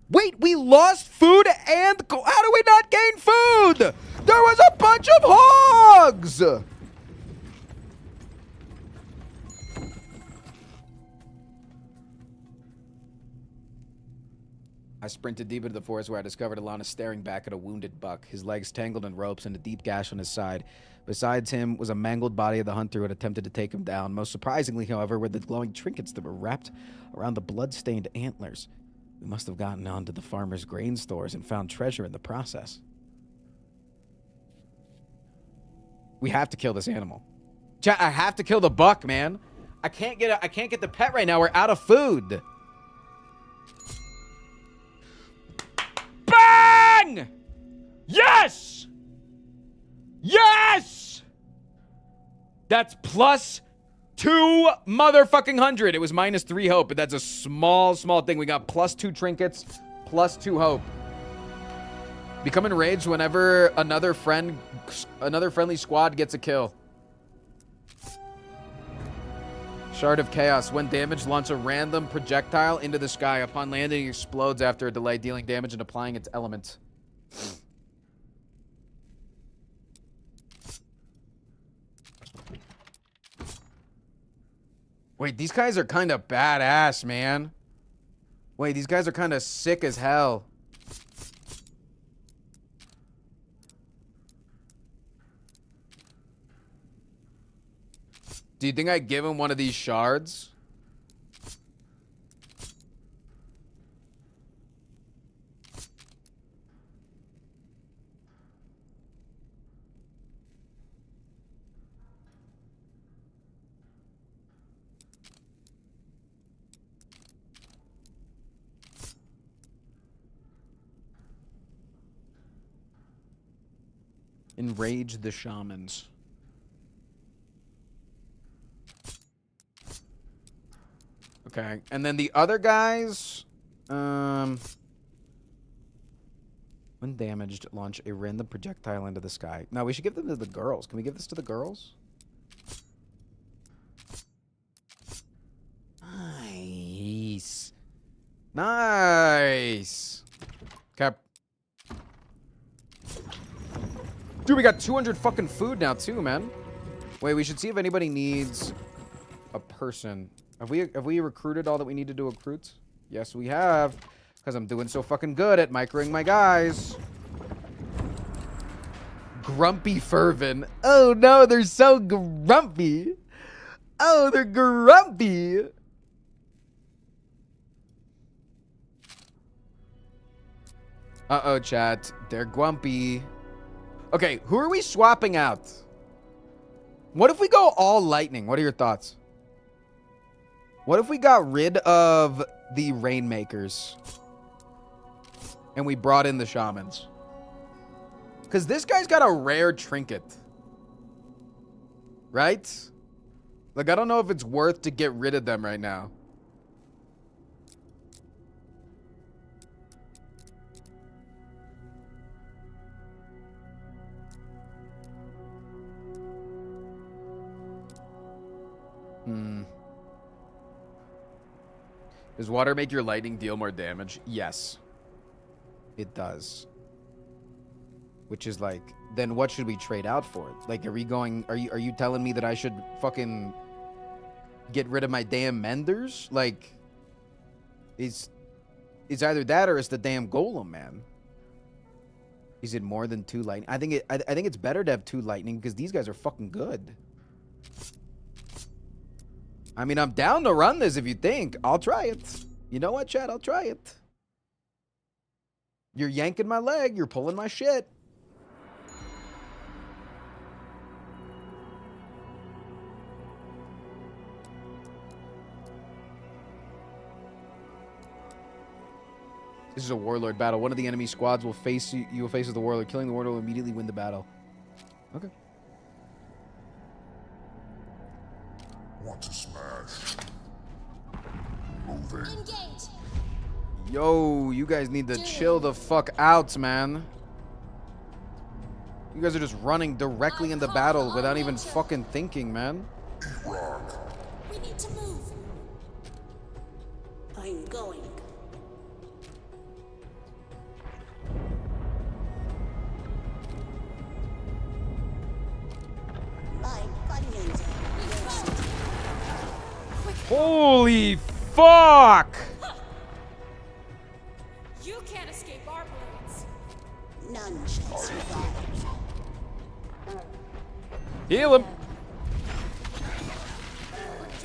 Wait, we lost food and... How do we not gain food? There was a bunch of hogs! I sprinted deep into the forest where I discovered Alana staring back at a wounded buck, his legs tangled in ropes and a deep gash on his side. Besides him was a mangled body of the hunter who had attempted to take him down. Most surprisingly, however, were the glowing trinkets that were wrapped around the blood-stained antlers. We must have gotten onto the farmer's grain stores and found treasure in the process. We have to kill this animal. I have to kill the buck, man. I can't get the pet right now. We're out of food. Bang! Yes! Yes! That's plus 2 motherfucking hundred. It was minus 3 hope, but that's a small thing. We got plus 2 trinkets, plus 2 hope. Become enraged whenever another friendly squad gets a kill. Shard of Chaos. When damaged, launch a random projectile into the sky. Upon landing, it explodes after a delay, dealing damage and applying its element. Wait, these guys are kind of badass, man. Wait, these guys are kind of sick as hell. Do you think I'd give him one of these shards? Enrage the shamans. Okay, and then the other guys, when damaged, launch a random projectile into the sky. No, we should give them to the girls. Can we give this to the girls? Nice. Nice. Okay. Dude, we got 200 fucking food now too, man. Wait, we should see if anybody needs a person. Have we recruited all that we need to recruit? Yes, we have. Because I'm doing so fucking good at microing my guys. Grumpy Fervin. Oh no, they're so grumpy. Oh, they're grumpy. Uh-oh, chat. They're grumpy. Okay, who are we swapping out? What if we go all lightning? What are your thoughts? What if we got rid of the Rainmakers and we brought in the Shamans? Because this guy's got a rare trinket. Right? Like, I don't know if it's worth to get rid of them right now. Does water make your lightning deal more damage? Yes. It does. Which is like, then what should we trade out for it? Like, are you telling me that I should fucking get rid of my damn menders? Like, it's either that or it's the damn golem, man. Is it more than 2 lightning? I think it's better to have 2 lightning because these guys are fucking good. I mean, I'm down to run this if you think. I'll try it. You know what, chat? I'll try it. You're yanking my leg. You're pulling my shit. This is a warlord battle. One of the enemy squads will face you. You will face with the warlord. Killing the warlord will immediately win the battle. Okay. Want to smash? Moving. Engage. Yo, you guys need to chill the fuck out, man. You guys are just running directly into battle without even fucking thinking, man. We need to move. I'm going. My bunions are bursting. Holy fuck! You can't escape our blades. None shall survive. Heal him.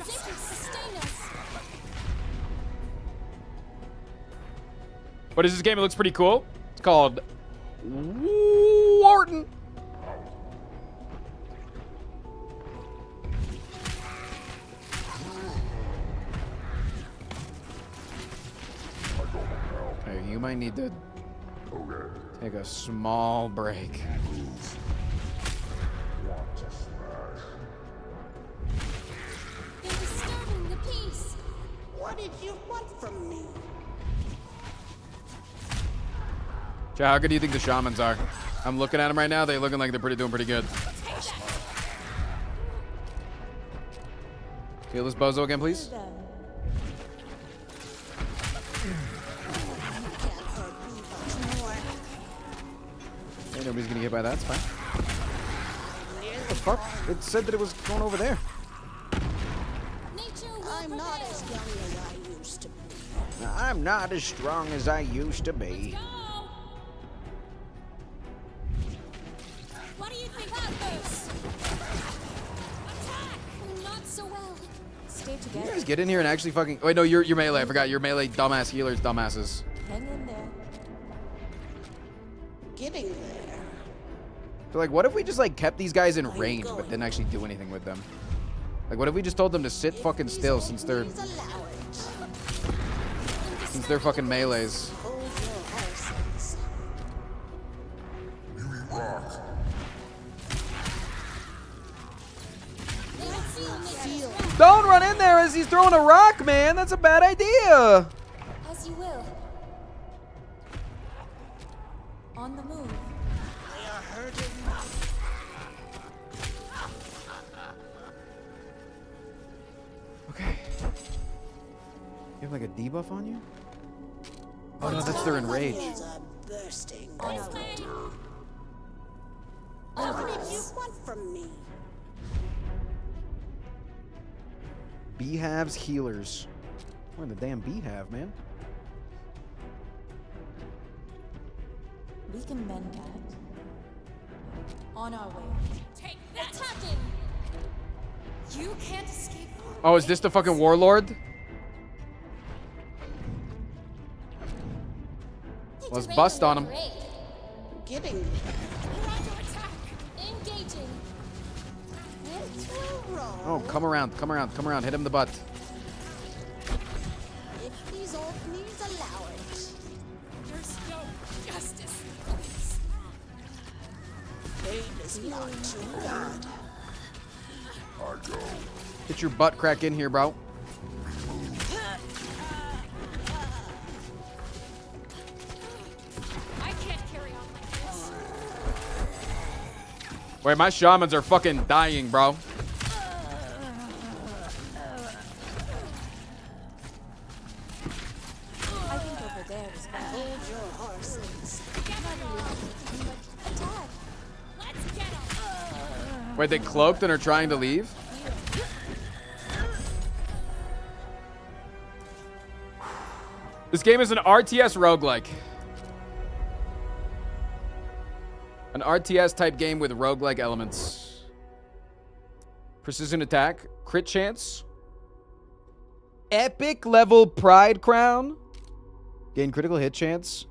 Sustain us. What is this game? It looks pretty cool. It's called Wharton. Hey, you might need to take a small break. They're disturbing the peace. What did you want from me? Chat, how good do you think the shamans are? I'm looking at them right now. They're looking like they're doing pretty good. Heal this bozo again, please. Hey, nobody's gonna get by that. It's fine. What the fuck? It said that it was going over there. I'm not as young as I used to be. I'm not as strong as I used to be. What do you think of this? Attack! We're not so well. Stay You together. guys get in here and actually fucking... Wait, no, you're melee. I forgot. You're melee dumbass healers, dumbasses. Hang in there. Getting there. So, like, what if we just, like, kept these guys in range but didn't actually do anything with them? Like, what if we just told them to sit fucking still since they're fucking melees? Hold your horses. Don't run in there as he's throwing a rock, man. That's a bad idea. As you will. On the move. They are hurting. Okay. You have, like, a debuff on you? Oh, no, that's their enrage. Are bursting. What did you want from me? Beehives healers. What in the damn beehive, man? We can mend that. On our way. Take that! Attacking! You can't escape. Oh, is this the fucking warlord? Let's bust on him. Getting. We're under attack. Engaging. Oh, come around. Hit him in the butt. If these old knees allow it. There's no justice. is not too bad. I go. Get your butt crack in here, bro. I can't carry on like this. Wait, my shamans are fucking dying, bro. I think over there is bad. Hold your horses. Attack. Let's get him. Wait, they cloaked and are trying to leave? This game is an RTS roguelike. An RTS type game with roguelike elements. Precision attack, crit chance. Epic level pride crown. Gain critical hit chance.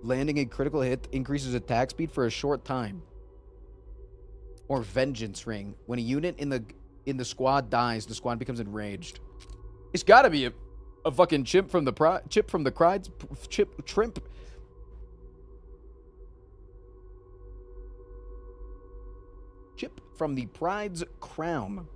Landing a critical hit increases attack speed for a short time. Or vengeance ring. When a unit in the squad dies, the squad becomes enraged. It's gotta be a fucking chimp from the crides. Trimp. Chip from the pride's crown.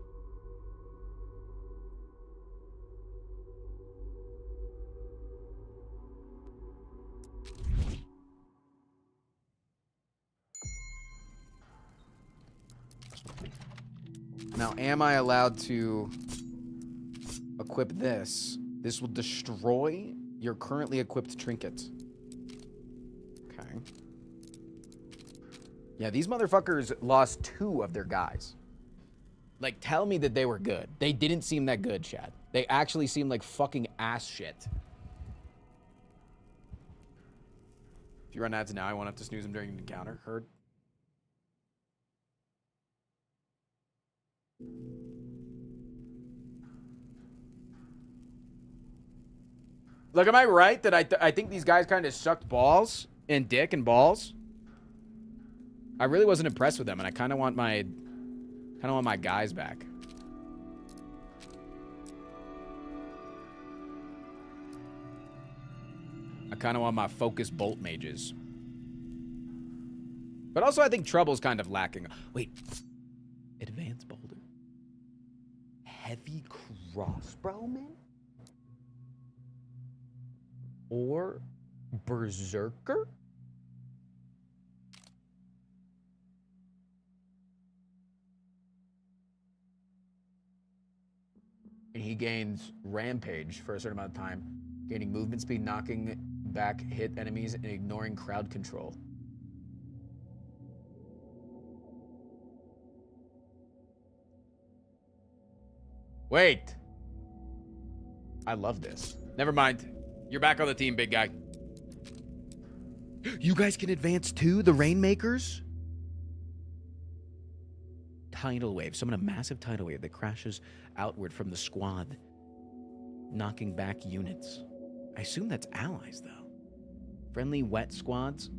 Now, am I allowed to equip this? This will destroy your currently equipped trinket. Okay. Yeah, these motherfuckers lost 2 of their guys. Like, tell me that they were good. They didn't seem that good, Chad. They actually seemed like fucking ass shit. If you run ads now, I won't have to snooze them during an encounter. Heard? Look, am I right that I think these guys kind of sucked balls and dick and balls? I really wasn't impressed with them, and I kind of want my guys back. I kind of want my focus bolt mages. But also, I think Trouble's kind of lacking. Wait, advanced boulder, heavy crossbowman, or berserker? And he gains rampage for a certain amount of time, gaining movement speed, knocking back hit enemies, and ignoring crowd control. Wait. I love this. Never mind. You're back on the team, big guy. You guys can advance too, the Rainmakers? Tidal wave. Summon a massive tidal wave that crashes outward from the squad, knocking back units. I assume that's allies, though. Friendly wet squads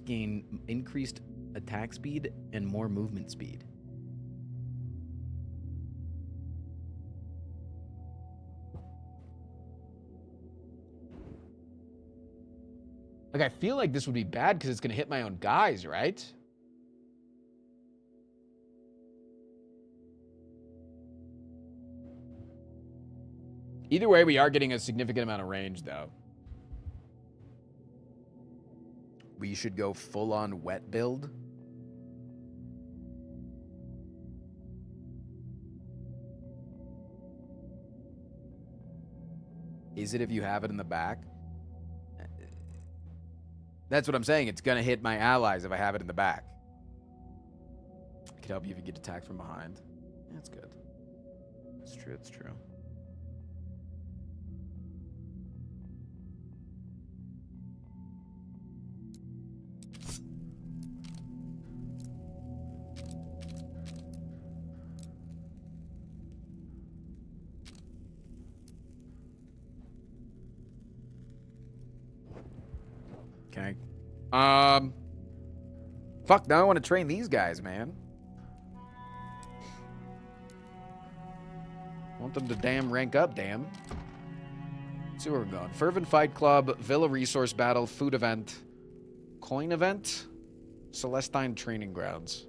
gain increased attack speed and more movement speed. Like, I feel like this would be bad because it's going to hit my own guys, right? Either way, we are getting a significant amount of range, though. We should go full-on wet build. Is it if you have it in the back? That's what I'm saying. It's going to hit my allies if I have it in the back. I could help you if you get attacked from behind. That's good. It's true. It's true. Okay. Fuck, now I want to train these guys, man. Want them to damn rank up, damn. Let's see where we're going. Fervent Fight Club, Villa Resource Battle, Food Event, Coin Event. Celestine Training Grounds.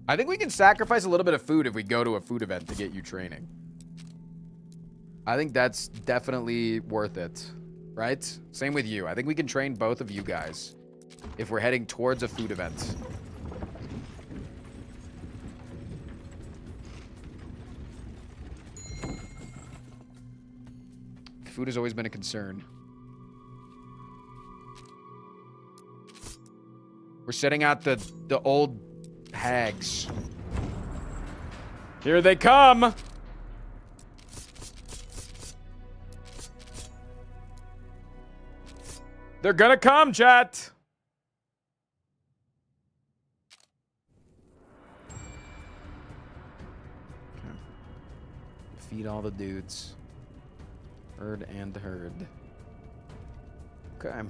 I think we can sacrifice a little bit of food if we go to a food event to get you training. I think that's definitely worth it, right? Same with you. I think we can train both of you guys if we're heading towards a food event. Food has always been a concern. We're setting out the old hags. Here they come! They're gonna come, chat! Okay. Feed all the dudes. Herd and herd. Okay.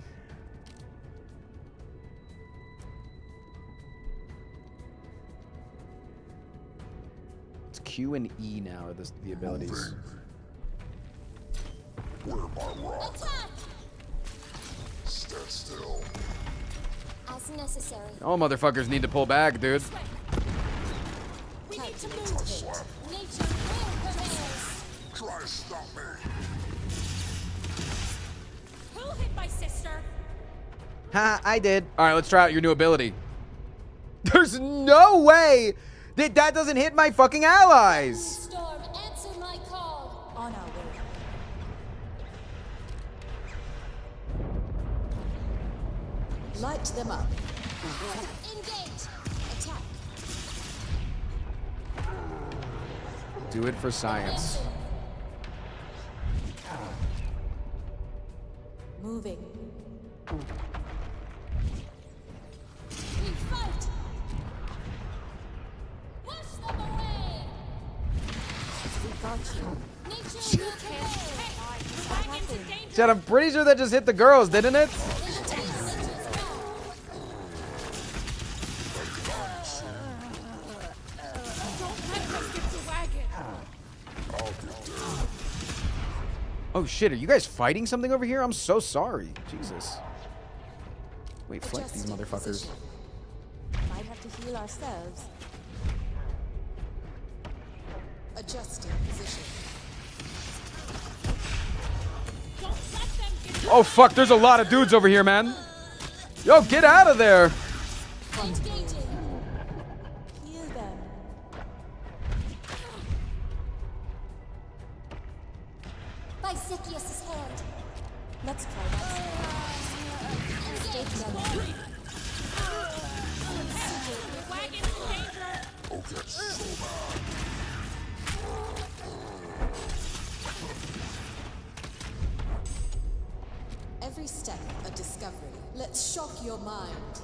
It's Q and E now are the abilities. Where my rock? Stand still. As necessary. All motherfuckers need to pull back, dude. We need to move it. Nature will prevail. Try to stop me. Who hit my sister? Ha, I did. All right, let's try out your new ability. There's no way that doesn't hit my fucking allies. Storm, answer my call. On our way. Light them up. Engage. Attack. Do it for science. Moving. We fight. Push them away. We got you. Nature will prevail. Chad, I'm pretty sure that just hit the girls, didn't it? Oh shit, are you guys fighting something over here? I'm so sorry. Jesus. Wait, flank these motherfuckers. Might have to heal ourselves. Adjusting position. Oh fuck, there's a lot of dudes over here, man. Yo, get out of there. Heal them. By Zycius' hand. Let's try that. Stay together. Okay, so bad. Every step a discovery. Let's shock your mind.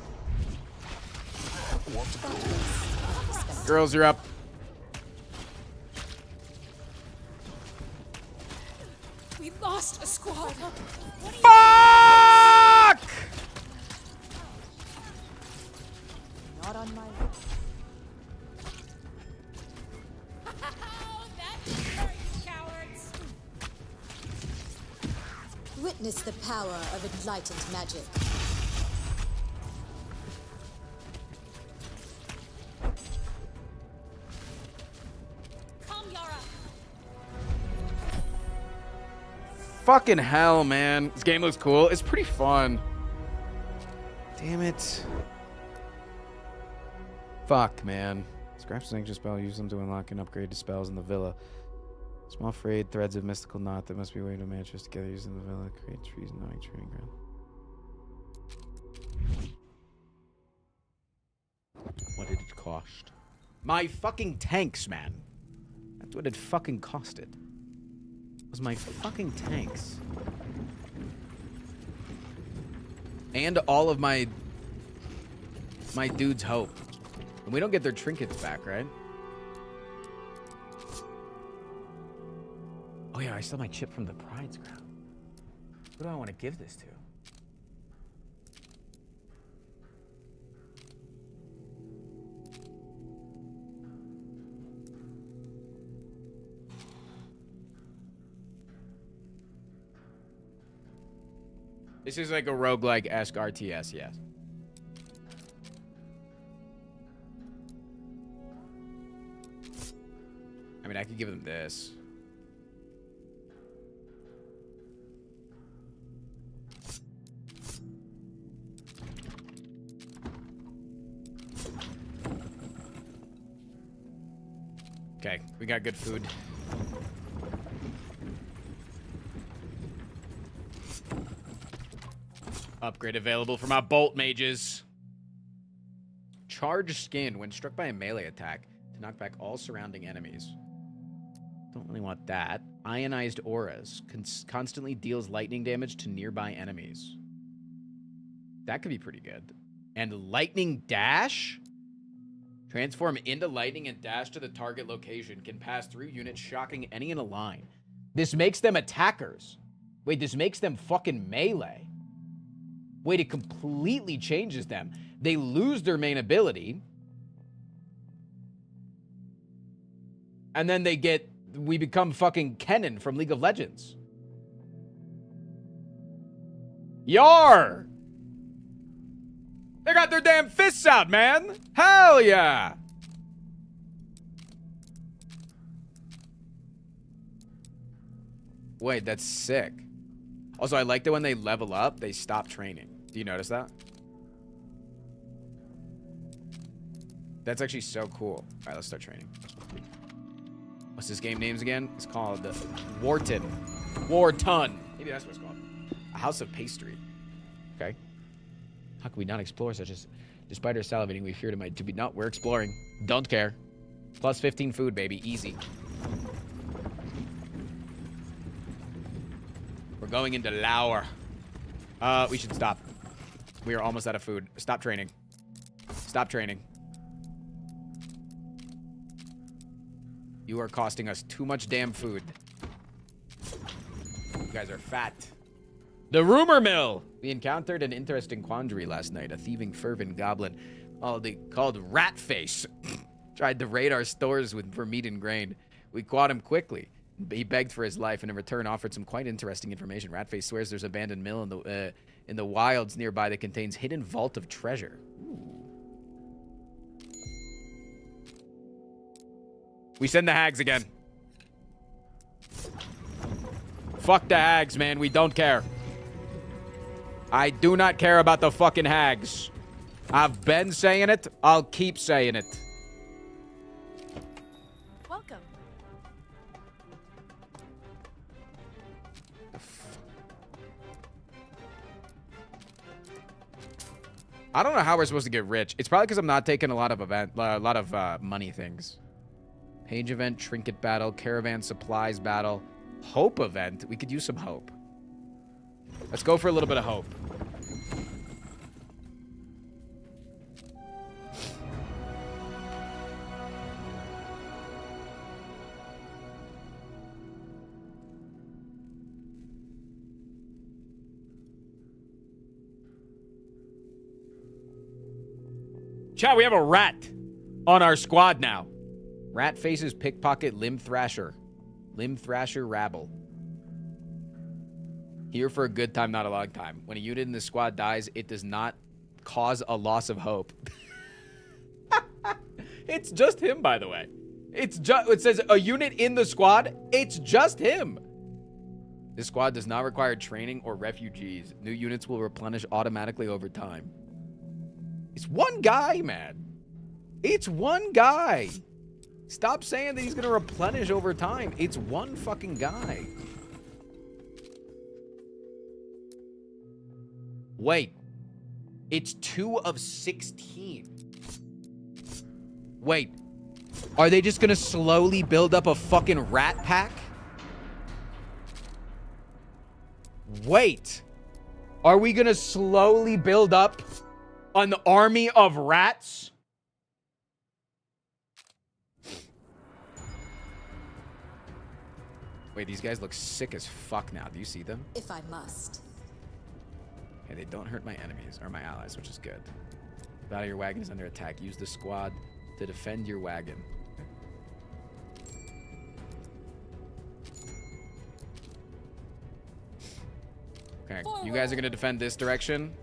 Girls, you're up. We lost a squad. Fuck! Not on my Witness the power of enlightened magic. Come, Yara. Fucking hell, man. This game looks cool. It's pretty fun. Damn it. Fuck, man. Scrap signature spell. Use them to unlock and upgrade the spells in the villa. Small frayed threads of mystical knot that must be woven to matches together using the villa. Create trees and knowing training ground. What did it cost? My fucking tanks, man. That's what it fucking costed. Was my fucking tanks. And all of my dude's hope. And we don't get their trinkets back, right? Oh yeah, I still have my chip from the Pride's ground. Who do I want to give this to? This is like a roguelike-esque RTS, yes. I mean, I could give them this. Okay, we got good food. Upgrade available for my bolt mages. Charge skin when struck by a melee attack to knock back all surrounding enemies. Don't really want that. Ionized auras constantly deals lightning damage to nearby enemies. That could be pretty good. And lightning dash? Transform into lightning and dash to the target location. Can pass through units, shocking any in a line. This makes them attackers. Wait, this makes them fucking melee. Wait, it completely changes them. They lose their main ability. And then we become fucking Kennen from League of Legends. Yar! They got their damn fists out, man! Hell yeah! Wait, that's sick. Also, I like that when they level up, they stop training. Do you notice that? That's actually so cool. All right, let's start training. What's this game names again? It's called Wharton. Wharton. Maybe that's what it's called. A House of Pastry. Okay. How can we not explore such as... Despite our salivating, we feared it might be... No, we're exploring. Don't care. Plus 15 food, baby. Easy. We're going into Lower. We should stop. We are almost out of food. Stop training. Stop training. You are costing us too much damn food. You guys are fat. The rumor mill. We encountered an interesting quandary last night. A thieving fervent goblin called Ratface tried to raid our stores for meat and grain. We caught him quickly. He begged for his life and in return offered some quite interesting information. Ratface swears there's an abandoned mill in the wilds nearby that contains hidden vault of treasure. Ooh. We send the hags again. Fuck the hags, man. We don't care. I do not care about the fucking hags. I've been saying it. I'll keep saying it. Welcome. I don't know how we're supposed to get rich. It's probably because I'm not taking a lot of money things. Page event, trinket battle, caravan supplies battle, hope event. We could use some hope. Let's go for a little bit of hope. Chat, we have a rat on our squad now. Rat faces, pickpocket, limb thrasher. Limb thrasher rabble. Here for a good time, not a long time. When a unit in the squad dies, it does not cause a loss of hope. It's just him, by the way. It says a unit in the squad. It's just him. This squad does not require training or refugees. New units will replenish automatically over time. It's one guy, man. It's one guy. Stop saying that he's going to replenish over time. It's one fucking guy. Wait. It's 2 of 16. Wait. Are they just going to slowly build up a fucking rat pack? Wait. Are we going to slowly build up an army of rats? Wait, these guys look sick as fuck now. Do you see them? If I must. Okay, they don't hurt my enemies or my allies, which is good. Battle your wagon is under attack. Use the squad to defend your wagon. Okay, you guys are gonna defend this direction.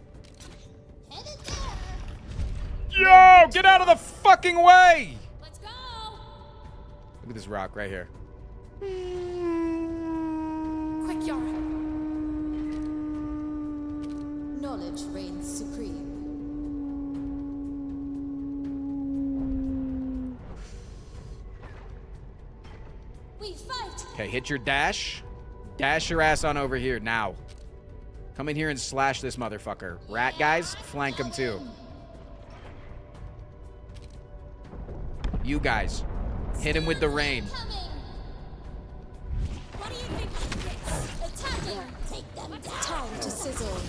Yo, get out of the fucking way! Let's go. Look at this rock right here. Quick, Yara. Knowledge reigns supreme. We fight. Okay, hit your dash. Dash your ass on over here now. Come in here and slash this motherfucker. Rat guys, flank him too. You guys, hit him with the rain. What do you think of this? Attacking. Take them down. Time to sizzle.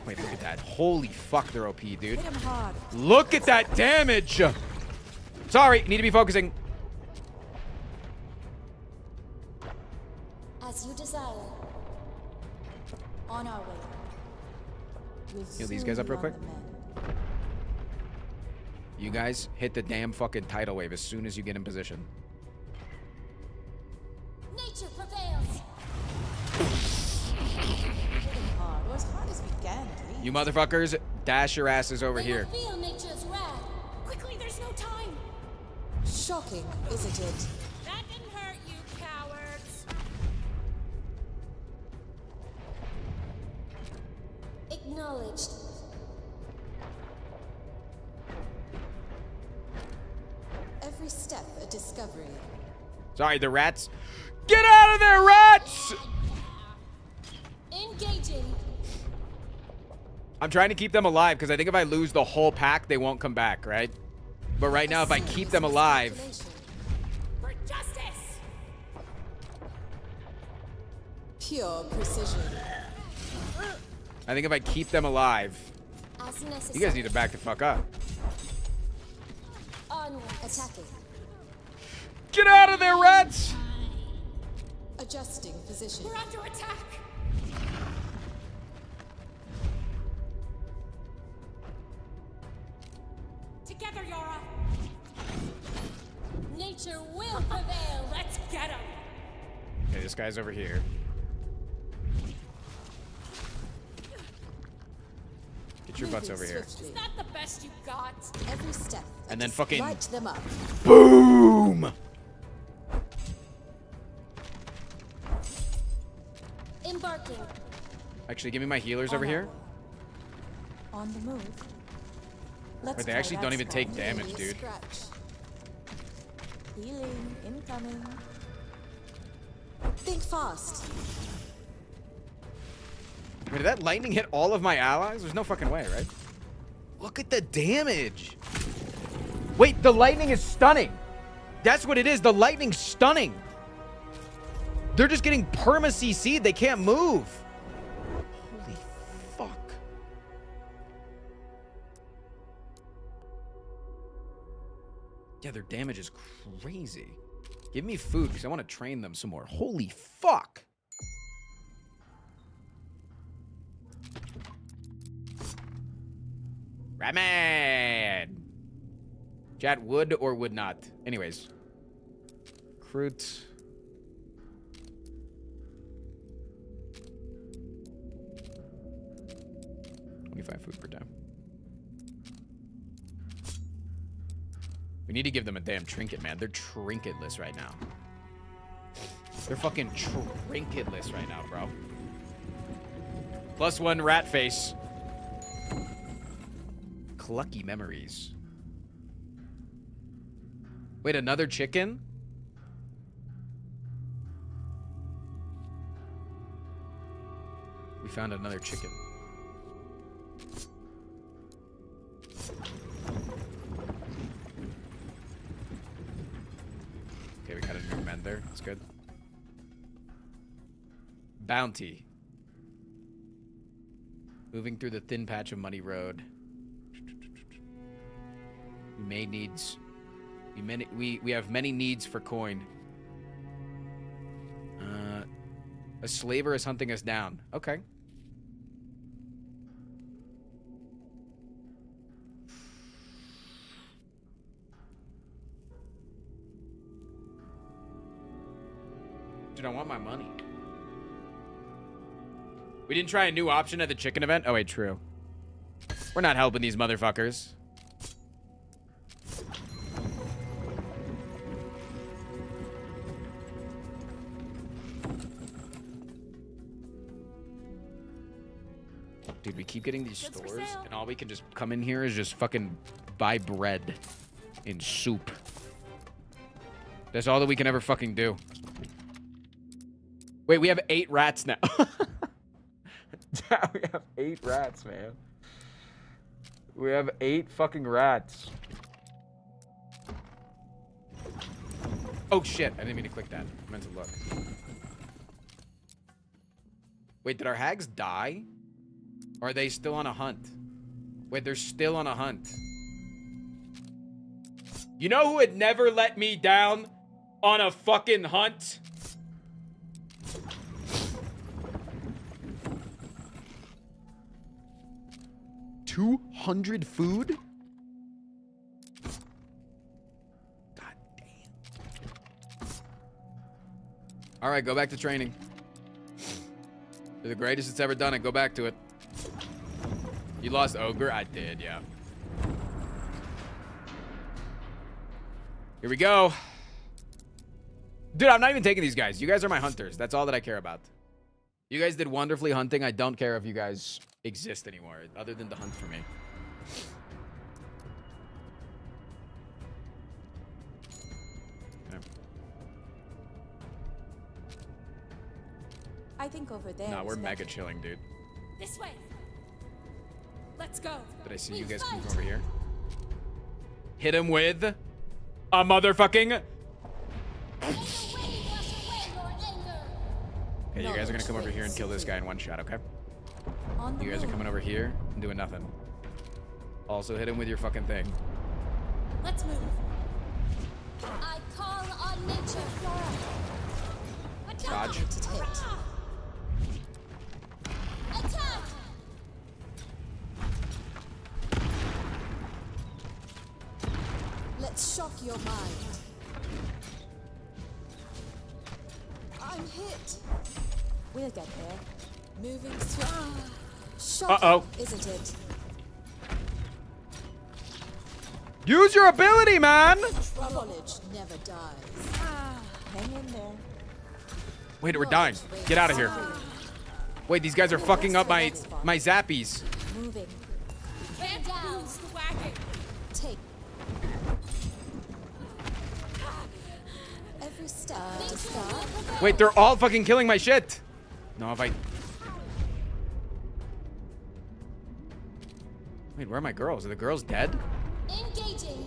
Wait, look at that. Holy fuck, they're OP, dude. Hit him hard. Look at that damage. Sorry, need to be focusing. As you desire. On our way. We'll Heal these guys up real quick. You guys hit the damn fucking tidal wave as soon as you get in position. Nature prevails. Hard. As hard as we can, please. You motherfuckers, dash your asses over here. Feel nature's wrath. Quickly, there's no time. Shocking, isn't it? That didn't hurt you, cowards. Acknowledged. Every step a discovery. Sorry, the rats. Get out of there, rats! Engaging. I'm trying to keep them alive because I think if I lose the whole pack, they won't come back, right? But right now, if I keep them alive... For justice. Pure precision. I think if I keep them alive... As necessary. You guys need to back the fuck up. Onward. Attacking. Get out of there, rats! Adjusting position. We're under attack. Together, Yara. Nature will prevail. Let's get him. Okay, this guy's over here. Get your butts over here. Is that the best you got? Every step. And then fucking... Light them up. Boom! Embarking. Actually, give me my healers over here. On the move. Let's But they try actually that don't even take spot. damage, dude. Scratch. Healing incoming. Think fast. Wait, did that lightning hit all of my allies? There's no fucking way, right? Look at the damage. Wait, the lightning is stunning. That's what it is. The lightning's stunning. They're just getting perma CC'd. They can't move. Holy fuck. Yeah, their damage is crazy. Give me food because I want to train them some more. Holy fuck. Ratman! Chat, would or would not? Anyways. Recruit. $25 food per time. We need to give them a damn trinket, man. They're trinketless right now. They're fucking trinketless right now, bro. +1 rat face. Clucky memories. Wait, another chicken? We found another chicken. Okay, we got a new mender. That's good. Bounty. Moving through the thin patch of muddy road. We have many needs for coin. A slaver is hunting us down. Okay. Dude, I want my money. We didn't try a new option at the chicken event? Oh, wait, true. We're not helping these motherfuckers. Dude, we keep getting these stores, and all we can just come in here is just fucking buy bread and soup. That's all that we can ever fucking do. Wait, we have 8 rats now. We have 8 rats, man. We have 8 fucking rats. Oh, shit. I didn't mean to click that. I meant to look. Wait, did our hags die? Or are they still on a hunt? Wait, they're still on a hunt. You know who would never let me down on a fucking hunt? 200 food? God damn. All right, go back to training. You're the greatest it's ever done it. Go back to it. You lost Ogre? I did, yeah. Here we go. Dude, I'm not even taking these guys. You guys are my hunters. That's all that I care about. You guys did wonderfully hunting. I don't care if you guys exist anymore, other than to hunt for me. Okay. I think over there. Nah, we're is mega better. chilling, dude. This way. Let's go. Did I see you guys come from over here? Hit him with a motherfucking... Okay, you guys are gonna come over here and kill this guy in one shot, okay? You guys are coming over here and doing nothing. Also hit him with your fucking thing. Let's move. I call on nature. Dodge. Attack! Let's shock your mind. I'm hit. We'll get there. Moving swiftly. Shocking, isn't it? Use your ability, man! Knowledge never dies. Hang in there. Wait, we're dying. Get out of here. Wait, these guys are fucking up my zappies. Moving. Man down. The wagon. Take. Every step to start. Wait, they're all fucking killing my shit. No, if I... Wait, where are my girls? Are the girls dead? Engaging.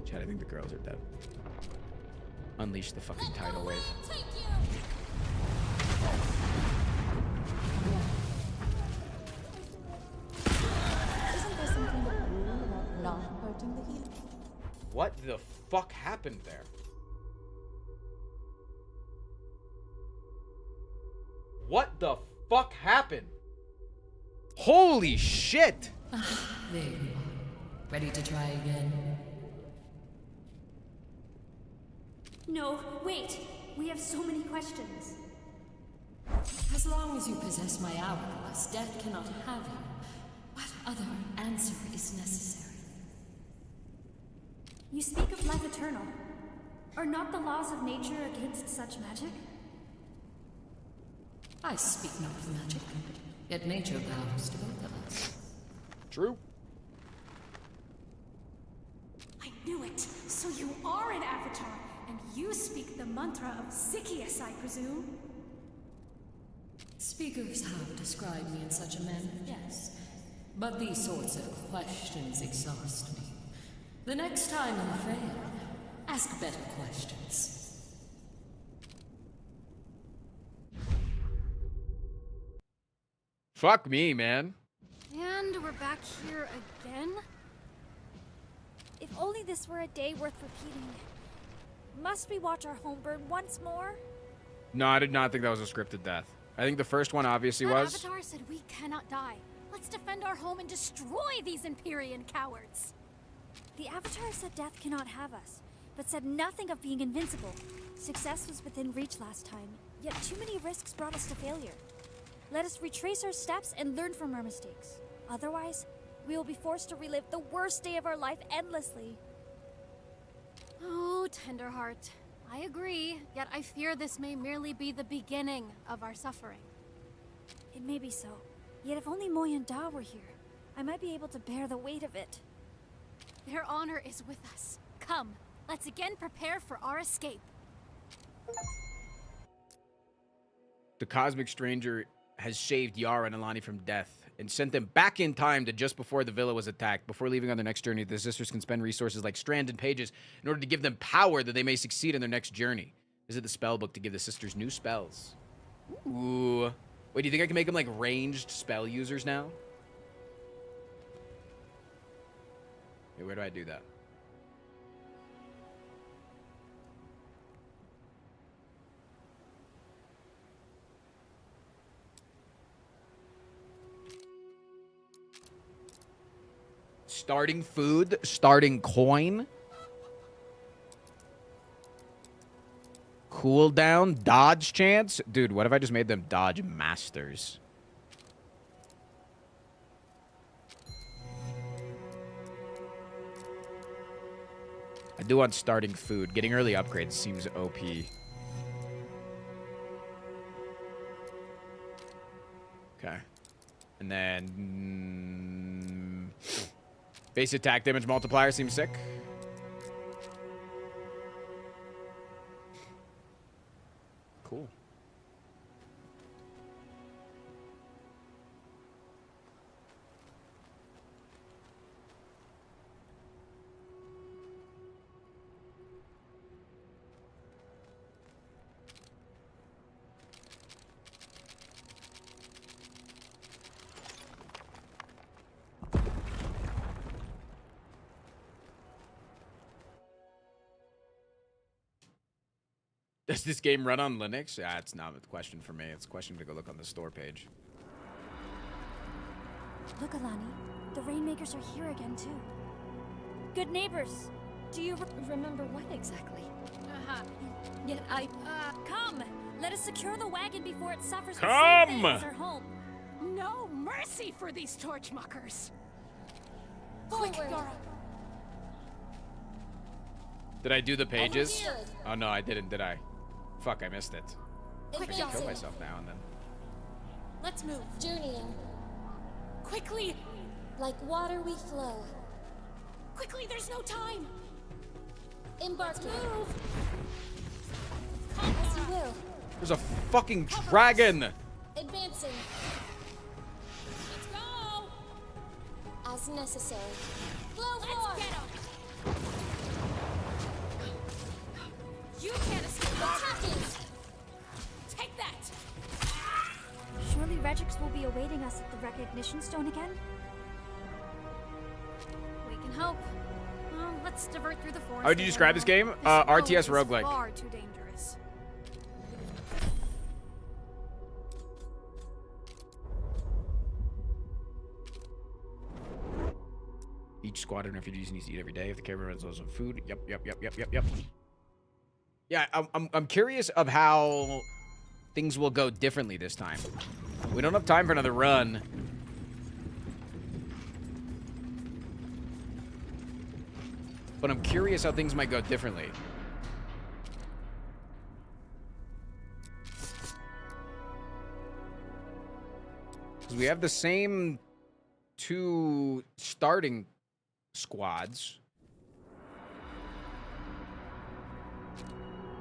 Chad, I think the girls are dead. Unleash the fucking tidal wave. Take you. Isn't there something that rule about not hurting the healer? What the fuck happened there? What the fuck happened? Holy shit! There you are. Ready to try again? No, wait. We have so many questions. As long as you possess my hourglass, death cannot have you. What other answer is necessary? You speak of life eternal. Are not the laws of nature against such magic? I speak not of magic, yet nature bows to both of us. True. I knew it. So you are an avatar, and you speak the mantra of Zycius, I presume? Speakers have described me in such a manner, yes. But these sorts of questions exhaust me. The next time you fail, ask better questions. Fuck me, man. And we're back here again? If only this were a day worth repeating. Must we watch our home burn once more? No, I did not think that was a scripted death. I think the first one obviously was. Avatar said we cannot die. Let's defend our home and destroy these Empyrean cowards. The Avatar said death cannot have us, but said nothing of being invincible. Success was within reach last time, yet too many risks brought us to failure. Let us retrace our steps and learn from our mistakes. Otherwise, we will be forced to relive the worst day of our life endlessly. Oh, Tenderheart. I agree, yet I fear this may merely be the beginning of our suffering. It may be so, yet if only Moy and Da were here, I might be able to bear the weight of it. Their honor is with us. Come, let's again prepare for our escape. The Cosmic Stranger has saved Yara and Alani from death and sent them back in time to just before the villa was attacked. Before leaving on their next journey, the sisters can spend resources like Strand and Pages in order to give them power that they may succeed in their next journey. Visit the spell book to give the sisters new spells. Ooh. Wait, do you think I can make them like ranged spell users now? Wait, where do I do that? Starting food, starting coin. Cooldown, dodge chance. Dude, what if I just made them dodge masters? I do want starting food. Getting early upgrades seems OP. Okay. And then... base attack damage multiplier seems sick. Cool. Does this game run on Linux? Yeah, it's not a question for me. It's a question to go look on the store page. Look, Alani, the Rainmakers are here again, too. Good neighbors, do you remember what exactly? Yet come! Let us secure the wagon before it suffers the Come! same fate as our home. No mercy for these torchmuckers! Quick, Yara! Did I do the pages? Oh no, I didn't, did I? Fuck, I missed it. Quick, I can kill myself now and then. Let's move. Journeying. Quickly! Like water we flow. Quickly, there's no time! Embarking. Move! As you will. There's a fucking dragon! Advancing. Let's go! As necessary. Blow Let's get him! You can't escape the tactics! Take that! Surely Regix will be awaiting us at the recognition stone again? We can hope. Well, let's divert through the forest. How would you describe this game? RTS roguelike. Far too dangerous. Each squadron refugees needs to eat every day. If the caravan runs low on food. Yep. Yeah, I'm curious of how things will go differently this time. We don't have time for another run. But I'm curious how things might go differently. Because we have the same two starting squads.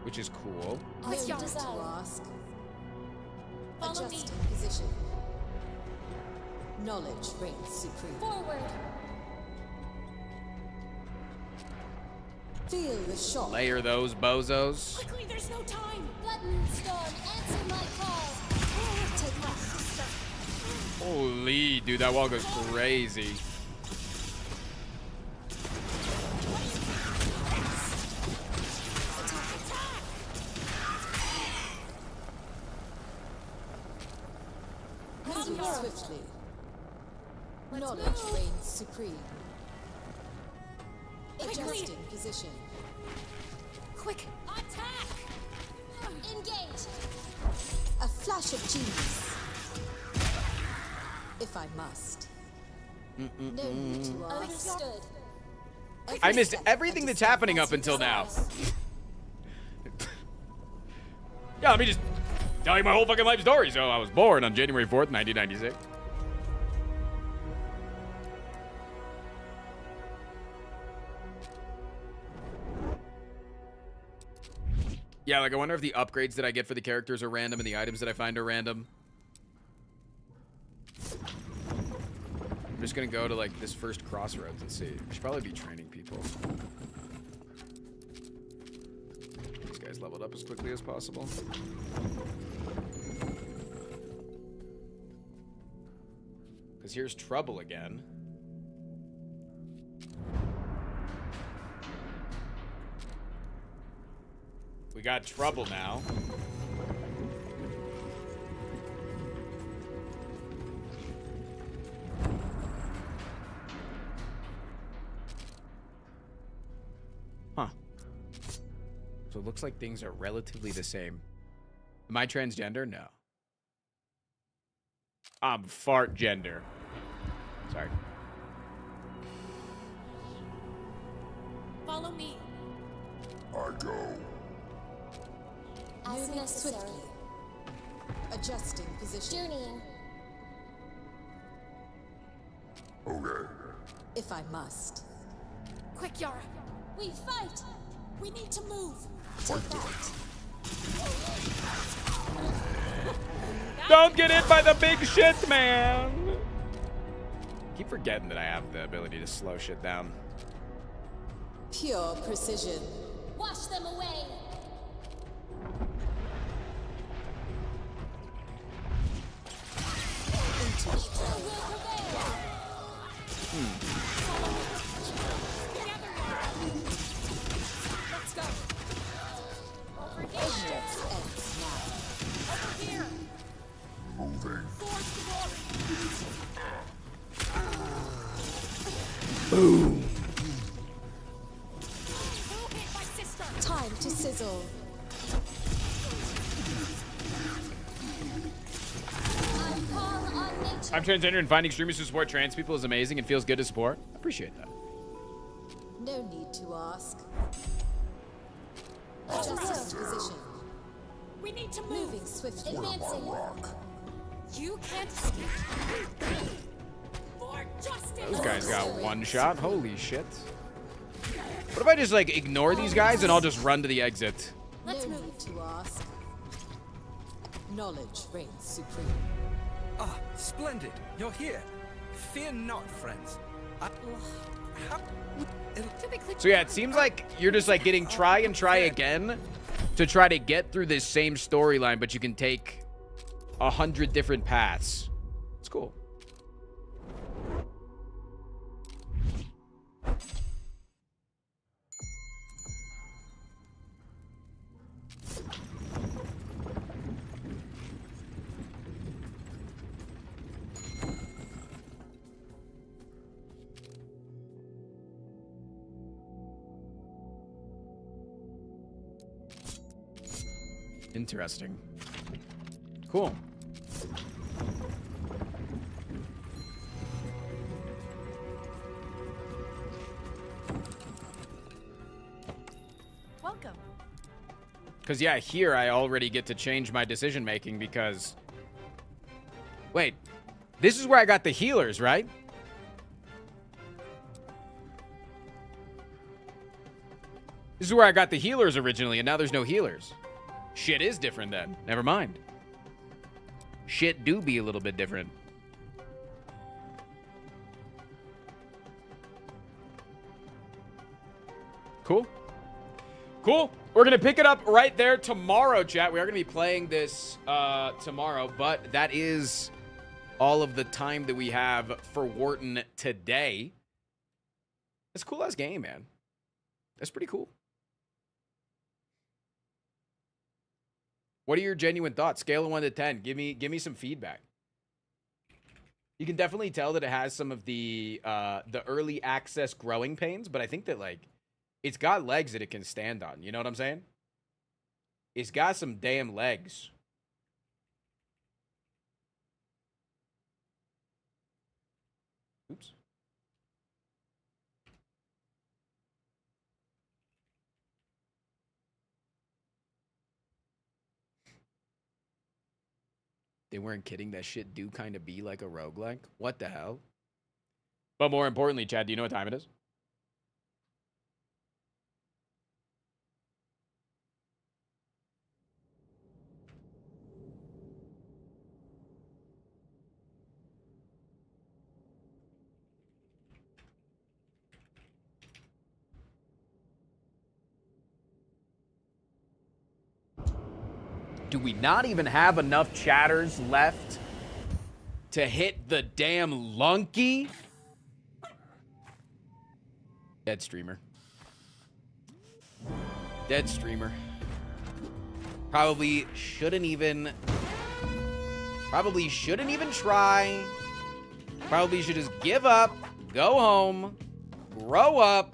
Which is cool. I am to ask. Adjusting position. Knowledge reigns supreme. Forward. Feel the shock. Layer those bozos. Quickly, there's no time. Blood Moon Storm, answer my call. Take my sister. Holy, dude, that wall goes crazy. Moving swiftly. Knowledge reigns supreme. Adjusting position. Quick, attack! flash of genius. If I must. No need to ask. Understood. I missed everything that's happening up until now. Yeah, let me just tell you my whole fucking life story. So I was born on January 4th, 1996. Yeah, like I wonder if the upgrades that I get for the characters are random and the items that I find are random. I'm just gonna go to like this first crossroads and see. I should probably be training people. These guys leveled up as quickly as possible. Because here's trouble again. We got trouble now. Huh. So it looks like things are relatively the same. Am I transgender? No. I'm fart gender. Sorry. Follow me. I go. As necessary. Adjusting position. Journeying. Okay. If I must. Quick, Yara. We fight. We need to move. Take that. Don't get hit by the big shit, man. Keep forgetting that I have the ability to slow shit down. Pure precision. Wash them away. Let's go. Over here. Over here. Moving. Boom. Time to sizzle. I'm transgender and finding streamers who support trans people is amazing and feels good to support. I appreciate that. No need to ask. Adjusting position. We need to move. Moving swiftly. Advancing. You can't escape. For justice. Those guys got one shot. Holy shit. What if I just like ignore these guys and I'll just run to the exit? Let's no need to ask. Knowledge reigns supreme. Ah, splendid. You're here. Fear not, friends. So yeah, it seems like you're just like getting try and try again to try to get through this same storyline, but you can take 100 different paths. It's cool. Interesting. Cool. Welcome. Because, yeah, here I already get to change my decision making because... Wait. This is where I got the healers, right? This is where I got the healers originally, and now there's no healers. Shit is different then. Never mind. Shit do be a little bit different. Cool. Cool. We're going to pick it up right there tomorrow, chat. We are going to be playing this tomorrow, but that is all of the time that we have for Wharton today. It's a cool-ass game, man. That's pretty cool. What are your genuine thoughts? Scale of 1 to 10. Give me some feedback. You can definitely tell that it has some of the early access growing pains, but I think that like it's got legs that it can stand on. You know what I'm saying? It's got some damn legs. They weren't kidding. That shit do kind of be like a roguelike. What the hell? But more importantly, Chad, do you know what time it is? Do we not even have enough chatters left to hit the damn lunky? Dead streamer. Dead streamer. Probably shouldn't even try. Probably should just give up, go home, grow up.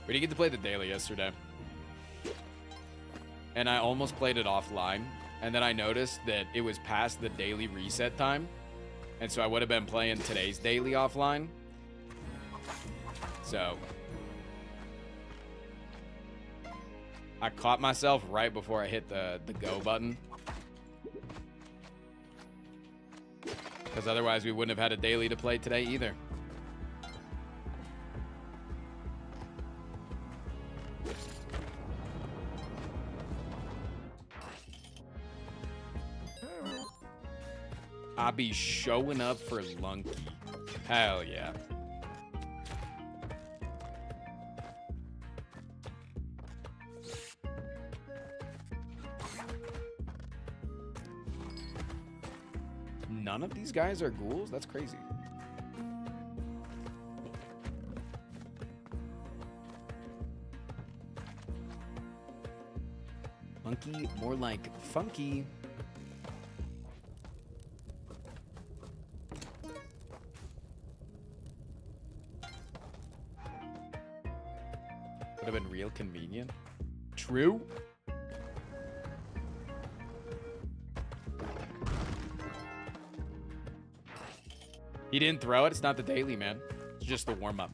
We didn't get to play the daily yesterday. And I almost played it offline. And then I noticed that it was past the daily reset time. And so I would have been playing today's daily offline. So I caught myself right before I hit the go button. Because otherwise we wouldn't have had a daily to play today either. I be showing up for lunky. Hell yeah. None of these guys are ghouls? That's crazy. Monkey, more like funky. Would have been real convenient. True. He didn't throw it. It's not the daily, man. It's just the warm-up.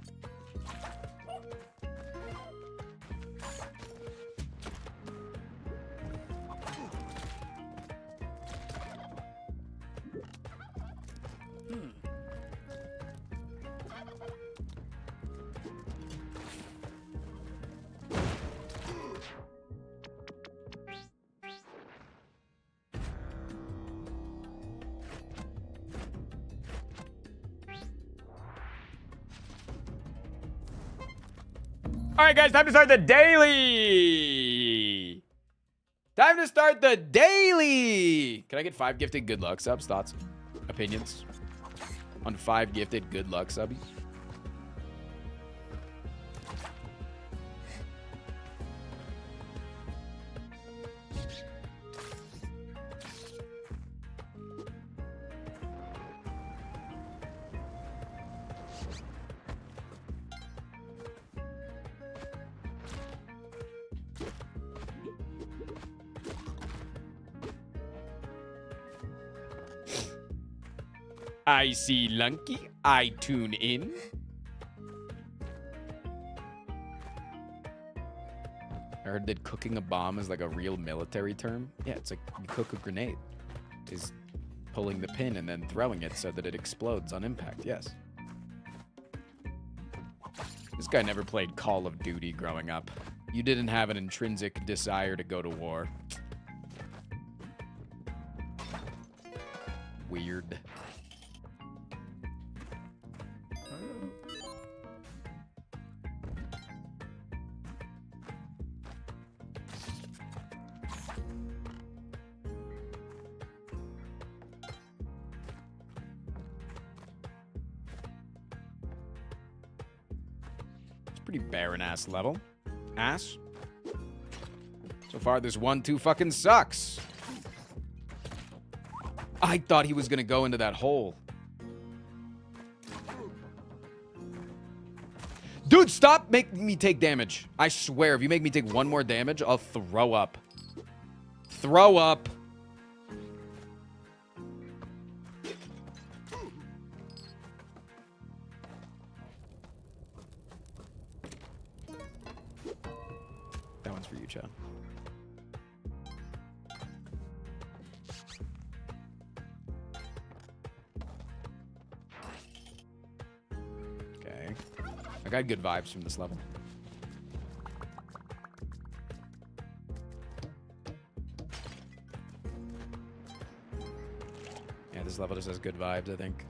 All right, guys, time to start the daily. Time to start the daily. Can I get 5 gifted good luck subs? Thoughts, opinions on 5 gifted good luck subbies? I see Lunky. I tune in. I heard that cooking a bomb is like a real military term. Yeah, it's like you cook a grenade. Is pulling the pin and then throwing it so that it explodes on impact. Yes. This guy never played Call of Duty growing up. You didn't have an intrinsic desire to go to war. Weird. Pretty barren ass level. Ass. So far, this 1-2 fucking sucks. I thought he was gonna go into that hole. Dude, stop making me take damage. I swear, if you make me take 1 more damage, I'll throw up. Throw up. one's for you, Chad. Okay. I got good vibes from this level. Yeah, this level just has good vibes, I think.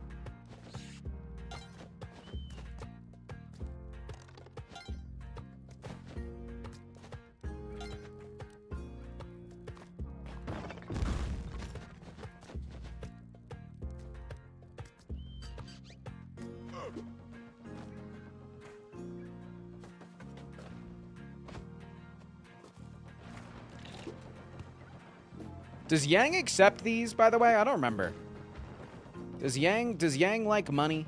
Does Yang accept these, by the way? I don't remember. Does Yang like money?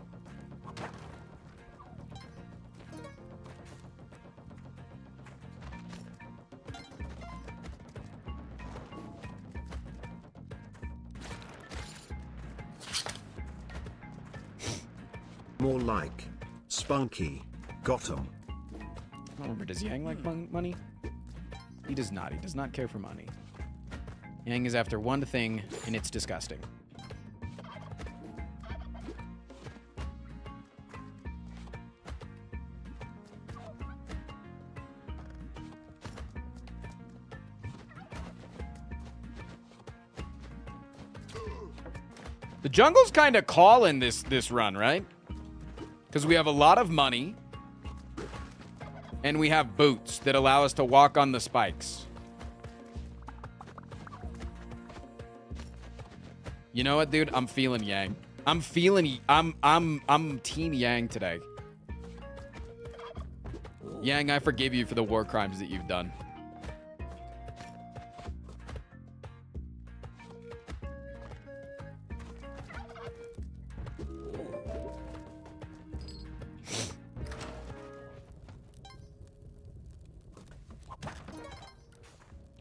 More like Spunky. Got 'em. I don't remember. Does Yang like money? He does not. He does not care for money. Yang is after one thing, and it's disgusting. The jungle's kind of calling this run, right? Because we have a lot of money, and we have boots that allow us to walk on the spikes. You know what, dude? I'm feeling Yang. I'm team Yang today. Yang, I forgive you for the war crimes that you've done.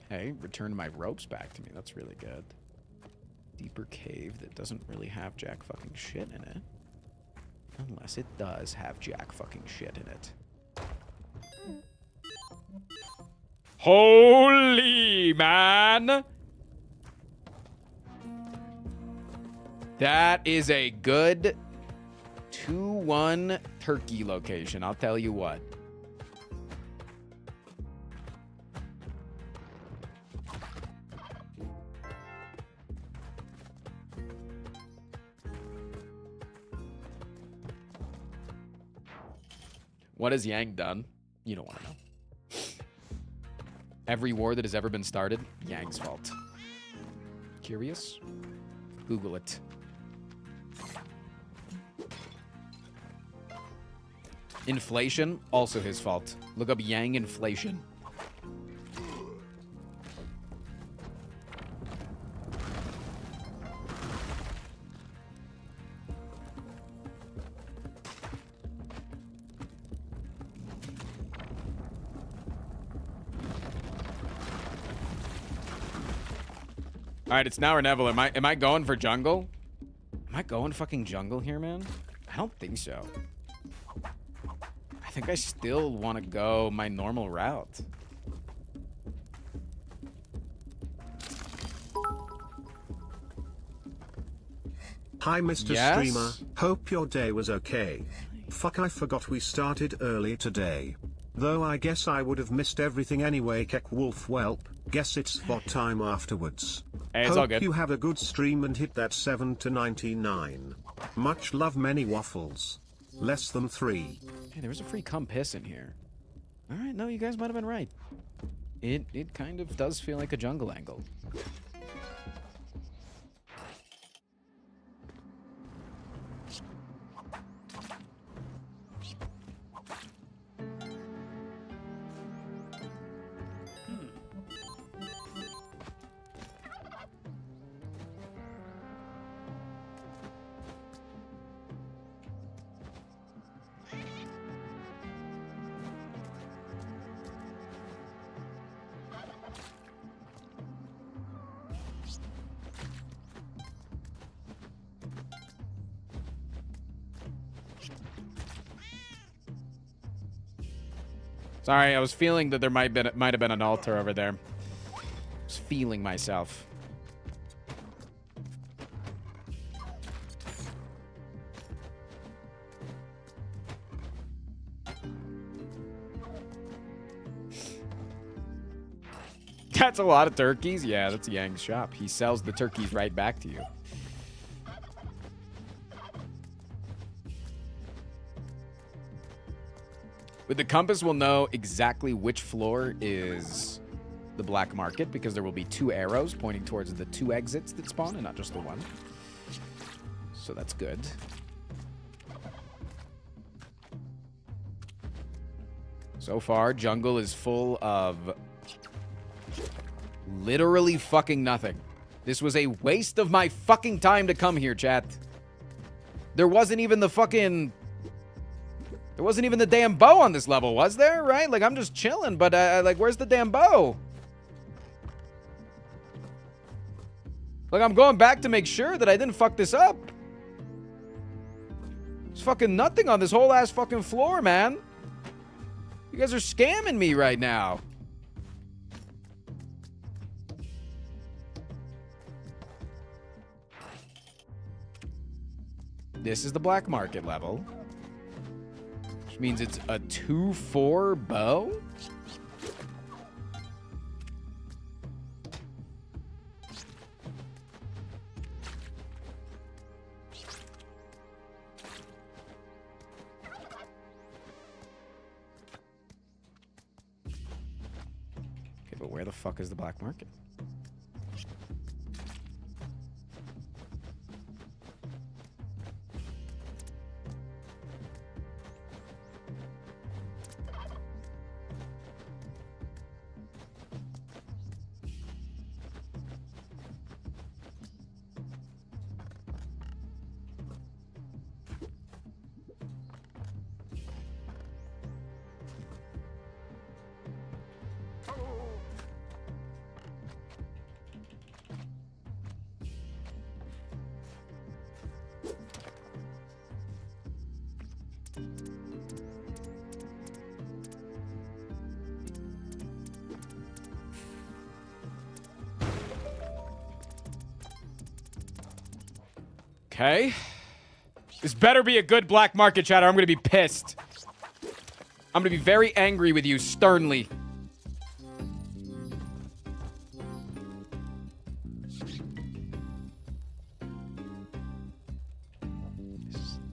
Hey, return my ropes back to me. That's really good. Deeper cave that doesn't really have jack fucking shit in it. Unless it does have jack fucking shit in it. Holy man! That is a good 2-1 turkey location, I'll tell you what. What has Yang done? You don't want to know. Every war that has ever been started, Yang's fault. Curious? Google it. Inflation, also his fault. Look up Yang inflation. All right, it's now or never. Am I going for jungle? Am I going fucking jungle here, man? I don't think so. I think I still want to go my normal route. Hi, Mr. Yes? Streamer. Hope your day was okay. Fuck, I forgot we started early today. Though I guess I would have missed everything anyway. Keck wolf whelp. Guess it's spot time afterwards. Hey, it's Hope all good. you have a good stream and hit that 7 to 99. Much love, many waffles. Less than 3. Hey, there was a free cum piss in here. All right, no, you guys might have been right. It kind of does feel like a jungle angle. Sorry, I was feeling that there might have been an altar over there. I was feeling myself. That's a lot of turkeys. Yeah, that's Yang's shop. He sells the turkeys right back to you. With the compass, we'll know exactly which floor is the black market because there will be 2 arrows pointing towards the 2 exits that spawn and not just the 1. So that's good. So far, jungle is full of literally fucking nothing. This was a waste of my fucking time to come here, chat. There wasn't even the fucking... There wasn't even the damn bow on this level, was there? Right? Like, I'm just chilling, but, like, where's the damn bow? Like, I'm going back to make sure that I didn't fuck this up. There's fucking nothing on this whole ass fucking floor, man. You guys are scamming me right now. This is the black market level. Which means it's a 2-4 bow? Okay, but where the fuck is the black market? Okay. This better be a good black market, chat, or I'm gonna be pissed. I'm gonna be very angry with you, sternly.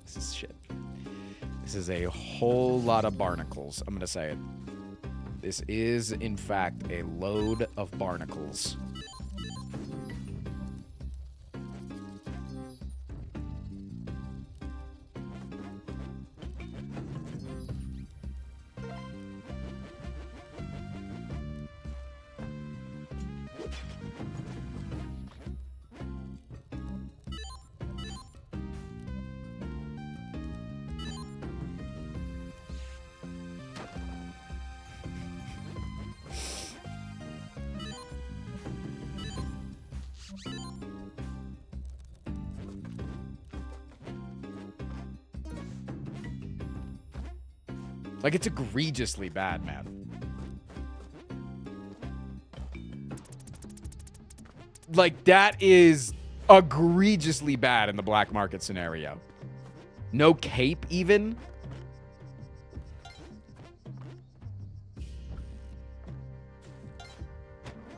This is shit. This is a whole lot of barnacles. I'm gonna say it. This is, in fact, a load of barnacles. Like, it's egregiously bad, man. Like, that is egregiously bad in the black market scenario. No cape, even?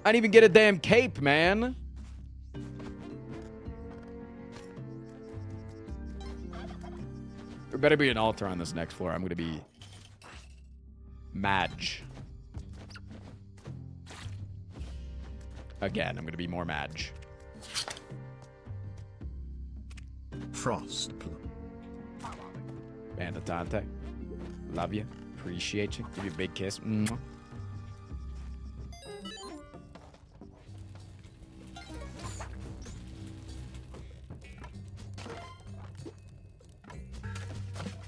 I didn't even get a damn cape, man. There better be an altar on this next floor. I'm gonna be... Madge. Again, I'm gonna be more Madge. Frost. Banditante. Love you. Appreciate you. Give you a big kiss. Mwah.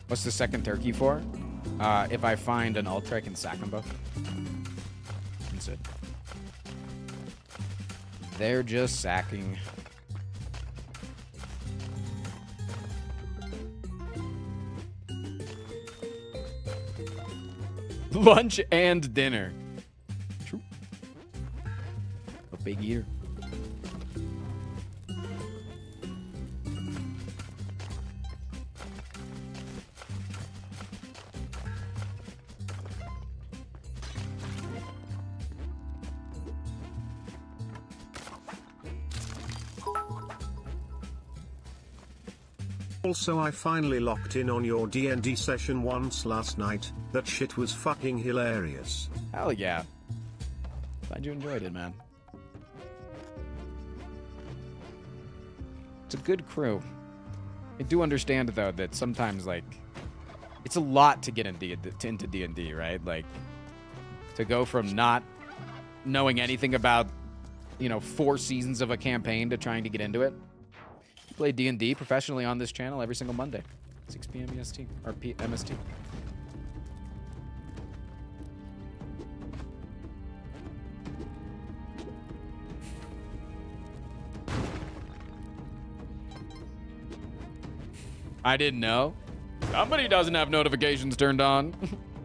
What's the second turkey for? If I find an altar, I can sack them both. That's it. They're just sacking. Lunch and dinner. True. A big eater. Also, I finally locked in on your D&D session once last night. That shit was fucking hilarious. Hell yeah. Glad you enjoyed it, man. It's a good crew. I do understand, though, that sometimes, like, it's a lot to get into D&D, right? Like, to go from not knowing anything about, 4 seasons of a campaign to trying to get into it. I play D&D professionally on this channel every single Monday, 6 p.m. EST, or MST. I didn't know. Somebody doesn't have notifications turned on.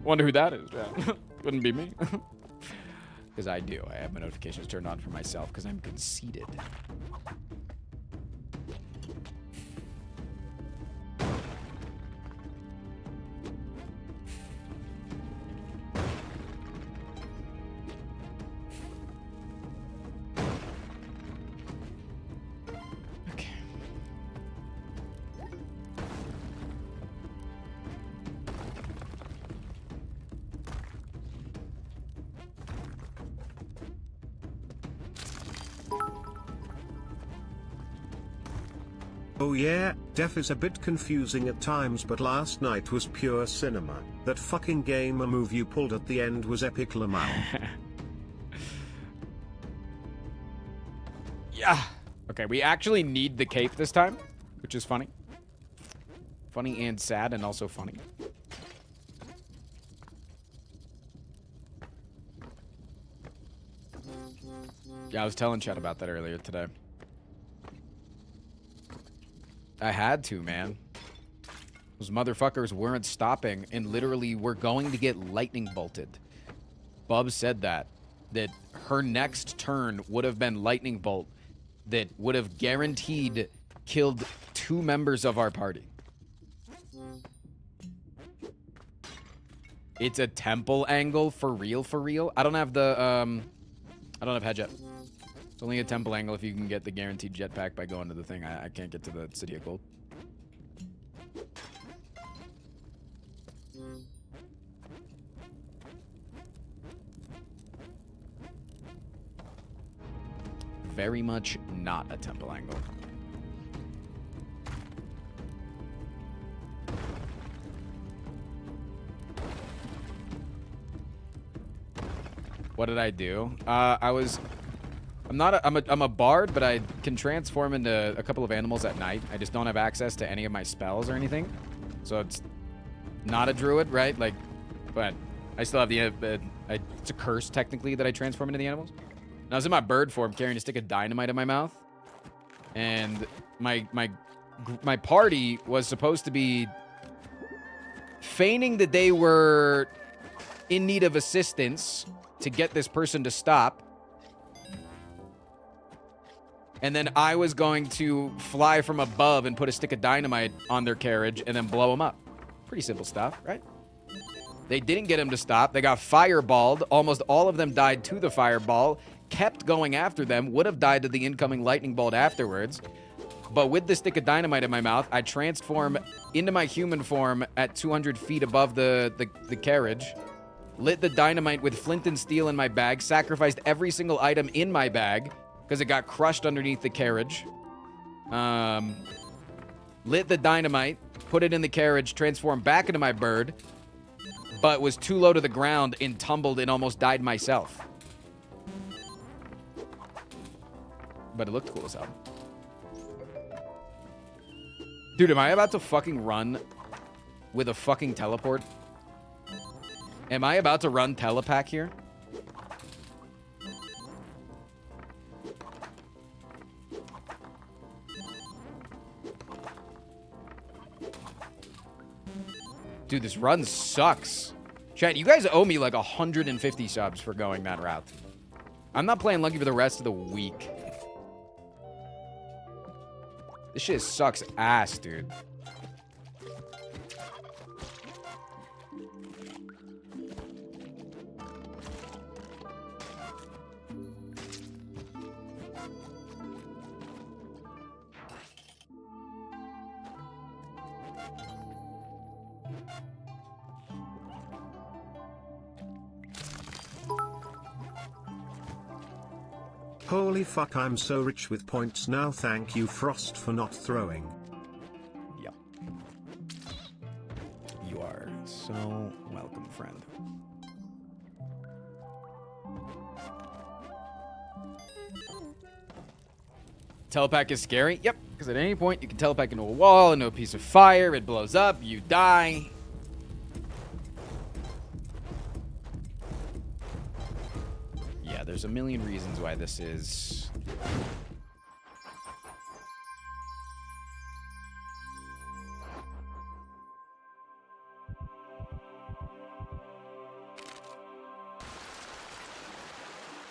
Wonder who that is. Wouldn't be me. Because I do. I have my notifications turned on for myself because I'm conceited. Oh yeah, Def is a bit confusing at times, but last night was pure cinema. That fucking gamer move you pulled at the end was epic, Lamau. Yeah. Okay, we actually need the cape this time, which is funny. Funny and sad, and also funny. Yeah, I was telling Chet about that earlier today. I had to, man. Those motherfuckers weren't stopping and literally were going to get lightning bolted. Bub said that her next turn would have been lightning bolt that would have guaranteed killed 2 members of our party. It's a temple angle for real. I don't have the I don't have head jet. It's only a temple angle if you can get the guaranteed jetpack by going to the thing. I can't get to the City of Gold. Very much not a temple angle. What did I do? I'm a bard, but I can transform into a couple of animals at night. I just don't have access to any of my spells or anything. So it's not a druid, right? Like, but I still have it's a curse technically that I transform into the animals. And I was in my bird form carrying a stick of dynamite in my mouth. And my party was supposed to be feigning that they were in need of assistance to get this person to stop. And then I was going to fly from above and put a stick of dynamite on their carriage and then blow them up. Pretty simple stuff, right? They didn't get him to stop. They got fireballed. Almost all of them died to the fireball. Kept going after them. Would have died to the incoming lightning bolt afterwards. But with the stick of dynamite in my mouth, I transform into my human form at 200 feet above the carriage. Lit the dynamite with flint and steel in my bag. Sacrificed every single item in my bag because it got crushed underneath the carriage. Lit the dynamite, put it in the carriage, transformed back into my bird, but was too low to the ground and tumbled and almost died myself. But it looked cool as hell. Dude, am I about to fucking run with a fucking teleport? Am I about to run telepack here? Dude, this run sucks. Chat, you guys owe me like 150 subs for going that route. I'm not playing Lucky for the rest of the week. This shit sucks ass, dude. Holy fuck, I'm so rich with points now. Thank you, Frost, for not throwing. Yep. You are so welcome, friend. Telepack is scary? Yep, because at any point you can telepack into a wall, into a piece of fire, it blows up, you die. Yeah, there's a million reasons why this is...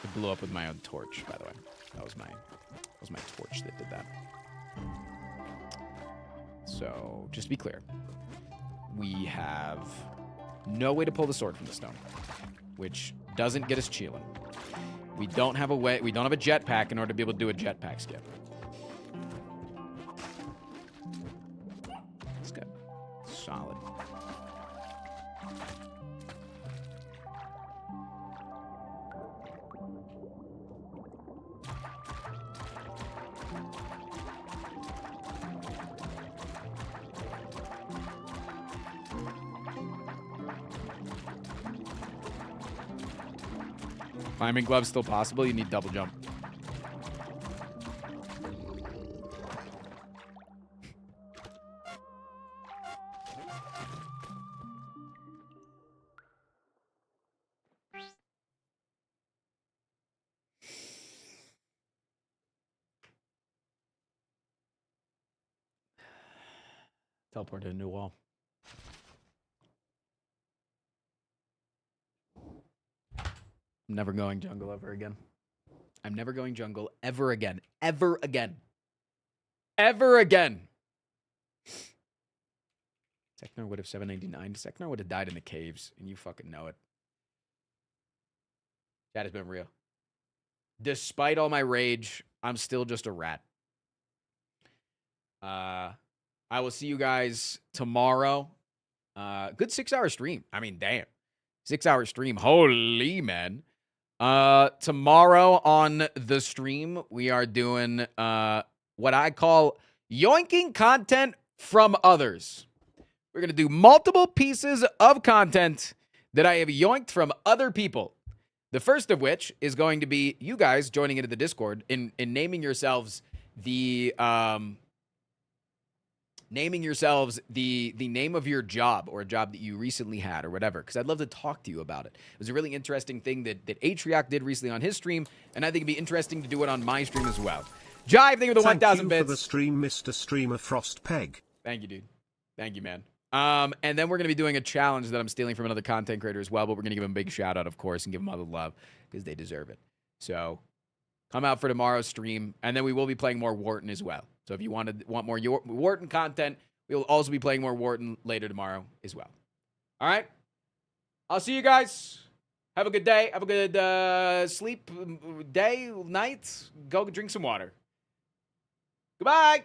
It blew up with my own torch, by the way. That was my torch that did that. So, just to be clear, we have no way to pull the sword from the stone, which doesn't get us chilling. We don't have a way, we don't have a jetpack in order to be able to do a jetpack skip. It's good. Solid. Climbing gloves still possible. You need double jump. Teleport to a new wall. I'm never going jungle ever again. I'm never going jungle ever again. Ever again. Ever again. Seknar would have 799. Seknar would have died in the caves, and you fucking know it. That has been real. Despite all my rage, I'm still just a rat. I will see you guys tomorrow. Good 6-hour stream. I mean, damn. 6-hour stream. Holy, man. Tomorrow on the stream, we are doing what I call yoinking content from others. We're going to do multiple pieces of content that I have yoinked from other people. The first of which is going to be you guys joining into the Discord in naming yourselves the name of your job or a job that you recently had or whatever, because I'd love to talk to you about it. It was a really interesting thing that Atriarch did recently on his stream, and I think it'd be interesting to do it on my stream as well. Jive, thank you for the 1,000 bits. Thank you for the stream, Mr. Streamer Frost Peg. Thank you, dude. Thank you, man. And then we're going to be doing a challenge that I'm stealing from another content creator as well, but we're going to give them a big shout out, of course, and give them all the love because they deserve it. So come out for tomorrow's stream, and then we will be playing more Wharton as well. So if you want more Wharton content, we'll also be playing more Wharton later tomorrow as well. All right? I'll see you guys. Have a good day. Have a good sleep day, night. Go drink some water. Goodbye.